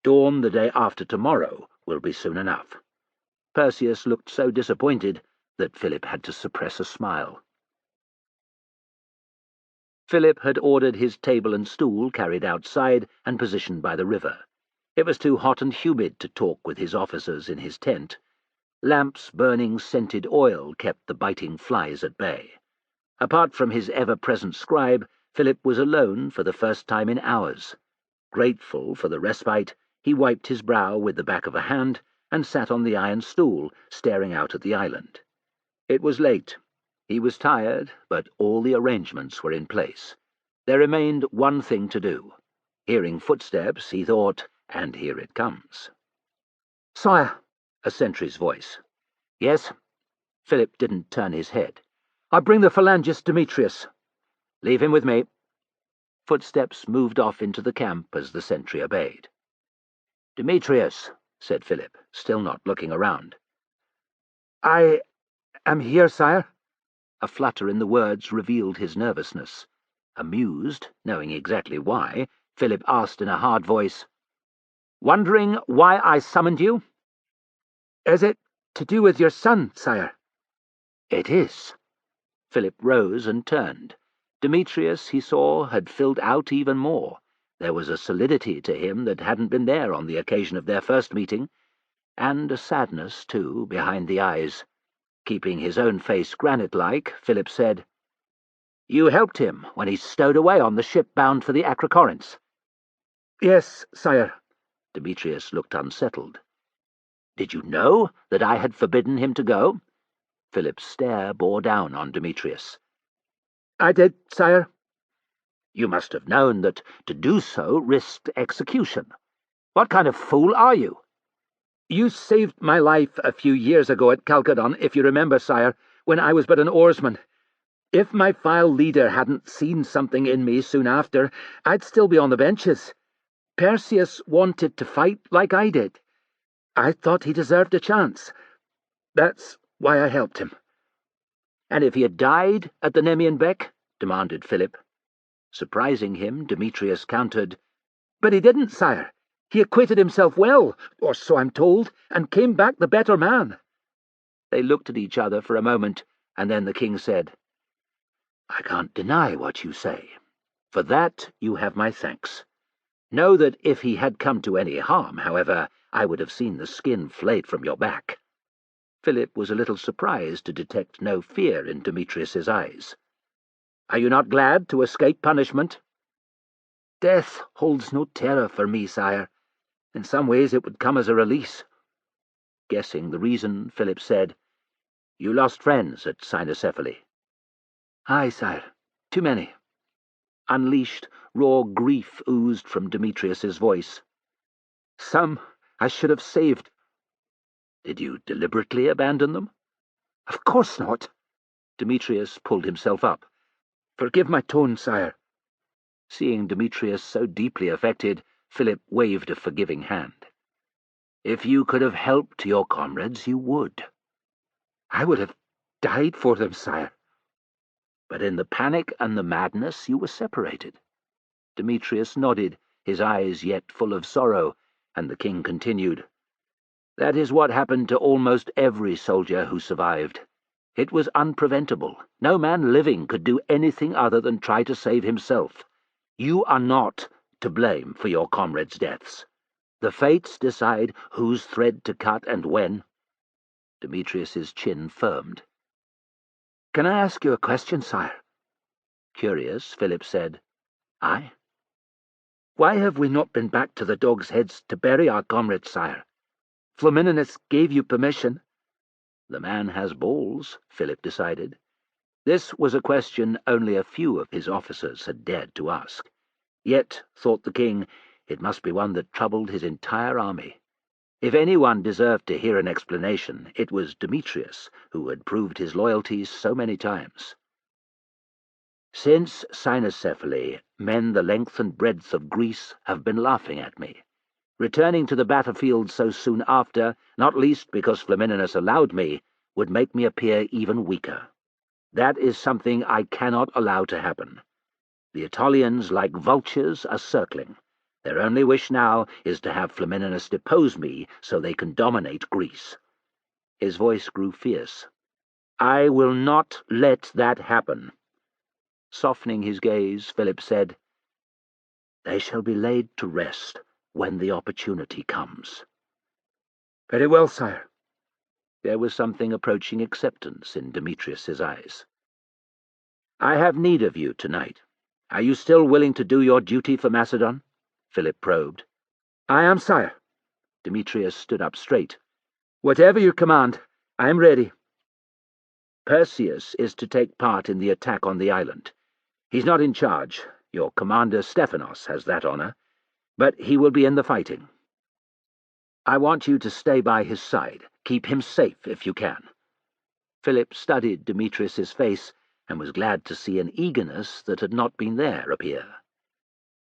Dawn the day after tomorrow will be soon enough." Perseus looked so disappointed that Philip had to suppress a smile. Philip had ordered his table and stool carried outside and positioned by the river. It was too hot and humid to talk with his officers in his tent. Lamps burning scented oil kept the biting flies at bay. Apart from his ever-present scribe, Philip was alone for the first time in hours. Grateful for the respite, he wiped his brow with the back of a hand and sat on the iron stool, staring out at the island. It was late. He was tired, but all the arrangements were in place. There remained one thing to do. Hearing footsteps, he thought, and here it comes. "Sire," a sentry's voice. "Yes?" Philip didn't turn his head. "I bring the phalangist Demetrius." "Leave him with me." Footsteps moved off into the camp as the sentry obeyed. "Demetrius," said Philip, still not looking around. "I am here, sire." A flutter in the words revealed his nervousness. Amused, knowing exactly why, Philip asked in a hard voice, "Wondering why I summoned you?" "Is it to do with your son, sire?" "It is." Philip rose and turned. Demetrius, he saw, had filled out even more. There was a solidity to him that hadn't been there on the occasion of their first meeting, and a sadness, too, behind the eyes. Keeping his own face granite-like, Philip said, "You helped him when he stowed away on the ship bound for the Acrocorinths." "Yes, sire." Demetrius looked unsettled. "Did you know that I had forbidden him to go?" Philip's stare bore down on Demetrius. "I did, sire." "You must have known that to do so risked execution. What kind of fool are you?" "You saved my life a few years ago at Calcadon, if you remember, sire, when I was but an oarsman. If my vile leader hadn't seen something in me soon after, I'd still be on the benches. Perseus wanted to fight like I did. I thought he deserved a chance. That's why I helped him." "And if he had died at the Nemean Beck?" demanded Philip. Surprising him, Demetrius countered, "But he didn't, sire. He acquitted himself well, or so I'm told, and came back the better man." They looked at each other for a moment, and then the king said, "I can't deny what you say. For that you have my thanks. Know that if he had come to any harm, however, I would have seen the skin flayed from your back." Philip was a little surprised to detect no fear in Demetrius's eyes. "Are you not glad to escape punishment?" "Death holds no terror for me, sire. In some ways it would come as a release." Guessing the reason, Philip said, "You lost friends at Cynocephaly." "Aye, sire. Too many." Unleashed, raw grief oozed from Demetrius's voice. "Some I should have saved." "Did you deliberately abandon them?" "Of course not." Demetrius pulled himself up. "Forgive my tone, sire." Seeing Demetrius so deeply affected, Philip waved a forgiving hand. "If you could have helped your comrades, you would." "I would have died for them, sire." "But in the panic and the madness you were separated." Demetrius nodded, his eyes yet full of sorrow, and the king continued, "That is what happened to almost every soldier who survived. It was unpreventable. No man living could do anything other than try to save himself. You are not to blame for your comrades' deaths. The fates decide whose thread to cut and when." Demetrius's chin firmed. "Can I ask you a question, sire?" Curious, Philip said, "Aye?" "Why have we not been back to the Dogs' Heads to bury our comrades, sire? Flamininus gave you permission." The man has balls, Philip decided. This was a question only a few of his officers had dared to ask. Yet, thought the king, it must be one that troubled his entire army. If anyone deserved to hear an explanation, it was Demetrius, who had proved his loyalties so many times. "Since Cynocephaly, Men the length and breadth of Greece have been laughing at me. Returning to the battlefield so soon after, not least because Flamininus allowed me, would make me appear even weaker. That is something I cannot allow to happen. The Aetolians, like vultures, are circling. Their only wish now is to have Flamininus depose me so they can dominate Greece. His voice grew fierce. I will not let that happen. Softening his gaze, Philip said, They shall be laid to rest when the opportunity comes. Very well, sire. There was something approaching acceptance in Demetrius's eyes. I have need of you tonight. Are you still willing to do your duty for Macedon? Philip probed. I am, sire. Demetrius stood up straight. Whatever you command, I am ready. Perseus is to take part in the attack on the island. He's not in charge. Your commander Stephanos has that honor, but he will be in the fighting. I want you to stay by his side. Keep him safe if you can. Philip studied Demetrius's face and was glad to see an eagerness that had not been there appear.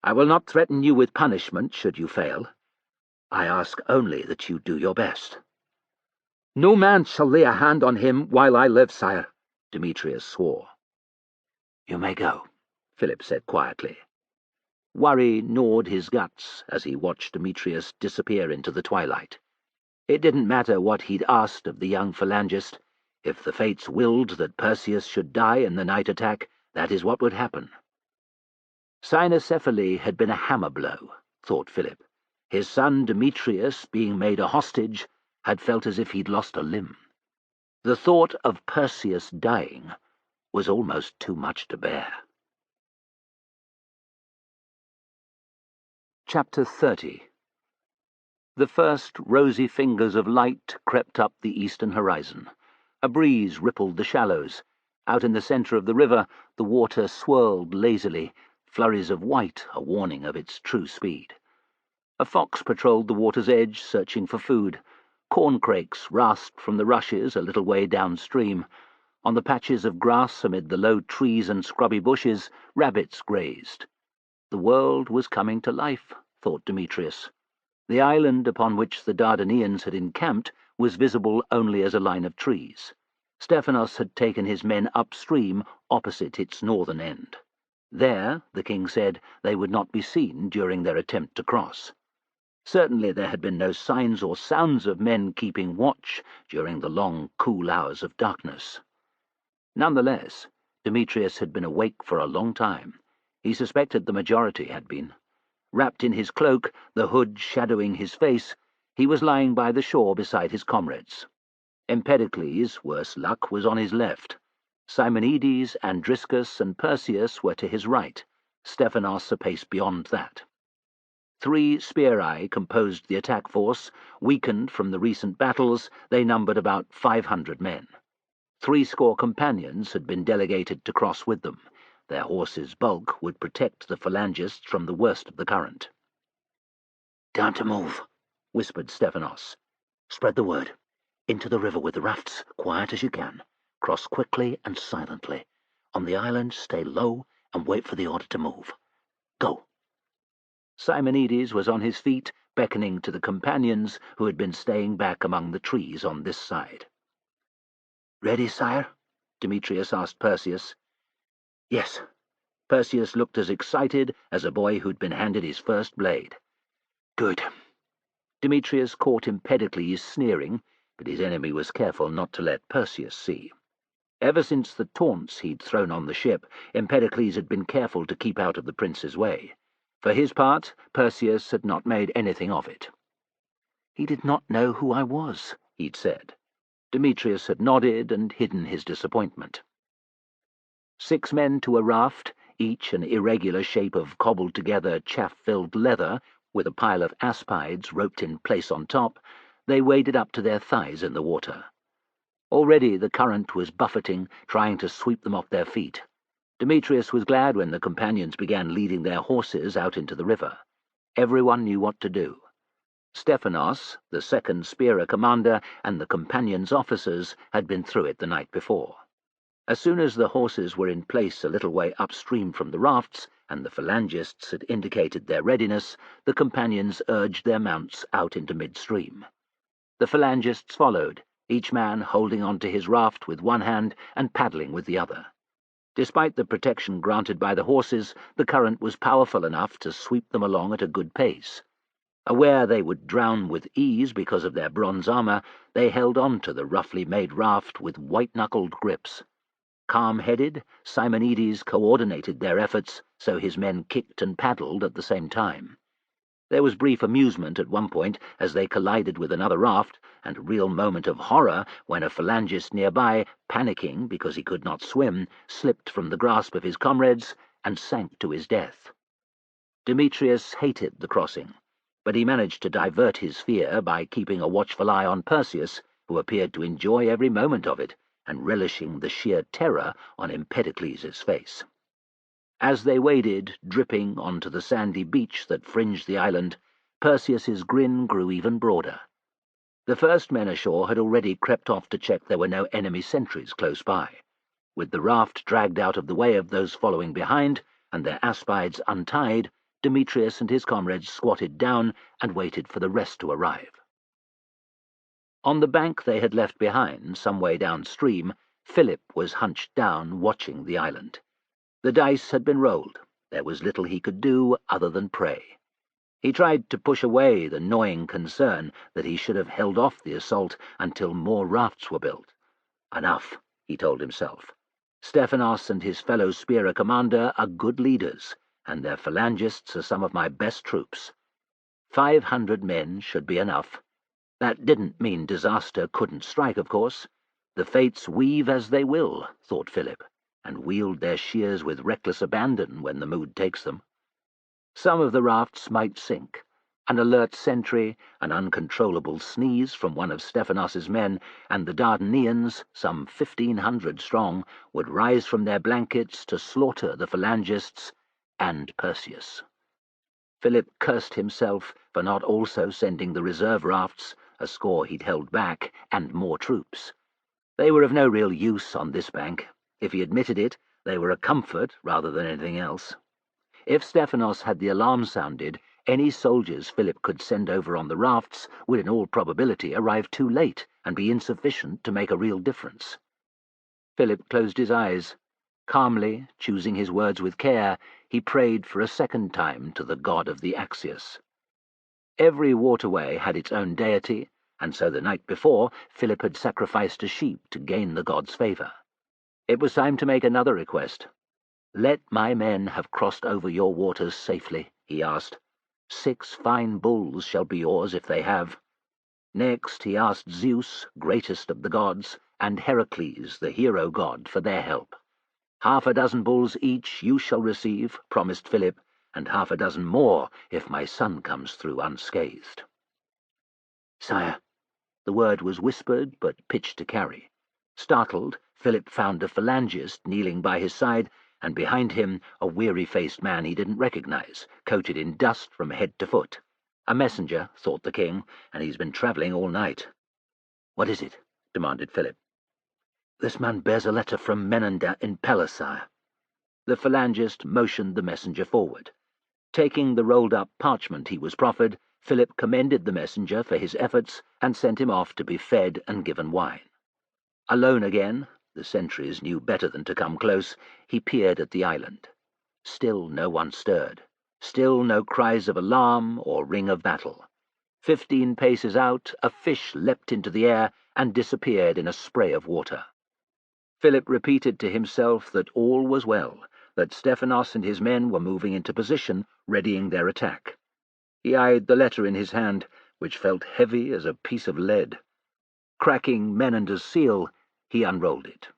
I will not threaten you with punishment should you fail. I ask only that you do your best. No man shall lay a hand on him while I live, sire, Demetrius swore. You may go, Philip said quietly. Worry gnawed his guts as he watched Demetrius disappear into the twilight. It didn't matter what he'd asked of the young phalangist. If the fates willed that Perseus should die in the night attack, that is what would happen. Cynocephaly had been a hammer blow, thought Philip. His son Demetrius, being made a hostage, had felt as if he'd lost a limb. The thought of Perseus dying was almost too much to bear. Chapter 30. The first rosy fingers of light crept up the eastern horizon. A breeze rippled the shallows. Out in the centre of the river, the water swirled lazily, flurries of white a warning of its true speed. A fox patrolled the water's edge, searching for food. Corncrakes rasped from the rushes a little way downstream. On the patches of grass amid the low trees and scrubby bushes, rabbits grazed. The world was coming to life, thought Demetrius. The island upon which the Dardanelles had encamped was visible only as a line of trees. Stephanos had taken his men upstream opposite its northern end. There, the king said, they would not be seen during their attempt to cross. Certainly there had been no signs or sounds of men keeping watch during the long, cool hours of darkness. Nonetheless, Demetrius had been awake for a long time. He suspected the majority had been. Wrapped in his cloak, the hood shadowing his face, he was lying by the shore beside his comrades. Empedocles, worse luck, was on his left. Simonides, Andriscus, and Perseus were to his right, Stephanos a pace beyond that. 3 spearii composed the attack force. Weakened from the recent battles, they numbered about 500 men. 70 companions had been delegated to cross with them. Their horses' bulk would protect the phalangists from the worst of the current. "Down to move," whispered Stephanos. "Spread the word. Into the river with the rafts, quiet as you can. Cross quickly and silently. On the island, stay low and wait for the order to move. Go." Simonides was on his feet, beckoning to the companions who had been staying back among the trees on this side. "Ready, sire?" Demetrius asked Perseus. "Yes." Perseus looked as excited as a boy who'd been handed his first blade. "Good." Demetrius caught Empedocles sneering, but his enemy was careful not to let Perseus see. Ever since the taunts he'd thrown on the ship, Empedocles had been careful to keep out of the prince's way. For his part, Perseus had not made anything of it. "He did not know who I was," he'd said. Demetrius had nodded and hidden his disappointment. 6 men to a raft, each an irregular shape of cobbled-together, chaff-filled leather, with a pile of aspides roped in place on top, they waded up to their thighs in the water. Already the current was buffeting, trying to sweep them off their feet. Demetrius was glad when the companions began leading their horses out into the river. Everyone knew what to do. Stephanos, the second spearer commander, and the companions' officers had been through it the night before. As soon as the horses were in place a little way upstream from the rafts, and the phalangists had indicated their readiness, the companions urged their mounts out into midstream. The phalangists followed, each man holding on to his raft with one hand and paddling with the other. Despite the protection granted by the horses, the current was powerful enough to sweep them along at a good pace. Aware they would drown with ease because of their bronze armour, they held on to the roughly made raft with white-knuckled grips. Calm-headed, Simonides coordinated their efforts so his men kicked and paddled at the same time. There was brief amusement at one point as they collided with another raft, and a real moment of horror when a phalangist nearby, panicking because he could not swim, slipped from the grasp of his comrades and sank to his death. Demetrius hated the crossing, but he managed to divert his fear by keeping a watchful eye on Perseus, who appeared to enjoy every moment of it, and relishing the sheer terror on Empedocles' face. As they waded, dripping, onto the sandy beach that fringed the island, Perseus's grin grew even broader. The first men ashore had already crept off to check there were no enemy sentries close by. With the raft dragged out of the way of those following behind, and their aspides untied, Demetrius and his comrades squatted down and waited for the rest to arrive. On the bank they had left behind, some way downstream, Philip was hunched down, watching the island. The dice had been rolled. There was little he could do other than pray. He tried to push away the gnawing concern that he should have held off the assault until more rafts were built. Enough, he told himself. Stephanos and his fellow spearer commander are good leaders, and their phalangists are some of my best troops. 500 men should be enough. That didn't mean disaster couldn't strike, of course. The fates weave as they will, thought Philip, and wield their shears with reckless abandon when the mood takes them. Some of the rafts might sink. An alert sentry, an uncontrollable sneeze from one of Stephanos's men, and the Dardanelles, some 1,500 strong, would rise from their blankets to slaughter the phalangists and Perseus. Philip cursed himself for not also sending the reserve rafts, a score he'd held back, and more troops. They were of no real use on this bank. If he admitted it, they were a comfort rather than anything else. If Stephanos had the alarm sounded, any soldiers Philip could send over on the rafts would in all probability arrive too late and be insufficient to make a real difference. Philip closed his eyes. Calmly, choosing his words with care, he prayed for a second time to the god of the Axius. Every waterway had its own deity, and so the night before Philip had sacrificed a sheep to gain the god's favour. It was time to make another request. "Let my men have crossed over your waters safely," he asked. 6 fine bulls shall be yours if they have. Next he asked Zeus, greatest of the gods, and Heracles, the hero god, for their help. 6 bulls each you shall receive, promised Philip, and 6 more if my son comes through unscathed. "Sire," the word was whispered but pitched to carry. Startled, Philip found a phalangist kneeling by his side, and behind him a weary-faced man he didn't recognize, coated in dust from head to foot. A messenger, thought the king, and he's been travelling all night. "What is it?" demanded Philip. "This man bears a letter from Menander in Pella, sire." The phalangist motioned the messenger forward. Taking the rolled-up parchment he was proffered, Philip commended the messenger for his efforts and sent him off to be fed and given wine. Alone again, the sentries knew better than to come close, he peered at the island. Still no one stirred. Still no cries of alarm or ring of battle. 15 paces out, a fish leapt into the air and disappeared in a spray of water. Philip repeated to himself that all was well, that Stephanos and his men were moving into position, readying their attack. He eyed the letter in his hand, which felt heavy as a piece of lead. Cracking Menander's seal, he unrolled it.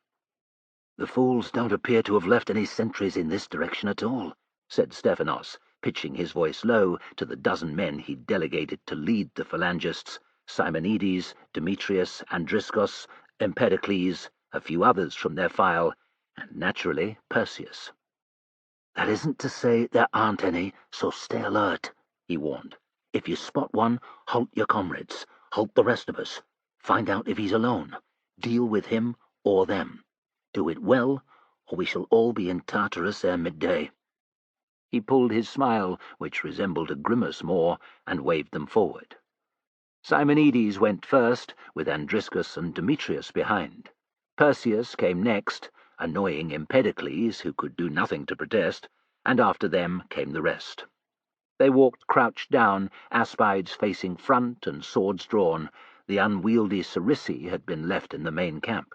"The fools don't appear to have left any sentries in this direction at all," said Stephanos, pitching his voice low to the 12 men he'd delegated to lead the phalangists, Simonides, Demetrius, Andriscos, Empedocles, a few others from their file, and naturally Perseus. "That isn't to say there aren't any, so stay alert," he warned. "If you spot one, halt your comrades, halt the rest of us. Find out if he's alone. Deal with him or them. Do it well, or we shall all be in Tartarus ere midday." He pulled his smile, which resembled a grimace more, and waved them forward. Simonides went first, with Andriscus and Demetrius behind. Perseus came next, annoying Empedocles, who could do nothing to protest, and after them came the rest. They walked crouched down, aspides facing front and swords drawn. The unwieldy Sarisi had been left in the main camp.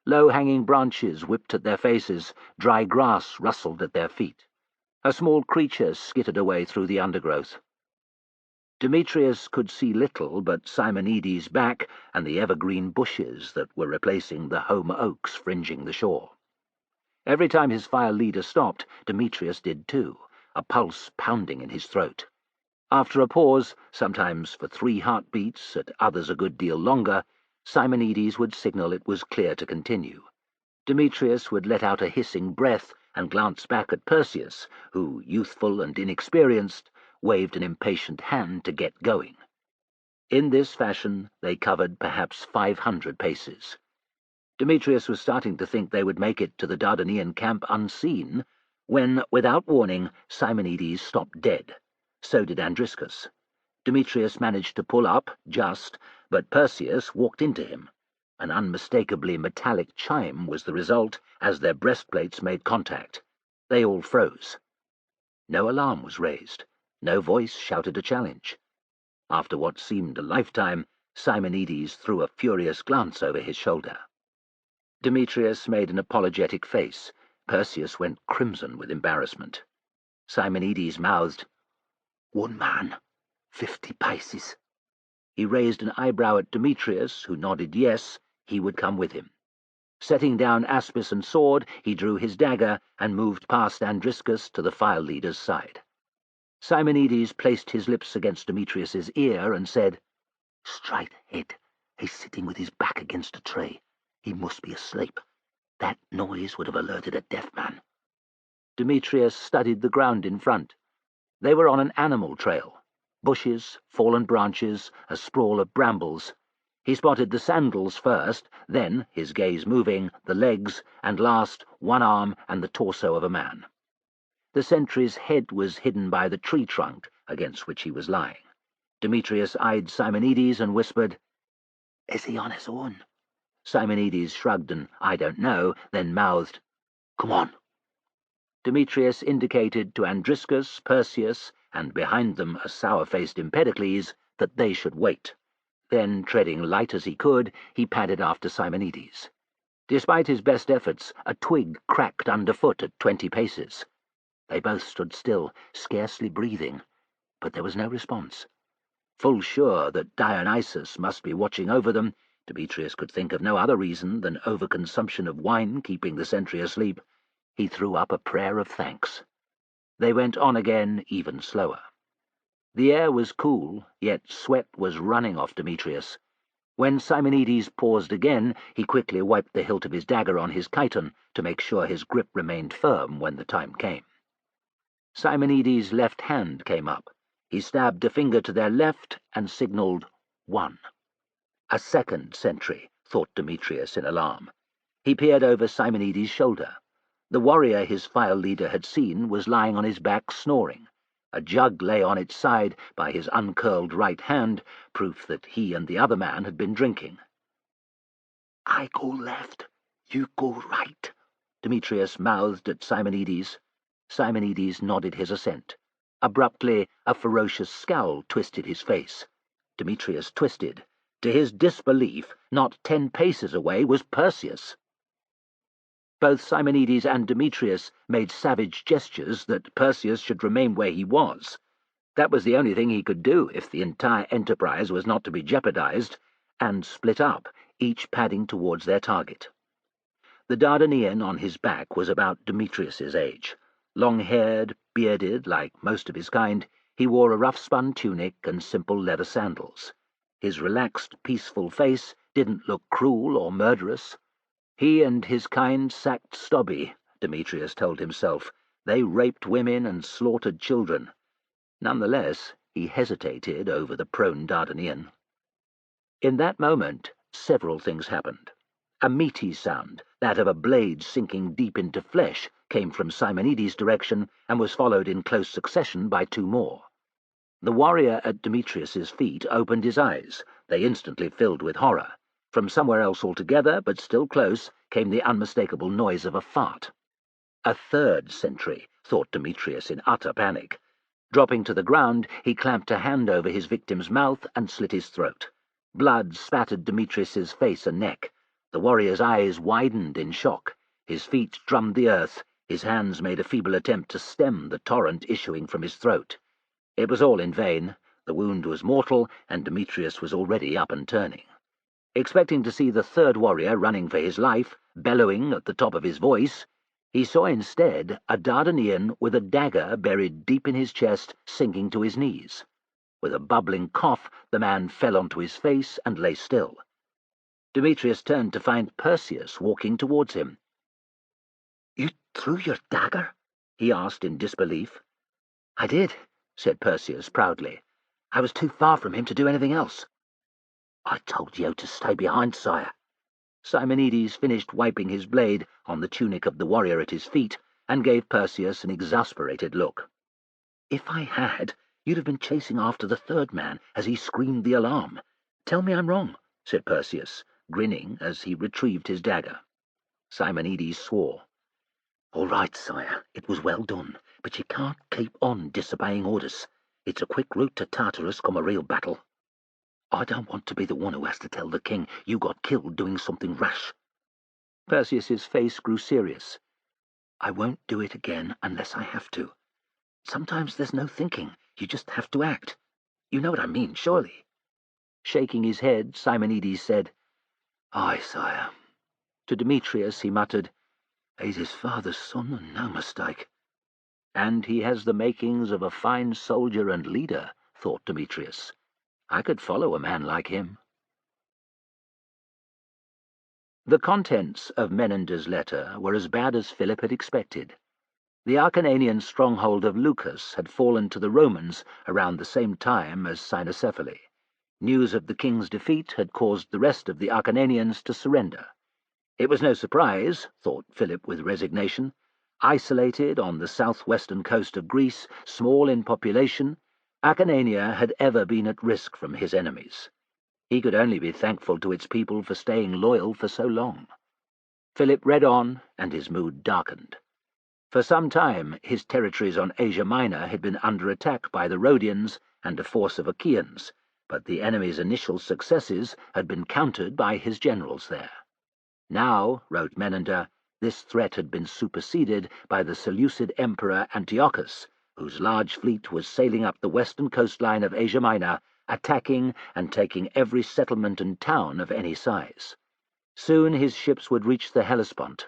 Low-hanging branches whipped at their faces, dry grass rustled at their feet. A small creature skittered away through the undergrowth. Demetrius could see little but Simonides' back and the evergreen bushes that were replacing the home oaks fringing the shore. Every time his file leader stopped, Demetrius did too, a pulse pounding in his throat. After a pause, sometimes for 3 heartbeats, at others a good deal longer, Simonides would signal it was clear to continue. Demetrius would let out a hissing breath and glance back at Perseus, who, youthful and inexperienced, waved an impatient hand to get going. In this fashion they covered perhaps 500 paces. Demetrius was starting to think they would make it to the Dardanellian camp unseen, when, without warning, Simonides stopped dead. So did Andriscus. Demetrius managed to pull up, just, but Perseus walked into him. An unmistakably metallic chime was the result as their breastplates made contact. They all froze. No alarm was raised. No voice shouted a challenge. After what seemed a lifetime, Simonides threw a furious glance over his shoulder. Demetrius made an apologetic face. Perseus went crimson with embarrassment. Simonides mouthed, "1 man, 50 paces." He raised an eyebrow at Demetrius, who nodded yes, he would come with him. Setting down aspis and sword, he drew his dagger and moved past Andriscus to the file leader's side. Simonides placed his lips against Demetrius's ear and said, "Straight ahead. He's sitting with his back against a tree. He must be asleep. That noise would have alerted a deaf man." Demetrius studied the ground in front. They were on an animal trail. Bushes, fallen branches, a sprawl of brambles. He spotted the sandals first, then, his gaze moving, the legs, and last, 1 arm and the torso of a man. The sentry's head was hidden by the tree trunk against which he was lying. Demetrius eyed Simonides and whispered, "Is he on his own?" Simonides shrugged an "I don't know," then mouthed, "Come on." Demetrius indicated to Andriscus, Perseus, and behind them a sour-faced Empedocles, that they should wait. Then, treading light as he could, he padded after Simonides. Despite his best efforts, a twig cracked underfoot at 20 paces. They both stood still, scarcely breathing, but there was no response. Full sure that Dionysus must be watching over them, Demetrius could think of no other reason than overconsumption of wine keeping the sentry asleep. He threw up a prayer of thanks. They went on again, even slower. The air was cool, yet sweat was running off Demetrius. When Simonides paused again, he quickly wiped the hilt of his dagger on his chiton to make sure his grip remained firm when the time came. Simonides' left hand came up. He stabbed a finger to their left and signalled 1. A second sentry, thought Demetrius in alarm. He peered over Simonides' shoulder. The warrior his file leader had seen was lying on his back snoring. A jug lay on its side by his uncurled right hand, proof that he and the other man had been drinking. "I go left, you go right," Demetrius mouthed at Simonides. Simonides nodded his assent. Abruptly, a ferocious scowl twisted his face. Demetrius twisted. To his disbelief, not 10 paces away was Perseus. Both Simonides and Demetrius made savage gestures that Perseus should remain where he was. That was the only thing he could do if the entire enterprise was not to be jeopardized, and split up, each padding towards their target. The Dardanellian on his back was about Demetrius's age. Long-haired, bearded, like most of his kind, he wore a rough-spun tunic and simple leather sandals. His relaxed, peaceful face didn't look cruel or murderous. He and his kind sacked Stobby, Demetrius told himself. They raped women and slaughtered children. Nonetheless, he hesitated over the prone Dardanellian. In that moment, several things happened. A meaty sound, that of a blade sinking deep into flesh, came from Simonides' direction and was followed in close succession by two more. The warrior at Demetrius's feet opened his eyes. They instantly filled with horror. From somewhere else altogether, but still close, came the unmistakable noise of a fart. A third sentry, thought Demetrius in utter panic. Dropping to the ground, he clamped a hand over his victim's mouth and slit his throat. Blood spattered Demetrius's face and neck. The warrior's eyes widened in shock. His feet drummed the earth. His hands made a feeble attempt to stem the torrent issuing from his throat. It was all in vain. The wound was mortal, and Demetrius was already up and turning. Expecting to see the third warrior running for his life, bellowing at the top of his voice, he saw instead a Dardanian with a dagger buried deep in his chest, sinking to his knees. With a bubbling cough, the man fell onto his face and lay still. Demetrius turned to find Perseus walking towards him. "You threw your dagger?" he asked in disbelief. "I did," said Perseus proudly. "I was too far from him to do anything else." "I told you to stay behind, sire." Simonides finished wiping his blade on the tunic of the warrior at his feet and gave Perseus an exasperated look. "If I had, you'd have been chasing after the third man as he screamed the alarm. Tell me I'm wrong," said Perseus, grinning as he retrieved his dagger. Simonides swore. "All right, sire, it was well done, but you can't keep on disobeying orders. It's a quick route to Tartarus come a real battle. I don't want to be the one who has to tell the king you got killed doing something rash." Perseus's face grew serious. "I won't do it again unless I have to. Sometimes there's no thinking, you just have to act. You know what I mean, surely?" Shaking his head, Simonides said, "Aye, sire." To Demetrius he muttered, "He's his father's son and no mistake." "And he has the makings of a fine soldier and leader," thought Demetrius. "I could follow a man like him." The contents of Menander's letter were as bad as Philip had expected. The Acarnanian stronghold of Lucas had fallen to the Romans around the same time as Cynocephaly. News of the king's defeat had caused the rest of the Acarnanians to surrender. It was no surprise, thought Philip with resignation. Isolated on the southwestern coast of Greece, small in population, Acarnania had ever been at risk from his enemies. He could only be thankful to its people for staying loyal for so long. Philip read on, and his mood darkened. For some time his territories on Asia Minor had been under attack by the Rhodians and a force of Achaeans, but the enemy's initial successes had been countered by his generals there. Now, wrote Menander, this threat had been superseded by the Seleucid emperor Antiochus, whose large fleet was sailing up the western coastline of Asia Minor, attacking and taking every settlement and town of any size. Soon his ships would reach the Hellespont.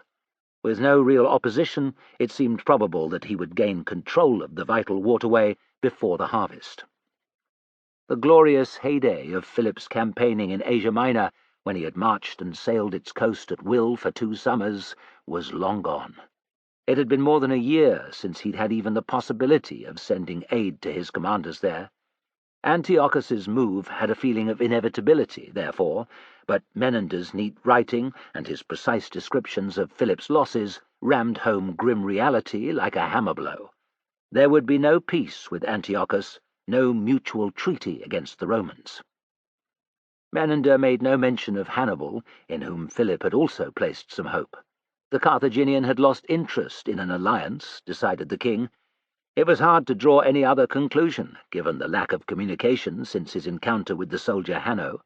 With no real opposition, it seemed probable that he would gain control of the vital waterway before the harvest. The glorious heyday of Philip's campaigning in Asia Minor, when he had marched and sailed its coast at will for 2 summers, was long gone. It had been more than a year since he'd had even the possibility of sending aid to his commanders there. Antiochus's move had a feeling of inevitability, therefore, but Menander's neat writing and his precise descriptions of Philip's losses rammed home grim reality like a hammer blow. There would be no peace with Antiochus, no mutual treaty against the Romans. Menander made no mention of Hannibal, in whom Philip had also placed some hope. The Carthaginian had lost interest in an alliance, decided the king. It was hard to draw any other conclusion, given the lack of communication since his encounter with the soldier Hanno.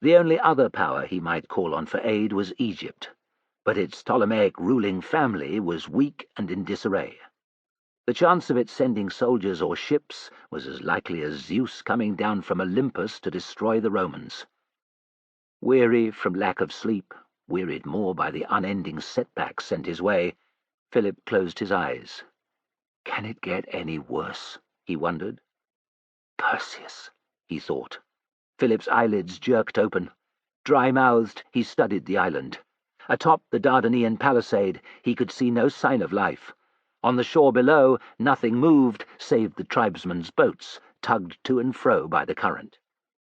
The only other power he might call on for aid was Egypt, but its Ptolemaic ruling family was weak and in disarray. The chance of it sending soldiers or ships was as likely as Zeus coming down from Olympus to destroy the Romans. Weary from lack of sleep, wearied more by the unending setbacks sent his way, Philip closed his eyes. Can it get any worse? He wondered. Perseus, he thought. Philip's eyelids jerked open. Dry-mouthed, he studied the island. Atop the Dardanian palisade, he could see no sign of life. On the shore below, nothing moved save the tribesmen's boats, tugged to and fro by the current.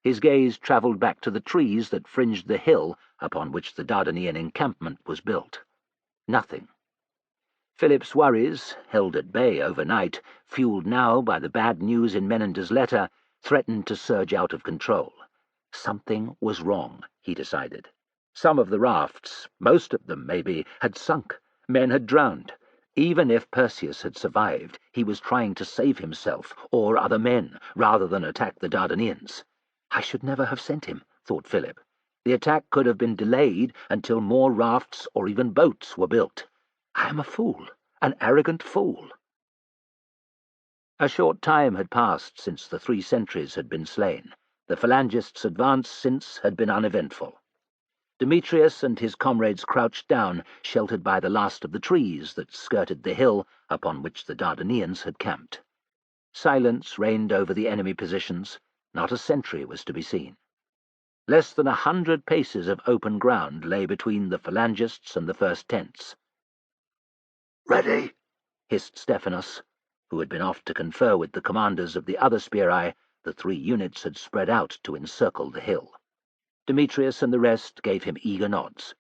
His gaze travelled back to the trees that fringed the hill upon which the Dardanian encampment was built. Nothing. Philip's worries, held at bay overnight, fueled now by the bad news in Menander's letter, threatened to surge out of control. Something was wrong, he decided. Some of the rafts, most of them maybe, had sunk. Men had drowned. Even if Perseus had survived, he was trying to save himself or other men, rather than attack the Dardanians. I should never have sent him, thought Philip. The attack could have been delayed until more rafts or even boats were built. I am a fool, an arrogant fool. A short time had passed since the 3 sentries had been slain. The Phalangists' advance since had been uneventful. Demetrius and his comrades crouched down, sheltered by the last of the trees that skirted the hill upon which the Dardanians had camped. Silence reigned over the enemy positions. Not a sentry was to be seen. Less than 100 paces of open ground lay between the Phalangists and the first tents. "Ready?" hissed Stephanos, who had been off to confer with the commanders of the other spearii. The 3 units had spread out to encircle the hill. Demetrius and the rest gave him eager nods.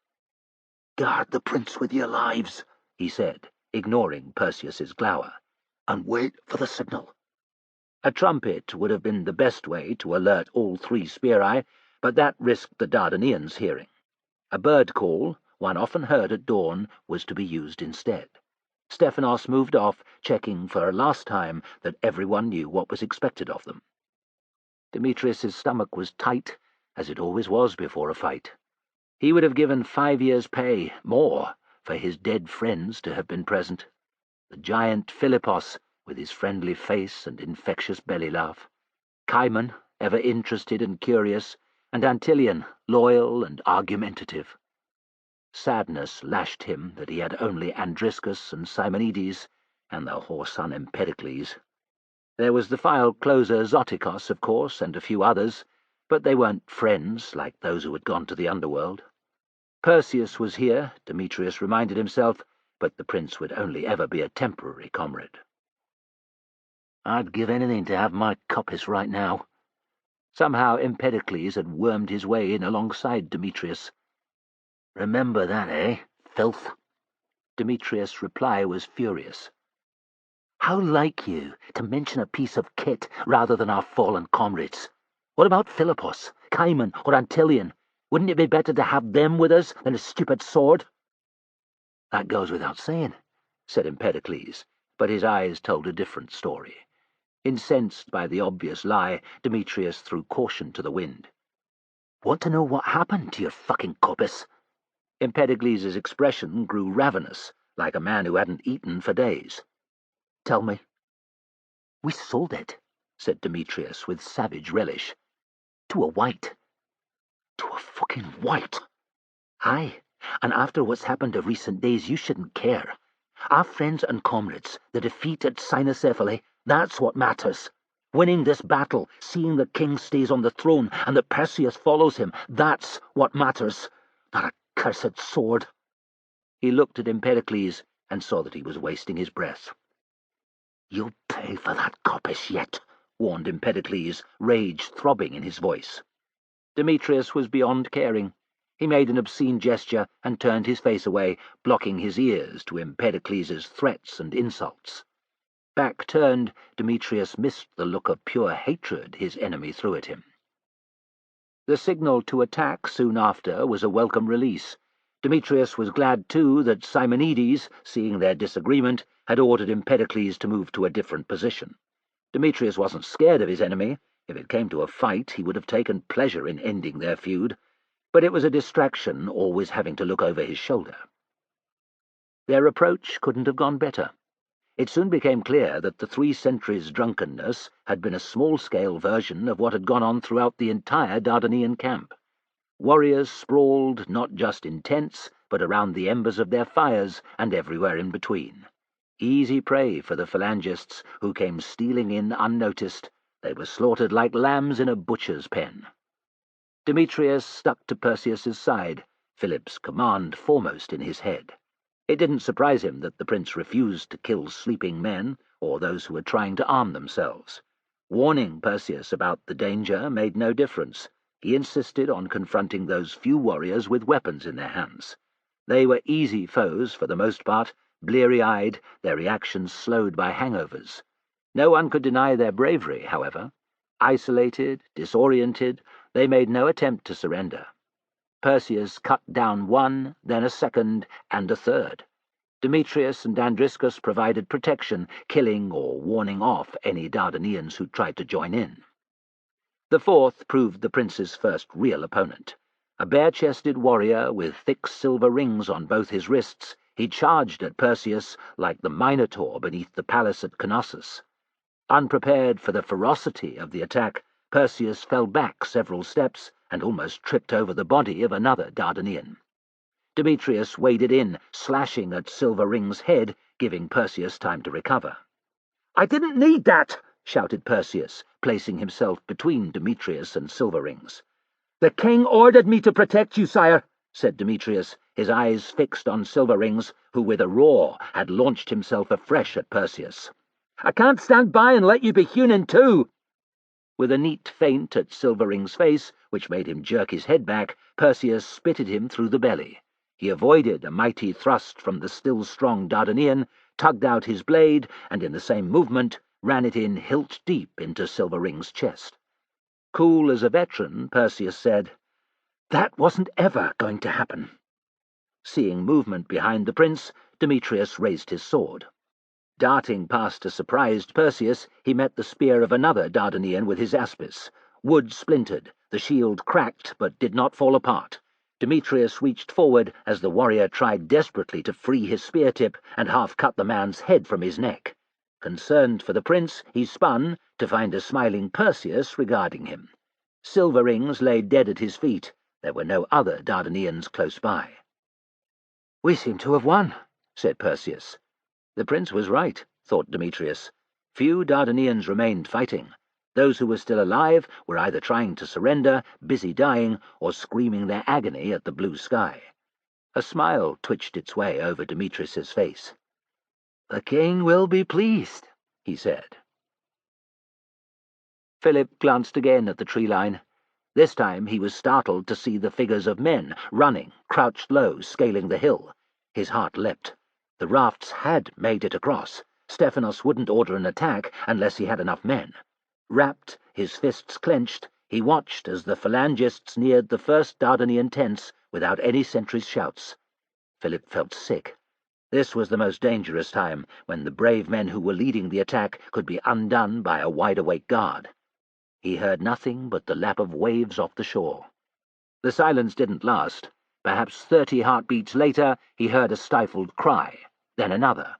"Guard the prince with your lives," he said, ignoring Perseus's glower, "and wait for the signal." A trumpet would have been the best way to alert all 3 spearii, but that risked the Dardanians hearing. A bird call, one often heard at dawn, was to be used instead. Stephanos moved off, checking for a last time that everyone knew what was expected of them. Demetrius's stomach was tight, as it always was before a fight. He would have given 5 years' pay, more, for his dead friends to have been present. The giant Philippos, with his friendly face and infectious belly laugh. Cimon, ever interested and curious, and Antilion, loyal and argumentative. Sadness lashed him that he had only Andriscus and Simonides, and the whoreson Empedocles. There was the file closer Zoticos, of course, and a few others, but they weren't friends like those who had gone to the underworld. Perseus was here, Demetrius reminded himself, but the prince would only ever be a temporary comrade. "I'd give anything to have my coppice right now." Somehow Empedocles had wormed his way in alongside Demetrius. "Remember that, eh, filth?" Demetrius' reply was furious. "How like you to mention a piece of kit rather than our fallen comrades? What about Philippos, Cimon, or Antilion? Wouldn't it be better to have them with us than a stupid sword?" "That goes without saying," said Empedocles, but his eyes told a different story. Incensed by the obvious lie, Demetrius threw caution to the wind. "Want to know what happened to your fucking coppice?" Empedocles' expression grew ravenous, like a man who hadn't eaten for days. "Tell me." "We sold it," said Demetrius with savage relish. "To a white." "To a fucking white?" "Aye, and after what's happened of recent days you shouldn't care. Our friends and comrades, the defeat at Cynocephaly, that's what matters. Winning this battle, seeing the king stays on the throne and that Perseus follows him, that's what matters. Not a cursed sword." He looked at Empedocles and saw that he was wasting his breath. "You'll pay for that coppice yet," warned Empedocles, rage throbbing in his voice. Demetrius was beyond caring. He made an obscene gesture and turned his face away, blocking his ears to Empedocles' threats and insults. Back turned, Demetrius missed the look of pure hatred his enemy threw at him. The signal to attack soon after was a welcome release. Demetrius was glad, too, that Simonides, seeing their disagreement, had ordered Empedocles to move to a different position. Demetrius wasn't scared of his enemy. If it came to a fight, he would have taken pleasure in ending their feud. But it was a distraction, always having to look over his shoulder. Their approach couldn't have gone better. It soon became clear that the 3 sentries' drunkenness had been a small-scale version of what had gone on throughout the entire Dardanian camp. Warriors sprawled not just in tents, but around the embers of their fires and everywhere in between. Easy prey for the Phalangists, who came stealing in unnoticed. They were slaughtered like lambs in a butcher's pen. Demetrius stuck to Perseus's side, Philip's command foremost in his head. It didn't surprise him that the prince refused to kill sleeping men or those who were trying to arm themselves. Warning Perseus about the danger made no difference. He insisted on confronting those few warriors with weapons in their hands. They were easy foes for the most part, Bleary-eyed, their reactions slowed by hangovers. No one could deny their bravery, however. Isolated, disoriented, they made no attempt to surrender. Perseus cut down one, then a second, and a third. Demetrius and Andriscus provided protection, killing or warning off any Dardanians who tried to join in. The fourth proved the prince's first real opponent. A bare-chested warrior with thick silver rings on both his wrists, he charged at Perseus like the Minotaur beneath the palace at Knossos. Unprepared for the ferocity of the attack, Perseus fell back several steps and almost tripped over the body of another Dardanian. Demetrius waded in, slashing at Silverring's head, giving Perseus time to recover. "I didn't need that!" shouted Perseus, placing himself between Demetrius and Silverrings. "The king ordered me to protect you, sire," said Demetrius, his eyes fixed on Silverrings, who with a roar had launched himself afresh at Perseus. "I can't stand by and let you be hewn in two." With a neat feint at Silverring's face, which made him jerk his head back, Perseus spitted him through the belly. He avoided a mighty thrust from the still strong Dardanian, tugged out his blade, and in the same movement ran it in hilt-deep into Silverring's chest. Cool as a veteran, Perseus said, "That wasn't ever going to happen." Seeing movement behind the prince, Demetrius raised his sword. Darting past a surprised Perseus, he met the spear of another Dardanian with his aspis. Wood splintered, the shield cracked but did not fall apart. Demetrius reached forward as the warrior tried desperately to free his spear tip and half cut the man's head from his neck. Concerned for the prince, he spun to find a smiling Perseus regarding him. Silverrings lay dead at his feet. There were no other Dardanians close by. "We seem to have won," said Perseus. The prince was right, thought Demetrius. Few Dardanians remained fighting. Those who were still alive were either trying to surrender, busy dying, or screaming their agony at the blue sky. A smile twitched its way over Demetrius's face. "The king will be pleased," he said. Philip glanced again at the tree line. This time he was startled to see the figures of men, running, crouched low, scaling the hill. His heart leapt. The rafts had made it across. Stephanos wouldn't order an attack unless he had enough men. Rapt, his fists clenched, he watched as the phalangists neared the first Dardanian tents without any sentry's shouts. Philip felt sick. This was the most dangerous time, when the brave men who were leading the attack could be undone by a wide-awake guard. He heard nothing but the lap of waves off the shore. The silence didn't last. Perhaps 30 heartbeats later, he heard a stifled cry, then another.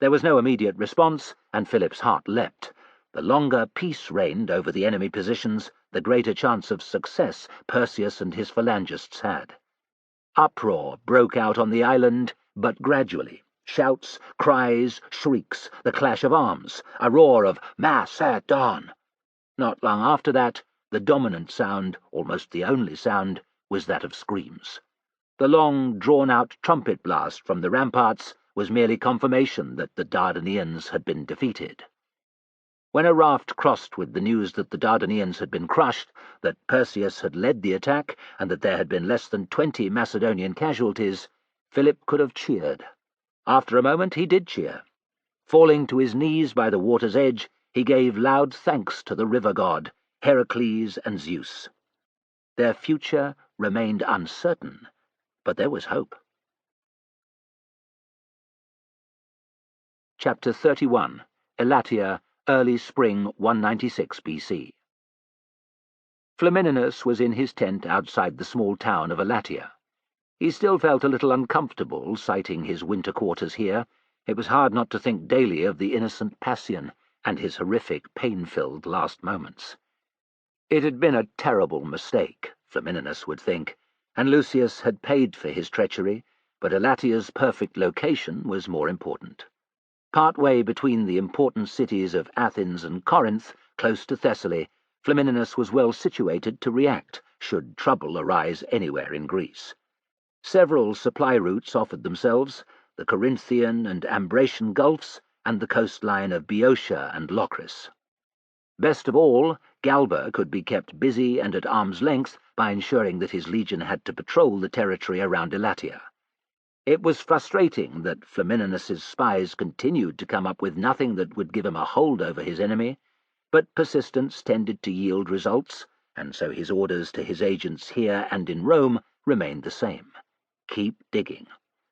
There was no immediate response, and Philip's heart leapt. The longer peace reigned over the enemy positions, the greater chance of success Perseus and his phalangists had. Uproar broke out on the island, but gradually. Shouts, cries, shrieks, the clash of arms, a roar of "Mass at dawn." Not long after that, the dominant sound, almost the only sound, was that of screams. The long, drawn-out trumpet blast from the ramparts was merely confirmation that the Dardanians had been defeated. When a raft crossed with the news that the Dardanians had been crushed, that Perseus had led the attack, and that there had been less than 20 Macedonian casualties, Philip could have cheered. After a moment he did cheer. Falling to his knees by the water's edge, he gave loud thanks to the river god, Heracles and Zeus. Their future remained uncertain, but there was hope. Chapter 31. Elatia, early spring 196 BC. Flamininus was in his tent outside the small town of Elatia. He still felt a little uncomfortable sighting his winter quarters here. It was hard not to think daily of the innocent Passian and his horrific, pain-filled last moments. It had been a terrible mistake, Flamininus would think, and Lucius had paid for his treachery, but Elatia's perfect location was more important. Partway between the important cities of Athens and Corinth, close to Thessaly, Flamininus was well situated to react, should trouble arise anywhere in Greece. Several supply routes offered themselves, the Corinthian and Ambracian Gulfs, and the coastline of Boeotia and Locris. Best of all, Galba could be kept busy and at arm's length by ensuring that his legion had to patrol the territory around Elatia. It was frustrating that Flamininus's spies continued to come up with nothing that would give him a hold over his enemy, but persistence tended to yield results, and so his orders to his agents here and in Rome remained the same. Keep digging.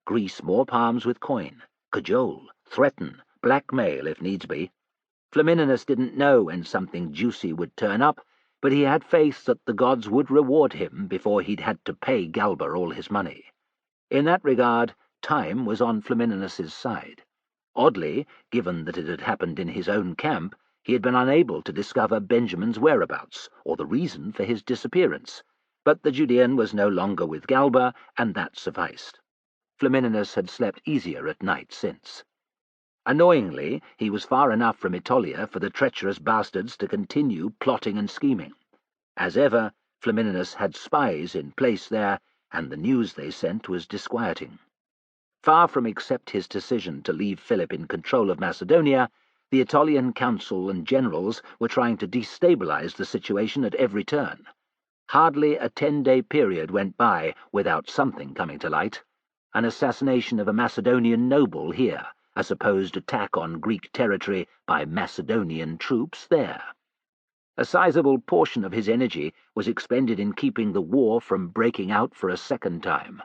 Grease more palms with coin. Cajole. Threaten. Blackmail, if needs be. Flamininus didn't know when something juicy would turn up, but he had faith that the gods would reward him before he'd had to pay Galba all his money. In that regard, time was on Flamininus's side. Oddly, given that it had happened in his own camp, he had been unable to discover Benjamin's whereabouts, or the reason for his disappearance, but the Judean was no longer with Galba, and that sufficed. Flamininus had slept easier at night since. Annoyingly, he was far enough from Aetolia for the treacherous bastards to continue plotting and scheming. As ever, Flamininus had spies in place there, and the news they sent was disquieting. Far from accept his decision to leave Philip in control of Macedonia, the Aetolian council and generals were trying to destabilize the situation at every turn. Hardly a 10-day period went by without something coming to light. An assassination of a Macedonian noble here, a supposed attack on Greek territory by Macedonian troops there. A sizable portion of his energy was expended in keeping the war from breaking out for a second time.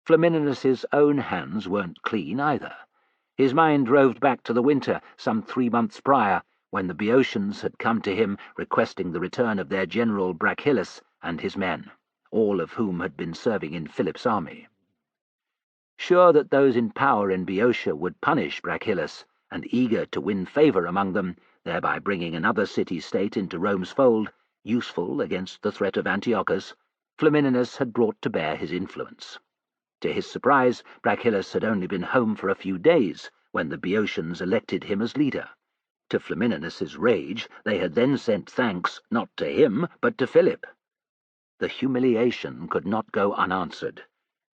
Flamininus's own hands weren't clean either. His mind roved back to the winter, some 3 months prior, when the Boeotians had come to him requesting the return of their general Brachillus and his men, all of whom had been serving in Philip's army. Sure that those in power in Boeotia would punish Brachillus, and eager to win favour among them, thereby bringing another city-state into Rome's fold, useful against the threat of Antiochus, Flamininus had brought to bear his influence. To his surprise, Brachillus had only been home for a few days when the Boeotians elected him as leader. To Flamininus's rage, they had then sent thanks not to him, but to Philip. The humiliation could not go unanswered.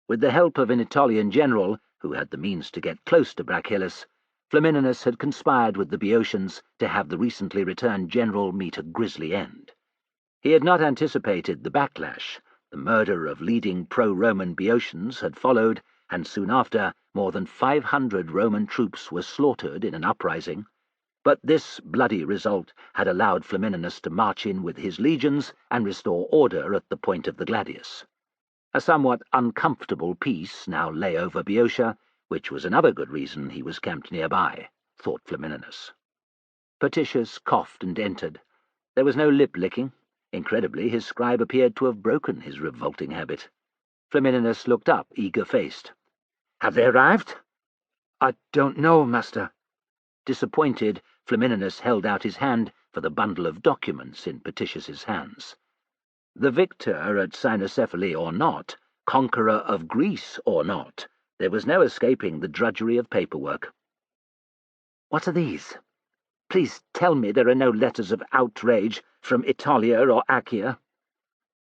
With the help of an Aetolian general, who had the means to get close to Brachillus, Flamininus had conspired with the Boeotians to have the recently returned general meet a grisly end. He had not anticipated the backlash. The murder of leading pro-Roman Boeotians had followed, and soon after more than 500 Roman troops were slaughtered in an uprising. But this bloody result had allowed Flamininus to march in with his legions and restore order at the point of the gladius. A somewhat uncomfortable peace now lay over Boeotia, which was another good reason he was camped nearby, thought Flamininus. Petitius coughed and entered. There was no lip-licking. Incredibly, his scribe appeared to have broken his revolting habit. Flamininus looked up, eager-faced. "Have they arrived?" "I don't know, master." Disappointed, Flamininus held out his hand for the bundle of documents in Petitius's hands. The victor at Cynocephaly or not, conqueror of Greece or not, there was no escaping the drudgery of paperwork. "What are these? Please tell me there are no letters of outrage from Aetolia or Achaia."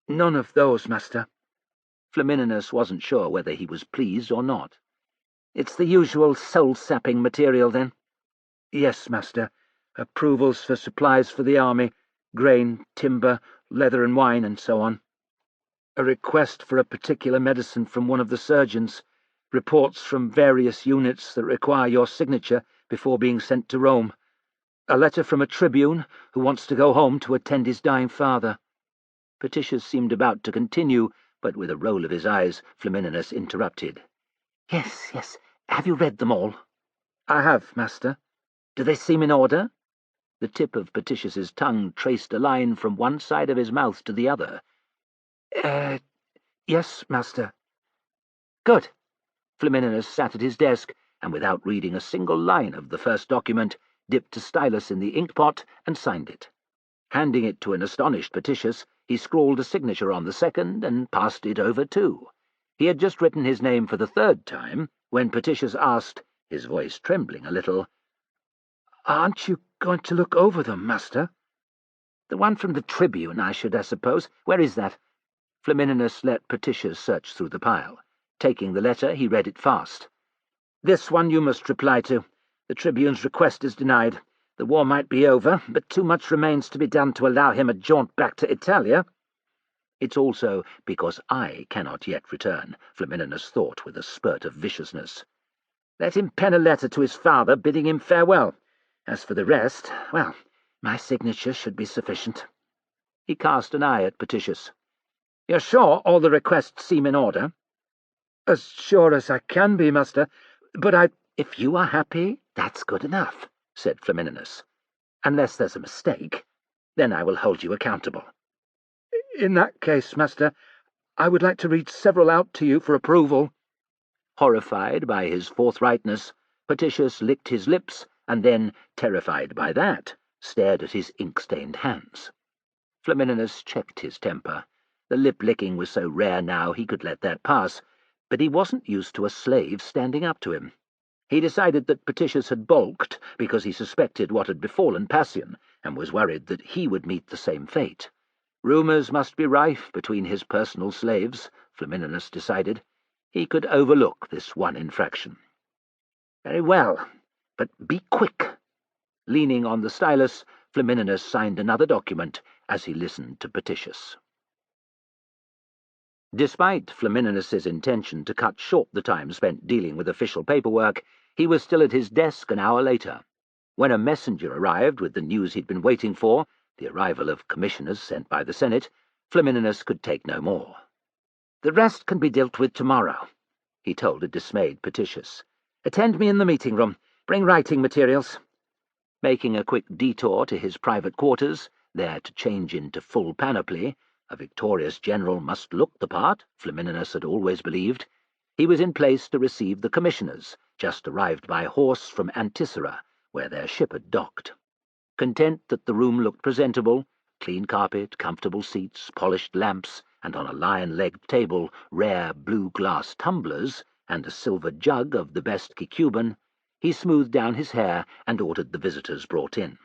"None of those, master." Flamininus wasn't sure whether he was pleased or not. "It's the usual soul-sapping material, then?" "Yes, master. Approvals for supplies for the army, grain, timber, leather and wine, and so on. A request for a particular medicine from one of the surgeons, reports from various units that require your signature before being sent to Rome, a letter from a tribune who wants to go home to attend his dying father." Petitius seemed about to continue, but with a roll of his eyes, Flamininus interrupted. "Yes, yes. Have you read them all?" "I have, master." "Do they seem in order?" The tip of Petitius's tongue traced a line from one side of his mouth to the other. Yes, master." "Good." Flamininus sat at his desk, and without reading a single line of the first document, dipped a stylus in the inkpot and signed it. Handing it to an astonished Petitius, he scrawled a signature on the second and passed it over too. He had just written his name for the third time when Petitius asked, his voice trembling a little, "Aren't you going to look over them, master?" "The one from the tribune, I suppose. Where is that?" Flamininus let Petitius search through the pile. Taking the letter, he read it fast. "This one you must reply to. The tribune's request is denied. The war might be over, but too much remains to be done to allow him a jaunt back to Italia." It's also because I cannot yet return, Flamininus thought with a spurt of viciousness. Let him pen a letter to his father bidding him farewell. As for the rest, well, my signature should be sufficient. He cast an eye at Petitius. You're sure all the requests seem in order? As sure as I can be, master, but If you are happy, that's good enough, said Flamininus. Unless there's a mistake, then I will hold you accountable. In that case, master, I would like to read several out to you for approval. Horrified by his forthrightness, Petitius licked his lips, and then, terrified by that, stared at his ink-stained hands. Flamininus checked his temper. The lip-licking was so rare now he could let that pass, but he wasn't used to a slave standing up to him. He decided that Petitius had balked because he suspected what had befallen Passian, and was worried that he would meet the same fate. Rumours must be rife between his personal slaves, Flamininus decided. He could overlook this one infraction. Very well, but be quick. Leaning on the stylus, Flamininus signed another document as he listened to Petitius. Despite Flamininus's intention to cut short the time spent dealing with official paperwork, he was still at his desk an hour later. When a messenger arrived with the news he'd been waiting for, the arrival of commissioners sent by the Senate, Flamininus could take no more. The rest can be dealt with tomorrow, he told a dismayed Petitius. Attend me in the meeting room. Bring writing materials. Making a quick detour to his private quarters, there to change into full panoply, a victorious general must look the part, Flamininus had always believed, he was in place to receive the commissioners, just arrived by horse from Antisera, where their ship had docked. Content that the room looked presentable, clean carpet, comfortable seats, polished lamps, and on a lion-legged table rare blue-glass tumblers and a silver jug of the best Cuban, he smoothed down his hair and ordered the visitors brought in.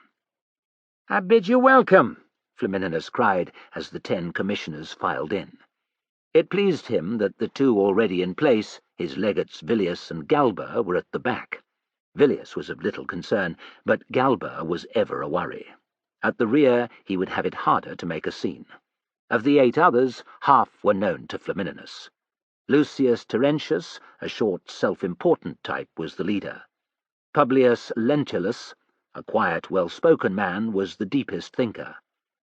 "I bid you welcome," Flamininus cried as the 10 commissioners filed in. It pleased him that the 2 already in place, his legates Villius and Galba, were at the back. Villius was of little concern, but Galba was ever a worry. At the rear he would have it harder to make a scene. Of the 8 others, half were known to Flamininus. Lucius Terentius, a short, self-important type, was the leader. Publius Lentulus, a quiet, well-spoken man, was the deepest thinker.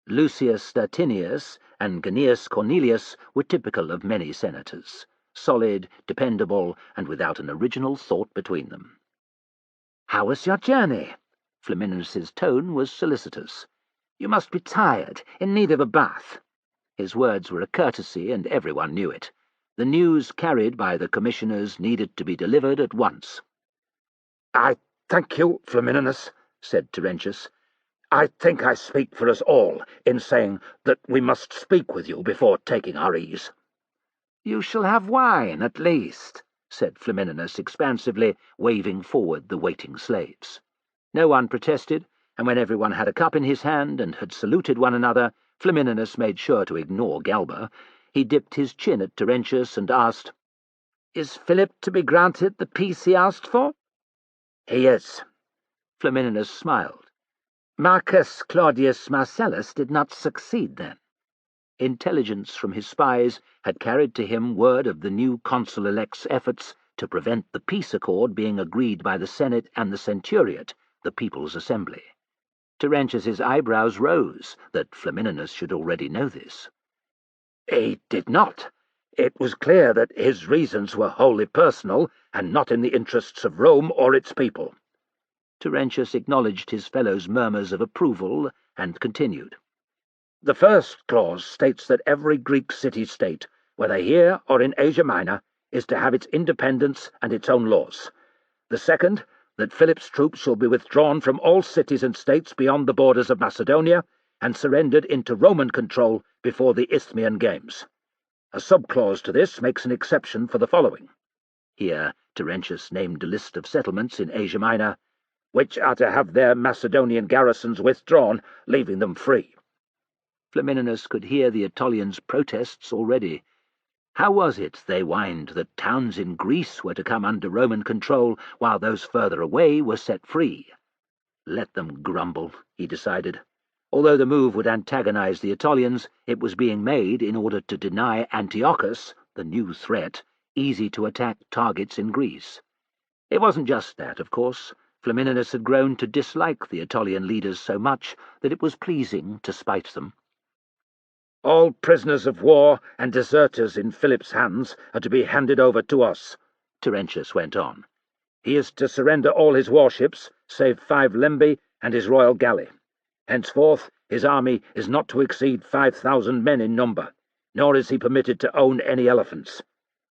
Lucius Statinius and Gnaeus Cornelius were typical of many senators, solid, dependable, and without an original thought between them. "How was your journey?" Flamininus's tone was solicitous. "You must be tired, in need of a bath." His words were a courtesy, and everyone knew it. The news carried by the commissioners needed to be delivered at once. "I thank you, Flamininus," said Terentius. "I think I speak for us all in saying that we must speak with you before taking our ease." "You shall have wine, at least," said Flamininus expansively, waving forward the waiting slaves. No one protested, and when everyone had a cup in his hand and had saluted one another, Flamininus made sure to ignore Galba. He dipped his chin at Terentius and asked, "Is Philip to be granted the peace he asked for?" "He is." Flamininus smiled. "Marcus Claudius Marcellus did not succeed, then?" Intelligence from his spies had carried to him word of the new consul-elect's efforts to prevent the peace accord being agreed by the Senate and the Centuriate, the People's Assembly. Terentius's eyebrows rose, that Flamininus should already know this. "He did not. It was clear that his reasons were wholly personal, and not in the interests of Rome or its people." Terentius acknowledged his fellow's murmurs of approval, and continued. "The first clause states that every Greek city-state, whether here or in Asia Minor, is to have its independence and its own laws. The second, that Philip's troops shall be withdrawn from all cities and states beyond the borders of Macedonia and surrendered into Roman control before the Isthmian Games. A subclause to this makes an exception for the following." Here Terentius named a list of settlements in Asia Minor, "which are to have their Macedonian garrisons withdrawn, leaving them free." Flamininus could hear the Aetolians' protests already. How was it, they whined, that towns in Greece were to come under Roman control, while those further away were set free? Let them grumble, he decided. Although the move would antagonize the Aetolians, it was being made in order to deny Antiochus, the new threat, easy-to-attack targets in Greece. It wasn't just that, of course. Flamininus had grown to dislike the Aetolian leaders so much that it was pleasing to spite them. "All prisoners of war and deserters in Philip's hands are to be handed over to us," Terentius went on. "He is to surrender all his warships, save 5 lembi and his royal galley. Henceforth his army is not to exceed 5,000 men in number, nor is he permitted to own any elephants.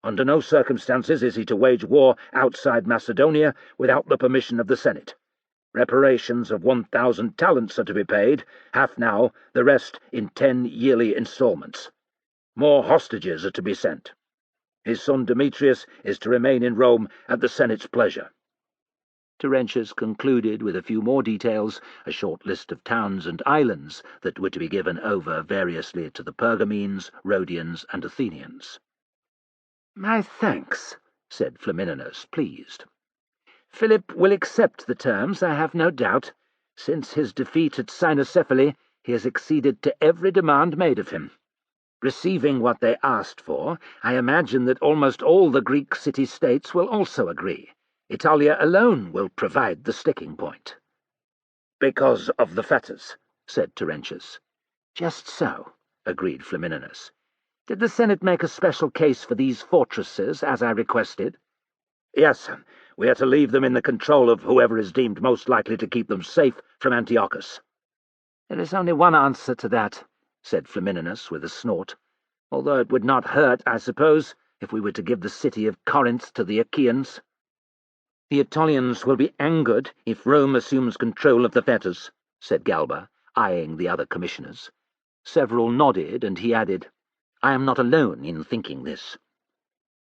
Under no circumstances is he to wage war outside Macedonia without the permission of the Senate. Reparations of 1,000 talents are to be paid, half now, the rest in 10 yearly installments. More hostages are to be sent. His son Demetrius is to remain in Rome at the Senate's pleasure." Terentius concluded with a few more details, a short list of towns and islands that were to be given over variously to the Pergamenes, Rhodians, and Athenians. "My thanks," said Flamininus, pleased. "Philip will accept the terms, I have no doubt. Since his defeat at Cynocephaly, he has acceded to every demand made of him. Receiving what they asked for, I imagine that almost all the Greek city-states will also agree. Italia alone will provide the sticking point." "Because of the fetters," said Terentius. "Just so," agreed Flamininus. "Did the Senate make a special case for these fortresses, as I requested?" "Yes, we are to leave them in the control of whoever is deemed most likely to keep them safe from Antiochus." "There is only one answer to that," said Flamininus with a snort, "although it would not hurt, I suppose, if we were to give the city of Corinth to the Achaeans." "The Aetolians will be angered if Rome assumes control of the fetters," said Galba, eyeing the other commissioners. Several nodded, and he added, "I am not alone in thinking this."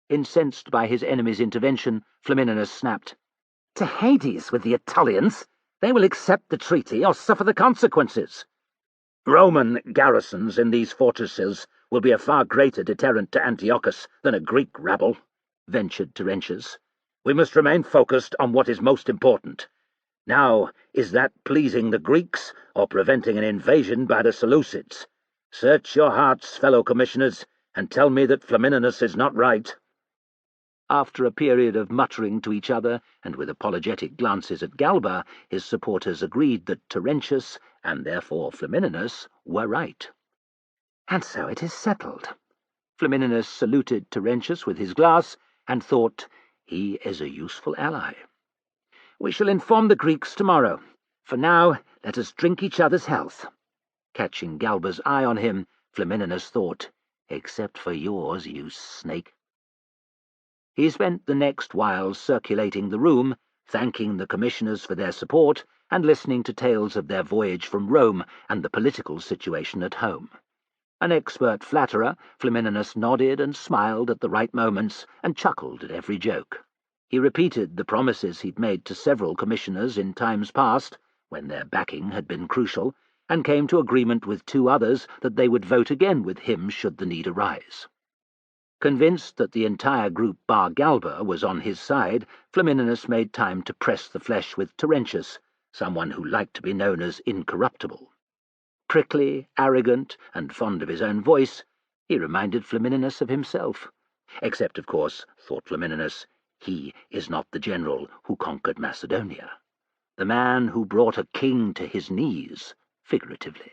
Incensed by his enemy's intervention, Flamininus snapped, "To Hades with the Aetolians! They will accept the treaty or suffer the consequences." "Roman garrisons in these fortresses will be a far greater deterrent to Antiochus than a Greek rabble," ventured Terentius. "We must remain focused on what is most important. Now, is that pleasing the Greeks or preventing an invasion by the Seleucids? Search your hearts, fellow commissioners, and tell me that Flamininus is not right." After a period of muttering to each other and with apologetic glances at Galba, his supporters agreed that Terentius, and therefore Flamininus, were right. "And so it is settled." Flamininus saluted Terentius with his glass, and thought, he is a useful ally. "We shall inform the Greeks tomorrow. For now, let us drink each other's health." Catching Galba's eye on him, Flamininus thought, "Except for yours, you snake." He spent the next while circulating the room, thanking the commissioners for their support, and listening to tales of their voyage from Rome and the political situation at home. An expert flatterer, Flamininus nodded and smiled at the right moments, and chuckled at every joke. He repeated the promises he'd made to several commissioners in times past, when their backing had been crucial, and came to agreement with 2 others that they would vote again with him should the need arise. Convinced that the entire group bar Galba was on his side, Flamininus made time to press the flesh with Terentius, someone who liked to be known as incorruptible. Prickly, arrogant, and fond of his own voice, he reminded Flamininus of himself. Except, of course, thought Flamininus, he is not the general who conquered Macedonia. The man who brought a king to his knees, figuratively.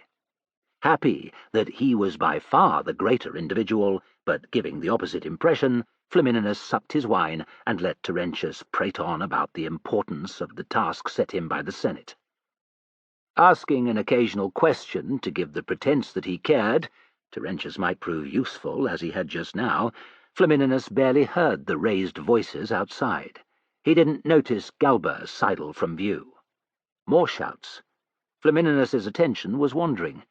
Happy that he was by far the greater individual, but giving the opposite impression, Flamininus supped his wine and let Terentius prate on about the importance of the task set him by the Senate. Asking an occasional question to give the pretence that he cared, Terentius might prove useful, as he had just now, Flamininus barely heard the raised voices outside. He didn't notice Galba sidle from view. More shouts. Flamininus's attention was wandering.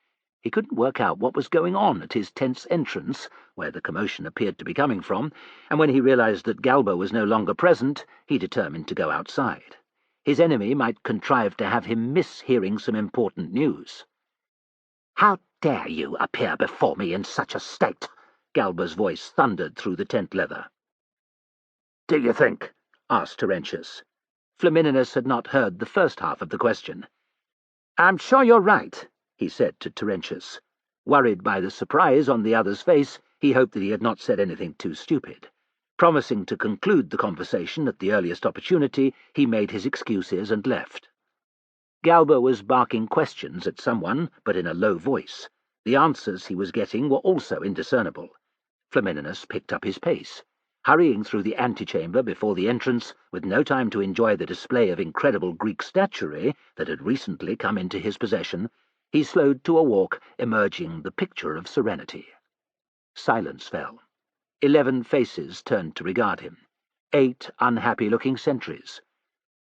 He couldn't work out what was going on at his tent's entrance, where the commotion appeared to be coming from, and when he realized that Galba was no longer present, he determined to go outside. His enemy might contrive to have him miss hearing some important news. "How dare you appear before me in such a state?" Galba's voice thundered through the tent leather. "Do you think?" asked he said to Terentius. Worried by the surprise on the other's face, he hoped that he had not said anything too stupid. Promising to conclude the conversation at the earliest opportunity, he made his excuses and left. Galba was barking questions at someone, but in a low voice. The answers he was getting were also indiscernible. Flamininus picked up his pace. Hurrying through the antechamber before the entrance, with no time to enjoy the display of incredible Greek statuary that had recently come into his possession, he slowed to a walk emerging the picture of serenity. Silence fell. 11 faces turned to regard him. 8 unhappy-looking sentries.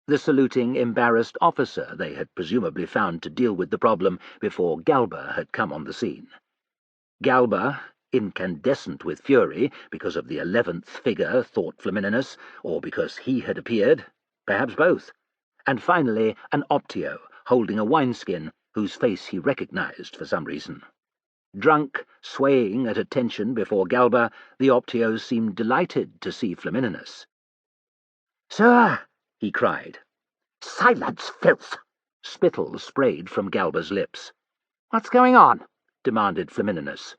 The saluting, embarrassed officer they had presumably found to deal with the problem before Galba had come on the scene. Galba, incandescent with fury because of the 11th figure, thought Flamininus, or because he had appeared, perhaps both. And finally an Optio, holding a wineskin, whose face he recognized for some reason. Drunk, swaying at attention before Galba, the Optio seemed delighted to see Flamininus. "Sir!" he cried. "Silence, filth!" Spittle sprayed from Galba's lips. "What's going on?" demanded Flamininus.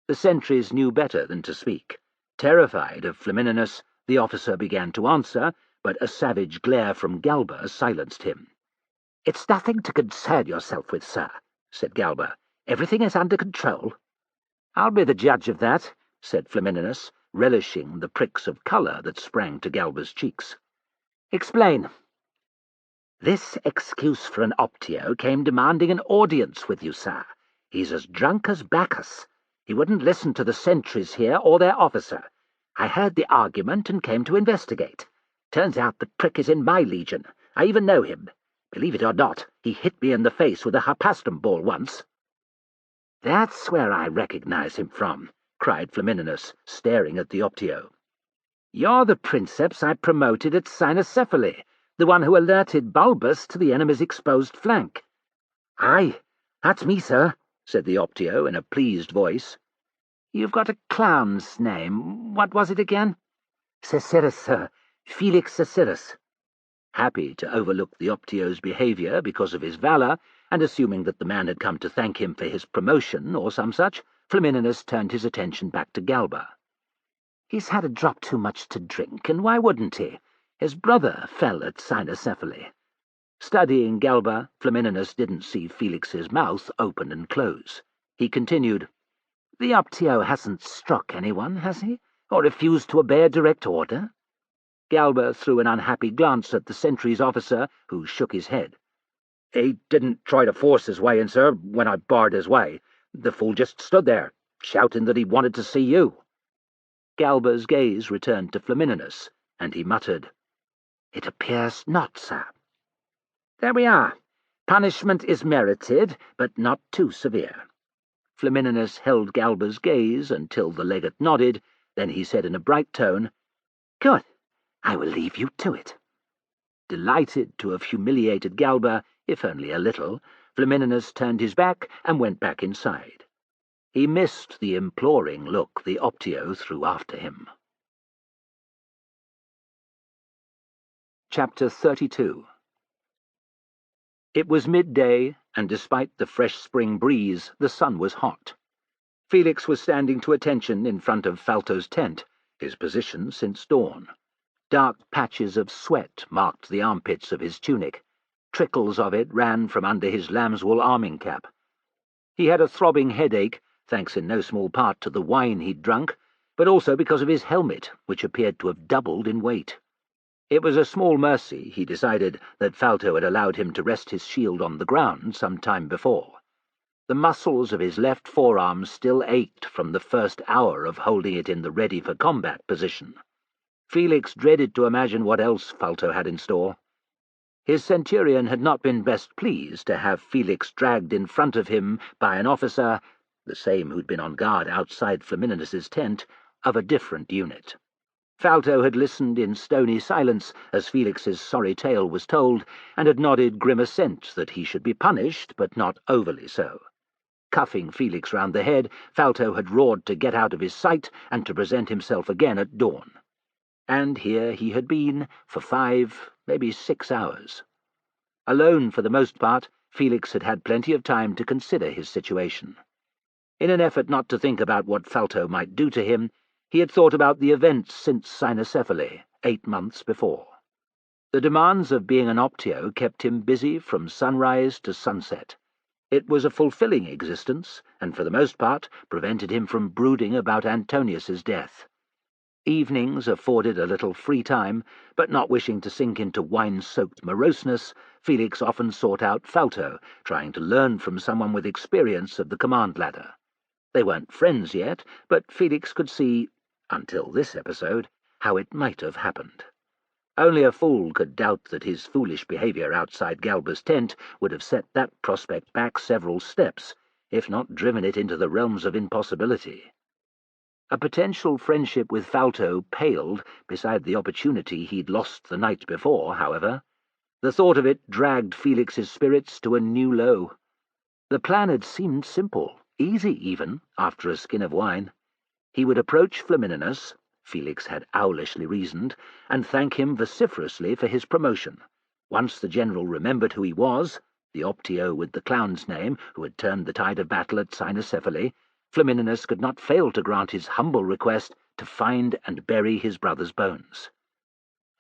The sentries knew better than to speak. Terrified of Flamininus, the officer began to answer, but a savage glare from Galba silenced him. "It's nothing to concern yourself with, sir," said Galba. "Everything is under control." "I'll be the judge of that," said Flamininus, relishing the pricks of colour that sprang to Galba's cheeks. "Explain." "This excuse for an Optio came demanding an audience with you, sir. He's as drunk as Bacchus. He wouldn't listen to the sentries here or their officer. I heard the argument and came to investigate. Turns out the prick is in my legion. I even know him. Believe it or not, he hit me in the face with a harpastrum ball once." "That's where I recognize him from," cried Flamininus, staring at the Optio. "You're the princeps I promoted at Cynocephaly, the one who alerted Bulbus to the enemy's exposed flank." "Aye, that's me, sir," said the Optio in a pleased voice. "You've got a clown's name. What was it again?" "Cecirus, sir. Felix Cecirus." Happy to overlook the Optio's behaviour because of his valour, and assuming that the man had come to thank him for his promotion or some such, Flamininus turned his attention back to Galba. "He's had a drop too much to drink, and why wouldn't he? His brother fell at Cynocephaly." Studying Galba, Flamininus didn't see Felix's mouth open and close. He continued, "The Optio hasn't struck anyone, has he? Or refused to obey a direct order?" Galba threw an unhappy glance at the sentry's officer, who shook his head. "He didn't try to force his way in, sir, when I barred his way. The fool just stood there, shouting that he wanted to see you." Galba's gaze returned to Flamininus, and he muttered, "It appears not, sir." "There we are. Punishment is merited, but not too severe." Flamininus held Galba's gaze until the legate nodded, then he said in a bright tone, "Good. I will leave you to it." Delighted to have humiliated Galba, if only a little, Flamininus turned his back and went back inside. He missed the imploring look the Optio threw after him. Chapter 32. It was midday, and despite the fresh spring breeze, the sun was hot. Felix was standing to attention in front of Falto's tent, his position since dawn. Dark patches of sweat marked the armpits of his tunic. Trickles of it ran from under his lambswool arming cap. He had a throbbing headache, thanks in no small part to the wine he'd drunk, but also because of his helmet, which appeared to have doubled in weight. It was a small mercy, he decided, that Falto had allowed him to rest his shield on the ground some time before. The muscles of his left forearm still ached from the first hour of holding it in the ready-for-combat position. Felix dreaded to imagine what else Falto had in store. His centurion had not been best pleased to have Felix dragged in front of him by an officer, the same who'd been on guard outside Flamininus's tent, of a different unit. Falto had listened in stony silence as Felix's sorry tale was told, and had nodded grim assent that he should be punished, but not overly so. Cuffing Felix round the head, Falto had roared to get out of his sight and to present himself again at dawn. And here he had been for 5, maybe 6 hours. Alone for the most part, Felix had had plenty of time to consider his situation. In an effort not to think about what Falto might do to him, he had thought about the events since Cynocephaly, 8 months before. The demands of being an Optio kept him busy from sunrise to sunset. It was a fulfilling existence, and for the most part prevented him from brooding about Antonius's death. Evenings afforded a little free time, but not wishing to sink into wine-soaked moroseness, Felix often sought out Falto, trying to learn from someone with experience of the command ladder. They weren't friends yet, but Felix could see, until this episode, how it might have happened. Only a fool could doubt that his foolish behaviour outside Galba's tent would have set that prospect back several steps, if not driven it into the realms of impossibility. A potential friendship with Falto paled beside the opportunity he'd lost the night before, however. The thought of it dragged Felix's spirits to a new low. The plan had seemed simple, easy even, after a skin of wine. He would approach Flamininus, Felix had owlishly reasoned, and thank him vociferously for his promotion. Once the general remembered who he was, the Optio with the clown's name who had turned the tide of battle at Cynocephaly, Flamininus could not fail to grant his humble request to find and bury his brother's bones.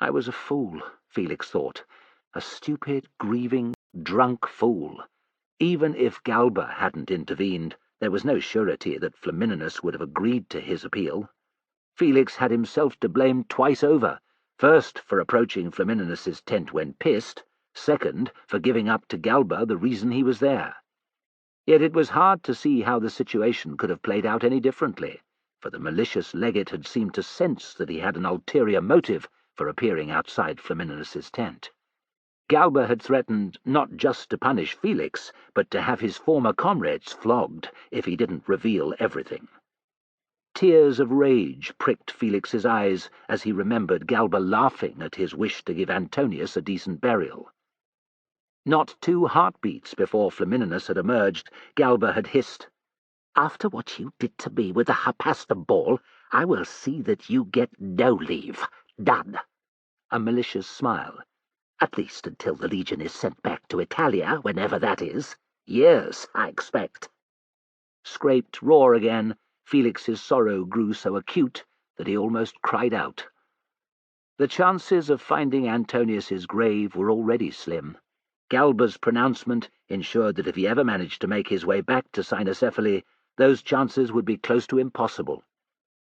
I was a fool, Felix thought, a stupid, grieving, drunk fool. Even if Galba hadn't intervened, there was no surety that Flamininus would have agreed to his appeal. Felix had himself to blame twice over, first for approaching Flamininus's tent when pissed, second for giving up to Galba the reason he was there. Yet it was hard to see how the situation could have played out any differently, for the malicious legate had seemed to sense that he had an ulterior motive for appearing outside Flamininus's tent. Galba had threatened not just to punish Felix, but to have his former comrades flogged if he didn't reveal everything. Tears of rage pricked Felix's eyes as he remembered Galba laughing at his wish to give Antonius a decent burial. Not 2 heartbeats before Flamininus had emerged, Galba had hissed, "After what you did to me with the Harpaster ball, I will see that you get no leave. Done." A malicious smile. "At least until the Legion is sent back to Italia, whenever that is. Years, I expect." Scraped raw again, Felix's sorrow grew so acute that he almost cried out. The chances of finding Antonius's grave were already slim. Galba's pronouncement ensured that if he ever managed to make his way back to Cynocephaly, those chances would be close to impossible.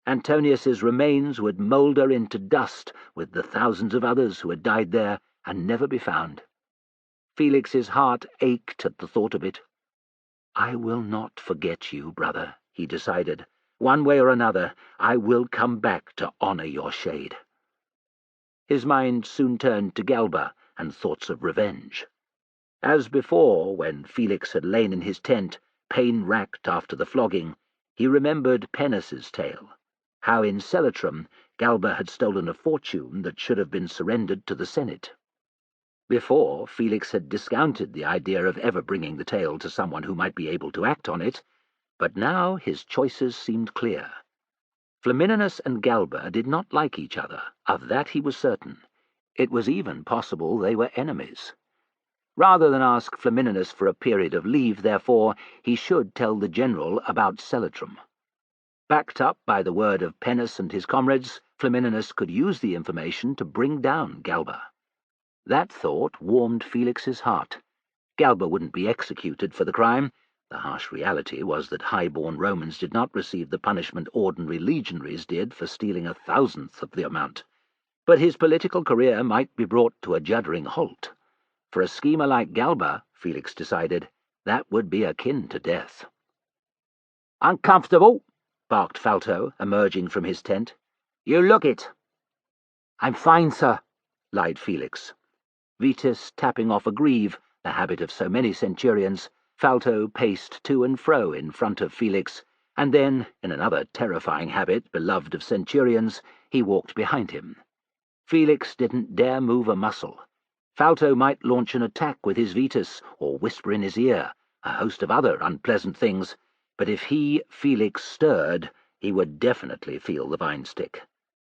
Antonius's remains would moulder into dust with the thousands of others who had died there and never be found. Felix's heart ached at the thought of it. "I will not forget you, brother," he decided. "One way or another, I will come back to honour your shade." His mind soon turned to Galba and thoughts of revenge. As before, when Felix had lain in his tent, pain-racked after the flogging, he remembered Penis's tale, how in Celatrum Galba had stolen a fortune that should have been surrendered to the Senate. Before, Felix had discounted the idea of ever bringing the tale to someone who might be able to act on it, but now his choices seemed clear. Flamininus and Galba did not like each other, of that he was certain. It was even possible they were enemies. Rather than ask Flamininus for a period of leave, therefore, he should tell the general about Celatrum. Backed up by the word of Penis and his comrades, Flamininus could use the information to bring down Galba. That thought warmed Felix's heart. Galba wouldn't be executed for the crime. The harsh reality was that high-born Romans did not receive the punishment ordinary legionaries did for stealing 1,000th of the amount. But his political career might be brought to a juddering halt. For a schemer like Galba, Felix decided, that would be akin to death. "Uncomfortable?" barked Falto, emerging from his tent. "You look it." "I'm fine, sir," lied Felix. Vetus tapping off a greave, the habit of so many centurions, Falto paced to and fro in front of Felix, and then, in another terrifying habit beloved of centurions, he walked behind him. Felix didn't dare move a muscle. Falto might launch an attack with his Vetus, or whisper in his ear, a host of other unpleasant things, but if he, Felix, stirred, he would definitely feel the vine-stick.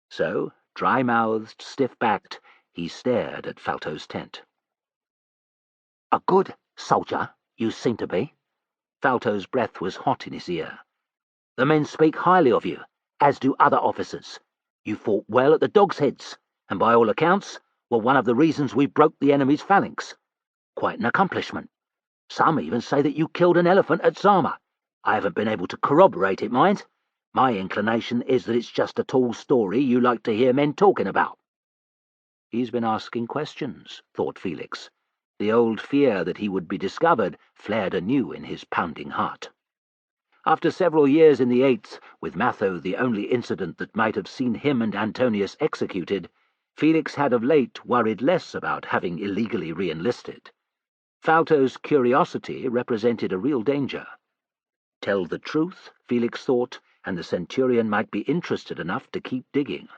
So, dry-mouthed, stiff-backed, he stared at Falto's tent. "A good Soldier, you seem to be. Falto's breath was hot in his ear. The men speak highly of you, as do other officers. You fought well at the Dogs' Heads, and by all accounts were one of the reasons we broke the enemy's phalanx. Quite an accomplishment. Some even say that you killed an elephant at Zama. I haven't been able to corroborate it, mind. My inclination is that it's just a tall story you like to hear men talking about. He's been asking questions, thought Felix. The old fear that he would be discovered flared anew in his pounding heart. After several years in the Eighth, with Matho the only incident that might have seen him and Antonius executed, Felix had of late worried less about having illegally re-enlisted. Falto's curiosity represented a real danger. Tell the truth, Felix thought, and the centurion might be interested enough to keep digging.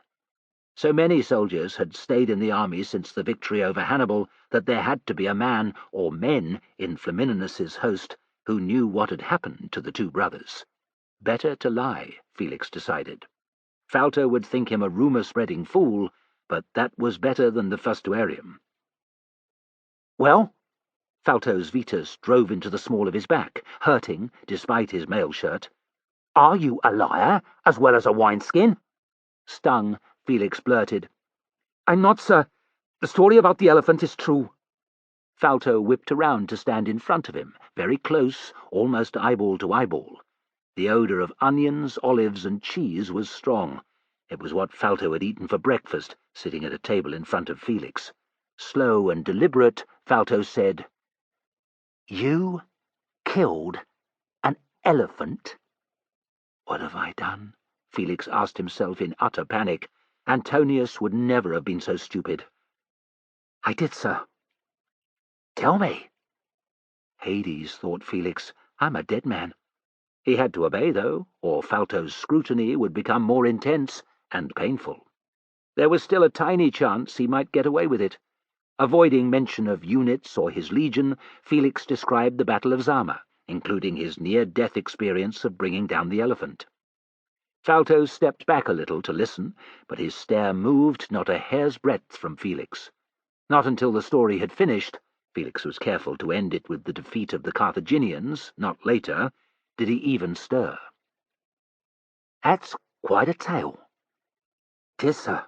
So many soldiers had stayed in the army since the victory over Hannibal that there had to be a man or men in Flamininus's host who knew what had happened to the two brothers. Better to lie, Felix decided. Falto would think him a rumour-spreading fool, but that was better than the fustuarium. Well? Falto's Vetus drove into the small of his back, hurting despite his mail shirt. Are you a liar, as well as a wineskin? Stung, Felix blurted. I'm not, sir. The story about the elephant is true. Falto whipped around to stand in front of him, very close, almost eyeball to eyeball. The odour of onions, olives, and cheese was strong. It was what Falto had eaten for breakfast, sitting at a table in front of Felix. Slow and deliberate, Falto said, You killed an elephant? What have I done? Felix asked himself in utter panic. Antonius would never have been so stupid. I did, sir. Tell me. Hades, thought Felix. I'm a dead man. He had to obey, though, or Falto's scrutiny would become more intense and painful. There was still a tiny chance he might get away with it. Avoiding mention of units or his legion, Felix described the Battle of Zama, including his near-death experience of bringing down the elephant. Falto stepped back a little to listen, but his stare moved not a hair's breadth from Felix. Not until the story had finished, Felix was careful to end it with the defeat of the Carthaginians, not later, did he even stir. That's quite a tale. 'Tis, sir.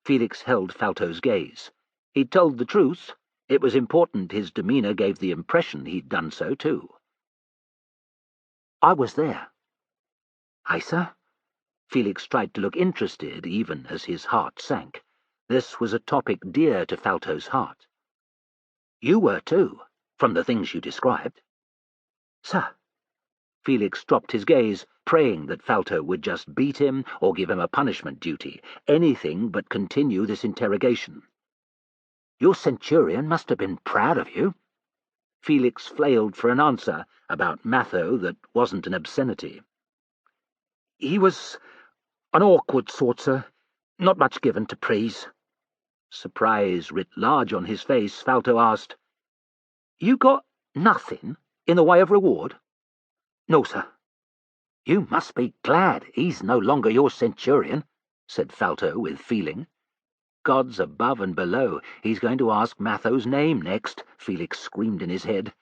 Felix held Falto's gaze. He'd told the truth. It was important his demeanour gave the impression he'd done so, too. I was there. Aye, sir? Felix tried to look interested, even as his heart sank. This was a topic dear to Falto's heart. You were, too, from the things you described. Sir. Felix dropped his gaze, praying that Falto would just beat him or give him a punishment duty, anything but continue this interrogation. Your centurion must have been proud of you. Felix flailed for an answer about Matho that wasn't an obscenity. He was an awkward sort, sir. Not much given to praise. Surprise writ large on his face, Falto asked, You got nothing in the way of reward? No, sir. You must be glad he's no longer your centurion, said Falto with feeling. Gods above and below, he's going to ask Matho's name next, Felix screamed in his head.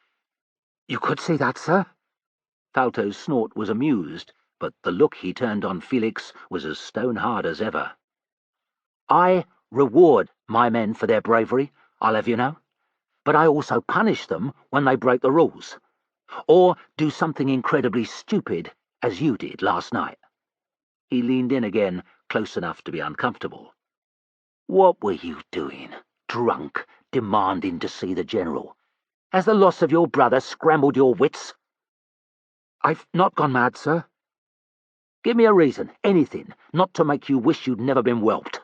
You could say that, sir. Falto's snort was amused, but the look he turned on Felix was as stone-hard as ever. I reward my men for their bravery, I'll have you know, but I also punish them when they break the rules, or do something incredibly stupid, as you did last night. He leaned in again, close enough to be uncomfortable. What were you doing, drunk, demanding to see the general? Has the loss of your brother scrambled your wits? I've not gone mad, sir. Give me a reason, anything, not to make you wish you'd never been whelped.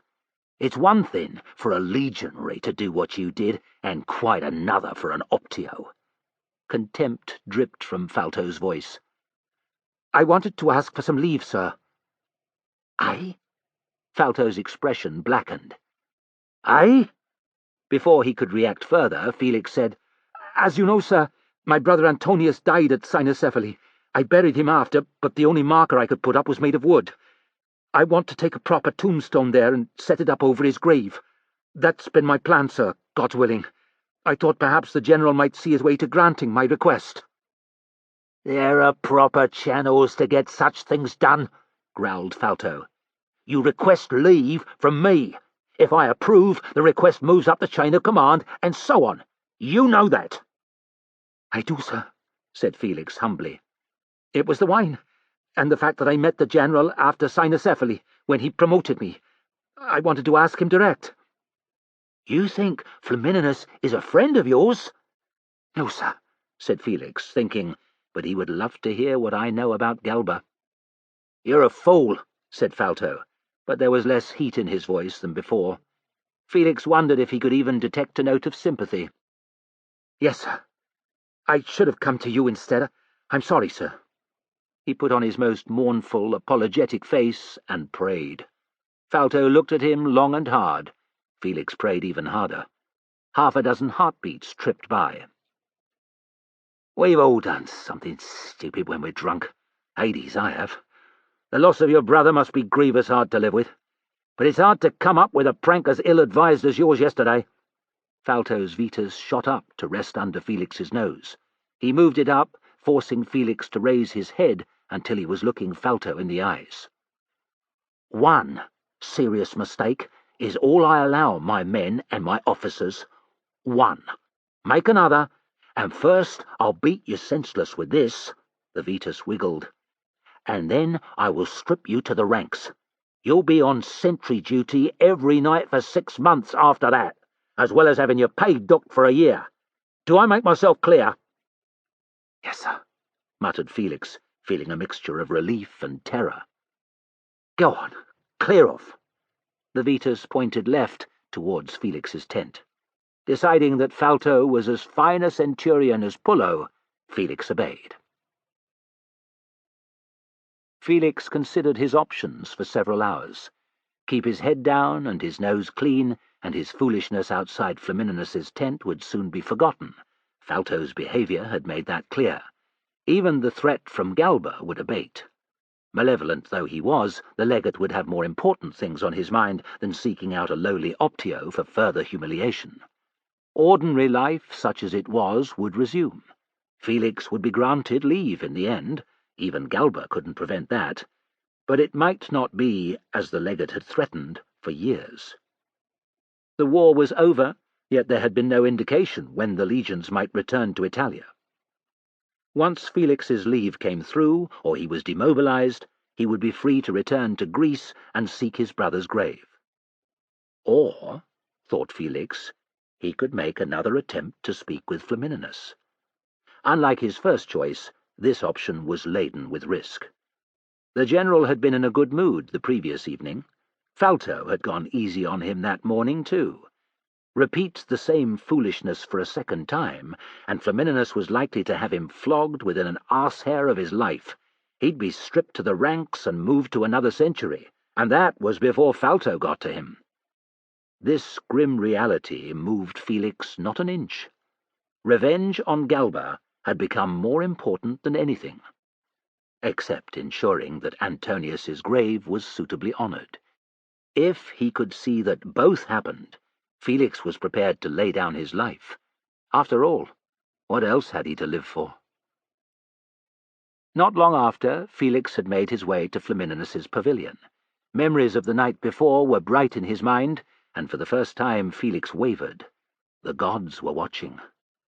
It's one thing for a legionary to do what you did, and quite another for an optio. Contempt dripped from Falto's voice. I wanted to ask for some leave, sir. Aye? Falto's expression blackened. Aye? Before he could react further, Felix said, As you know, sir, my brother Antonius died at Cynocephaly. I buried him after, but the only marker I could put up was made of wood. I want to take a proper tombstone there and set it up over his grave. That's been my plan, sir, God willing. I thought perhaps the General might see his way to granting my request." "There are proper channels to get such things done," growled Falto. "You request leave from me. If I approve, the request moves up the chain of command, and so on. You know that." "I do, sir," said Felix humbly. "It was the wine, and the fact that I met the General after cynocephaly, when he promoted me. I wanted to ask him direct." "You think Flamininus is a friend of yours?" "No, sir," said Felix, thinking, but he would love to hear what I know about Galba. "You're a fool," said Falto, but there was less heat in his voice than before. Felix wondered if he could even detect a note of sympathy. "Yes, sir. I should have come to you instead. I'm sorry, sir." He put on his most mournful, apologetic face and prayed. Falto looked at him long and hard. Felix prayed even harder. Half a dozen heartbeats tripped by. "We've all done something stupid when we're drunk. Hades, I have. The loss of your brother must be grievous hard to live with. But it's hard to come up with a prank as ill-advised as yours yesterday." Falto's Vetus shot up to rest under Felix's nose. He moved it up, forcing Felix to raise his head until he was looking Falto in the eyes. "One serious mistake is all I allow my men and my officers. One. Make another, and first I'll beat you senseless with this," the Vetus wiggled, "and then I will strip you to the ranks. You'll be on sentry duty every night for 6 months after that, as well as having your pay docked for a year. Do I make myself clear?" "Yes, sir," muttered Felix, feeling a mixture of relief and terror. "Go on, clear off." The Vetus pointed left towards Felix's tent. Deciding that Falto was as fine a centurion as Pullo, Felix obeyed. Felix considered his options for several hours. Keep his head down and his nose clean, and his foolishness outside Flamininus's tent would soon be forgotten. Falto's behaviour had made that clear. Even the threat from Galba would abate. Malevolent though he was, the legate would have more important things on his mind than seeking out a lowly optio for further humiliation. Ordinary life, such as it was, would resume. Felix would be granted leave in the end. Even Galba couldn't prevent that. But it might not be, as the legate had threatened, for years. The war was over, yet there had been no indication when the legions might return to Italia. Once Felix's leave came through, or he was demobilized, he would be free to return to Greece and seek his brother's grave. Or, thought Felix, he could make another attempt to speak with Flamininus. Unlike his first choice, this option was laden with risk. The general had been in a good mood the previous evening. Falto had gone easy on him that morning, too. Repeat the same foolishness for a second time, and Flamininus was likely to have him flogged within an arse-hair of his life. He'd be stripped to the ranks and moved to another century, and that was before Falto got to him. This grim reality moved Felix not an inch. Revenge on Galba had become more important than anything, except ensuring that Antonius's grave was suitably honoured. If he could see that both happened, Felix was prepared to lay down his life. After all, what else had he to live for? Not long after, Felix had made his way to Flamininus's pavilion. Memories of the night before were bright in his mind, and for the first time Felix wavered. The gods were watching.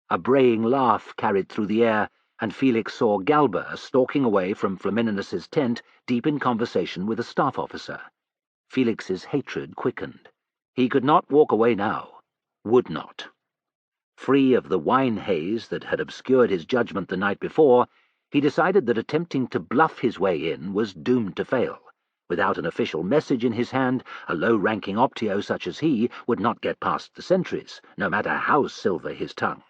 A braying laugh carried through the air, and Felix saw Galba stalking away from Flamininus's tent, deep in conversation with a staff officer. Felix's hatred quickened. He could not walk away now. Would not. Free of the wine haze that had obscured his judgment the night before, he decided that attempting to bluff his way in was doomed to fail. Without an official message in his hand, a low-ranking optio such as he would not get past the sentries, no matter how silver his tongue.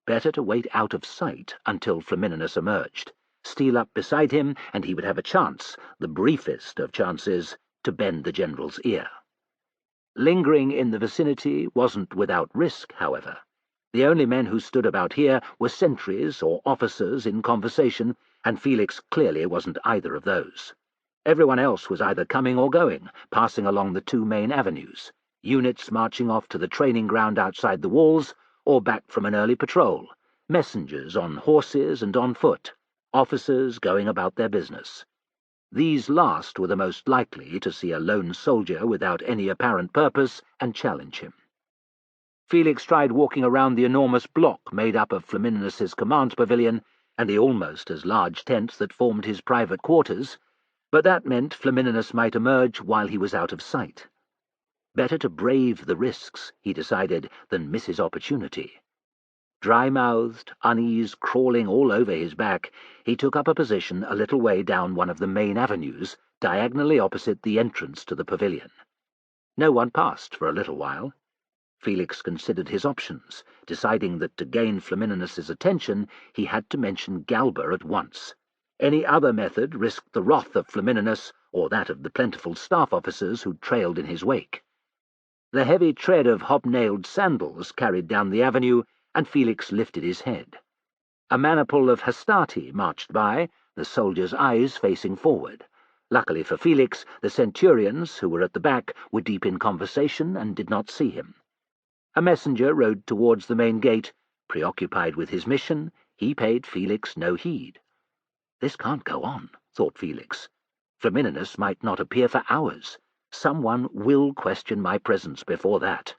Better to wait out of sight until Flamininus emerged. Steal up beside him, and he would have a chance, the briefest of chances, to bend the general's ear. Lingering in the vicinity wasn't without risk, however. The only men who stood about here were sentries or officers in conversation, and Felix clearly wasn't either of those. Everyone else was either coming or going, passing along the 2 main avenues, units marching off to the training ground outside the walls, or back from an early patrol, messengers on horses and on foot, officers going about their business. These last were the most likely to see a lone soldier without any apparent purpose and challenge him. Felix tried walking around the enormous block made up of Flamininus's command pavilion and the almost as large tent that formed his private quarters, but that meant Flamininus might emerge while he was out of sight. Better to brave the risks, he decided, than miss his opportunity. Dry-mouthed, unease crawling all over his back, he took up a position a little way down one of the main avenues, diagonally opposite the entrance to the pavilion. No one passed for a little while. Felix considered his options, deciding that to gain Flamininus's attention he had to mention Galba at once. Any other method risked the wrath of Flamininus or that of the plentiful staff officers who trailed in his wake. The heavy tread of hobnailed sandals carried down the avenue, and Felix lifted his head. A maniple of Hastati marched by, the soldiers' eyes facing forward. Luckily for Felix, the centurions, who were at the back, were deep in conversation and did not see him. A messenger rode towards the main gate. Preoccupied with his mission, he paid Felix no heed. This can't go on, thought Felix. Flamininus might not appear for hours. Someone will question my presence before that.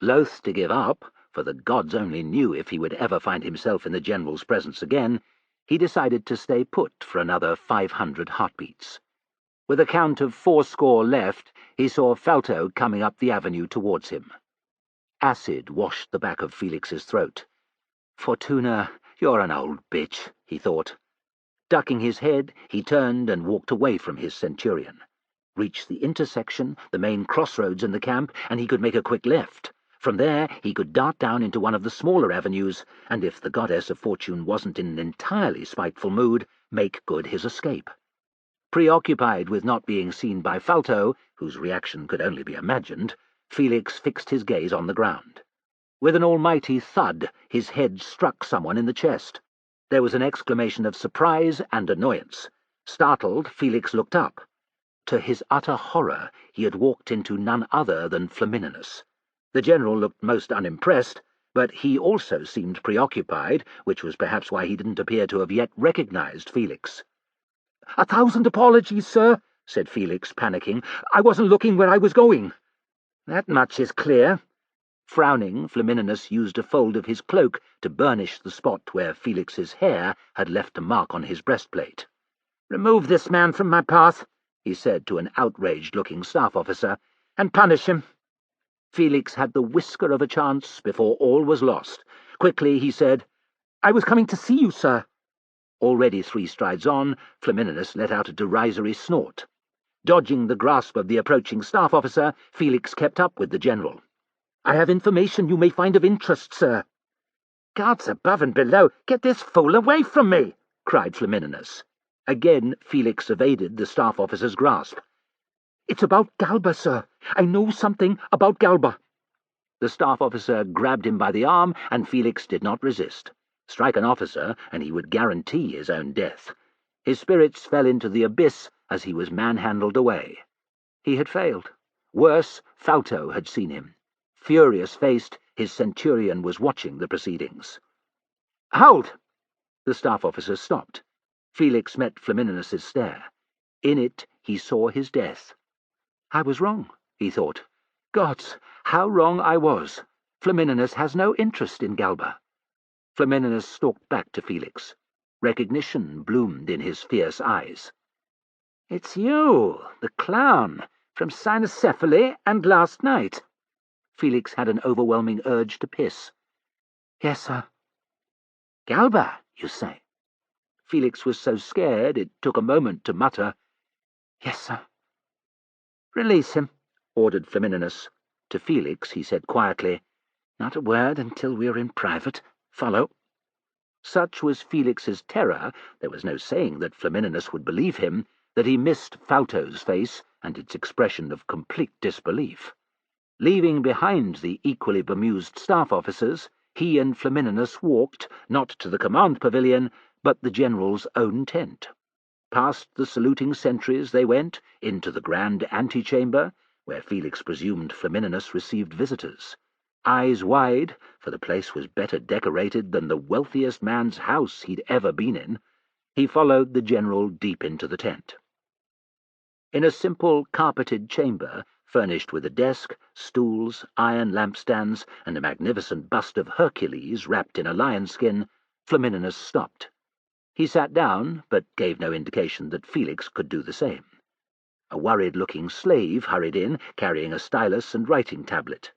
Loath to give up, for the gods only knew if he would ever find himself in the general's presence again, he decided to stay put for another 500 heartbeats. With a count of 80 left, he saw Falto coming up the avenue towards him. Acid washed the back of Felix's throat. "Fortuna, you're an old bitch," he thought. Ducking his head, he turned and walked away from his centurion. Reached the intersection, the main crossroads in the camp, and he could make a quick left. From there he could dart down into one of the smaller avenues, and if the goddess of fortune wasn't in an entirely spiteful mood, make good his escape. Preoccupied with not being seen by Falto, whose reaction could only be imagined, Felix fixed his gaze on the ground. With an almighty thud, his head struck someone in the chest. There was an exclamation of surprise and annoyance. Startled, Felix looked up. To his utter horror, he had walked into none other than Flamininus. The general looked most unimpressed, but he also seemed preoccupied, which was perhaps why he didn't appear to have yet recognized Felix. "1,000 apologies, sir," said Felix, panicking. "I wasn't looking where I was going." "That much is clear." Frowning, Flamininus used a fold of his cloak to burnish the spot where Felix's hair had left a mark on his breastplate. "Remove this man from my path," he said to an outraged-looking staff officer, "and punish him." Felix had the whisker of a chance before all was lost. Quickly he said, "I was coming to see you, sir." Already 3 strides on, Flamininus let out a derisory snort. Dodging the grasp of the approaching staff officer, Felix kept up with the general. "I have information you may find of interest, sir." "Guards above and below, get this fool away from me!" cried Flamininus. Again Felix evaded the staff officer's grasp. "It's about Galba, sir. I know something about Galba." The staff officer grabbed him by the arm, and Felix did not resist. Strike an officer, and he would guarantee his own death. His spirits fell into the abyss as he was manhandled away. He had failed. Worse, Falto had seen him. Furious-faced, his centurion was watching the proceedings. "Hold!" The staff officer stopped. Felix met Flamininus's stare. In it he saw his death. I was wrong, he thought. Gods, how wrong I was. Flamininus has no interest in Galba. Flamininus stalked back to Felix. Recognition bloomed in his fierce eyes. "It's you, the clown, from Cynocephaly and last night." Felix had an overwhelming urge to piss. "Yes, sir." "Galba, you say?" Felix was so scared it took a moment to mutter, "Yes, sir." "Release him," ordered Flamininus. To Felix he said quietly, "Not a word until we are in private. Follow." Such was Felix's terror, there was no saying that Flamininus would believe him, that he missed Falto's face and its expression of complete disbelief. Leaving behind the equally bemused staff officers, he and Flamininus walked, not to the command pavilion, but the general's own tent. Past the saluting sentries they went, into the grand antechamber, where Felix presumed Flamininus received visitors. eyes wide, for the place was better decorated than the wealthiest man's house he'd ever been in, he followed the general deep into the tent. In a simple carpeted chamber, furnished with a desk, stools, iron lampstands, and a magnificent bust of Hercules wrapped in a lion skin, Flamininus stopped. He sat down, but gave no indication that Felix could do the same. A worried-looking slave hurried in, carrying a stylus and writing tablet.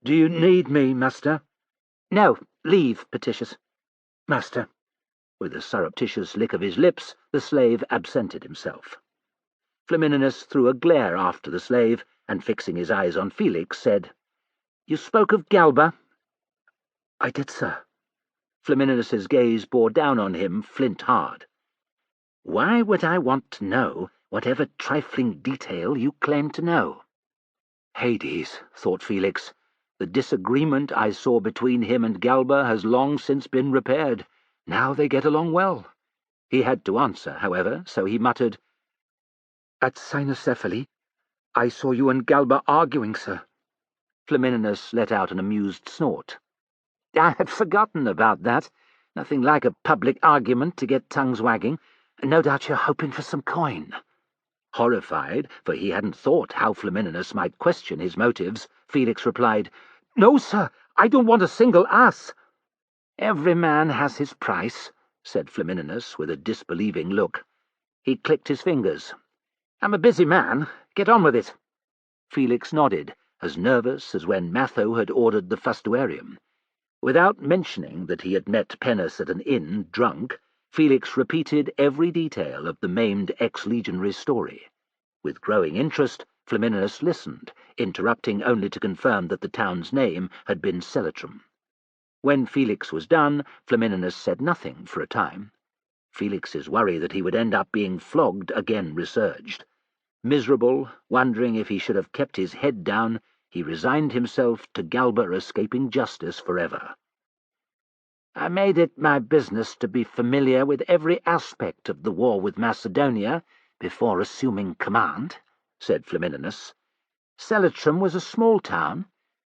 "Do you need me, master?" "No, leave, Petitius." "Master." With a surreptitious lick of his lips, the slave absented himself. Flamininus threw a glare after the slave, and fixing his eyes on Felix, said, "You spoke of Galba?" "I did, sir." Flamininus's gaze bore down on him flint-hard. "Why would I want to know whatever trifling detail you claim to know?" Hades, thought Felix. The disagreement I saw between him and Galba has long since been repaired. Now they get along well. He had to answer, however, so he muttered, "At Cynocephaly, I saw you and Galba arguing, sir." Flamininus let out an amused snort. "I had forgotten about that. Nothing like a public argument to get tongues wagging. No doubt you're hoping for some coin." Horrified, for he hadn't thought how Flamininus might question his motives, Felix replied, "No, sir, I don't want a single ass." "Every man has his price," said Flamininus with a disbelieving look. He clicked his fingers. "I'm a busy man. Get on with it." Felix nodded, as nervous as when Matho had ordered the fustuarium. Without mentioning that he had met Pennus at an inn, drunk, Felix repeated every detail of the maimed ex-legionary's story. With growing interest, Flamininus listened, interrupting only to confirm that the town's name had been Celatrum. When Felix was done, Flamininus said nothing for a time. Felix's worry that he would end up being flogged again resurged. Miserable, wondering if he should have kept his head down, he resigned himself to Galba escaping justice forever. "I made it my business to be familiar with every aspect of the war with Macedonia before assuming command," said Flamininus. "Celatrum was a small town.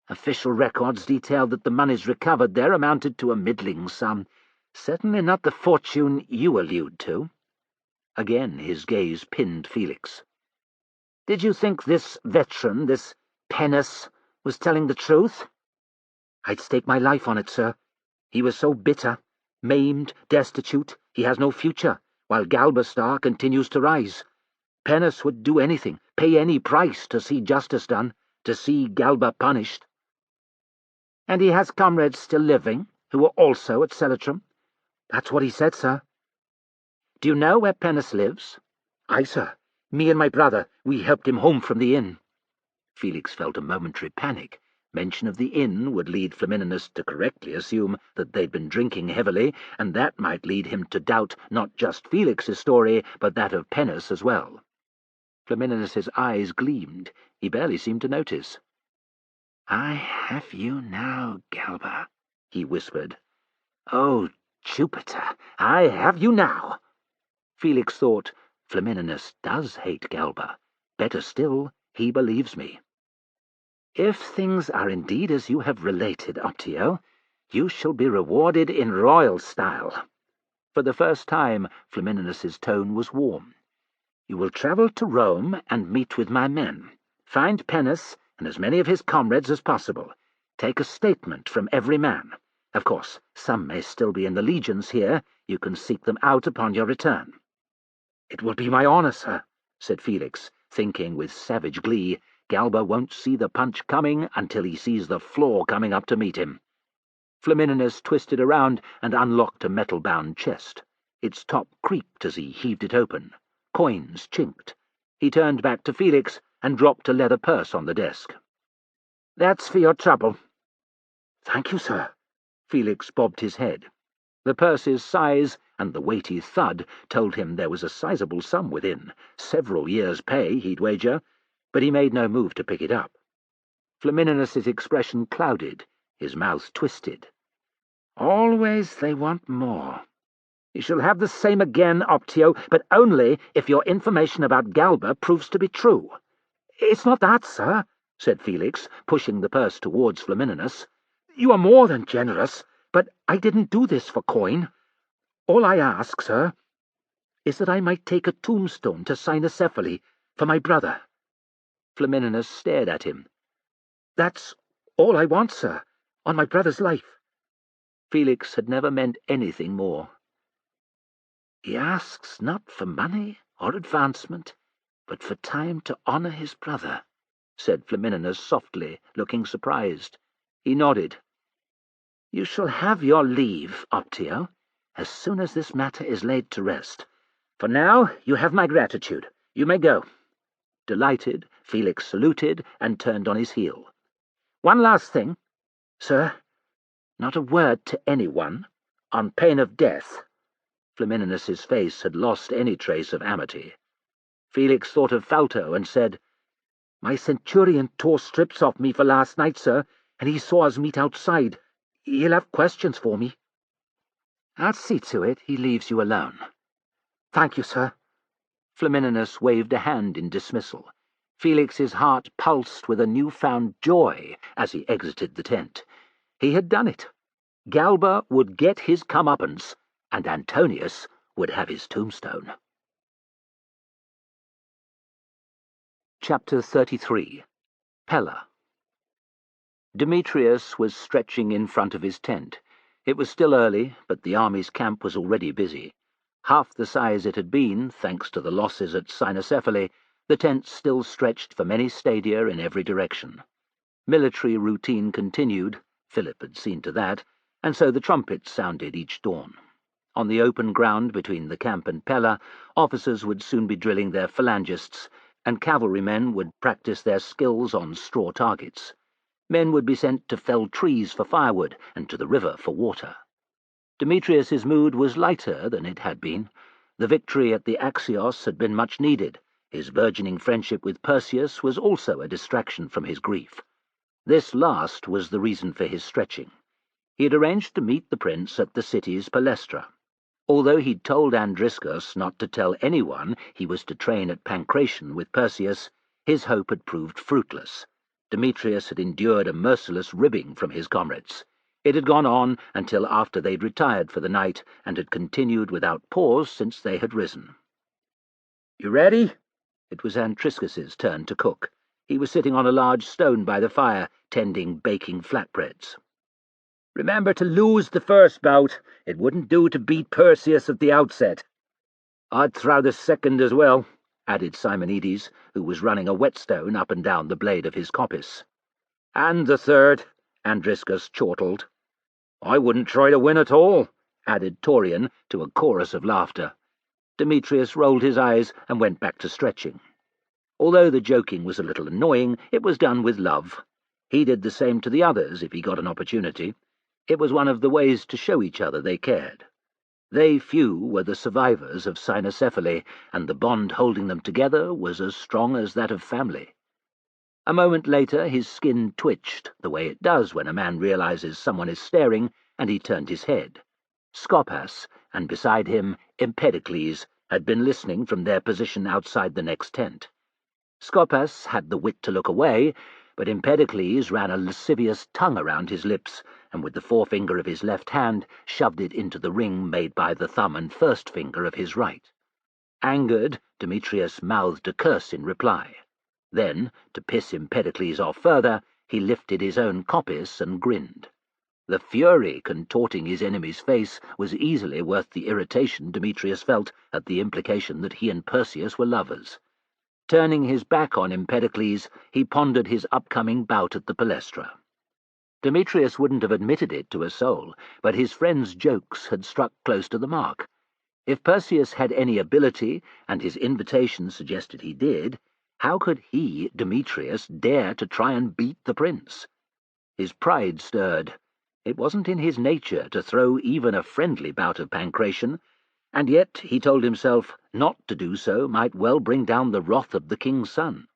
Official records detail that the moneys recovered there amounted to a middling sum. Certainly not the fortune you allude to." Again his gaze pinned Felix. "Did you think this veteran, this Pennus, was telling the truth?" "I'd stake my life on it, sir. He was so bitter, maimed, destitute, he has no future, while Galba's star continues to rise. Pennus would do anything, pay any price to see justice done, to see Galba punished." "And he has comrades still living, who were also at Celatrum?" "That's what he said, sir." "Do you know where Pennus lives?" "Aye, sir. Me and my brother, we helped him home from the inn." Felix felt a momentary panic. Mention of the inn would lead Flamininus to correctly assume that they'd been drinking heavily, and that might lead him to doubt not just Felix's story, but that of Pennus as well. Flamininus's eyes gleamed. He barely seemed to notice. "I have you now, Galba," he whispered. "Oh, Jupiter, I have you now." Felix thought, Flamininus does hate Galba. Better still, he believes me. "If things are indeed as you have related, Optio, you shall be rewarded in royal style." For the first time, Flamininus's tone was warm. "You will travel to Rome and meet with my men. Find Pennus and as many of his comrades as possible. Take a statement from every man. Of course, some may still be in the legions here. You can seek them out upon your return." "It will be my honor, sir," said Felix, thinking with savage glee, Galba won't see the punch coming until he sees the floor coming up to meet him. Flamininus twisted around and unlocked a metal-bound chest. Its top creaked as he heaved it open. Coins chinked. He turned back to Felix and dropped a leather purse on the desk. "That's for your trouble." "Thank you, sir." Felix bobbed his head. The purse's size and the weighty thud told him there was a sizable sum within, several years' pay, he'd wager, but he made no move to pick it up. Flamininus's expression clouded, his mouth twisted. "Always they want more. You shall have the same again, Optio, but only if your information about Galba proves to be true." "It's not that, sir." said Felix, pushing the purse towards Flamininus. "You are more than generous, but I didn't do this for coin. All I ask, sir, is that I might take a tombstone to Cynocephaly for my brother." Flamininus stared at him. "That's all I want, sir, on my brother's life." Felix had never meant anything more. "He asks not for money or advancement, but for time to honour his brother," said Flamininus softly, looking surprised. He nodded. "You shall have your leave, Optio, as soon as this matter is laid to rest. For now you have my gratitude. You may go." Delighted, Felix saluted and turned on his heel. "One last thing, sir. Not a word to anyone, on pain of death." Flamininus's face had lost any trace of amity. Felix thought of Falto and said, "My centurion tore strips off me for last night, sir, and he saw us meet outside. He'll have questions for me." "I'll see to it he leaves you alone." "Thank you, sir." Flamininus waved a hand in dismissal. Felix's heart pulsed with a new-found joy as he exited the tent. He had done it. Galba would get his comeuppance, and Antonius would have his tombstone. Chapter 33. Pella. Demetrius was stretching in front of his tent. It was still early, but the army's camp was already busy. Half the size it had been, thanks to the losses at Cynocephaly, the tent still stretched for many stadia in every direction. Military routine continued, Philip had seen to that, and so the trumpets sounded each dawn. On the open ground between the camp and Pella, officers would soon be drilling their phalangists, and cavalrymen would practice their skills on straw targets. Men would be sent to fell trees for firewood and to the river for water. Demetrius's mood was lighter than it had been. The victory at the Axios had been much needed. His burgeoning friendship with Perseus was also a distraction from his grief. This last was the reason for his stretching. He had arranged to meet the prince at the city's palestra. Although he'd told Andriscus not to tell anyone he was to train at Pancration with Perseus, his hope had proved fruitless. Demetrius had endured a merciless ribbing from his comrades. It had gone on until after they'd retired for the night, and had continued without pause since they had risen. "You ready?" It was Andriscus's turn to cook. He was sitting on a large stone by the fire, tending baking flatbreads. "Remember to lose the first bout. It wouldn't do to beat Perseus at the outset." "I'd throw the second as well," added Simonides, who was running a whetstone up and down the blade of his coppice. "And the third," Andriscus chortled. "I wouldn't try to win at all," added Taurian to a chorus of laughter. Demetrius rolled his eyes and went back to stretching. Although the joking was a little annoying, it was done with love. He did the same to the others if he got an opportunity. It was one of the ways to show each other they cared. They few were the survivors of Cynocephaly, and the bond holding them together was as strong as that of family. A moment later his skin twitched, the way it does when a man realizes someone is staring, and he turned his head. Scopas, and beside him Empedocles, had been listening from their position outside the next tent. Scopas had the wit to look away, but Empedocles ran a lascivious tongue around his lips, and with the forefinger of his left hand shoved it into the ring made by the thumb and first finger of his right. Angered, Demetrius mouthed a curse in reply. Then, to piss Empedocles off further, he lifted his own coppice and grinned. The fury contorting his enemy's face was easily worth the irritation Demetrius felt at the implication that he and Perseus were lovers. Turning his back on Empedocles, he pondered his upcoming bout at the palestra. Demetrius wouldn't have admitted it to a soul, but his friend's jokes had struck close to the mark. If Perseus had any ability, and his invitation suggested he did, how could he, Demetrius, dare to try and beat the prince? His pride stirred. It wasn't in his nature to throw even a friendly bout of pancration, and yet, he told himself, not to do so might well bring down the wrath of the king's son.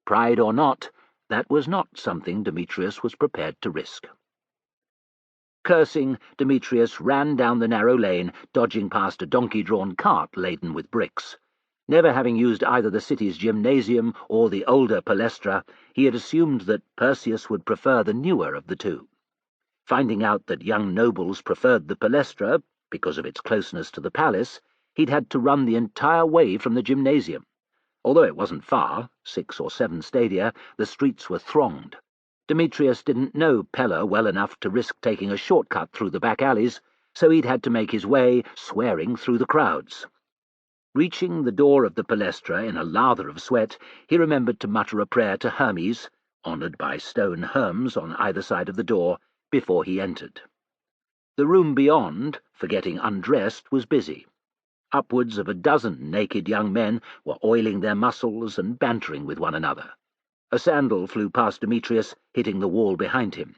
Pride or not, that was not something Demetrius was prepared to risk. Cursing, Demetrius ran down the narrow lane, dodging past a donkey-drawn cart laden with bricks. Never having used either the city's gymnasium or the older Palestra, he had assumed that Perseus would prefer the newer of the two. Finding out that young nobles preferred the Palestra because of its closeness to the palace, he'd had to run the entire way from the gymnasium. Although it wasn't far, 6 or 7 stadia, the streets were thronged. Demetrius didn't know Pella well enough to risk taking a shortcut through the back alleys, so he'd had to make his way, swearing, through the crowds. Reaching the door of the Palestra in a lather of sweat, he remembered to mutter a prayer to Hermes, honoured by stone herms on either side of the door, before he entered. The room beyond, for getting undressed, was busy. Upwards of a dozen naked young men were oiling their muscles and bantering with one another. A sandal flew past Demetrius, hitting the wall behind him.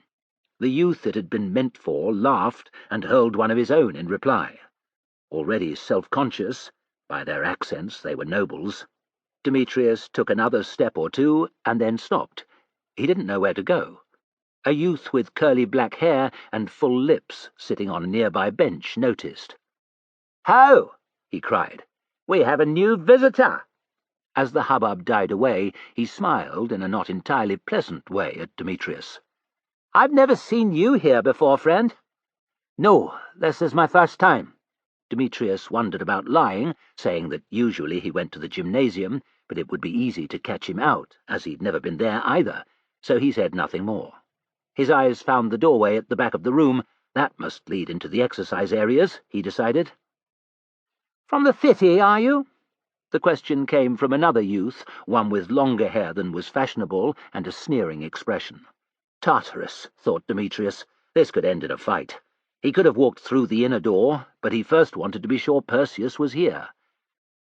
The youth it had been meant for laughed and hurled one of his own in reply. Already self-conscious, by their accents they were nobles, Demetrius took another step or two and then stopped. He didn't know where to go. A youth with curly black hair and full lips sitting on a nearby bench noticed. "Ho!" he cried. "We have a new visitor!" As the hubbub died away, he smiled in a not entirely pleasant way at Demetrius. "I've never seen you here before, friend." "No, this is my first time." Demetrius wondered about lying, saying that usually he went to the gymnasium, but it would be easy to catch him out, as he'd never been there either, so he said nothing more. His eyes found the doorway at the back of the room. That must lead into the exercise areas, he decided. "From the city, are you?" The question came from another youth, one with longer hair than was fashionable and a sneering expression. Tartarus, thought Demetrius. This could end in a fight. He could have walked through the inner door, but he first wanted to be sure Perseus was here.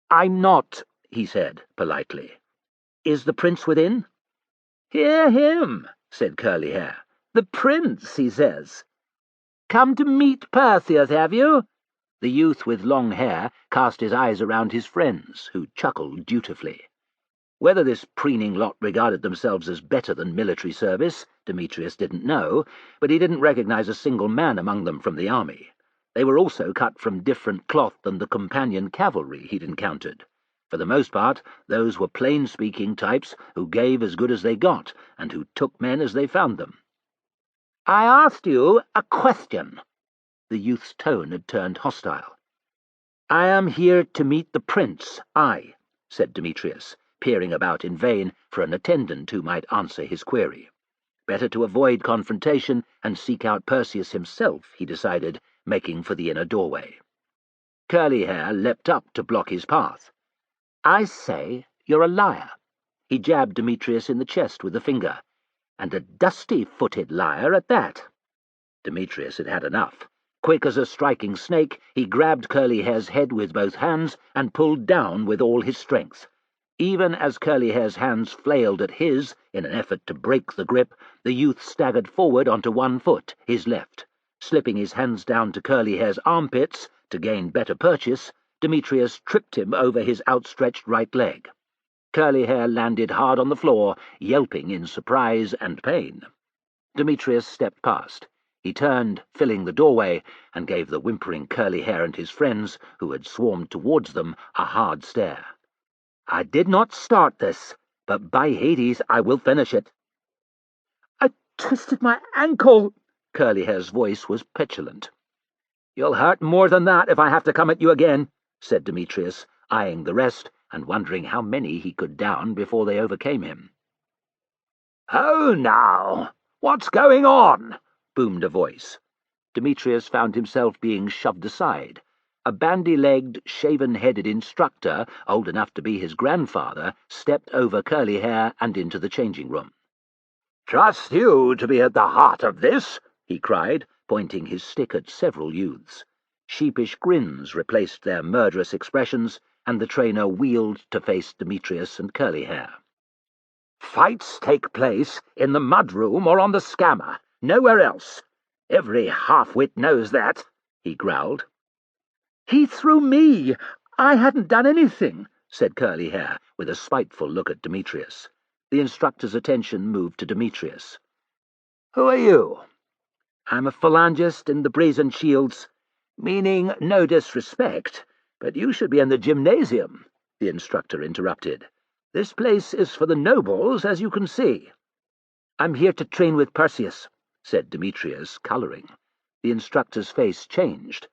"I'm not," he said politely. "Is the prince within?" "Hear him," said Curly Hair. "The prince, he says. Come to meet Perseus, have you?" The youth with long hair cast his eyes around his friends, who chuckled dutifully. Whether this preening lot regarded themselves as better than military service, Demetrius didn't know, but he didn't recognize a single man among them from the army. They were also cut from different cloth than the companion cavalry he'd encountered. For the most part, those were plain-speaking types who gave as good as they got, and who took men as they found them. "I asked you a question." The youth's tone had turned hostile. "I am here to meet the prince, said Demetrius, peering about in vain for an attendant who might answer his query. Better to avoid confrontation and seek out Perseus himself, he decided, making for the inner doorway. Curly Hair leapt up to block his path. "I say you're a liar." He jabbed Demetrius in the chest with a finger. "And a dusty-footed liar at that." Demetrius had had enough. Quick as a striking snake, he grabbed Curly Hair's head with both hands and pulled down with all his strength. Even as Curly Hair's hands flailed at his, in an effort to break the grip, the youth staggered forward onto one foot, his left. Slipping his hands down to Curly Hair's armpits, to gain better purchase, Demetrius tripped him over his outstretched right leg. Curly Hair landed hard on the floor, yelping in surprise and pain. Demetrius stepped past. He turned, filling the doorway, and gave the whimpering Curly Hair and his friends, who had swarmed towards them, a hard stare. "I did not start this, but by Hades I will finish it." "I twisted my ankle." Curly Hair's voice was petulant. "You'll hurt more than that if I have to come at you again," said Demetrius, eyeing the rest and wondering how many he could down before they overcame him. "Oh, now! What's going on?" boomed a voice. Demetrius found himself being shoved aside. A bandy-legged, shaven-headed instructor, old enough to be his grandfather, stepped over Curly Hair and into the changing room. "Trust you to be at the heart of this," he cried, pointing his stick at several youths. Sheepish grins replaced their murderous expressions, and the trainer wheeled to face Demetrius and Curly Hair. "Fights take place in the mud-room or on the scammer, nowhere else. Every half-wit knows that," he growled. "He threw me. I hadn't done anything," said Curly Hair, with a spiteful look at Demetrius. The instructor's attention moved to Demetrius. "Who are you?" "I'm a phalangist in the Brazen Shields, meaning no disrespect, but you should be in the gymnasium. the instructor interrupted. "This place is for the nobles, as you can see." "I'm here to train with Perseus," said Demetrius, colouring. The instructor's face changed.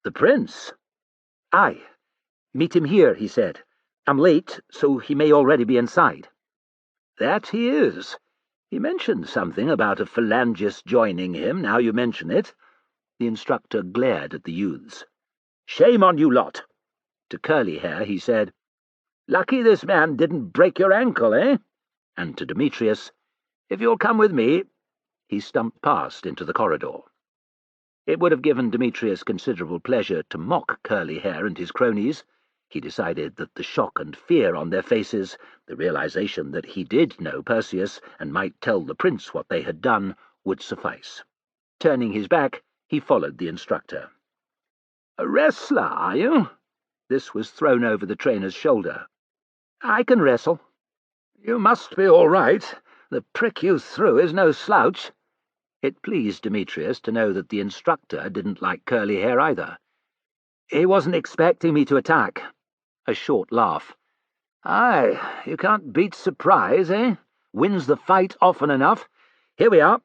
"The prince?" "Aye. Meet him here," he said. "I'm late, so he may already be inside." "That he is. He mentioned something about a phalangist joining him, now you mention it." The instructor glared at the youths. "Shame on you lot!" To Curly Hair he said, "Lucky this man didn't break your ankle, eh?" And to Demetrius, "If you'll come with me—" He stumped past into the corridor. It would have given Demetrius considerable pleasure to mock Curly Hair and his cronies. He decided that the shock and fear on their faces, the realization that he did know Perseus and might tell the prince what they had done, would suffice. Turning his back, he followed the instructor. "A wrestler, are you?" This was thrown over the trainer's shoulder. "I can wrestle." "You must be all right. The prick you threw is no slouch." It pleased Demetrius to know that the instructor didn't like Curly Hair either. "He wasn't expecting me to attack." A short laugh. "Aye, you can't beat surprise, eh? Wins the fight often enough. Here we are."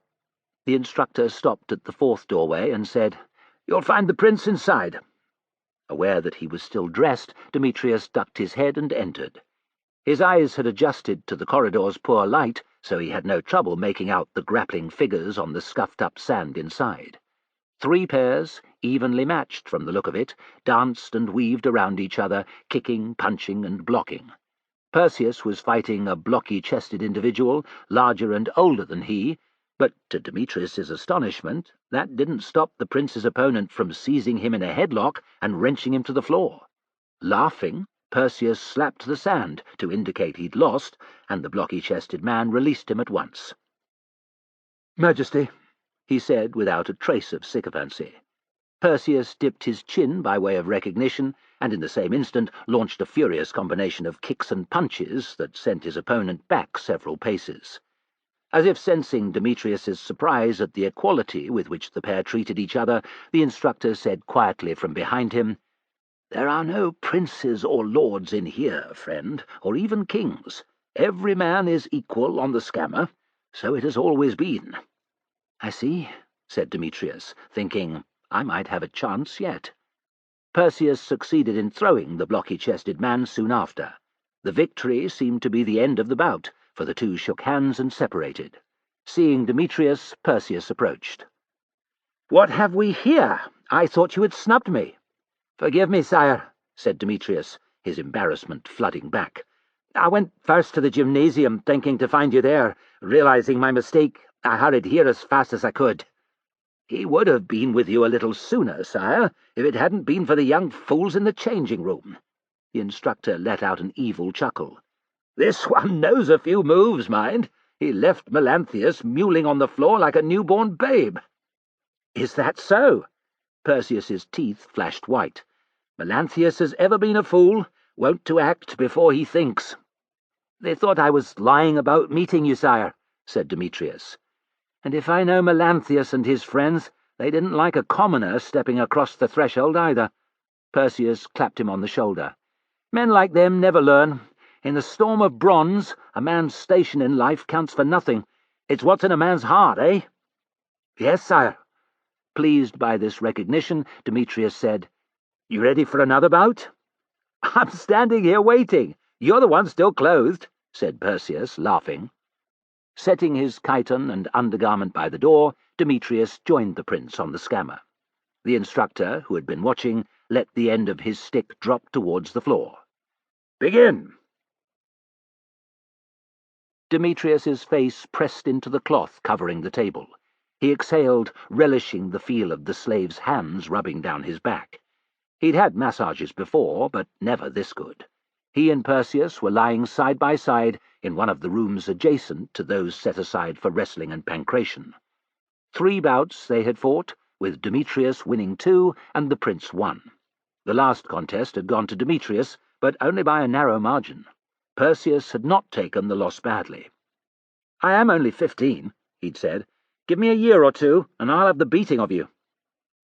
The instructor stopped at the fourth doorway and said, "You'll find the prince inside." Aware that he was still dressed, Demetrius ducked his head and entered. His eyes had adjusted to the corridor's poor light, so he had no trouble making out the grappling figures on the scuffed-up sand inside. 3 pairs, evenly matched from the look of it, danced and weaved around each other, kicking, punching, and blocking. Perseus was fighting a blocky-chested individual, larger and older than he, but to Demetrius's astonishment, that didn't stop the prince's opponent from seizing him in a headlock and wrenching him to the floor. Laughing, Perseus slapped the sand to indicate he'd lost, and the blocky-chested man released him at once. "Majesty," he said without a trace of sycophancy. Perseus dipped his chin by way of recognition, and in the same instant launched a furious combination of kicks and punches that sent his opponent back several paces. As if sensing Demetrius's surprise at the equality with which the pair treated each other, the instructor said quietly from behind him, "There are no princes or lords in here, friend, or even kings. Every man is equal on the scammer. So it has always been." "I see," said Demetrius, thinking, I might have a chance yet. Perseus succeeded in throwing the blocky-chested man soon after. The victory seemed to be the end of the bout, for the two shook hands and separated. Seeing Demetrius, Perseus approached. "What have we here? I thought you had snubbed me." "Forgive me, sire," said Demetrius, his embarrassment flooding back. "I went first to the gymnasium, thinking to find you there. Realizing my mistake, I hurried here as fast as I could." "He would have been with you a little sooner, sire, if it hadn't been for the young fools in the changing room." The instructor let out an evil chuckle. "This one knows a few moves, mind. He left Melanthius mewling on the floor like a newborn babe." "Is that so?" Perseus's teeth flashed white. "Melanthius has ever been a fool, wont to act before he thinks." "They thought I was lying about meeting you, sire," said Demetrius. "And if I know Melanthius and his friends, they didn't like a commoner stepping across the threshold either." Perseus clapped him on the shoulder. "Men like them never learn. In the storm of bronze, a man's station in life counts for nothing. It's what's in a man's heart, eh?" "Yes, sire." Pleased by this recognition, Demetrius said, "You ready for another bout?" "I'm standing here waiting. You're the one still clothed," said Perseus, laughing. Setting his chiton and undergarment by the door, Demetrius joined the prince on the scammer. The instructor, who had been watching, let the end of his stick drop towards the floor. "Begin!" Demetrius's face pressed into the cloth covering the table. He exhaled, relishing the feel of the slave's hands rubbing down his back. He'd had massages before, but never this good. He and Perseus were lying side by side in one of the rooms adjacent to those set aside for wrestling and pancration. 3 bouts they had fought, with Demetrius winning 2 and the prince 1. The last contest had gone to Demetrius, but only by a narrow margin. Perseus had not taken the loss badly. "I am only 15, he'd said. "Give me a year or 2, and I'll have the beating of you."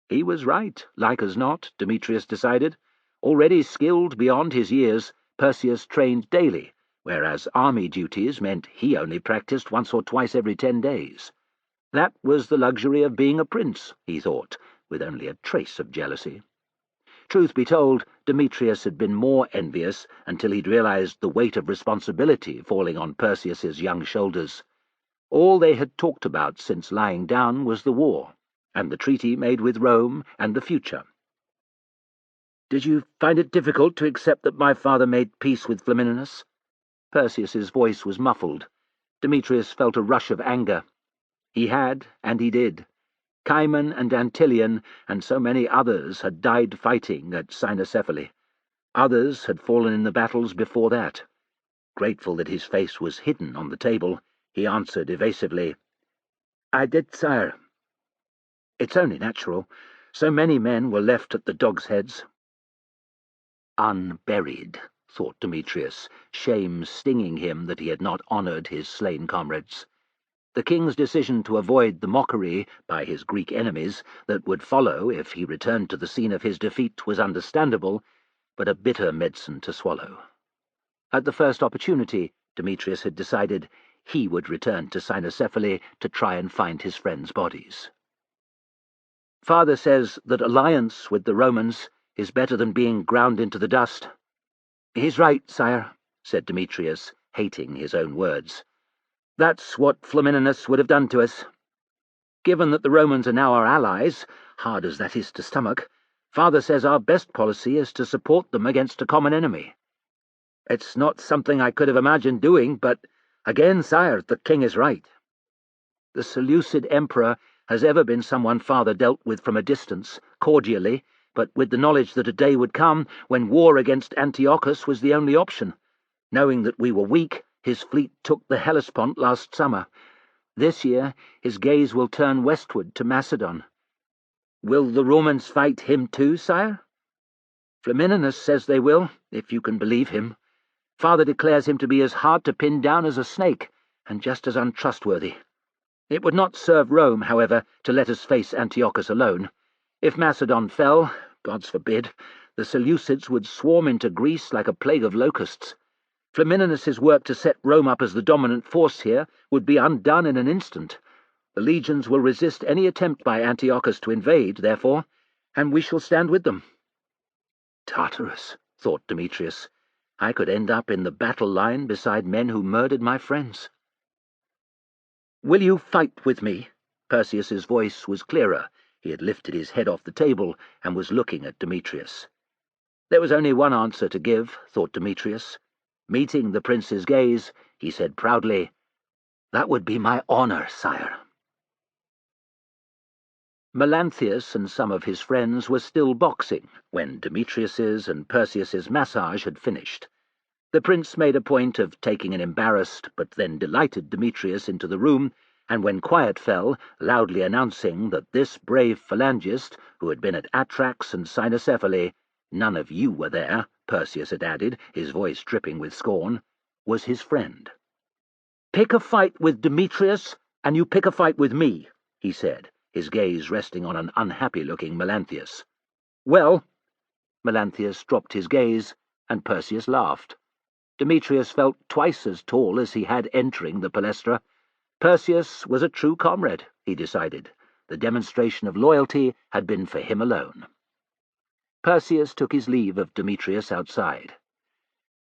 He was right, like as not, Demetrius decided. Already skilled beyond his years, Perseus trained daily, whereas army duties meant he only practiced once or twice every 10 days. That was the luxury of being a prince, he thought, with only a trace of jealousy. Truth be told, Demetrius had been more envious until he'd realized the weight of responsibility falling on Perseus's young shoulders. All they had talked about since lying down was the war, and the treaty made with Rome, and the future. "Did you find it difficult to accept that my father made peace with Flamininus?" Perseus's voice was muffled. Demetrius felt a rush of anger. He had, and he did. Cimon and Antilion and so many others had died fighting at Cynocephaly. Others had fallen in the battles before that. Grateful that his face was hidden on the table, he answered evasively, "I did, sire. It's only natural. So many men were left at the dogs' heads." Unburied, thought Demetrius, shame stinging him that he had not honoured his slain comrades. The king's decision to avoid the mockery by his Greek enemies that would follow if he returned to the scene of his defeat was understandable, but a bitter medicine to swallow. At the first opportunity, Demetrius had decided he would return to Cynocephaly to try and find his friends' bodies. "Father says that alliance with the Romans is better than being ground into the dust." "He's right, sire," said Demetrius, hating his own words. "That's what Flamininus would have done to us. Given that the Romans are now our allies, hard as that is to stomach, Father says our best policy is to support them against a common enemy. It's not something I could have imagined doing, but again, sire, the king is right. The Seleucid emperor has ever been someone Father dealt with from a distance, cordially, but with the knowledge that a day would come when war against Antiochus was the only option. Knowing that we were weak, his fleet took the Hellespont last summer. This year his gaze will turn westward to Macedon. Will the Romans fight him too, sire? Flamininus says they will, if you can believe him. Father declares him to be as hard to pin down as a snake, and just as untrustworthy. It would not serve Rome, however, to let us face Antiochus alone. If Macedon fell, gods forbid, the Seleucids would swarm into Greece like a plague of locusts. Flamininus's work to set Rome up as the dominant force here would be undone in an instant. The legions will resist any attempt by Antiochus to invade, therefore, and we shall stand with them. Tartarus, thought Demetrius. I could end up in the battle line beside men who murdered my friends. "Will you fight with me?" Perseus's voice was clearer. He had lifted his head off the table and was looking at Demetrius. There was only one answer to give, thought Demetrius. Meeting the prince's gaze, he said proudly, "That would be my honour, sire." Melanthius and some of his friends were still boxing when Demetrius's and Perseus's massage had finished. The prince made a point of taking an embarrassed but then delighted Demetrius into the room, and when quiet fell, loudly announcing that this brave phalangist, who had been at Atrax and Cynocephaly, none of you were there, Perseus had added, his voice dripping with scorn, was his friend. "Pick a fight with Demetrius, and you pick a fight with me," he said, his gaze resting on an unhappy-looking Melanthius. "Well?" Melanthius dropped his gaze, and Perseus laughed. Demetrius felt twice as tall as he had entering the palestra. Perseus was a true comrade, he decided. The demonstration of loyalty had been for him alone. Perseus took his leave of Demetrius outside.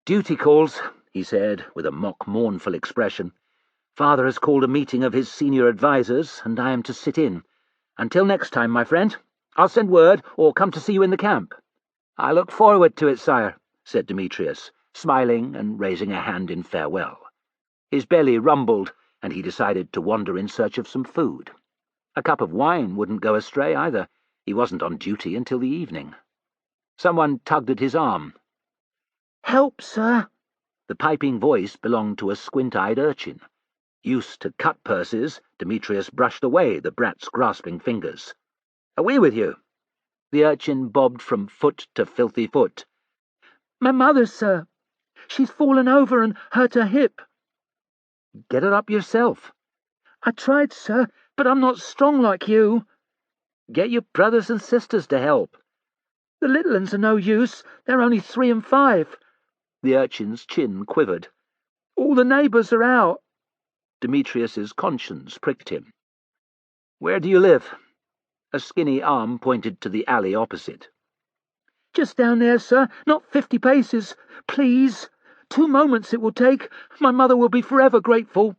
"Duty calls," he said, with a mock-mournful expression. "Father has called a meeting of his senior advisers, and I am to sit in. Until next time, my friend. I'll send word, or come to see you in the camp." "I look forward to it, sire," said Demetrius, smiling and raising a hand in farewell. His belly rumbled, and he decided to wander in search of some food. A cup of wine wouldn't go astray either. He wasn't on duty until the evening. Someone tugged at his arm. "Help, sir!" The piping voice belonged to a squint-eyed urchin. Used to cut purses, Demetrius brushed away the brat's grasping fingers. "Away with you!" The urchin bobbed from foot to filthy foot. "My mother, sir. She's fallen over and hurt her hip." "Get her up yourself." "I tried, sir, but I'm not strong like you." "Get your brothers and sisters to help." "The little uns are no use. They're only 3 and 5. The urchin's chin quivered. "All the neighbours are out." Demetrius's conscience pricked him. "Where do you live?" A skinny arm pointed to the alley opposite. "Just down there, sir, not 50 paces. Please. 2 moments it will take. My mother will be forever grateful."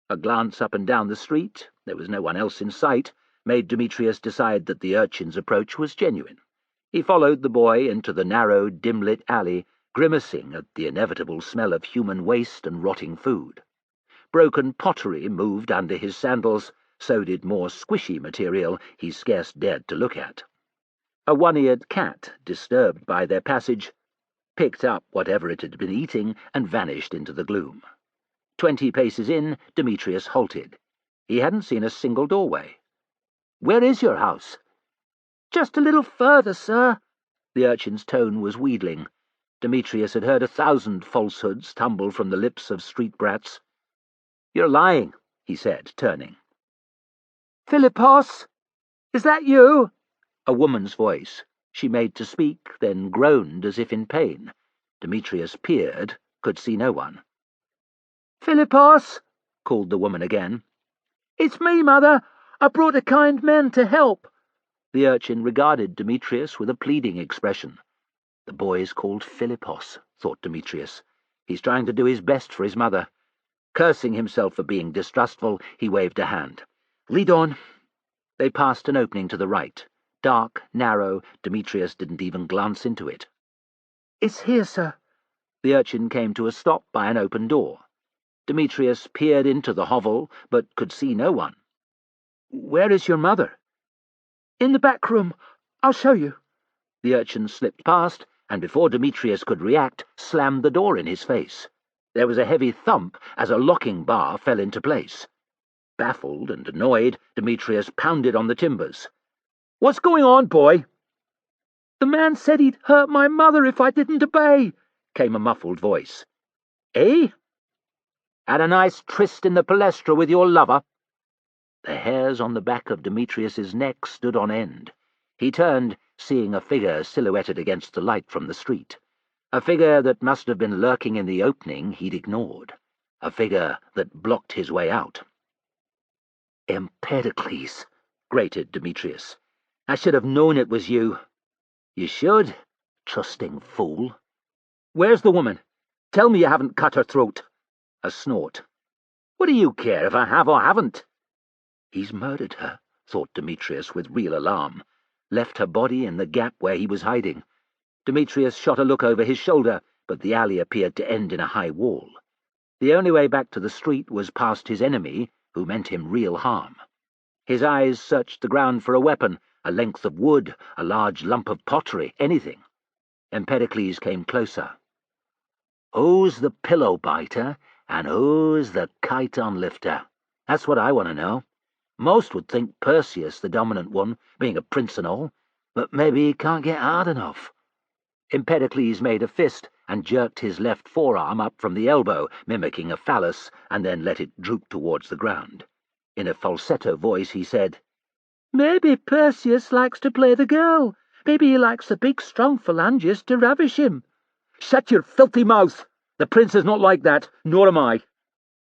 A glance up and down the street, there was no one else in sight, made Demetrius decide that the urchin's approach was genuine. He followed the boy into the narrow, dim-lit alley, grimacing at the inevitable smell of human waste and rotting food. Broken pottery moved under his sandals, so did more squishy material he scarce dared to look at. A one-eared cat, disturbed by their passage, picked up whatever it had been eating and vanished into the gloom. 20 paces in, Demetrius halted. He hadn't seen a single doorway. "Where is your house?" "Just a little further, sir." The urchin's tone was wheedling. Demetrius had heard 1,000 falsehoods tumble from the lips of street brats. "You're lying," he said, turning. "Philippos? Is that you?" A woman's voice. She made to speak, then groaned as if in pain. Demetrius peered, could see no one. "Philippos?" called the woman again. "It's me, mother. I brought a kind man to help." The urchin regarded Demetrius with a pleading expression. The boy's called Philippos, thought Demetrius. He's trying to do his best for his mother. Cursing himself for being distrustful, he waved a hand. "Lead on." They passed an opening to the right. Dark, narrow, Demetrius didn't even glance into it. "It's here, sir." The urchin came to a stop by an open door. Demetrius peered into the hovel, but could see no one. "Where is your mother?" "In the back room. I'll show you." The urchin slipped past, and before Demetrius could react, slammed the door in his face. There was a heavy thump as a locking bar fell into place. Baffled and annoyed, Demetrius pounded on the timbers. "What's going on, boy?" "The man said he'd hurt my mother if I didn't obey," came a muffled voice. "Eh? Had a nice tryst in the palestra with your lover?" The hairs on the back of Demetrius's neck stood on end. He turned, seeing a figure silhouetted against the light from the street. A figure that must have been lurking in the opening he'd ignored. A figure that blocked his way out. "Empedocles," grated Demetrius. "I should have known it was you." "You should, trusting fool. Where's the woman? Tell me you haven't cut her throat." A snort. "What do you care if I have or haven't?" He's murdered her, thought Demetrius with real alarm. Left her body in the gap where he was hiding. Demetrius shot a look over his shoulder, but the alley appeared to end in a high wall. The only way back to the street was past his enemy, who meant him real harm. His eyes searched the ground for a weapon, a length of wood, a large lump of pottery, anything. Empedocles came closer. "Who's the pillow-biter, and who's the chiton-lifter? That's what I want to know. Most would think Perseus the dominant one, being a prince and all, but maybe he can't get hard enough." Empedocles made a fist and jerked his left forearm up from the elbow, mimicking a phallus, and then let it droop towards the ground. In a falsetto voice he said, "Maybe Perseus likes to play the girl. Maybe he likes the big, strong phalanges to ravish him." "Shut your filthy mouth! The prince is not like that, nor am I."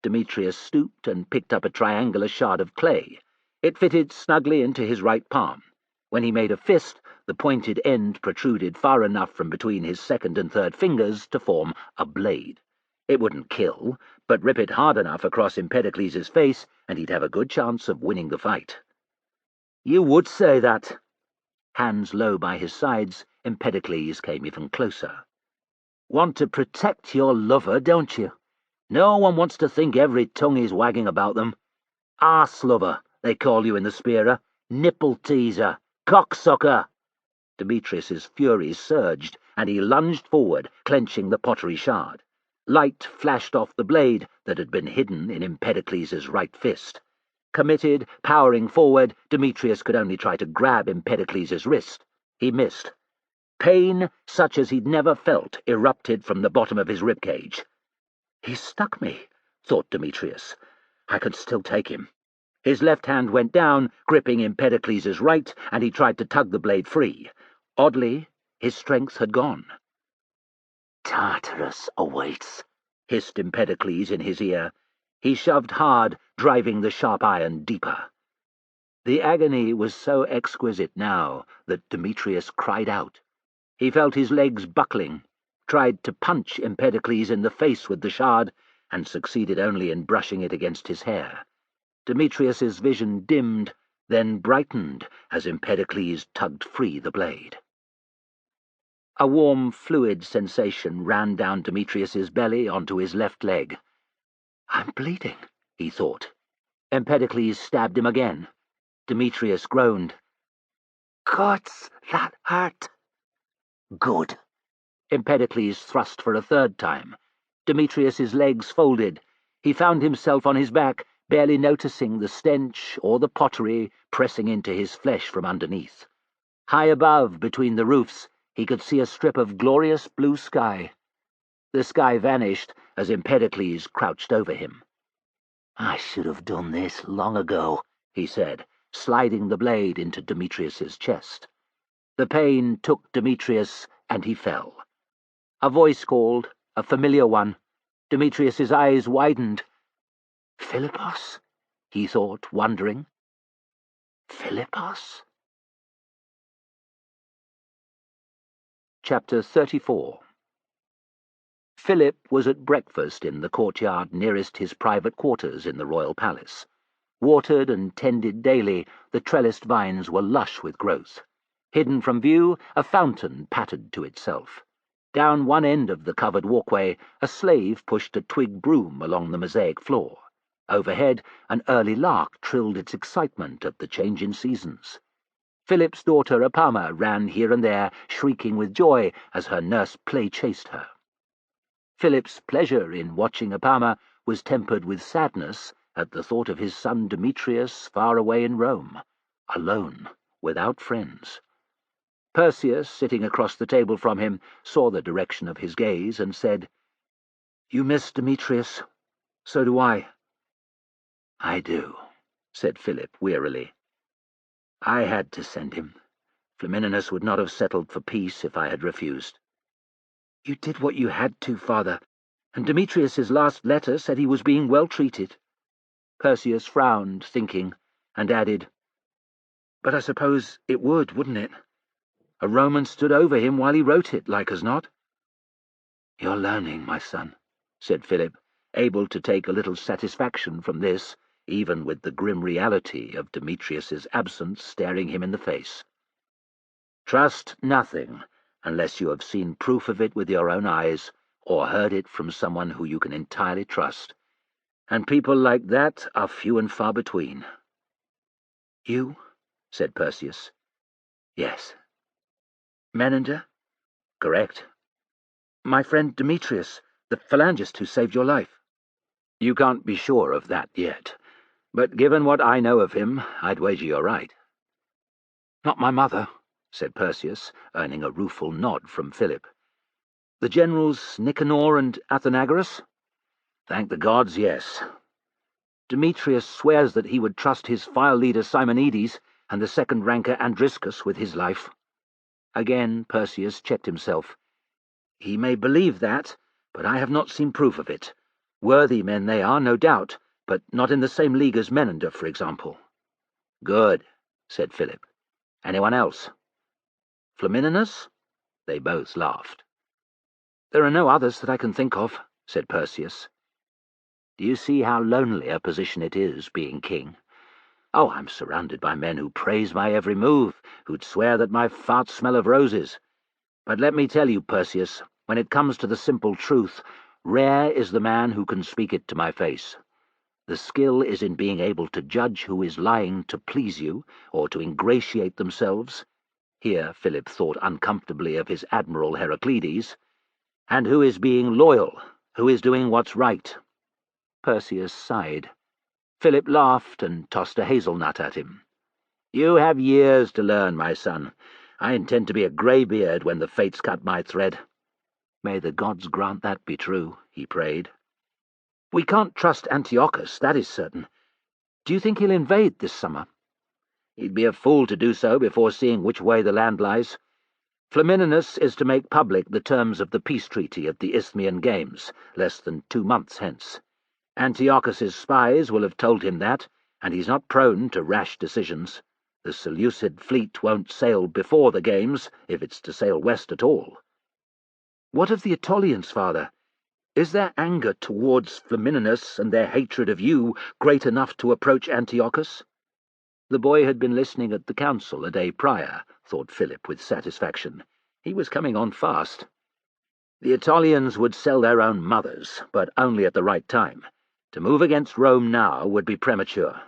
Demetrius stooped and picked up a triangular shard of clay. It fitted snugly into his right palm. When he made a fist, the pointed end protruded far enough from between his second and third fingers to form a blade. It wouldn't kill, but rip it hard enough across Empedocles' face, and he'd have a good chance of winning the fight. "You would say that." Hands low by his sides, Empedocles came even closer. "Want to protect your lover, don't you? No one wants to think every tongue is wagging about them. Arse-lover, they call you in the Spira. Nipple-teaser. Cocksucker." Demetrius's fury surged, and he lunged forward, clenching the pottery shard. Light flashed off the blade that had been hidden in Empedocles' right fist. Committed, powering forward, Demetrius could only try to grab Empedocles' wrist. He missed. Pain, such as he'd never felt, erupted from the bottom of his ribcage. "He stuck me," thought Demetrius. "I could still take him." His left hand went down, gripping Empedocles' right, and he tried to tug the blade free. Oddly, his strength had gone. Tartarus awaits, hissed Empedocles in his ear. He shoved hard, driving the sharp iron deeper. The agony was so exquisite now that Demetrius cried out. He felt his legs buckling, tried to punch Empedocles in the face with the shard, and succeeded only in brushing it against his hair. Demetrius's vision dimmed, then brightened as Empedocles tugged free the blade. A warm, fluid sensation ran down Demetrius's belly onto his left leg. "I'm bleeding," he thought. Empedocles stabbed him again. Demetrius groaned. "Gods, that hurt." "Good." Empedocles thrust for a third time. Demetrius's legs folded. He found himself on his back, barely noticing the stench or the pottery pressing into his flesh from underneath. High above, between the roofs, he could see a strip of glorious blue sky. The sky vanished as Empedocles crouched over him. "I should have done this long ago," he said, sliding the blade into Demetrius's chest. The pain took Demetrius, and he fell. A voice called, a familiar one. Demetrius's eyes widened. "Philippos?" he thought, wondering. "Philippos?" Chapter 34. Philip was at breakfast in the courtyard nearest his private quarters in the royal palace. Watered and tended daily, the trellised vines were lush with growth. Hidden from view, a fountain pattered to itself. Down one end of the covered walkway, a slave pushed a twig broom along the mosaic floor. Overhead, an early lark trilled its excitement at the change in seasons. Philip's daughter Apama ran here and there, shrieking with joy as her nurse play-chased her. Philip's pleasure in watching Apama was tempered with sadness at the thought of his son Demetrius far away in Rome, alone, without friends. Perseus, sitting across the table from him, saw the direction of his gaze and said, "You miss Demetrius. So do I." "I do," said Philip wearily. "I had to send him. Flamininus would not have settled for peace if I had refused." "You did what you had to, father, and Demetrius's last letter said he was being well treated." Perseus frowned, thinking, and added, "But I suppose it would, wouldn't it? A Roman stood over him while he wrote it, like as not." "You're learning, my son," said Philip, able to take a little satisfaction from this, even with the grim reality of Demetrius's absence staring him in the face. "Trust nothing unless you have seen proof of it with your own eyes, or heard it from someone who you can entirely trust. And people like that are few and far between." "You?" said Perseus. "Yes." "Menander?" "Correct." "My friend Demetrius, the phalangist who saved your life?" "You can't be sure of that yet, but given what I know of him, I'd wager you're right." "Not my mother," said Perseus, earning a rueful nod from Philip. "The generals Nicanor and Athenagoras?" "Thank the gods, yes." "Demetrius swears that he would trust his file leader Simonides and the second-ranker Andriscus with his life." Again Perseus checked himself. "He may believe that, but I have not seen proof of it. Worthy men they are, no doubt, but not in the same league as Menander, for example." "Good," said Philip. "Anyone else?" "Flamininus?" They both laughed. "There are no others that I can think of," said Perseus. "Do you see how lonely a position it is, being king? Oh, I'm surrounded by men who praise my every move, who'd swear that my farts smell of roses. But let me tell you, Perseus, when it comes to the simple truth, rare is the man who can speak it to my face. The skill is in being able to judge who is lying to please you, or to ingratiate themselves." Here Philip thought uncomfortably of his Admiral Heraclides. "And who is being loyal, who is doing what's right." Perseus sighed. Philip laughed and tossed a hazelnut at him. "You have years to learn, my son. I intend to be a greybeard when the fates cut my thread." "May the gods grant that be true," he prayed. "We can't trust Antiochus, that is certain. Do you think he'll invade this summer?" "He'd be a fool to do so before seeing which way the land lies. Flamininus is to make public the terms of the peace treaty at the Isthmian Games, less than 2 months hence. Antiochus's spies will have told him that, and he's not prone to rash decisions. The Seleucid fleet won't sail before the Games, if it's to sail west at all. What of the Aetolians, father? Is their anger towards Flamininus and their hatred of you great enough to approach Antiochus? The boy had been listening at the council a day prior, thought Philip with satisfaction. He was coming on fast. The Aetolians would sell their own mothers, but only at the right time. To move against Rome now would be premature.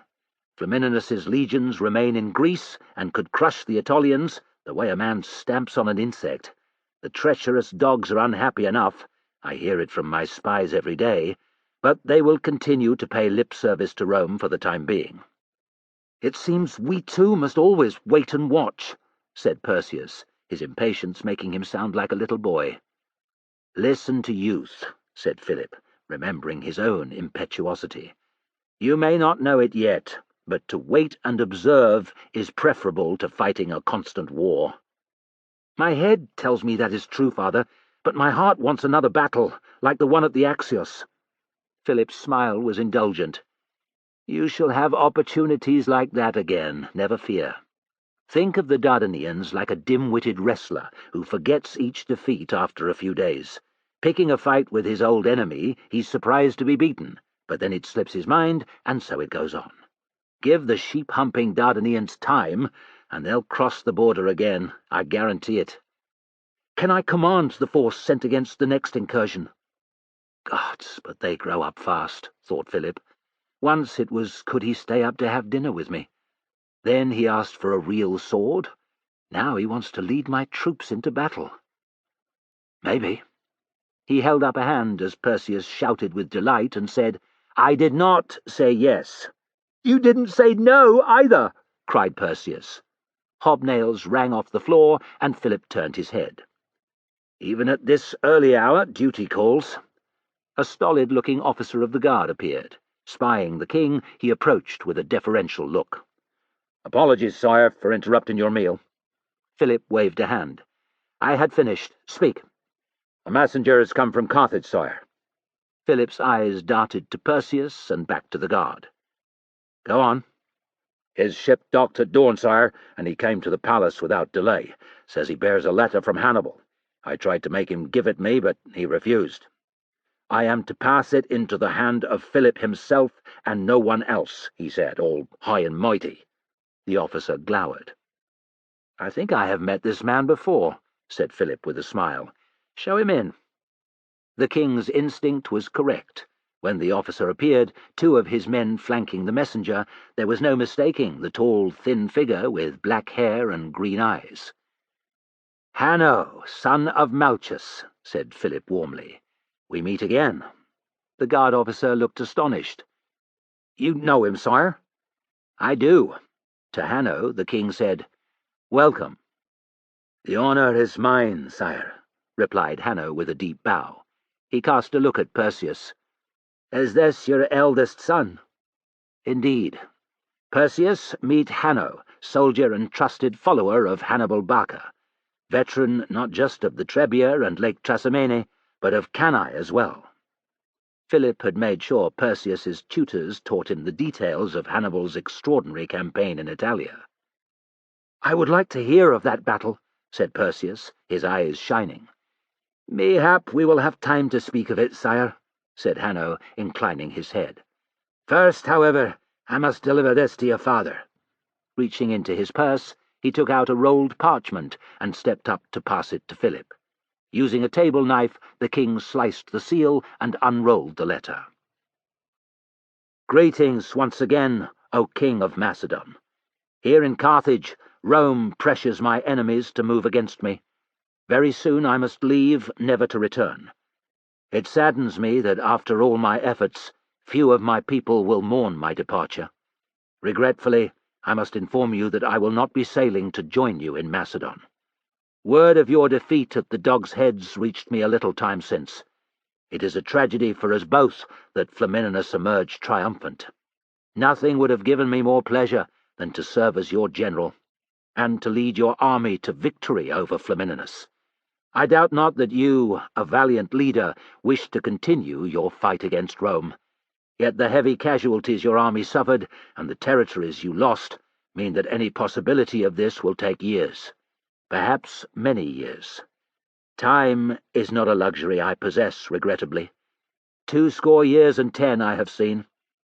Flamininus's legions remain in Greece and could crush the Aetolians the way a man stamps on an insect. The treacherous dogs are unhappy enough, I hear it from my spies every day, but they will continue to pay lip service to Rome for the time being. "It seems we too must always wait and watch," said Perseus, his impatience making him sound like a little boy. "Listen to youth," said Philip, remembering his own impetuosity. "You may not know it yet, but to wait and observe is preferable to fighting a constant war." "My head tells me that is true, father, but my heart wants another battle, like the one at the Axios." Philip's smile was indulgent. "You shall have opportunities like that again, never fear. Think of the Dardanians like a dim-witted wrestler who forgets each defeat after a few days. Picking a fight with his old enemy, he's surprised to be beaten, but then it slips his mind, and so it goes on. Give the sheep-humping Dardanians time, and they'll cross the border again, I guarantee it. Can I command the force sent against the next incursion?" Gods, but they grow up fast, thought Philip. Once it was, could he stay up to have dinner with me? Then he asked for a real sword. Now he wants to lead my troops into battle. Maybe. He held up a hand as Perseus shouted with delight and said, "I did not say yes." "You didn't say no, either," cried Perseus. Hobnails rang off the floor, and Philip turned his head. "Even at this early hour, duty calls." A stolid-looking officer of the guard appeared. Spying the king, he approached with a deferential look. "Apologies, sire, for interrupting your meal." Philip waved a hand. "I had finished. Speak." "A messenger has come from Carthage, sire." Philip's eyes darted to Perseus and back to the guard. "Go on." "His ship docked at dawn, sire, and he came to the palace without delay. Says he bears a letter from Hannibal. I tried to make him give it me, but he refused. I am to pass it into the hand of Philip himself and no one else, he said, all high and mighty." The officer glowered. "I think I have met this man before," said Philip with a smile. "Show him in." The king's instinct was correct. When the officer appeared, 2 of his men flanking the messenger, there was no mistaking the tall, thin figure with black hair and green eyes. "Hanno, son of Malchus," said Philip warmly. "We meet again." The guard officer looked astonished. "You know him, sire?" "I do." To Hanno, the king said, "Welcome." "The honour is mine, sire," replied Hanno with a deep bow. He cast a look at Perseus. "Is this your eldest son?" "Indeed. Perseus, meet Hanno, soldier and trusted follower of Hannibal Barca, veteran not just of the Trebia and Lake Trasimene, but of Cannae as well." Philip had made sure Perseus's tutors taught him the details of Hannibal's extraordinary campaign in Italia. "I would like to hear of that battle," said Perseus, his eyes shining. "Mayhap we will have time to speak of it, sire," said Hanno, inclining his head. "First, however, I must deliver this to your father." Reaching into his purse, he took out a rolled parchment and stepped up to pass it to Philip. Using a table knife, the king sliced the seal and unrolled the letter. "Greetings once again, O King of Macedon. Here in Carthage, Rome pressures my enemies to move against me. Very soon I must leave, never to return. It saddens me that after all my efforts, few of my people will mourn my departure. Regretfully, I must inform you that I will not be sailing to join you in Macedon. Word of your defeat at the Dogs' Heads reached me a little time since. It is a tragedy for us both that Flamininus emerged triumphant. Nothing would have given me more pleasure than to serve as your general. and to lead your army to victory over Flamininus. I doubt not that you, a valiant leader, wish to continue your fight against Rome. Yet the heavy casualties your army suffered and the territories you lost mean that any possibility of this will take years, perhaps many years. Time is not a luxury I possess, regrettably. 20 years and 10 I have seen.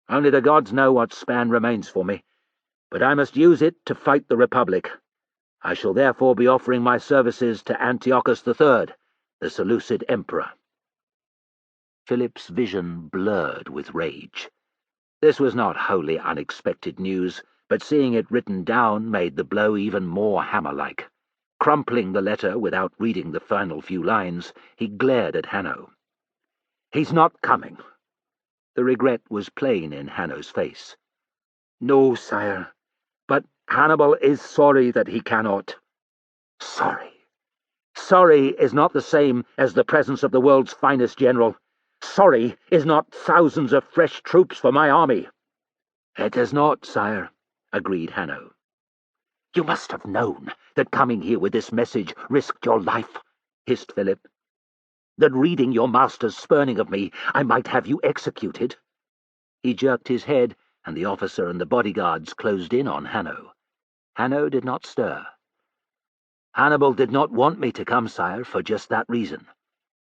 Only the gods know what span remains for me, but I must use it to fight the Republic. I shall therefore be offering my services to Antiochus the Great, the Seleucid emperor." Philip's vision blurred with rage. This was not wholly unexpected news, but seeing it written down made the blow even more hammer-like. Crumpling the letter without reading the final few lines, he glared at Hanno. "He's not coming." The regret was plain in Hanno's face. "No, sire, but Hannibal is sorry that he cannot." "Sorry? Sorry is not the same as the presence of the world's finest general. Sorry is not thousands of fresh troops for my army." "It is not, sire," agreed Hanno. "You must have known that coming here with this message risked your life," hissed Philip. "That reading your master's spurning of me, I might have you executed." He jerked his head, and the officer and the bodyguards closed in on Hanno. Hanno did not stir. "Hannibal did not want me to come, sire, for just that reason.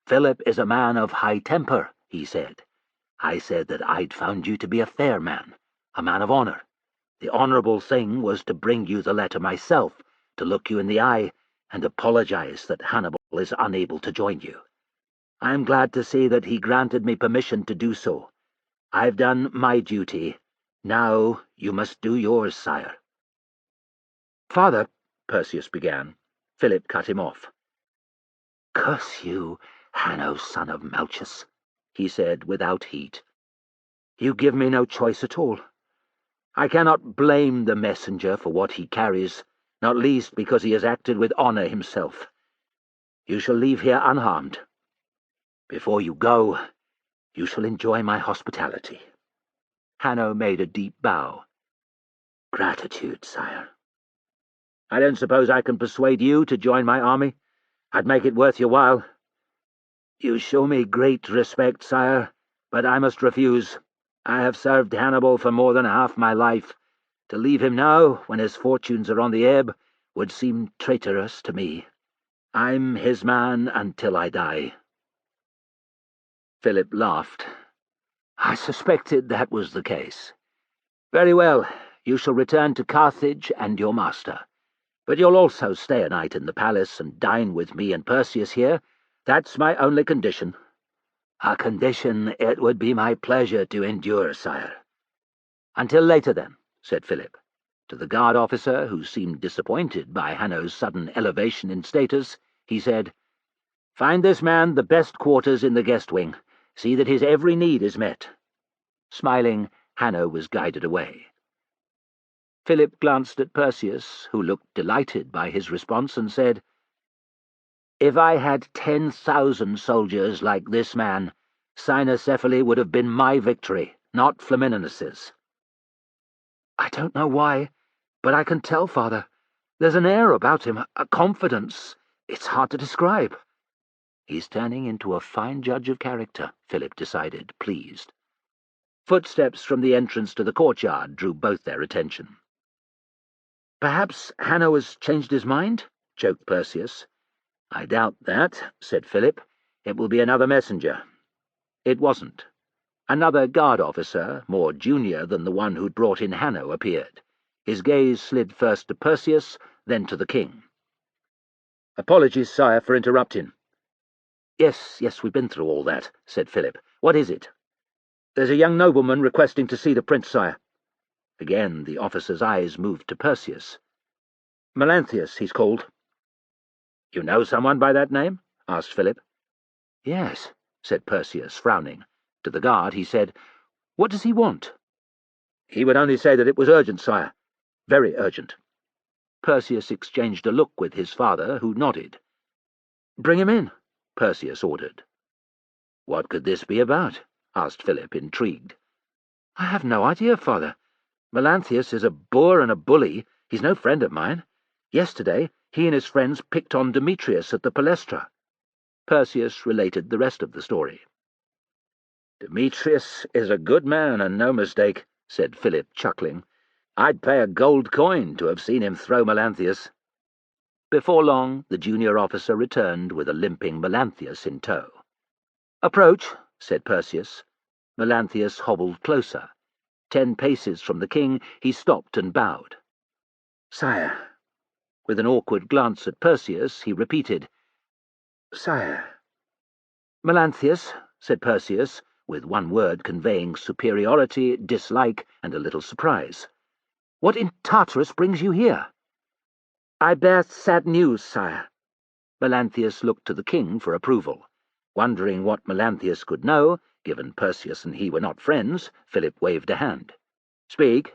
Philip is a man of high temper," he said. "I said that I'd found you to be a fair man, a man of honor. The honorable thing was to bring you the letter myself, to look you in the eye, and apologize that Hannibal is unable to join you. I am glad to see that he granted me permission to do so. I've done my duty. Now you must do yours, sire." "Father," Perseus began. Philip cut him off. "Curse you, Hanno, son of Malchus," he said without heat. "You give me no choice at all. I cannot blame the messenger for what he carries, not least because he has acted with honor himself. You shall leave here unharmed. Before you go, you shall enjoy my hospitality." Hanno made a deep bow. "Gratitude, sire." "I don't suppose I can persuade you to join my army. I'd make it worth your while." "You show me great respect, sire, but I must refuse. I have served Hannibal for more than half my life. To leave him now, when his fortunes are on the ebb, would seem traitorous to me. I'm his man until I die." Philip laughed. "I suspected that was the case. Very well, you shall return to Carthage and your master. But you'll also stay a night in the palace and dine with me and Perseus here. That's my only condition." "A condition it would be my pleasure to endure, sire." "Until later, then," said Philip. To the guard officer, who seemed disappointed by Hanno's sudden elevation in status, he said, "Find this man the best quarters in the guest wing. See that his every need is met." Smiling, Hanno was guided away. Philip glanced at Perseus, who looked delighted by his response, and said, "If I had 10,000 soldiers like this man, Cynocephaly would have been my victory, not Flamininus's." "I don't know why, but I can tell, father. There's an air about him, a confidence. It's hard to describe." "He's turning into a fine judge of character," Philip decided, pleased. Footsteps from the entrance to the courtyard drew both their attention. "Perhaps Hanno has changed his mind?" joked Perseus. "I doubt that," said Philip. "It will be another messenger." It wasn't. Another guard officer, more junior than the one who'd brought in Hanno, appeared. His gaze slid first to Perseus, then to the king. "Apologies, sire, for interrupting." Yes, we've been through all that," said Philip. "What is it?" "There's a young nobleman requesting to see the prince, sire." Again the officer's eyes moved to Perseus. "Melanthius, he's called." "You know someone by that name?" asked Philip. "Yes," said Perseus, frowning. To the guard he said, "What does he want?" "He would only say that it was urgent, sire. Very urgent." Perseus exchanged a look with his father, who nodded. "Bring him in," Perseus ordered. "What could this be about?" asked Philip, intrigued. "I have no idea, father. Melanthius is a boor and a bully. He's no friend of mine. Yesterday, he and his friends picked on Demetrius at the Palestra." Perseus related the rest of the story. "Demetrius is a good man, and no mistake," said Philip, chuckling. "I'd pay a gold coin to have seen him throw Melanthius." Before long, the junior officer returned with a limping Melanthius in tow. "Approach," said Perseus. Melanthius hobbled closer. 10 paces from the king, he stopped and bowed. "Sire." With an awkward glance at Perseus, he repeated, "Sire." "Melanthius," said Perseus, with one word conveying superiority, dislike, and a little surprise. "What in Tartarus brings you here?" "I bear sad news, sire." Melanthius looked to the king for approval. Wondering what Melanthius could know, given Perseus and he were not friends, Philip waved a hand. "Speak."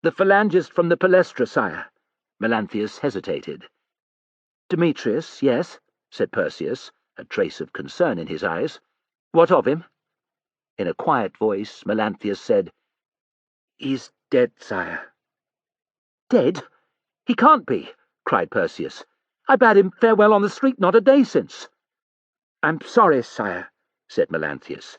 "The phalangist from the Palestra, sire." Melanthius hesitated. "Demetrius, yes," said Perseus, a trace of concern in his eyes. "What of him?" In a quiet voice, Melanthius said, "He's dead, sire." "Dead? He can't be," cried Perseus. "I bade him farewell on the street not a day since." "I'm sorry, sire," said Melanthius.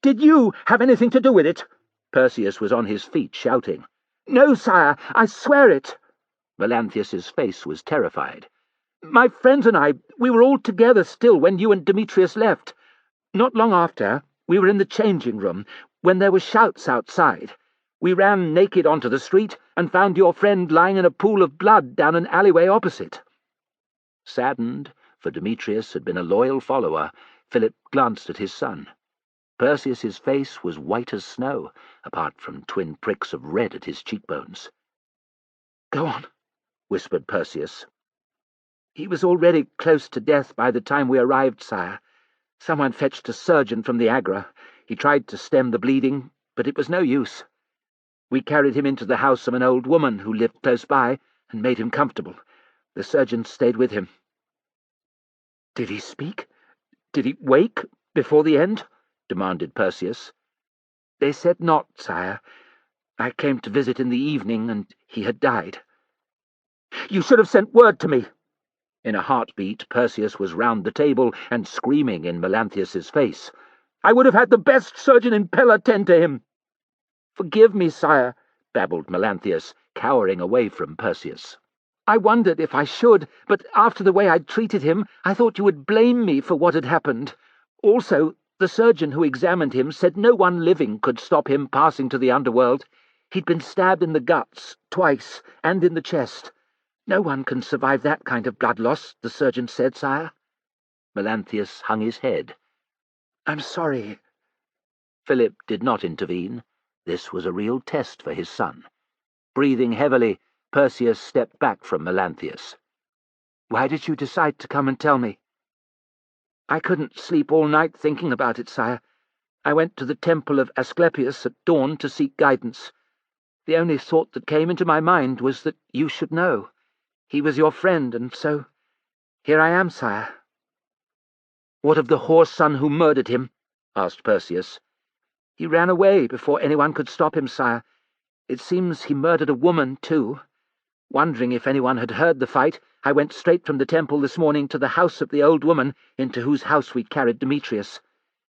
"Did you have anything to do with it?" Perseus was on his feet, shouting. "No, sire, I swear it." Melanthius's face was terrified. "My friends and I, we were all together still when you and Demetrius left. Not long after, we were in the changing room, when there were shouts outside. We ran naked onto the street and found your friend lying in a pool of blood down an alleyway opposite." Saddened, for Demetrius had been a loyal follower, Philip glanced at his son. Perseus's face was white as snow, apart from twin pricks of red at his cheekbones. "Go on," whispered Perseus. "He was already close to death by the time we arrived, sire. Someone fetched a surgeon from the Agra. He tried to stem the bleeding, but it was no use. We carried him into the house of an old woman who lived close by and made him comfortable. The surgeon stayed with him." "Did he speak? Did he wake before the end?" demanded Perseus. "They said not, sire. I came to visit in the evening, and he had died." "You should have sent word to me." In a heartbeat, Perseus was round the table and screaming in Melanthius's face. "I would have had the best surgeon in Pella tend to him." "Forgive me, sire," babbled Melanthius, cowering away from Perseus. "I wondered if I should, but after the way I'd treated him, I thought you would blame me for what had happened. Also, the surgeon who examined him said no one living could stop him passing to the underworld. He'd been stabbed in the guts, twice, and in the chest. No one can survive that kind of blood loss, the surgeon said, sire." Melanthius hung his head. "I'm sorry." Philip did not intervene. This was a real test for his son. Breathing heavily, Perseus stepped back from Melanthius. "Why did you decide to come and tell me?" "I couldn't sleep all night thinking about it, sire. I went to the temple of Asclepius at dawn to seek guidance. The only thought that came into my mind was that you should know. He was your friend, and so here I am, sire." "What of the whore's son who murdered him?" asked Perseus. "He ran away before anyone could stop him, sire. It seems he murdered a woman, too. Wondering if anyone had heard the fight, I went straight from the temple this morning to the house of the old woman into whose house we carried Demetrius.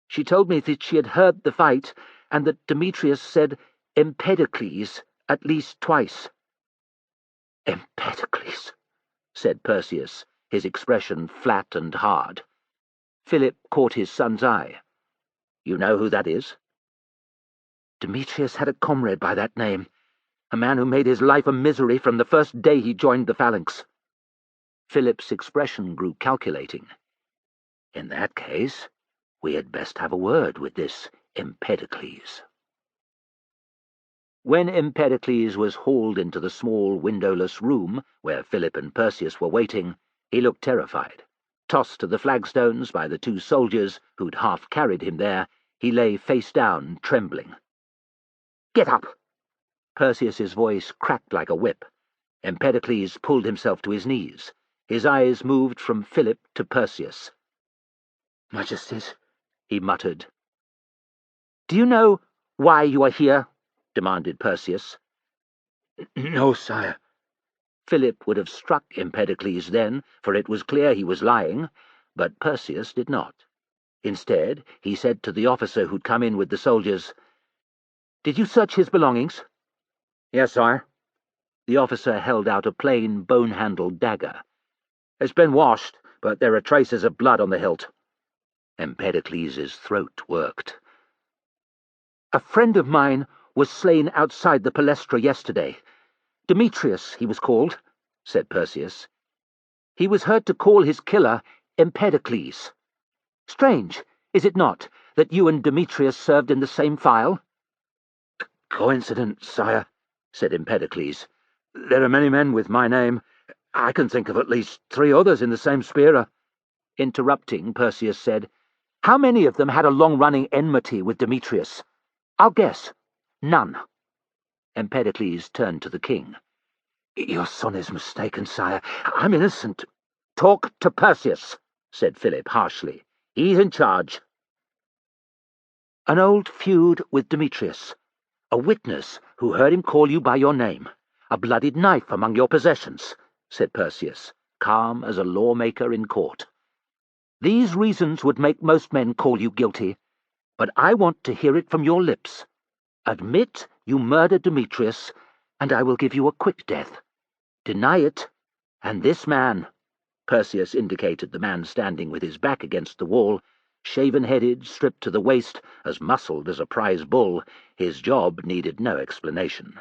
She told me that she had heard the fight, and that Demetrius said Empedocles at least twice." "Empedocles," said Perseus, his expression flat and hard. Philip caught his son's eye. "You know who that is?" "Demetrius had a comrade by that name, a man who made his life a misery from the first day he joined the phalanx." Philip's expression grew calculating. "In that case, we had best have a word with this Empedocles." When Empedocles was hauled into the small windowless room where Philip and Perseus were waiting, he looked terrified. Tossed to the flagstones by the 2 soldiers who'd half carried him there, he lay face down, trembling. "Get up!" Perseus's voice cracked like a whip. Empedocles pulled himself to his knees. His eyes moved from Philip to Perseus. "Majesties," he muttered. "Do you know why you are here?" demanded Perseus. "No, sire." Philip would have struck Empedocles then, for it was clear he was lying, but Perseus did not. Instead, he said to the officer who'd come in with the soldiers, "Did you search his belongings?" "Yes, sire." The officer held out a plain, bone-handled dagger. "It's been washed, but there are traces of blood on the hilt." Empedocles' throat worked. "A friend of mine was slain outside the Palestra yesterday. Demetrius, he was called," said Perseus. "He was heard to call his killer Empedocles. Strange, is it not, that you and Demetrius served in the same file?" "Coincidence, sire," said Empedocles. "There are many men with my name. I can think of at least 3 others in the same sphere." Interrupting, Perseus said, "How many of them had a long-running enmity with Demetrius? I'll guess. None." Empedocles turned to the king. "Your son is mistaken, sire. I'm innocent." "Talk to Perseus," said Philip harshly. "He's in charge." "An old feud with Demetrius. A witness who heard him call you by your name. A bloodied knife among your possessions," said Perseus, calm as a lawmaker in court. "These reasons would make most men call you guilty, but I want to hear it from your lips. Admit you murdered Demetrius, and I will give you a quick death. Deny it, and this man," Perseus indicated the man standing with his back against the wall, shaven-headed, stripped to the waist, as muscled as a prize bull, his job needed no explanation.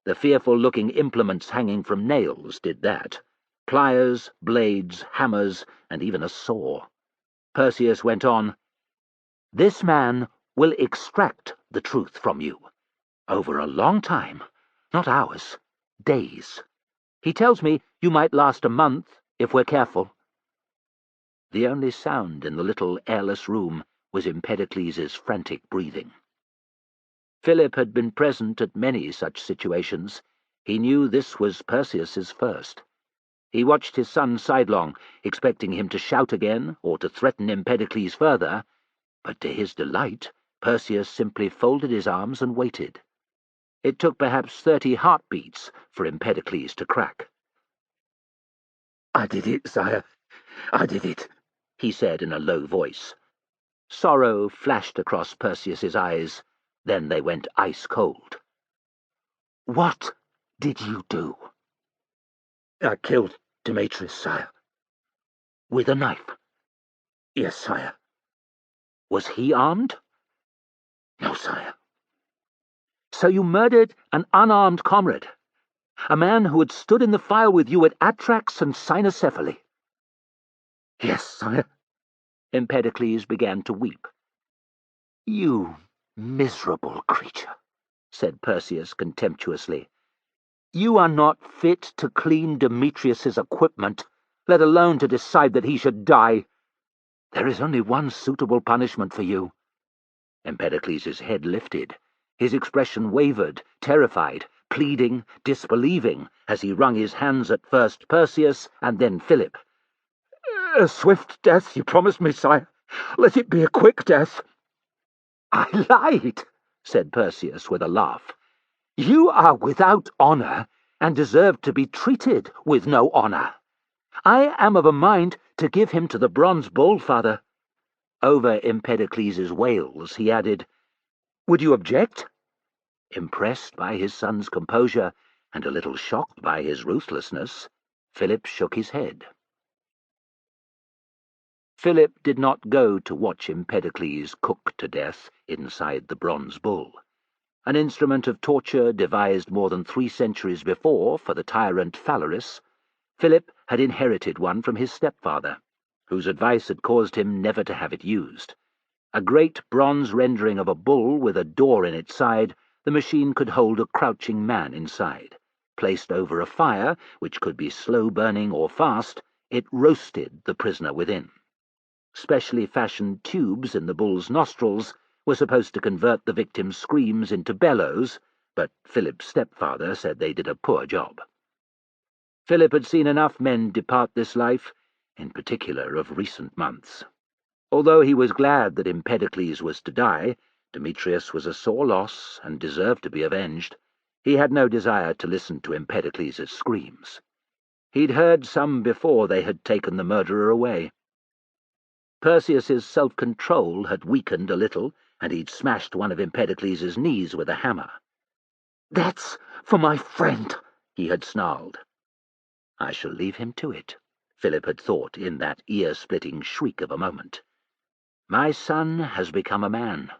The fearful-looking implements hanging from nails did that. Pliers, blades, hammers, and even a saw. Perseus went on, "This man will extract the truth from you. Over a long time, not hours, days. He tells me you might last a month, if we're careful." The only sound in the little airless room was Empedocles' frantic breathing. Philip had been present at many such situations. He knew this was Perseus's first. He watched his son sidelong, expecting him to shout again or to threaten Empedocles further, but to his delight, Perseus simply folded his arms and waited. It took perhaps 30 heartbeats for Empedocles to crack. "I did it, sire. I did it," he said in a low voice. Sorrow flashed across Perseus's eyes, then they went ice-cold. "What did you do?" "I killed Demetrius, sire." "With a knife?" "Yes, sire." "Was he armed?" "No, sire." "So you murdered an unarmed comrade, a man who had stood in the file with you at Atrax and Cynocephaly?" "Yes, sire." Empedocles began to weep. "You miserable creature," said Perseus contemptuously. "You are not fit to clean Demetrius's equipment, let alone to decide that he should die. There is only one suitable punishment for you." Empedocles' head lifted. His expression wavered, terrified, pleading, disbelieving, as he wrung his hands at first Perseus and then Philip. "A swift death, you promised me, sire. Let it be a quick death." "I lied," said Perseus with a laugh. "You are without honor and deserve to be treated with no honor. I am of a mind to give him to the bronze bull, father." Over Empedocles' wails, he added, "Would you object?" Impressed by his son's composure and a little shocked by his ruthlessness, Philip shook his head. Philip did not go to watch Empedocles cook to death inside the bronze bull. An instrument of torture devised more than 3 centuries before for the tyrant Phalaris, Philip had inherited one from his stepfather, whose advice had caused him never to have it used. A great bronze rendering of a bull with a door in its side, the machine could hold a crouching man inside. Placed over a fire, which could be slow-burning or fast, it roasted the prisoner within. Specially fashioned tubes in the bull's nostrils were supposed to convert the victim's screams into bellows, but Philip's stepfather said they did a poor job. Philip had seen enough men depart this life, in particular of recent months. Although he was glad that Empedocles was to die, Demetrius was a sore loss and deserved to be avenged. He had no desire to listen to Empedocles' screams. He'd heard some before they had taken the murderer away. Perseus's self-control had weakened a little, and he'd smashed one of Empedocles' knees with a hammer. "That's for my friend," he had snarled. I shall leave him to it, Philip had thought in that ear-splitting shriek of a moment. My son has become a man.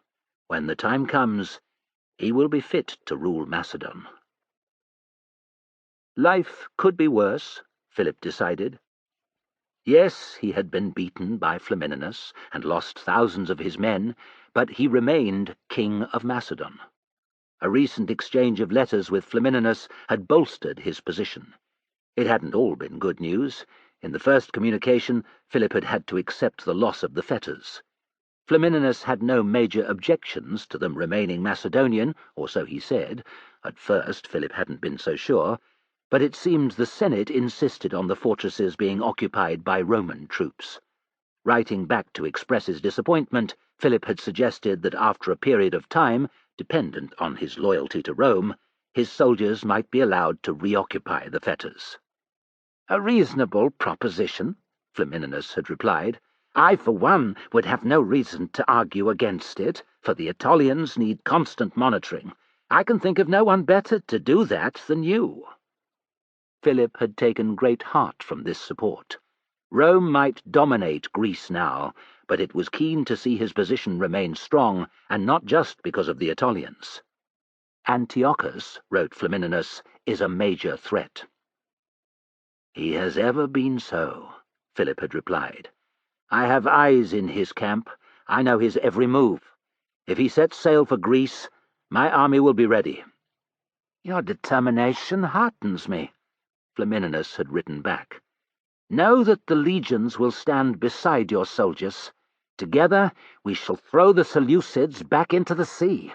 When the time comes, he will be fit to rule Macedon. Life could be worse, Philip decided. Yes, he had been beaten by Flamininus and lost thousands of his men, but he remained king of Macedon. A recent exchange of letters with Flamininus had bolstered his position. It hadn't all been good news. In the first communication, Philip had had to accept the loss of the fetters. Flamininus had no major objections to them remaining Macedonian, or so he said. At first, Philip hadn't been so sure, but it seems the Senate insisted on the fortresses being occupied by Roman troops. Writing back to express his disappointment, Philip had suggested that after a period of time, dependent on his loyalty to Rome, his soldiers might be allowed to reoccupy the fetters. "A reasonable proposition," Flamininus had replied. "I, for one, would have no reason to argue against it, for the Aetolians need constant monitoring. I can think of no one better to do that than you." Philip had taken great heart from this support. Rome might dominate Greece now, but it was keen to see his position remain strong, and not just because of the Aetolians. Antiochus, wrote Flamininus, is a major threat. He has ever been so, Philip had replied. I have eyes in his camp. I know his every move. If he sets sail for Greece, my army will be ready. Your determination heartens me, Flamininus had written back. Know that the legions will stand beside your soldiers. Together we shall throw the Seleucids back into the sea.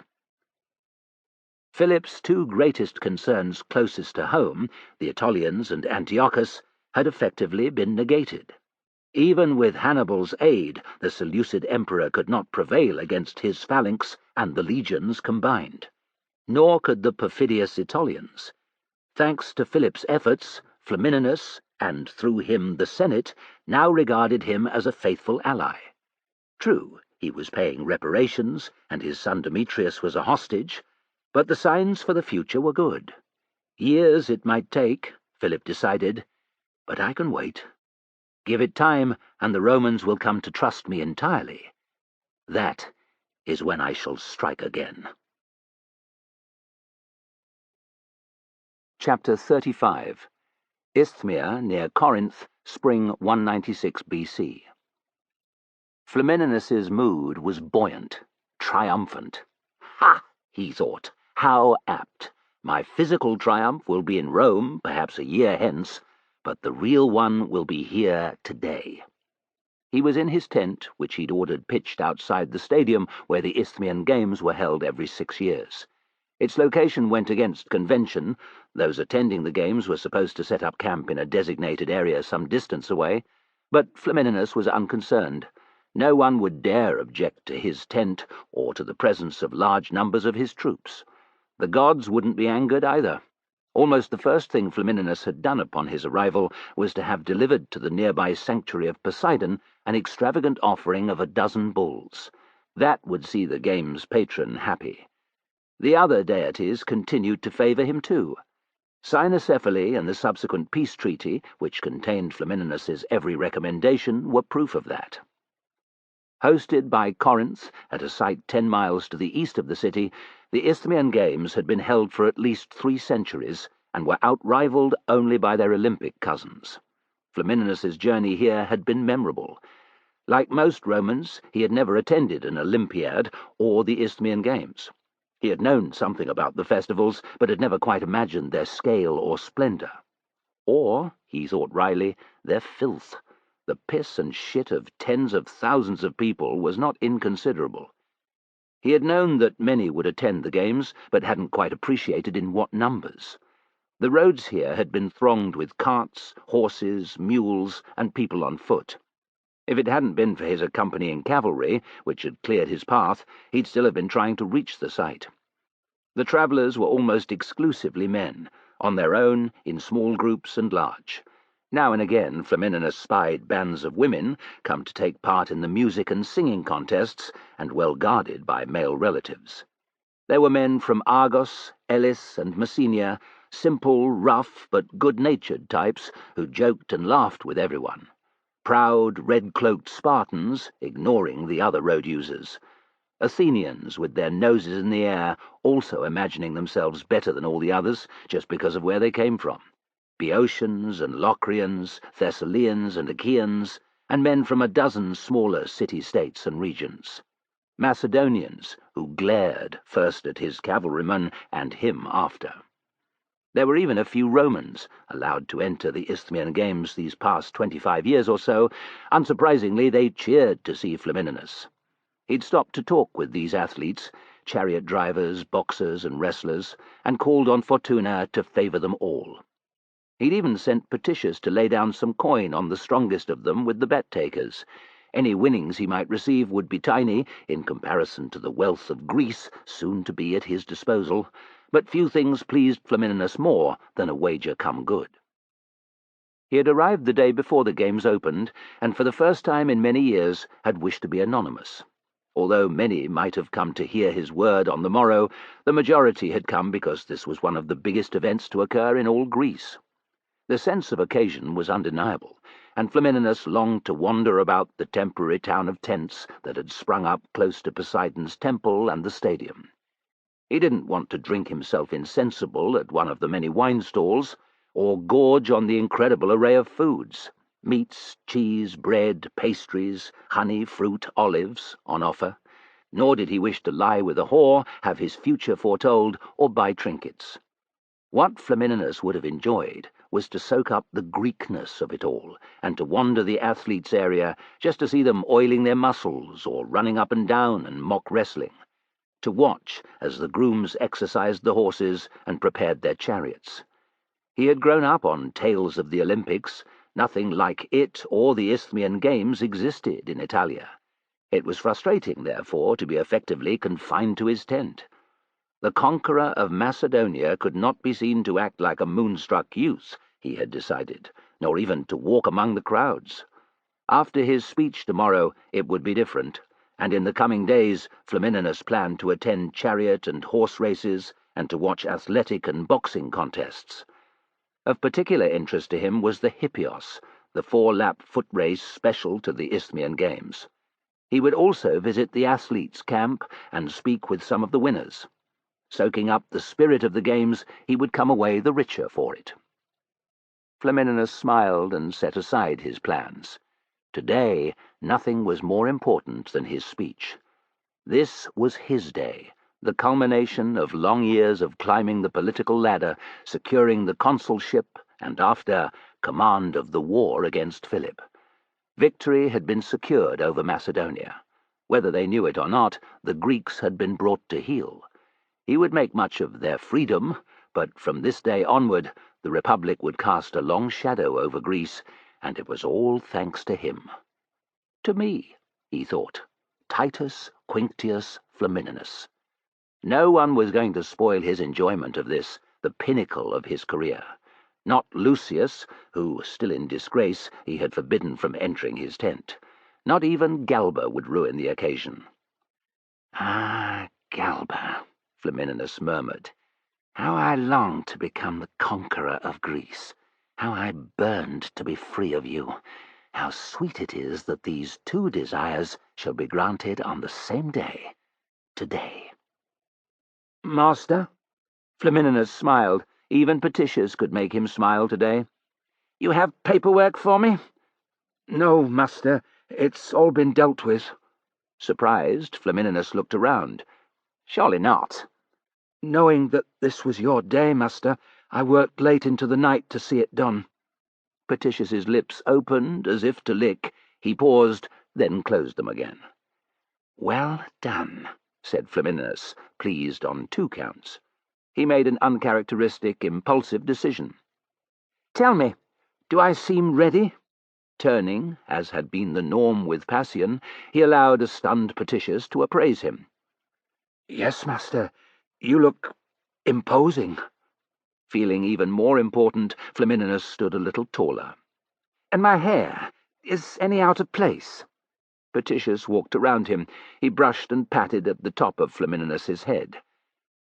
Philip's two greatest concerns closest to home, the Aetolians and Antiochus, had effectively been negated. Even with Hannibal's aid, the Seleucid emperor could not prevail against his phalanx and the legions combined. Nor could the perfidious Aetolians. Thanks to Philip's efforts, Flamininus, and through him the Senate, now regarded him as a faithful ally. True, he was paying reparations, and his son Demetrius was a hostage, but the signs for the future were good. Years it might take, Philip decided, but I can wait. Give it time, and the Romans will come to trust me entirely. That is when I shall strike again. Chapter 35. Isthmia, near Corinth, spring 196 BC. Flamininus's mood was buoyant, triumphant. Ha! He thought. How apt. My physical triumph will be in Rome, perhaps a year hence, but the real one will be here today. He was in his tent, which he'd ordered pitched outside the stadium where the Isthmian Games were held every 6 years. Its location went against convention. Those attending the games were supposed to set up camp in a designated area some distance away, but Flamininus was unconcerned. No one would dare object to his tent or to the presence of large numbers of his troops. The gods wouldn't be angered either. Almost the first thing Flamininus had done upon his arrival was to have delivered to the nearby sanctuary of Poseidon an extravagant offering of 12 bulls. That would see the game's patron happy. The other deities continued to favour him too. Cynocephaly and the subsequent peace treaty, which contained Flamininus's every recommendation, were proof of that. Hosted by Corinth, at a site 10 miles to the east of the city, the Isthmian Games had been held for at least 3 centuries, and were outrivaled only by their Olympic cousins. Flamininus's journey here had been memorable. Like most Romans, he had never attended an Olympiad or the Isthmian Games. He had known something about the festivals, but had never quite imagined their scale or splendour. Or, he thought wryly, their filth. The piss and shit of tens of thousands of people was not inconsiderable. He had known that many would attend the games, but hadn't quite appreciated in what numbers. The roads here had been thronged with carts, horses, mules, and people on foot. If it hadn't been for his accompanying cavalry, which had cleared his path, he'd still have been trying to reach the site. The travellers were almost exclusively men, on their own, in small groups and large. Now and again Flamininus spied bands of women come to take part in the music and singing contests, and well guarded by male relatives. There were men from Argos, Elis, and Messenia, simple, rough, but good-natured types who joked and laughed with everyone. Proud, red-cloaked Spartans, ignoring the other road users. Athenians, with their noses in the air, also imagining themselves better than all the others, just because of where they came from. Boeotians and Locrians, Thessalians and Achaeans, and men from a dozen smaller city-states and regions. Macedonians, who glared first at his cavalrymen and him after. There were even a few Romans, allowed to enter the Isthmian Games these past 25 years or so. Unsurprisingly, they cheered to see Flamininus. He'd stopped to talk with these athletes, chariot drivers, boxers, and wrestlers, and called on Fortuna to favour them all. He'd even sent Petitius to lay down some coin on the strongest of them with the bet-takers. Any winnings he might receive would be tiny in comparison to the wealth of Greece soon to be at his disposal, but few things pleased Flamininus more than a wager come good. He had arrived the day before the games opened, and for the first time in many years had wished to be anonymous. Although many might have come to hear his word on the morrow, the majority had come because this was one of the biggest events to occur in all Greece. The sense of occasion was undeniable, and Flamininus longed to wander about the temporary town of tents that had sprung up close to Poseidon's temple and the stadium. He didn't want to drink himself insensible at one of the many wine stalls, or gorge on the incredible array of foods, meats, cheese, bread, pastries, honey, fruit, olives, on offer, nor did he wish to lie with a whore, have his future foretold, or buy trinkets. What Flamininus would have enjoyed was to soak up the Greekness of it all, and to wander the athletes' area just to see them oiling their muscles or running up and down and mock wrestling, to watch as the grooms exercised the horses and prepared their chariots. He had grown up on tales of the Olympics. Nothing like it or the Isthmian Games existed in Italia. It was frustrating, therefore, to be effectively confined to his tent. The conqueror of Macedonia could not be seen to act like a moonstruck youth, he had decided, nor even to walk among the crowds. After his speech tomorrow it would be different, and in the coming days Flamininus planned to attend chariot and horse races and to watch athletic and boxing contests. Of particular interest to him was the Hippios, the 4-lap foot race special to the Isthmian Games. He would also visit the athletes' camp and speak with some of the winners. Soaking up the spirit of the games, he would come away the richer for it. Flamininus smiled and set aside his plans. Today, nothing was more important than his speech. This was his day, the culmination of long years of climbing the political ladder, securing the consulship, and after, command of the war against Philip. Victory had been secured over Macedonia. Whether they knew it or not, the Greeks had been brought to heel. He would make much of their freedom, but from this day onward the Republic would cast a long shadow over Greece, and it was all thanks to him. To me, he thought, Titus Quinctius Flamininus. No one was going to spoil his enjoyment of this, the pinnacle of his career. Not Lucius, who, still in disgrace, he had forbidden from entering his tent. Not even Galba would ruin the occasion. "Ah, Galba," Flamininus murmured. "How I long to become the conqueror of Greece! How I burned to be free of you! How sweet it is that these two desires shall be granted on the same day, today." "Master?" Flamininus smiled. Even Petitius could make him smile today. "You have paperwork for me?" "No, master. It's all been dealt with." Surprised, Flamininus looked around. "Surely not." "Knowing that this was your day, master, I worked late into the night to see it done." Petitius's lips opened as if to lick. He paused, then closed them again. "Well done," said Flamininus, pleased on 2 counts. He made an uncharacteristic, impulsive decision. "Tell me, do I seem ready?" Turning, as had been the norm with Passian, he allowed a stunned Petitius to appraise him. "Yes, master. You look imposing." Feeling even more important, Flamininus stood a little taller. And my hair, is any out of place?" Petitius walked around him. He brushed and patted at the top of Flamininus's head.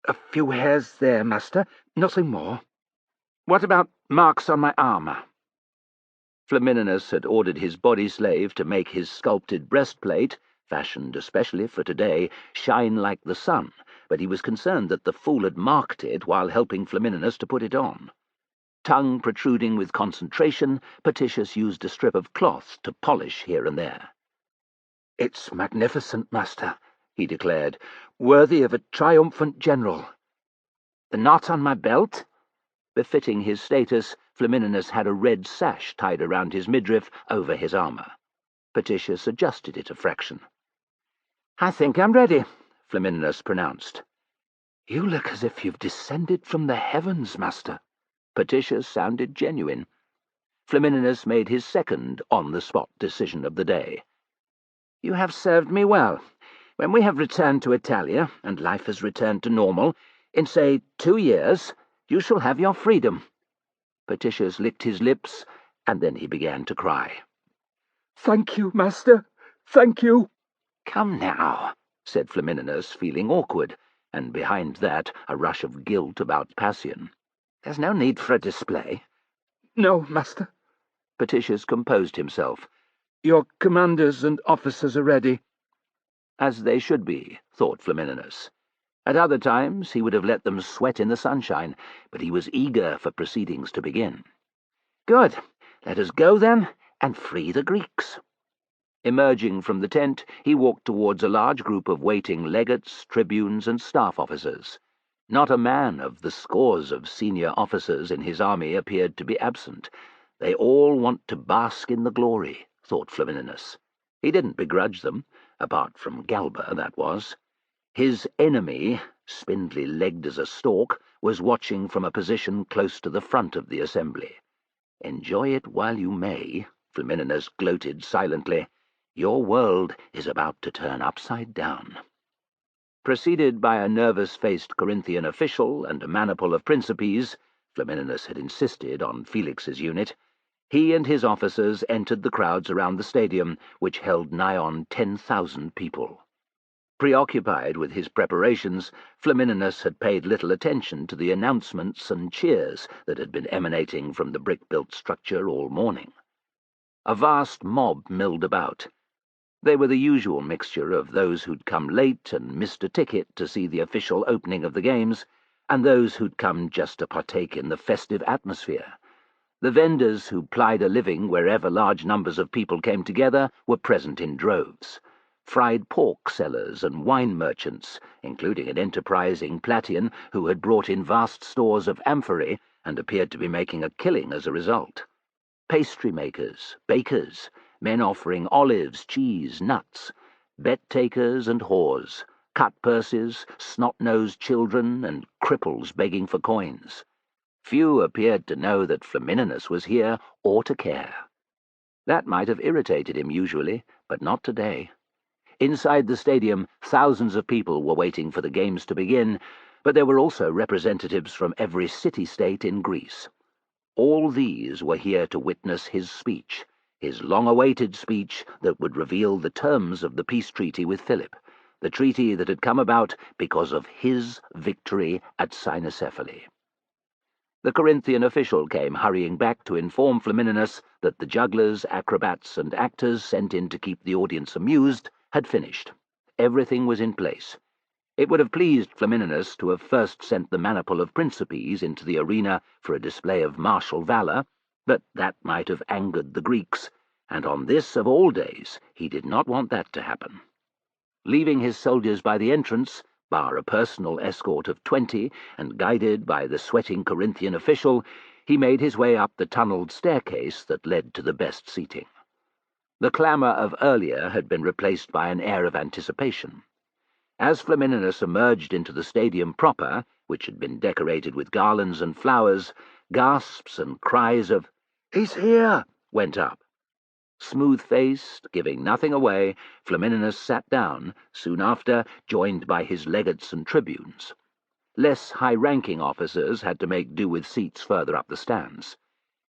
"A few hairs there, master, nothing more." "What about marks on my armour?" Flamininus had ordered his body-slave to make his sculpted breastplate, fashioned especially for today, shine like the sun, but he was concerned that the fool had marked it while helping Flamininus to put it on. Tongue protruding with concentration, Petitius used a strip of cloth to polish here and there. "It's magnificent, master," he declared, "worthy of a triumphant general." "The knot on my belt?" Befitting his status, Flamininus had a red sash tied around his midriff over his armour. Petitius adjusted it a fraction. "I think I'm ready," Flamininus pronounced. "You look as if you've descended from the heavens, master." Petitius sounded genuine. Flamininus made his second on-the-spot decision of the day. "You have served me well. When we have returned to Italia, and life has returned to normal, in, say, 2 years, you shall have your freedom." Petitius licked his lips, and then he began to cry. "Thank you, master, thank you." "Come now," said Flamininus, feeling awkward, and behind that a rush of guilt about Passion. "There's no need for a display." "No, master." Petitius composed himself. "Your commanders and officers are ready." As they should be, thought Flamininus. At other times he would have let them sweat in the sunshine, but he was eager for proceedings to begin. "Good. Let us go, then, and free the Greeks." Emerging from the tent, he walked towards a large group of waiting legates, tribunes, and staff officers. Not a man of the scores of senior officers in his army appeared to be absent. They all want to bask in the glory, thought Flamininus. He didn't begrudge them, apart from Galba, that was. His enemy, spindly-legged as a stork, was watching from a position close to the front of the assembly. "Enjoy it while you may," Flamininus gloated silently. "Your world is about to turn upside down." Preceded by a nervous-faced Corinthian official and a maniple of Principes, Flamininus had insisted on Felix's unit, he and his officers entered the crowds around the stadium, which held nigh on 10,000 people. Preoccupied with his preparations, Flamininus had paid little attention to the announcements and cheers that had been emanating from the brick-built structure all morning. A vast mob milled about. They were the usual mixture of those who'd come late and missed a ticket to see the official opening of the games, and those who'd come just to partake in the festive atmosphere. The vendors who plied a living wherever large numbers of people came together were present in droves. Fried pork sellers and wine merchants, including an enterprising Platian who had brought in vast stores of amphorae and appeared to be making a killing as a result. Pastry makers, bakers, men offering olives, cheese, nuts, bet-takers and whores, cut-purses, snot-nosed children, and cripples begging for coins. Few appeared to know that Flamininus was here or to care. That might have irritated him usually, but not today. Inside the stadium, thousands of people were waiting for the games to begin, but there were also representatives from every city-state in Greece. All these were here to witness his speech, his long-awaited speech that would reveal the terms of the peace treaty with Philip, the treaty that had come about because of his victory at Cynocephaly. The Corinthian official came hurrying back to inform Flamininus that the jugglers, acrobats, and actors sent in to keep the audience amused had finished. Everything was in place. It would have pleased Flamininus to have first sent the maniple of Principes into the arena for a display of martial valour, but that might have angered the Greeks, and on this of all days he did not want that to happen. Leaving his soldiers by the entrance, bar a personal escort of 20, and guided by the sweating Corinthian official, he made his way up the tunnelled staircase that led to the best seating. The clamour of earlier had been replaced by an air of anticipation. As Flamininus emerged into the stadium proper, which had been decorated with garlands and flowers, gasps and cries of "He's here!" went up. Smooth-faced, giving nothing away, Flamininus sat down, soon after joined by his legates and tribunes. Less high-ranking officers had to make do with seats further up the stands.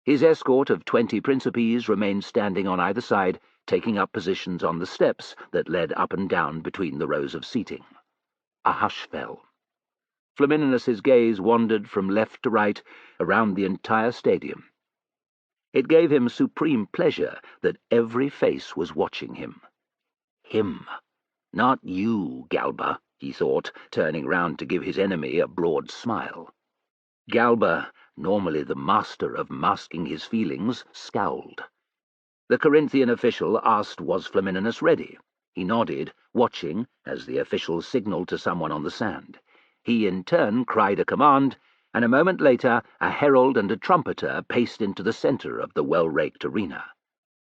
His escort of 20 Principes remained standing on either side, taking up positions on the steps that led up and down between the rows of seating. A hush fell. Flamininus's gaze wandered from left to right around the entire stadium. It gave him supreme pleasure that every face was watching him. Him. Not you, Galba, he thought, turning round to give his enemy a broad smile. Galba, normally the master of masking his feelings, scowled. The Corinthian official asked was Flamininus ready. He nodded, watching as the official signalled to someone on the sand. He in turn cried a command, and a moment later a herald and a trumpeter paced into the centre of the well-raked arena.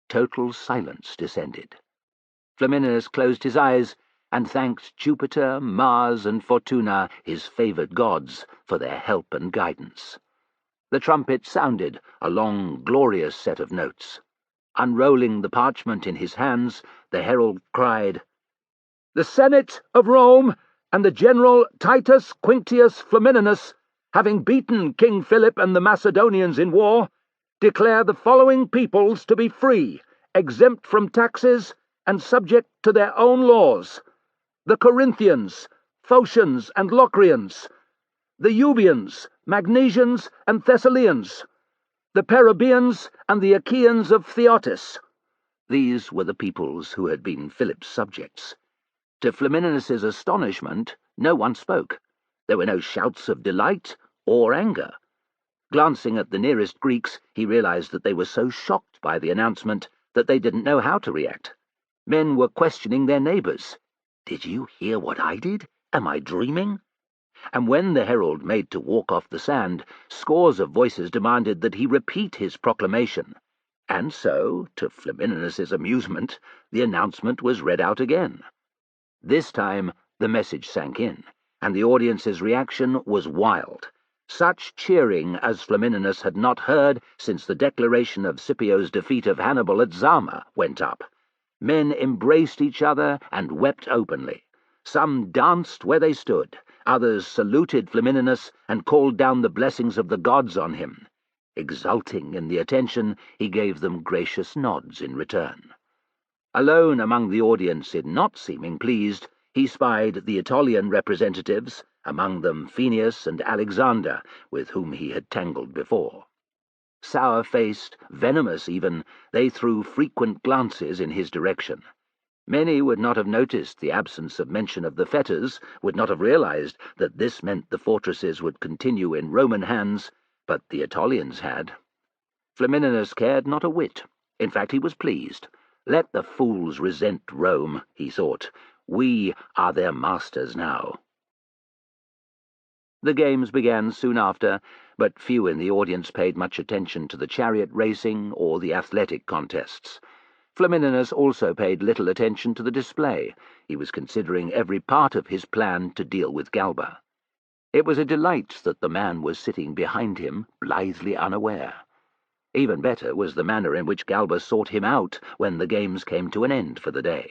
Total silence descended. Flamininus closed his eyes and thanked Jupiter, Mars, and Fortuna, his favoured gods, for their help and guidance. The trumpet sounded, a long, glorious set of notes. Unrolling the parchment in his hands, the herald cried, "The Senate of Rome and the General Titus Quinctius Flamininus, having beaten King Philip and the Macedonians in war, declare the following peoples to be free, exempt from taxes, and subject to their own laws: the Corinthians, Phocians, and Locrians, the Euboeans, Magnesians, and Thessalians, the Perrhaebians, and the Achaeans of Theotis." These were the peoples who had been Philip's subjects. To Flamininus's astonishment, no one spoke. There were no shouts of delight or anger. Glancing at the nearest Greeks, he realized that they were so shocked by the announcement that they didn't know how to react. Men were questioning their neighbours. "Did you hear what I did? Am I dreaming?" And when the herald made to walk off the sand, scores of voices demanded that he repeat his proclamation. And so, to Flamininus's amusement, the announcement was read out again. This time the message sank in, and the audience's reaction was wild. Such cheering as Flamininus had not heard since the declaration of Scipio's defeat of Hannibal at Zama went up. Men embraced each other and wept openly. Some danced where they stood. Others saluted Flamininus and called down the blessings of the gods on him. Exulting in the attention, he gave them gracious nods in return. Alone among the audience in not seeming pleased, he spied the Aetolian representatives, among them Phineus and Alexander, with whom he had tangled before. Sour-faced, venomous even, they threw frequent glances in his direction. Many would not have noticed the absence of mention of the fetters, would not have realized that this meant the fortresses would continue in Roman hands, but the Aetolians had. Flamininus cared not a whit. In fact, he was pleased. Let the fools resent Rome, he thought. We are their masters now. The games began soon after, but few in the audience paid much attention to the chariot racing or the athletic contests. Flamininus also paid little attention to the display. He was considering every part of his plan to deal with Galba. It was a delight that the man was sitting behind him, blithely unaware. Even better was the manner in which Galba sought him out when the games came to an end for the day.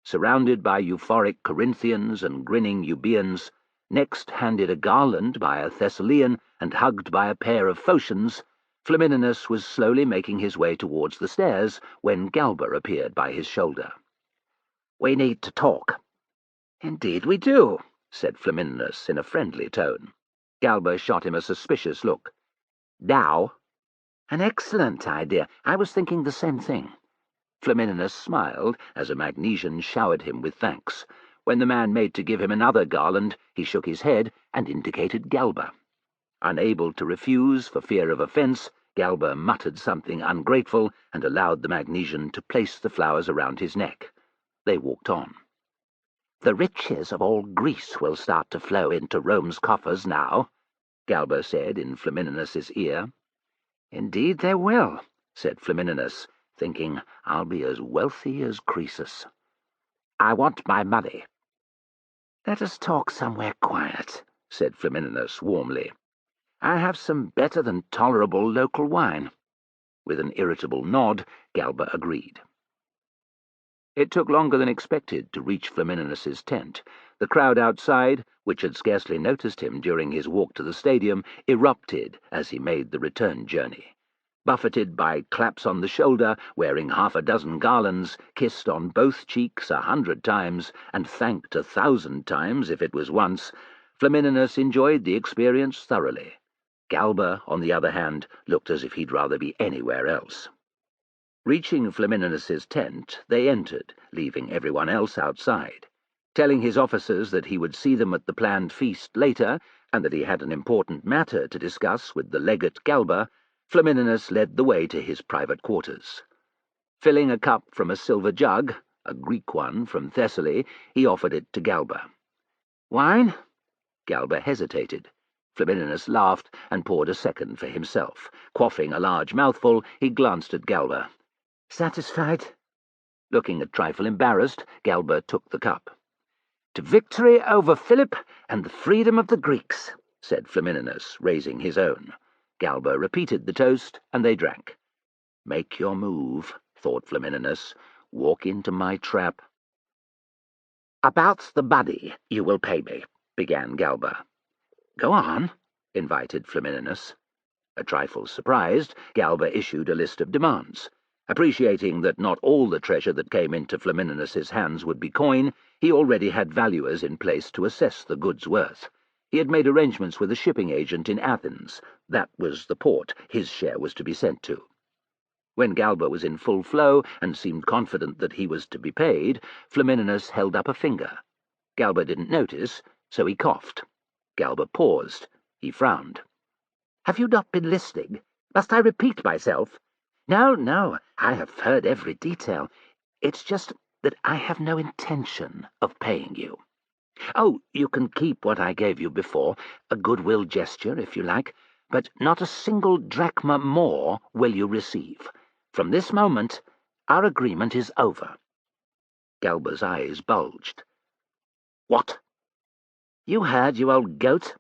Surrounded by euphoric Corinthians and grinning Euboeans, next handed a garland by a Thessalian and hugged by a pair of Phocians, Flamininus was slowly making his way towards the stairs when Galba appeared by his shoulder. "We need to talk." "Indeed we do," said Flamininus in a friendly tone. Galba shot him a suspicious look. "Now?" "An excellent idea. I was thinking the same thing." Flamininus smiled as a Magnesian showered him with thanks. When the man made to give him another garland, he shook his head and indicated Galba. Unable to refuse for fear of offence, Galba muttered something ungrateful and allowed the Magnesian to place the flowers around his neck. They walked on. "The riches of all Greece will start to flow into Rome's coffers now," Galba said in Flamininus's ear. "Indeed they will," said Flamininus, thinking, "I'll be as wealthy as Croesus." "I want my money." "Let us talk somewhere quiet," said Flamininus warmly. "I have some better than tolerable local wine." With an irritable nod, Galba agreed. It took longer than expected to reach Flamininus's tent. The crowd outside, which had scarcely noticed him during his walk to the stadium, erupted as he made the return journey. buffeted by claps on the shoulder, wearing half a dozen garlands, kissed on both cheeks 100 times, and thanked 1,000 times if it was once, Flamininus enjoyed the experience thoroughly. Galba, on the other hand, looked as if he'd rather be anywhere else. Reaching Flamininus's tent, they entered, leaving everyone else outside. Telling his officers that he would see them at the planned feast later, and that he had an important matter to discuss with the legate Galba, Flamininus led the way to his private quarters. Filling a cup from a silver jug, a Greek one from Thessaly, he offered it to Galba. "Wine?" Galba hesitated. Flamininus laughed and poured a second for himself. Quaffing a large mouthful, he glanced at Galba. "Satisfied?" Looking a trifle embarrassed, Galba took the cup. "To victory over Philip and the freedom of the Greeks," said Flamininus, raising his own. Galba repeated the toast, and they drank. "Make your move," thought Flamininus. "Walk into my trap." "About the body you will pay me," began Galba. "Go on," invited Flamininus. A trifle surprised, Galba issued a list of demands. Appreciating that not all the treasure that came into Flamininus's hands would be coin, he already had valuers in place to assess the goods' worth. He had made arrangements with a shipping agent in Athens. That was the port his share was to be sent to. When Galba was in full flow and seemed confident that he was to be paid, Flamininus held up a finger. Galba didn't notice, so he coughed. Galba paused. He frowned. "Have you not been listening? Must I repeat myself?" No, I have heard every detail. It's just that I have no intention of paying you. Oh, you can keep what I gave you before, a goodwill gesture, if you like, but not a single drachma more will you receive. From this moment, our agreement is over." Galba's eyes bulged. "What?" "You heard, you old goat.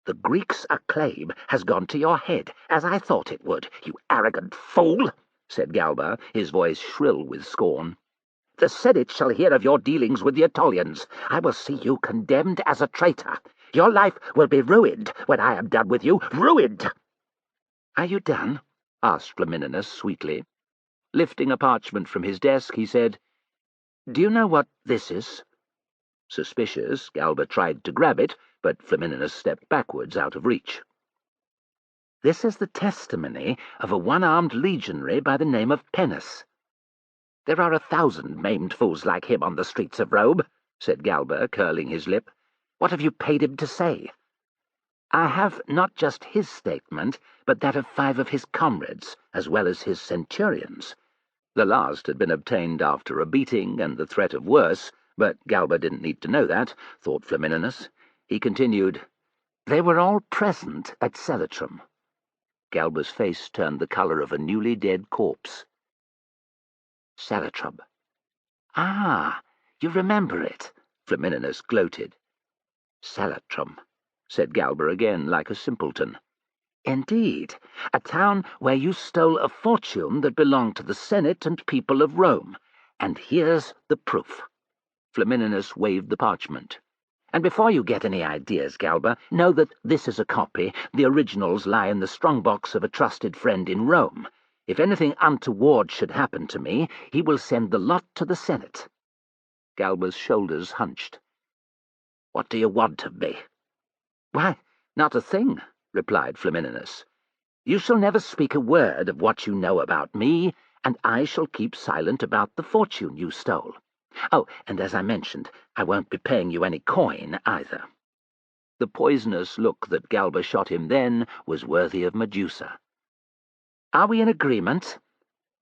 The Greeks' acclaim has gone to your head, as I thought it would, you arrogant fool," said Galba, his voice shrill with scorn. "The Senate shall hear of your dealings with the Aetolians. I will see you condemned as a traitor. Your life will be ruined when I am done with you. Ruined!" "Are you done?" asked Flamininus sweetly. Lifting a parchment from his desk, he said, "Do you know what this is?" Suspicious, Galba tried to grab it, but Flamininus stepped backwards out of reach. "This is the testimony of a one-armed legionary by the name of Pennus." "There are 1,000 maimed fools like him on the streets of Rome," said Galba, curling his lip. "What have you paid him to say?" "I have not just his statement, but that of 5 of his comrades, as well as his centurions." The last had been obtained after a beating and the threat of worse, but Galba didn't need to know that, thought Flamininus. He continued, "They were all present at Seletrum." Galba's face turned the colour of a newly dead corpse. "Seletrum. Ah, you remember it," Flamininus gloated. "Seletrum," said Galba again, like a simpleton. "Indeed, a town where you stole a fortune that belonged to the Senate and people of Rome. And here's the proof." Flamininus waved the parchment. "And before you get any ideas, Galba, know that this is a copy. The originals lie in the strongbox of a trusted friend in Rome. If anything untoward should happen to me, he will send the lot to the Senate." Galba's shoulders hunched. "What do you want of me?" "Why, not a thing," replied Flamininus. "You shall never speak a word of what you know about me, and I shall keep silent about the fortune you stole. Oh, and as I mentioned, I won't be paying you any coin, either." The poisonous look that Galba shot him then was worthy of Medusa. "Are we in agreement?"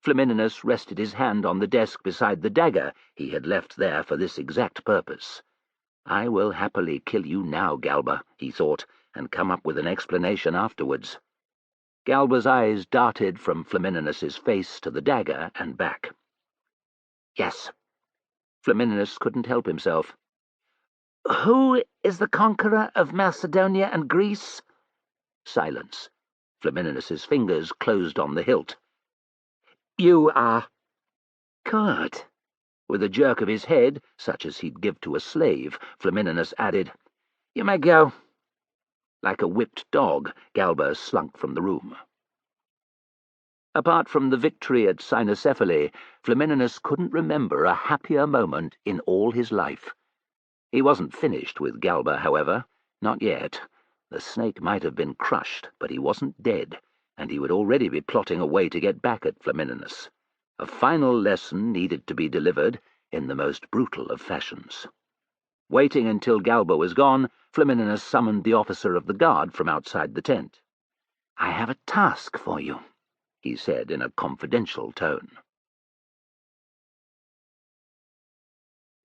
Flamininus rested his hand on the desk beside the dagger he had left there for this exact purpose. "I will happily kill you now, Galba," he thought, "and come up with an explanation afterwards." Galba's eyes darted from Flamininus's face to the dagger and back. "Yes." Flamininus couldn't help himself. "Who is the conqueror of Macedonia and Greece?" Silence. Flamininus's fingers closed on the hilt. "You are." "Good." With a jerk of his head, such as he'd give to a slave, Flamininus added, "You may go." Like a whipped dog, Galba slunk from the room. Apart from the victory at Cynocephaly, Flamininus couldn't remember a happier moment in all his life. He wasn't finished with Galba, however, not yet. The snake might have been crushed, but he wasn't dead, and he would already be plotting a way to get back at Flamininus. A final lesson needed to be delivered in the most brutal of fashions. Waiting until Galba was gone, Flamininus summoned the officer of the guard from outside the tent. "I have a task for you," he said in a confidential tone.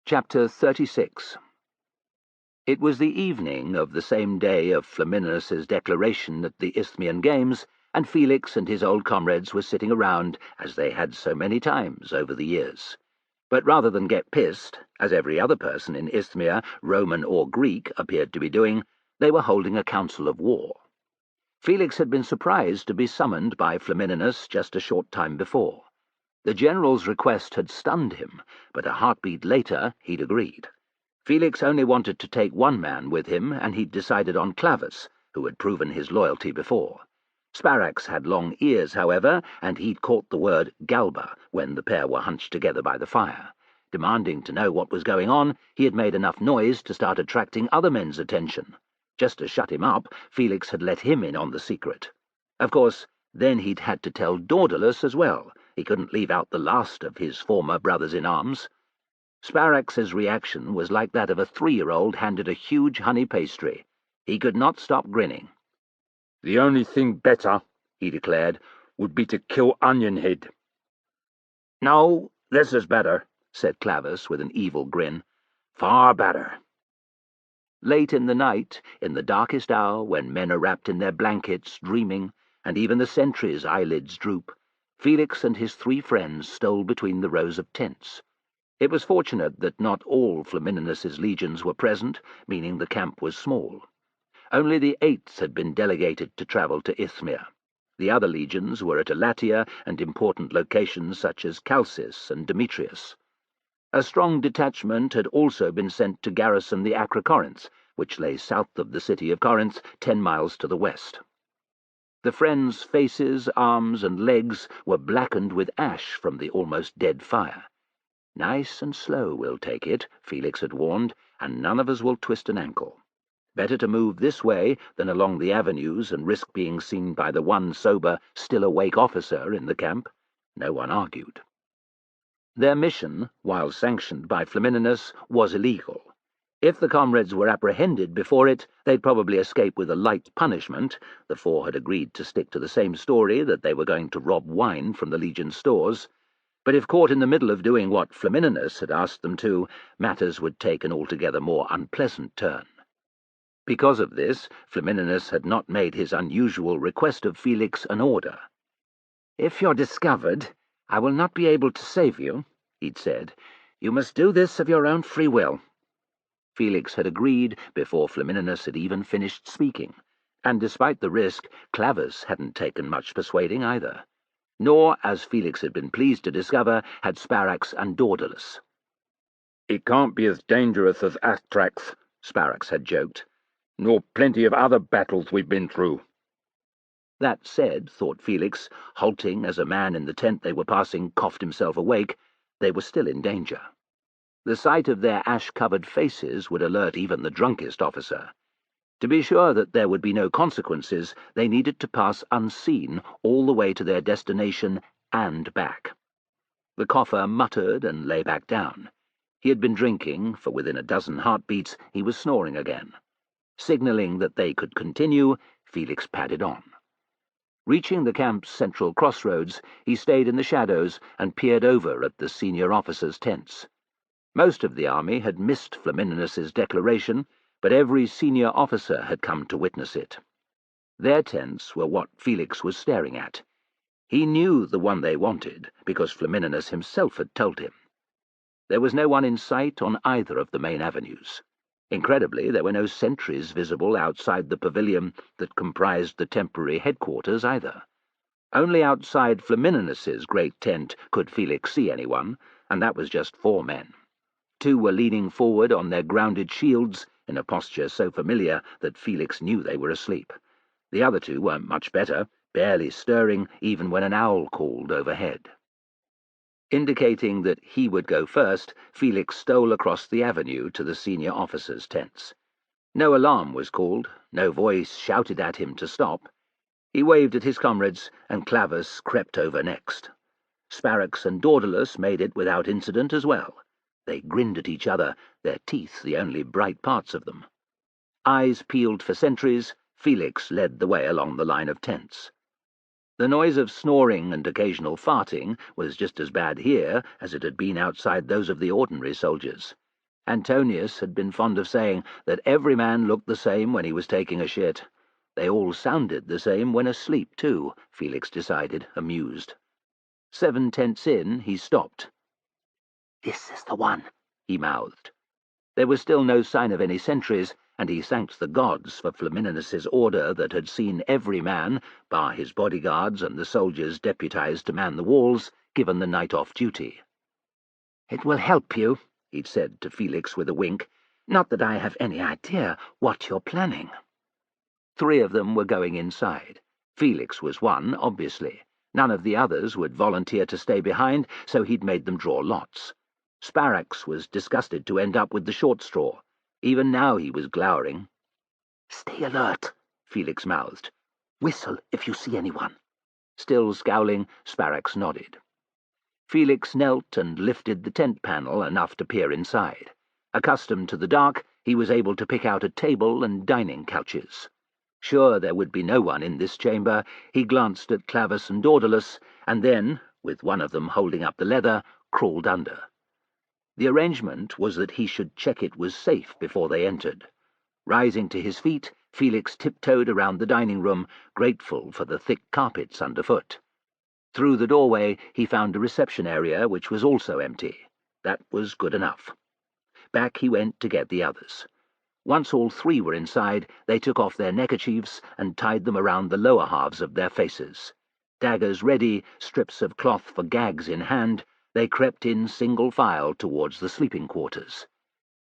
Chapter 36. It was the evening of the same day of Flamininus's declaration at the Isthmian Games, and Felix and his old comrades were sitting around, as they had so many times over the years. But rather than get pissed, as every other person in Isthmia, Roman or Greek, appeared to be doing, they were holding a council of war. Felix had been surprised to be summoned by Flamininus just a short time before. The general's request had stunned him, but a heartbeat later he'd agreed. Felix only wanted to take one man with him, and he'd decided on Clavus, who had proven his loyalty before. Sparax had long ears, however, and he'd caught the word Galba when the pair were hunched together by the fire. Demanding to know what was going on, he had made enough noise to start attracting other men's attention. Just to shut him up, Felix had let him in on the secret. Of course, then he'd had to tell Daedalus as well. He couldn't leave out the last of his former brothers-in-arms. Sparax's reaction was like that of a 3-year-old handed a huge honey pastry. He could not stop grinning. "The only thing better," he declared, "would be to kill Onionhead." "No, this is better," said Clavus with an evil grin. "Far better." Late in the night, in the darkest hour, when men are wrapped in their blankets, dreaming, and even the sentries' eyelids droop, Felix and his 3 friends stole between the rows of tents. It was fortunate that not all Flamininus's legions were present, meaning the camp was small. Only the 8th had been delegated to travel to Isthmia. The other legions were at Elatia and important locations such as Chalcis and Demetrius. A strong detachment had also been sent to garrison the Acrocorinth, which lay south of the city of Corinth, 10 miles to the west. The friends' faces, arms, and legs were blackened with ash from the almost dead fire. "Nice and slow we'll take it," Felix had warned, "and none of us will twist an ankle. Better to move this way than along the avenues and risk being seen by the one sober, still-awake officer in the camp." No one argued. Their mission, while sanctioned by Flamininus, was illegal. If the comrades were apprehended before it, they'd probably escape with a light punishment. The 4 had agreed to stick to the same story, that they were going to rob wine from the Legion's stores. But if caught in the middle of doing what Flamininus had asked them to, matters would take an altogether more unpleasant turn. Because of this, Flamininus had not made his unusual request of Felix an order. "If you're discovered, I will not be able to save you," he'd said. "You must do this of your own free will." Felix had agreed before Flamininus had even finished speaking, and despite the risk, Clavus hadn't taken much persuading either. Nor, as Felix had been pleased to discover, had Sparax and Daedalus. "It can't be as dangerous as Astrax," Sparax had joked, "nor plenty of other battles we've been through." That said, thought Felix, halting as a man in the tent they were passing coughed himself awake, they were still in danger. The sight of their ash-covered faces would alert even the drunkest officer. To be sure that there would be no consequences, they needed to pass unseen all the way to their destination and back. The cougher muttered and lay back down. He had been drinking, for within a dozen heartbeats he was snoring again. Signalling that they could continue, Felix padded on. Reaching the camp's central crossroads, he stayed in the shadows and peered over at the senior officers' tents. Most of the army had missed Flamininus's declaration, but every senior officer had come to witness it. Their tents were what Felix was staring at. He knew the one they wanted, because Flamininus himself had told him. There was no one in sight on either of the main avenues. Incredibly, there were no sentries visible outside the pavilion that comprised the temporary headquarters either. Only outside Flamininus's great tent could Felix see anyone, and that was just 4 men. 2 were leaning forward on their grounded shields, in a posture so familiar that Felix knew they were asleep. The other 2 weren't much better, barely stirring even when an owl called overhead. Indicating that he would go first, Felix stole across the avenue to the senior officers' tents. No alarm was called, no voice shouted at him to stop. He waved at his comrades, and Clavus crept over next. Sparax and Daedalus made it without incident as well. They grinned at each other, their teeth the only bright parts of them. Eyes peeled for sentries, Felix led the way along the line of tents. The noise of snoring and occasional farting was just as bad here as it had been outside those of the ordinary soldiers. Antonius had been fond of saying that every man looked the same when he was taking a shit. They all sounded the same when asleep, too, Felix decided, amused. 7 tents in, he stopped. "This is the one," he mouthed. There was still no sign of any sentries, and he thanked the gods for Flamininus's order that had seen every man, bar his bodyguards and the soldiers deputized to man the walls, given the night off duty. "It will help you," he'd said to Felix with a wink. "Not that I have any idea what you're planning." 3 of them were going inside. Felix was one, obviously. None of the others would volunteer to stay behind, so he'd made them draw lots. Sparax was disgusted to end up with the short straw. Even now he was glowering. "Stay alert," Felix mouthed. "Whistle if you see anyone." Still scowling, Sparax nodded. Felix knelt and lifted the tent panel enough to peer inside. Accustomed to the dark, he was able to pick out a table and dining couches. Sure there would be no one in this chamber, he glanced at Clavus and Daedalus, and then, with one of them holding up the leather, crawled under. The arrangement was that he should check it was safe before they entered. Rising to his feet, Felix tiptoed around the dining room, grateful for the thick carpets underfoot. Through the doorway he found a reception area which was also empty. That was good enough. Back he went to get the others. Once all 3 were inside, they took off their neckerchiefs and tied them around the lower halves of their faces. Daggers ready, strips of cloth for gags in hand, they crept in single file towards the sleeping quarters.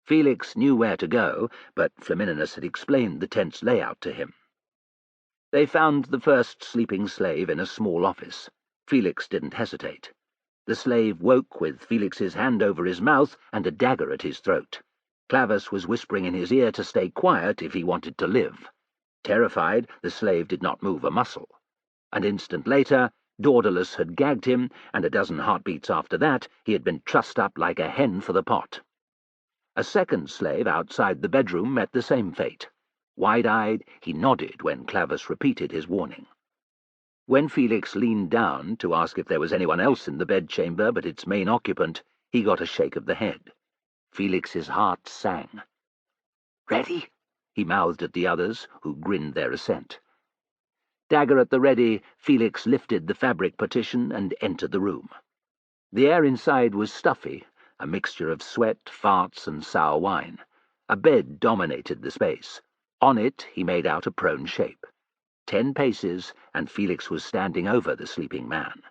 Felix knew where to go, but Flamininus had explained the tent's layout to him. They found the first sleeping slave in a small office. Felix didn't hesitate. The slave woke with Felix's hand over his mouth and a dagger at his throat. Clavus was whispering in his ear to stay quiet if he wanted to live. Terrified, the slave did not move a muscle. An instant later, Daedalus had gagged him, and a dozen heartbeats after that he had been trussed up like a hen for the pot. A second slave outside the bedroom met the same fate. Wide-eyed, he nodded when Clavus repeated his warning. When Felix leaned down to ask if there was anyone else in the bedchamber but its main occupant, he got a shake of the head. Felix's heart sang. "Ready?" he mouthed at the others, who grinned their assent. Dagger at the ready, Felix lifted the fabric partition and entered the room. The air inside was stuffy, a mixture of sweat, farts, and sour wine. A bed dominated the space. On it he made out a prone shape. 10 paces, and Felix was standing over the sleeping man.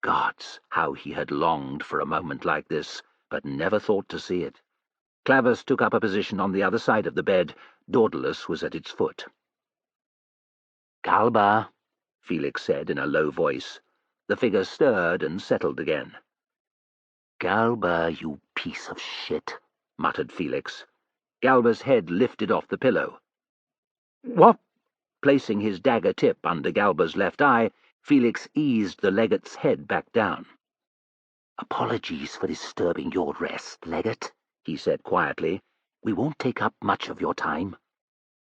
Gods, how he had longed for a moment like this, but never thought to see it. Clavus took up a position on the other side of the bed. Daedalus was at its foot. "Galba," Felix said in a low voice. The figure stirred and settled again. "Galba, you piece of shit," muttered Felix. Galba's head lifted off the pillow. "What?" Placing his dagger tip under Galba's left eye, Felix eased the legate's head back down. "Apologies for disturbing your rest, legate," he said quietly. "We won't take up much of your time."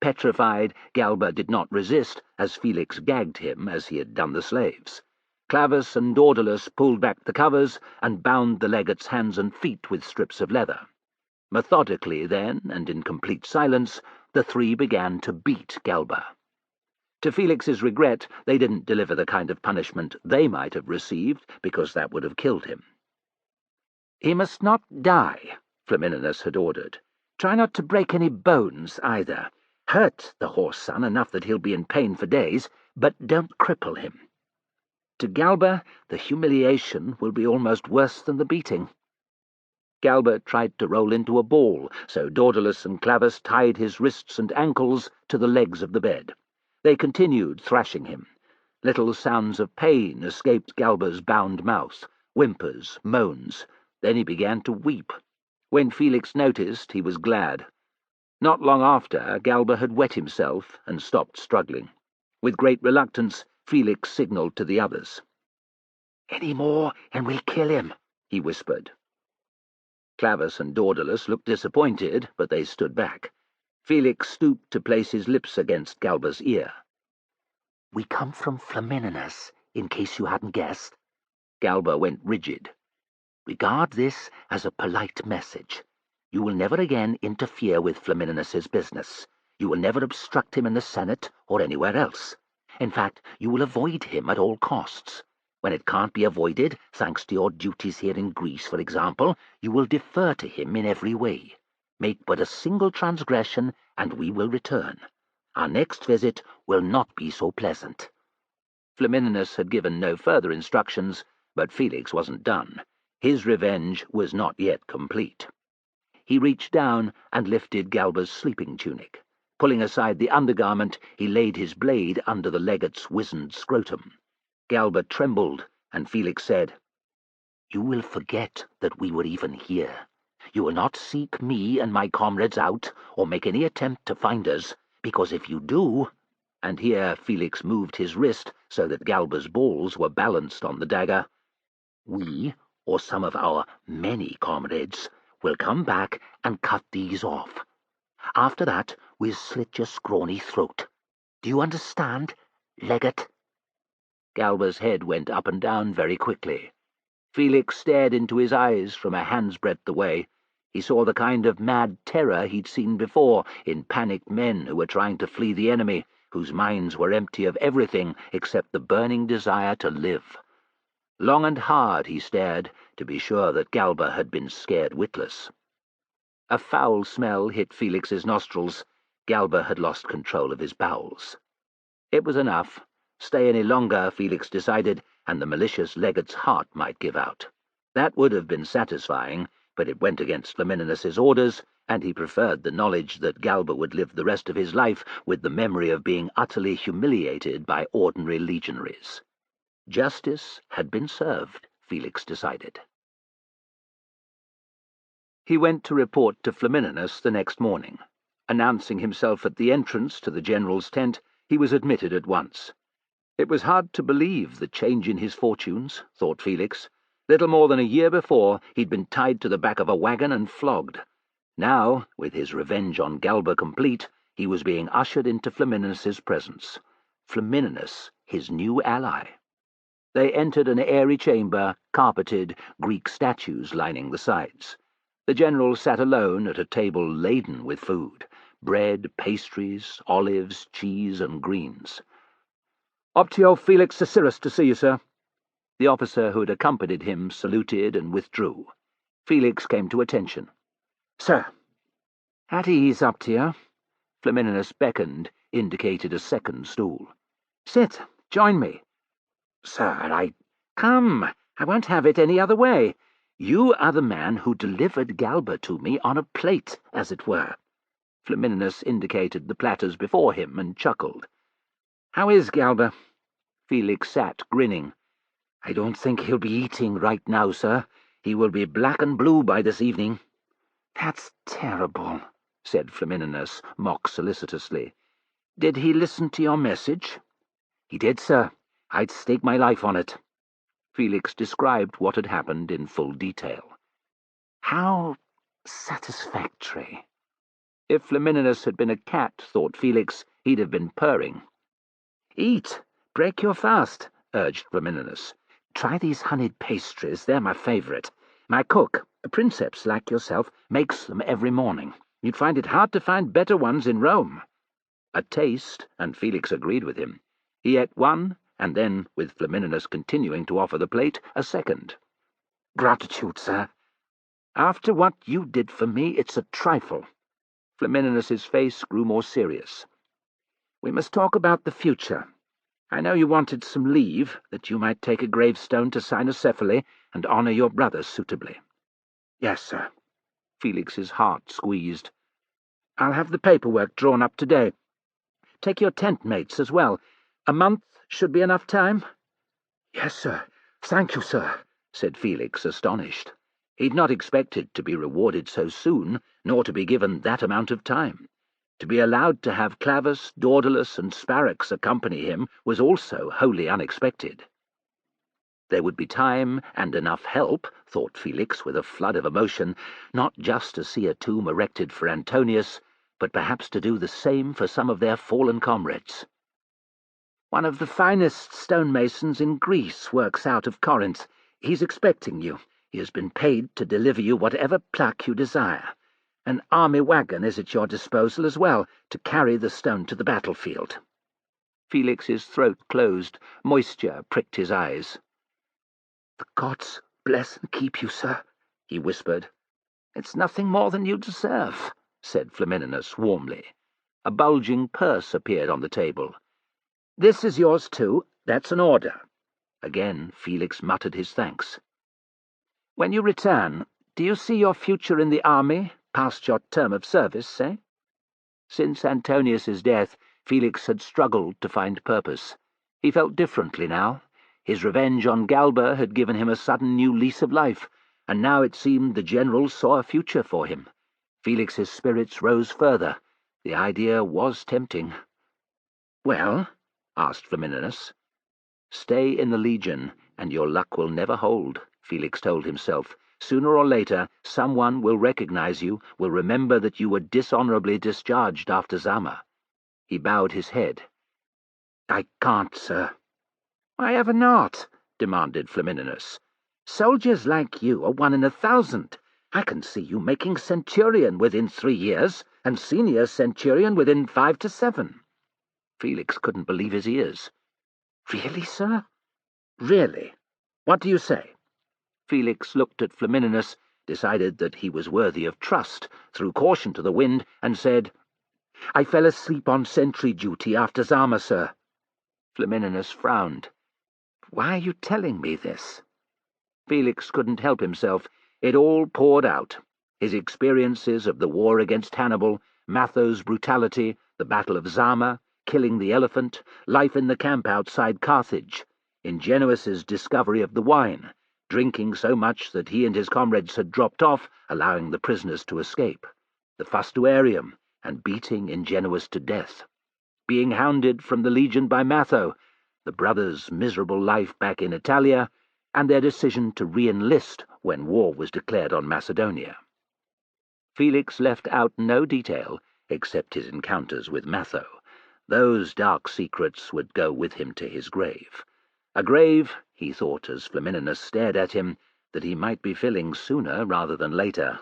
Petrified, Galba did not resist, as Felix gagged him as he had done the slaves. Clavus and Daedalus pulled back the covers and bound the legate's hands and feet with strips of leather. Methodically then, and in complete silence, the 3 began to beat Galba. To Felix's regret, they didn't deliver the kind of punishment they might have received, because that would have killed him. "He must not die," Flamininus had ordered. "Try not to break any bones, either. Hurt the horse son enough that he'll be in pain for days, but don't cripple him. To Galba, the humiliation will be almost worse than the beating." Galba tried to roll into a ball, so Daedalus and Clavus tied his wrists and ankles to the legs of the bed. They continued thrashing him. Little sounds of pain escaped Galba's bound mouth, whimpers, moans. Then he began to weep. When Felix noticed, he was glad. Not long after, Galba had wet himself and stopped struggling. With great reluctance, Felix signalled to the others. "Any more, and we'll kill him," he whispered. Clavis and Daedalus looked disappointed, but they stood back. Felix stooped to place his lips against Galba's ear. "We come from Flamininus, in case you hadn't guessed." Galba went rigid. "Regard this as a polite message. You will never again interfere with Flamininus's business. You will never obstruct him in the Senate or anywhere else. In fact, you will avoid him at all costs. When it can't be avoided, thanks to your duties here in Greece, for example, you will defer to him in every way. Make but a single transgression, and we will return. Our next visit will not be so pleasant." Flamininus had given no further instructions, but Felix wasn't done. His revenge was not yet complete. He reached down and lifted Galba's sleeping tunic. Pulling aside the undergarment, he laid his blade under the legate's wizened scrotum. Galba trembled, and Felix said, "You will forget that we were even here. You will not seek me and my comrades out, or make any attempt to find us, because if you do—" and here Felix moved his wrist so that Galba's balls were balanced on the dagger, "we, or some of our many comrades, will come back and cut these off. After that, we'll slit your scrawny throat. Do you understand, legate?" Galba's head went up and down very quickly. Felix stared into his eyes from a hand's breadth away. He saw the kind of mad terror he'd seen before in panicked men who were trying to flee the enemy, whose minds were empty of everything except the burning desire to live. Long and hard he stared, to be sure that Galba had been scared witless. A foul smell hit Felix's nostrils. Galba had lost control of his bowels. It was enough. Stay any longer, Felix decided, and the malicious legate's heart might give out. That would have been satisfying, but it went against Flamininus's orders, and he preferred the knowledge that Galba would live the rest of his life with the memory of being utterly humiliated by ordinary legionaries. Justice had been served, Felix decided. He went to report to Flamininus the next morning. Announcing himself at the entrance to the general's tent, he was admitted at once. It was hard to believe the change in his fortunes, thought Felix. Little more than a year before, he'd been tied to the back of a wagon and flogged. Now, with his revenge on Galba complete, he was being ushered into Flamininus's presence. Flamininus, his new ally. They entered an airy chamber, carpeted, Greek statues lining the sides. The general sat alone at a table laden with food, bread, pastries, olives, cheese, and greens. "Optio Felix Cicirus to see you, sir." The officer who had accompanied him saluted and withdrew. Felix came to attention. "Sir." "At ease, Optio." Flamininus beckoned, indicated a second stool. "Sit. Join me." "Sir, Come, I won't have it any other way. You are the man who delivered Galba to me on a plate, as it were." Flamininus indicated the platters before him and chuckled. "How is Galba?" Felix sat, grinning. "I don't think he'll be eating right now, sir. He will be black and blue by this evening." "That's terrible," said Flamininus, mock-solicitously. "Did he listen to your message?" "He did, sir. I'd stake my life on it." Felix described what had happened in full detail. "How satisfactory." If Flamininus had been a cat, thought Felix, he'd have been purring. "Eat. Break your fast," urged Flamininus. "Try these honeyed pastries. They're my favourite. My cook, a princeps like yourself, makes them every morning. You'd find it hard to find better ones in Rome." A taste, and Felix agreed with him. He ate one, and then, with Flamininus continuing to offer the plate, a second. "Gratitude, sir. After what you did for me, it's a trifle." Flamininus's face grew more serious. "We must talk about the future. I know you wanted some leave, that you might take a gravestone to Cynocephaly and honour your brother suitably." "Yes, sir." Felix's heart squeezed. "I'll have the paperwork drawn up today. Take your tent mates as well. A month should be enough time?" "Yes, sir. Thank you, sir," said Felix, astonished. He'd not expected to be rewarded so soon, nor to be given that amount of time. To be allowed to have Clavus, Daedalus, and Sparax accompany him was also wholly unexpected. There would be time and enough help, thought Felix with a flood of emotion, not just to see a tomb erected for Antonius, but perhaps to do the same for some of their fallen comrades. "One of the finest stonemasons in Greece works out of Corinth. He's expecting you. He has been paid to deliver you whatever plaque you desire. An army wagon is at your disposal as well, to carry the stone to the battlefield." Felix's throat closed. Moisture pricked his eyes. "The gods bless and keep you, sir," he whispered. "It's nothing more than you deserve," said Flamininus warmly. A bulging purse appeared on the table. "This is yours too. That's an order." Again Felix muttered his thanks. "When you return, do you see your future in the army, past your term of service, eh?" Since Antonius's death, Felix had struggled to find purpose. He felt differently now. His revenge on Galba had given him a sudden new lease of life, and now it seemed the general saw a future for him. Felix's spirits rose further. The idea was tempting. "Well?" asked Flamininus. "Stay in the Legion, and your luck will never hold," Felix told himself. "Sooner or later, someone will recognize you, will remember that you were dishonorably discharged after Zama." He bowed his head. "I can't, sir." "Why ever not?" demanded Flamininus. "Soldiers like you are 1 in 1,000. I can see you making centurion within 3 years, and senior centurion within 5 to 7. Felix couldn't believe his ears. "Really, sir?" "Really. What do you say?" Felix looked at Flamininus, decided that he was worthy of trust, threw caution to the wind, and said, "I fell asleep on sentry duty after Zama, sir." Flamininus frowned. "Why are you telling me this?" Felix couldn't help himself. It all poured out. His experiences of the war against Hannibal, Matho's brutality, the Battle of Zama, killing the elephant, life in the camp outside Carthage, Ingenuus's discovery of the wine, drinking so much that he and his comrades had dropped off, allowing the prisoners to escape, the fustuarium, and beating Ingenuus to death, being hounded from the Legion by Matho, the brothers' miserable life back in Italia, and their decision to re-enlist when war was declared on Macedonia. Felix left out no detail except his encounters with Matho. Those dark secrets would go with him to his grave. A grave, he thought as Flamininus stared at him, that he might be filling sooner rather than later.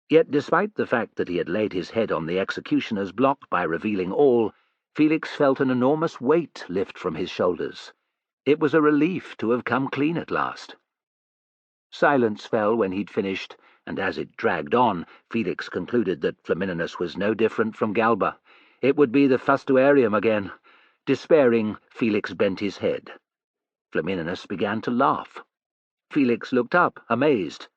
Yet despite the fact that he had laid his head on the executioner's block by revealing all, Felix felt an enormous weight lift from his shoulders. It was a relief to have come clean at last. Silence fell when he'd finished, and as it dragged on, Felix concluded that Flamininus was no different from Galba. It would be the fustuarium again. Despairing, Felix bent his head. Flamininus began to laugh. Felix looked up, amazed.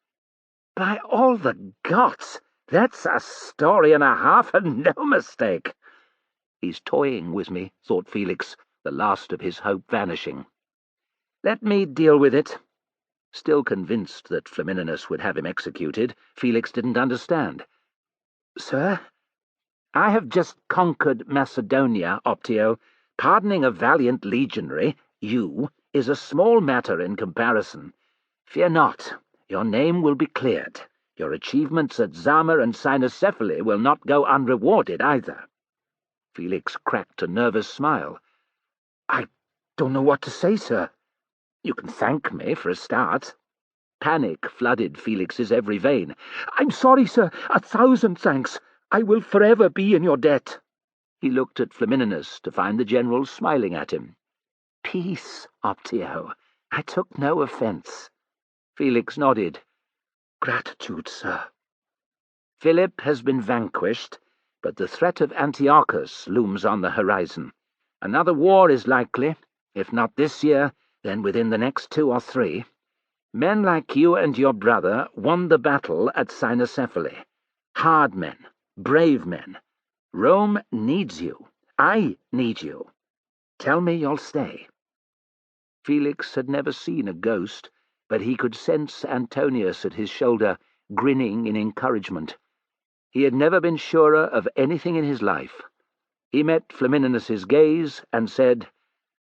"By all the gods, that's a story and a half, and no mistake." "He's toying with me," thought Felix, the last of his hope vanishing. "Let me deal with it." Still convinced that Flamininus would have him executed, Felix didn't understand. "Sir?" "I have just conquered Macedonia, Optio. Pardoning a valiant legionary, you, is a small matter in comparison. Fear not, your name will be cleared. Your achievements at Zama and Cynocephaly will not go unrewarded either." Felix cracked a nervous smile. "I don't know what to say, sir." "You can thank me for a start." Panic flooded Felix's every vein. "I'm sorry, sir. 1,000 thanks. I will forever be in your debt." He looked at Flamininus to find the general smiling at him. "Peace, Optio. I took no offence." Felix nodded. "Gratitude, sir." "Philip has been vanquished, but the threat of Antiochus looms on the horizon. Another war is likely, if not this year, then within the next 2 or 3. Men like you and your brother won the battle at Cynocephaly. Hard men, brave men. Rome needs you. I need you. Tell me you'll stay." Felix had never seen a ghost, but he could sense Antonius at his shoulder, grinning in encouragement. He had never been surer of anything in his life. He met Flamininus's gaze and said,